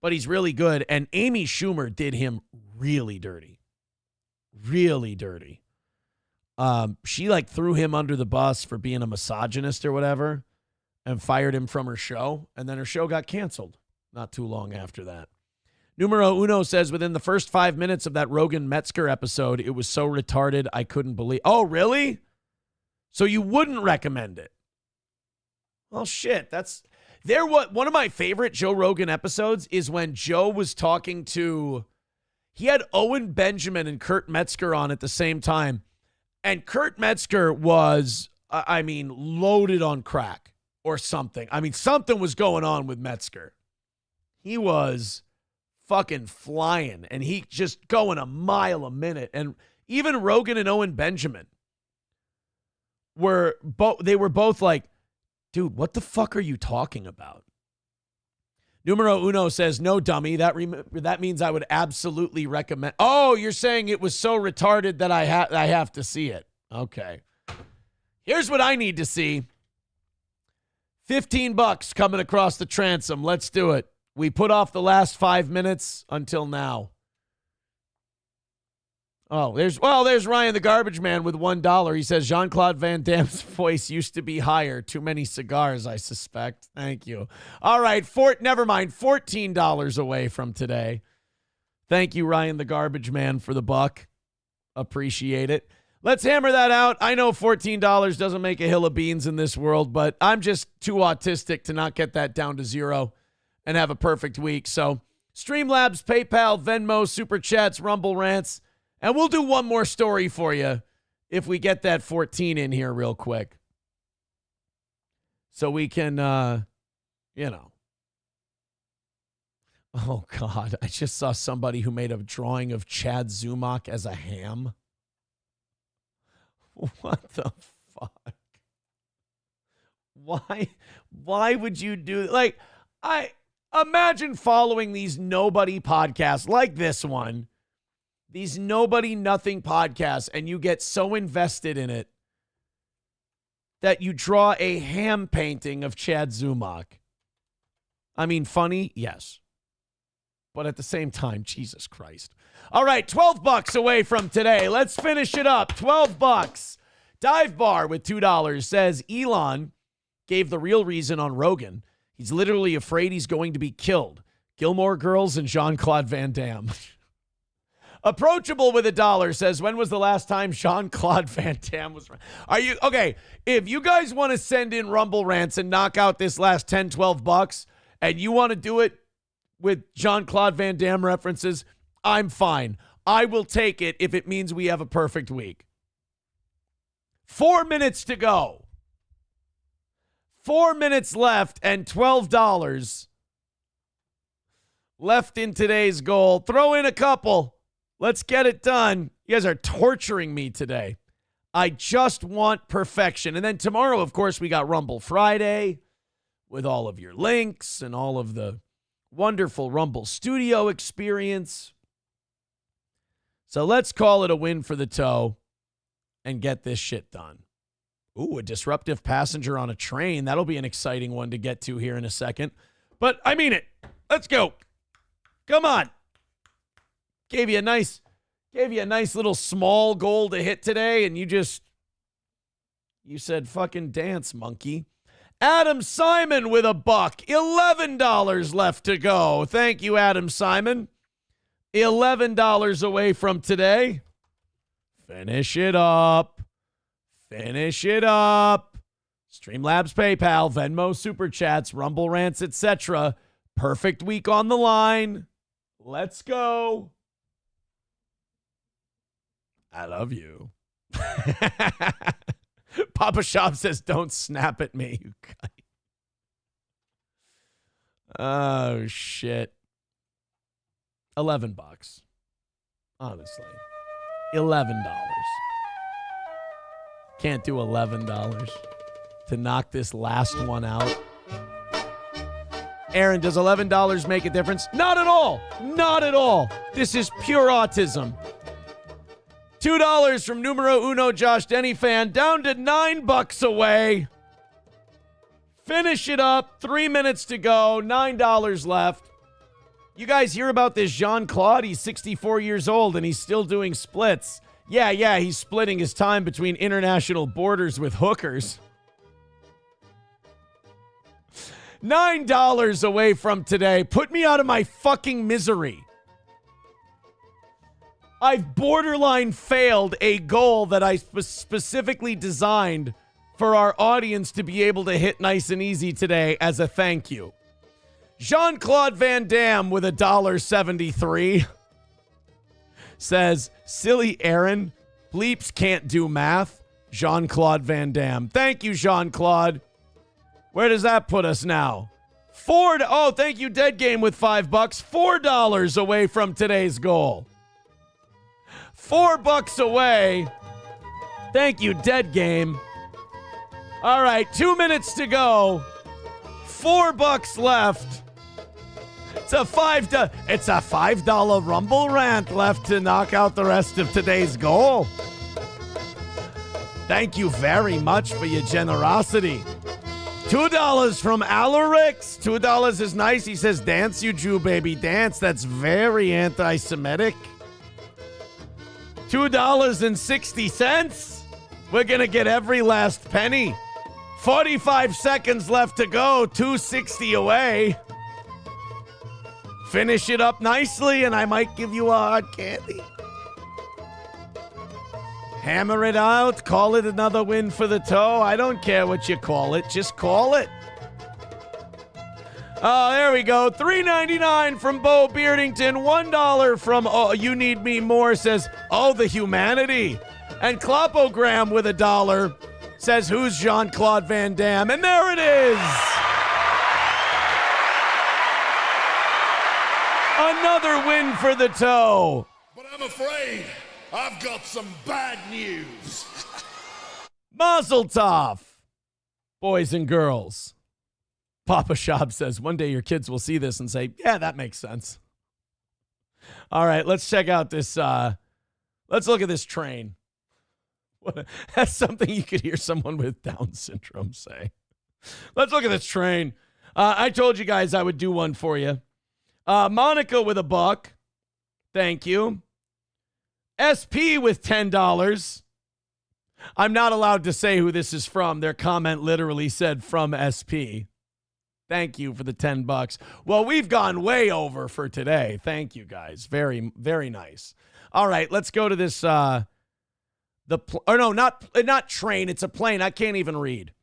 but he's really good. And Amy Schumer did him really dirty. Really dirty. She like threw him under the bus for being a misogynist or whatever and fired him from her show. And then her show got canceled not too long after that. Numero Uno says within the first 5 minutes of that Rogan Metzger episode, it was so retarded I couldn't believe. Oh, really? So you wouldn't recommend it? Well, shit. One of my favorite Joe Rogan episodes is when Joe was talking to, he had Owen Benjamin and Kurt Metzger on at the same time. And Kurt Metzger was, loaded on crack or something. Something was going on with Metzger. He was fucking flying and he just going a mile a minute. And even Rogan and Owen Benjamin were both like, dude, what the fuck are you talking about? Numero Uno says, no, dummy. That means I would absolutely recommend. Oh, you're saying it was so retarded that I have to see it. Okay. Here's what I need to see. $15 coming across the transom. Let's do it. We put off the last 5 minutes until now. Oh, there's Ryan the Garbage Man with $1. He says Jean-Claude Van Damme's voice used to be higher. Too many cigars, I suspect. Thank you. All right, never mind. $14 away from today. Thank you, Ryan the Garbage Man, for the buck. Appreciate it. Let's hammer that out. I know $14 doesn't make a hill of beans in this world, but I'm just too autistic to not get that down to zero and have a perfect week. So Streamlabs, PayPal, Venmo, Super Chats, Rumble Rants. And we'll do one more story for you if we get that 14 in here real quick. So we can, Oh, God. I just saw somebody who made a drawing of Chad Zumach as a ham. What the fuck? Why would you do that? Like, I imagine following these nobody podcasts like this one. These nobody nothing podcasts, and you get so invested in it that you draw a ham painting of Chad Zumach. Funny? Yes. But at the same time, Jesus Christ. All right, $12 away from today. Let's finish it up. $12. Dive Bar with $2 says Elon gave the real reason on Rogan. He's literally afraid he's going to be killed. Gilmore Girls and Jean-Claude Van Damme. Approachable with $1 says, when was the last time Jean-Claude Van Damme was? Are you okay? If you guys want to send in Rumble Rants and knock out this last $10, $12, and you want to do it with Jean-Claude Van Damme references, I'm fine. I will take it if it means we have a perfect week. 4 minutes to go. 4 minutes left and $12 left in today's goal. Throw in a couple. Let's get it done. You guys are torturing me today. I just want perfection. And then tomorrow, of course, we got Rumble Friday with all of your links and all of the wonderful Rumble Studio experience. So let's call it a win for the toe and get this shit done. Ooh, a disruptive passenger on a train. That'll be an exciting one to get to here in a second. But I mean it. Let's go. Come on. Gave you a nice little small goal to hit today, and you said fucking dance, monkey. Adam Simon with $1. $11 left to go. Thank you, Adam Simon. $11 away from today. Finish it up. Finish it up. Streamlabs, PayPal, Venmo, Super Chats, Rumble Rants, etc. Perfect week on the line. Let's go. I love you. Papa Shop says, don't snap at me. You guy. Oh, shit. $11. Honestly. $11. Can't do $11 to knock this last one out. Aaron, does $11 make a difference? Not at all. Not at all. This is pure autism. $2 from numero uno Josh Denny fan, down to $9 away. Finish it up. 3 minutes to go. $9 left. You guys hear about this Jean-Claude? He's 64 years old and he's still doing splits. Yeah, he's splitting his time between international borders with hookers. $9 away from today. Put me out of my fucking misery. I've borderline failed a goal that I specifically designed for our audience to be able to hit nice and easy today as a thank you. Jean-Claude Van Damme with $1.73 says, silly Aaron, bleeps can't do math. Jean-Claude Van Damme. Thank you, Jean-Claude. Where does that put us now? Oh, thank you, Dead Game with $5. $4 away from today's goal. $4 away. Thank you, Dead Game. All right, 2 minutes to go. $4 left. It's a $5 Rumble rant left to knock out the rest of today's goal. Thank you very much for your generosity. $2 from Alarix. $2 is nice. He says, dance, you Jew baby, dance. That's very anti-Semitic. $2.60. We're going to get every last penny. 45 seconds left to go. $2.60 away. Finish it up nicely, and I might give you a hard candy. Hammer it out. Call it another win for the toe. I don't care what you call it. Just call it. Oh, there we go. $3.99 from Bo Beardington. $1 from You Need Me More says, oh, the humanity. And Clopogram with $1 says, who's Jean-Claude Van Damme? And there it is. Another win for the toe. But I'm afraid I've got some bad news. Mazel tov, boys and girls. Papa Shop says, one day your kids will see this and say, yeah, that makes sense. All right, let's check out this. Let's look at this train. That's something you could hear someone with Down syndrome say. Let's look at this train. I told you guys I would do one for you. Monica with $1. Thank you. SP with $10. I'm not allowed to say who this is from. Their comment literally said from SP. Thank you for the $10. Well, we've gone way over for today. Thank you, guys. Very, very nice. All right, let's go to this. Not train. It's a plane. I can't even read.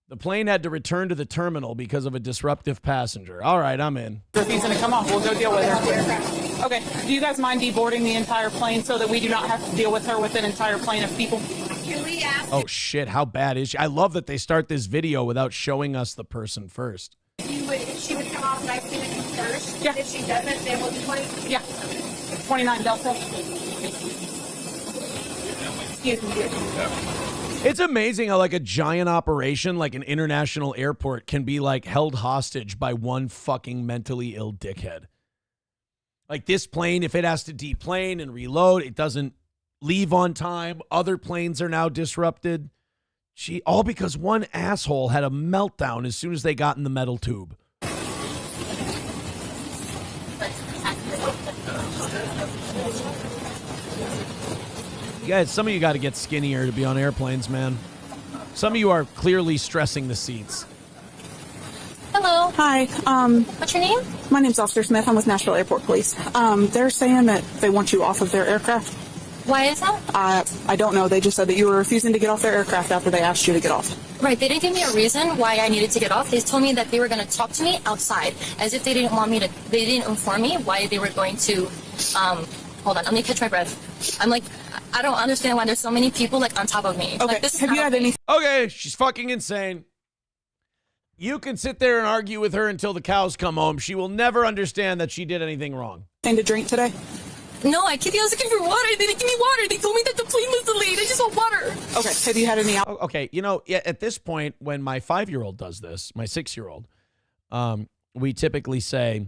The plane had to return to the terminal because of a disruptive passenger. All right, I'm in. Refusing to come off. We'll go deal with her. Okay. Do you guys mind deboarding the entire plane so that we do not have to deal with her with an entire plane of people? Can we ask? Oh, shit. How bad is she? I love that they start this video without showing us the person first. If she would come off nice and first. Yeah. If she doesn't, then we'll do it. Yeah. 29 Delta. Excuse me. It's amazing how like a giant operation like an international airport can be like held hostage by one fucking mentally ill dickhead. Like this plane, if it has to deplane and reload, it doesn't leave on time. Other planes are now disrupted. All because one asshole had a meltdown as soon as they got in the metal tube. Guys, some of you got to get skinnier to be on airplanes, man. Some of you are clearly stressing the seats. Hello. Hi. What's your name? My name's Officer Smith. I'm with Nashville Airport Police. They're saying that they want you off of their aircraft. Why is that? I don't know. They just said that you were refusing to get off their aircraft after they asked you to get off. Right. They didn't give me a reason why I needed to get off. They told me that they were going to talk to me outside, as if they didn't want me to. They didn't inform me why they were going to hold on, let me catch my breath. I'm like, I don't understand why there's so many people like on top of me. Okay. Like, this is Have you had any? Okay, she's fucking insane. You can sit there and argue with her until the cows come home. She will never understand that she did anything wrong. Thing to drink today? No, I was looking for water. They didn't give me water. They told me that the plane was delayed. I just want water. Okay. Have you had any? Okay, you know, at this point, when my 5-year-old does this, my 6-year-old, we typically say,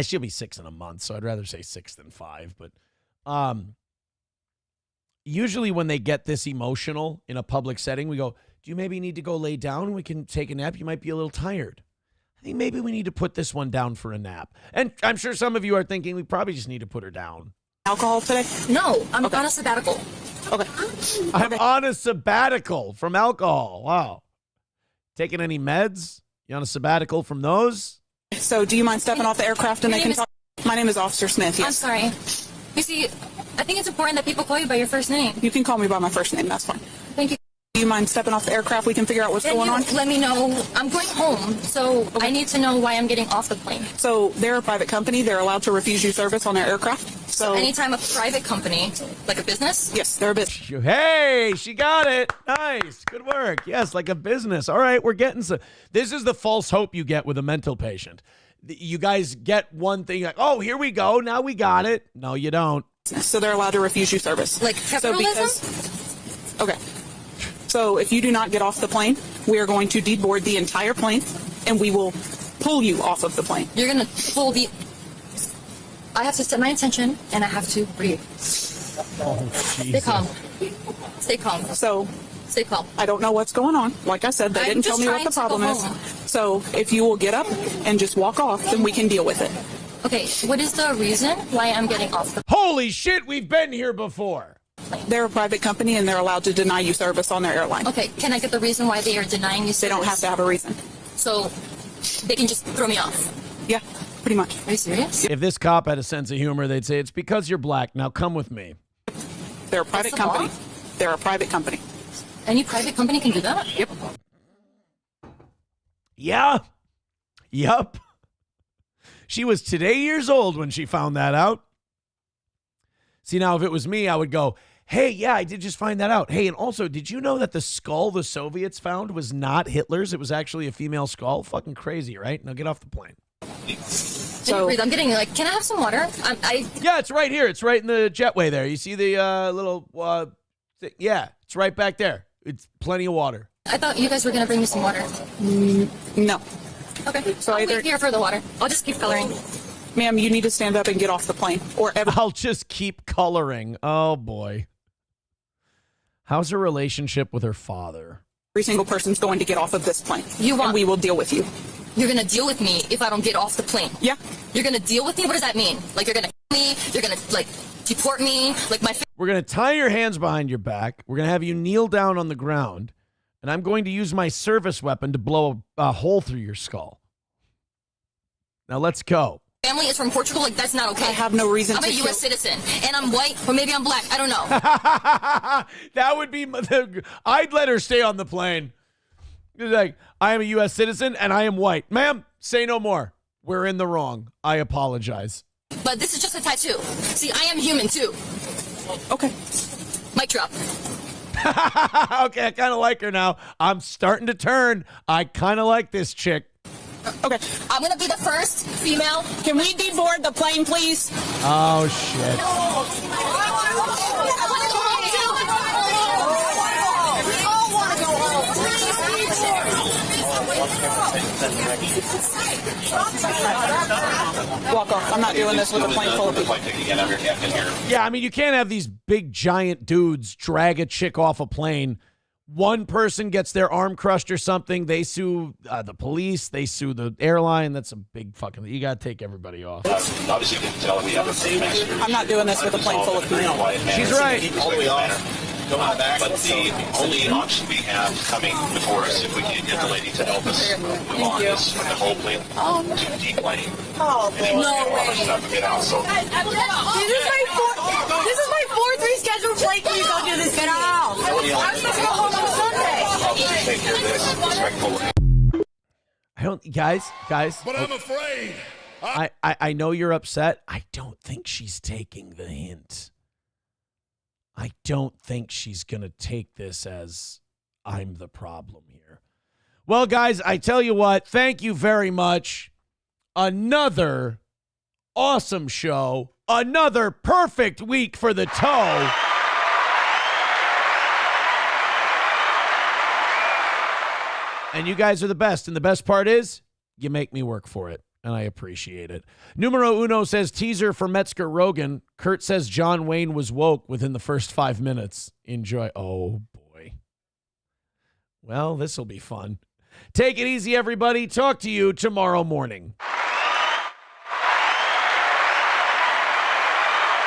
she'll be 6 in a month, so I'd rather say 6 than 5. But usually when they get this emotional in a public setting, we go, do you maybe need to go lay down? We can take a nap. You might be a little tired. I think maybe we need to put this one down for a nap. And I'm sure some of you are thinking we probably just need to put her down. Alcohol today? No, I'm on a sabbatical. Okay. I'm on a sabbatical from alcohol. Wow. Taking any meds? You on a sabbatical from those? So do you mind stepping off the aircraft and they can talk? My name is Officer Smith, yes. I'm sorry. You see, I think it's important that people call you by your first name. You can call me by my first name, that's fine. Thank you. Do you mind stepping off the aircraft? We can figure out what's going on. Let me know. I'm going home, so I need to know why I'm getting off the plane. So they're a private company. They're allowed to refuse you service on their aircraft. So anytime a private company, like a business? Yes, they're a business. Hey, she got it. Nice. Good work. Yes, like a business. All right, we're getting some. This is the false hope you get with a mental patient. You guys get one thing like, oh, here we go. Now we got it. No, you don't. So they're allowed to refuse you service. Like capitalism? Okay. So if you do not get off the plane, we are going to deboard the entire plane, and we will pull you off of the plane. You're going to pull the... I have to set my intention, and I have to breathe. Stay calm. Stay calm. So... Stay calm. I don't know what's going on. Like I said, they didn't tell me what the problem is. So if you will get up and just walk off, then we can deal with it. Okay, what is the reason why I'm getting off the... Holy shit, we've been here before. They're a private company, and they're allowed to deny you service on their airline. Okay, can I get the reason why they are denying you service? They don't have to have a reason. So they can just throw me off? Yeah, pretty much. Are you serious? If this cop had a sense of humor, they'd say, it's because you're black. Now come with me. They're a private company. They're a private company. Any private company can do that? Yep. Yeah. Yup. She was today years old when she found that out. See, now, if it was me, I would go, hey, yeah, I did just find that out. Hey, and also, did you know that the skull the Soviets found was not Hitler's? It was actually a female skull? Fucking crazy, right? Now get off the plane. So I'm getting like, can I have some water? Yeah, it's right here. It's right in the jetway there. You see the little, thing? Yeah, it's right back there. It's plenty of water. I thought you guys were going to bring me some water. No. Okay, so I'll wait here for the water. I'll just keep coloring. Ma'am, you need to stand up and get off the plane. I'll just keep coloring. Oh, boy. How's her relationship with her father? Every single person's going to get off of this plane. And we will deal with you. You're going to deal with me if I don't get off the plane? Yeah. You're going to deal with me? What does that mean? Like, you're going to kill me? You're going to, like, deport me? Like, my... We're going to tie your hands behind your back. We're going to have you kneel down on the ground. And I'm going to use my service weapon to blow a hole through your skull. Now, let's go. Family is from Portugal. Like, that's not okay. I have no reason I'm a U.S. citizen, and I'm white, or maybe I'm black. I don't know. That would be... I'd let her stay on the plane. Like, I am a U.S. citizen, and I am white. Ma'am, say no more. We're in the wrong. I apologize. But this is just a tattoo. See, I am human, too. Okay. Mic drop. Okay, I kind of like her now. I'm starting to turn. I kind of like this chick. Okay. I'm going to be the first female. Can we deboard the plane, please? Oh, shit. Walk off. I'm not doing this with a plane full of people. Yeah, I mean, you can't have these big, giant dudes drag a chick off a plane. One person gets their arm crushed or something. They sue the police. They sue the airline. That's a big fucking... You got to take everybody off. Obviously, you can tell we have a... I'm not doing this with a plane full of people. She's right. All the way off. But the only option we have coming before us, if we can't get the lady to help us move on, is for the whole plane to deplane. Oh, no way. Get out, so. This is my fourth rescheduled flight. Please don't do this. Get out. I'm supposed to go home on Sunday. I'll just take care of this respectfully. I don't... Guys. But I'm afraid I know you're upset. I don't think she's taking the hint. I don't think she's going to take this as I'm the problem here. Well, guys, I tell you what, thank you very much. Another awesome show. Another perfect week for the toe. And you guys are the best. And the best part is you make me work for it. And I appreciate it. Numero Uno says teaser for Metzger Rogan. Kurt says John Wayne was woke within the first 5 minutes. Enjoy. Oh, boy. Well, this will be fun. Take it easy, everybody. Talk to you tomorrow morning.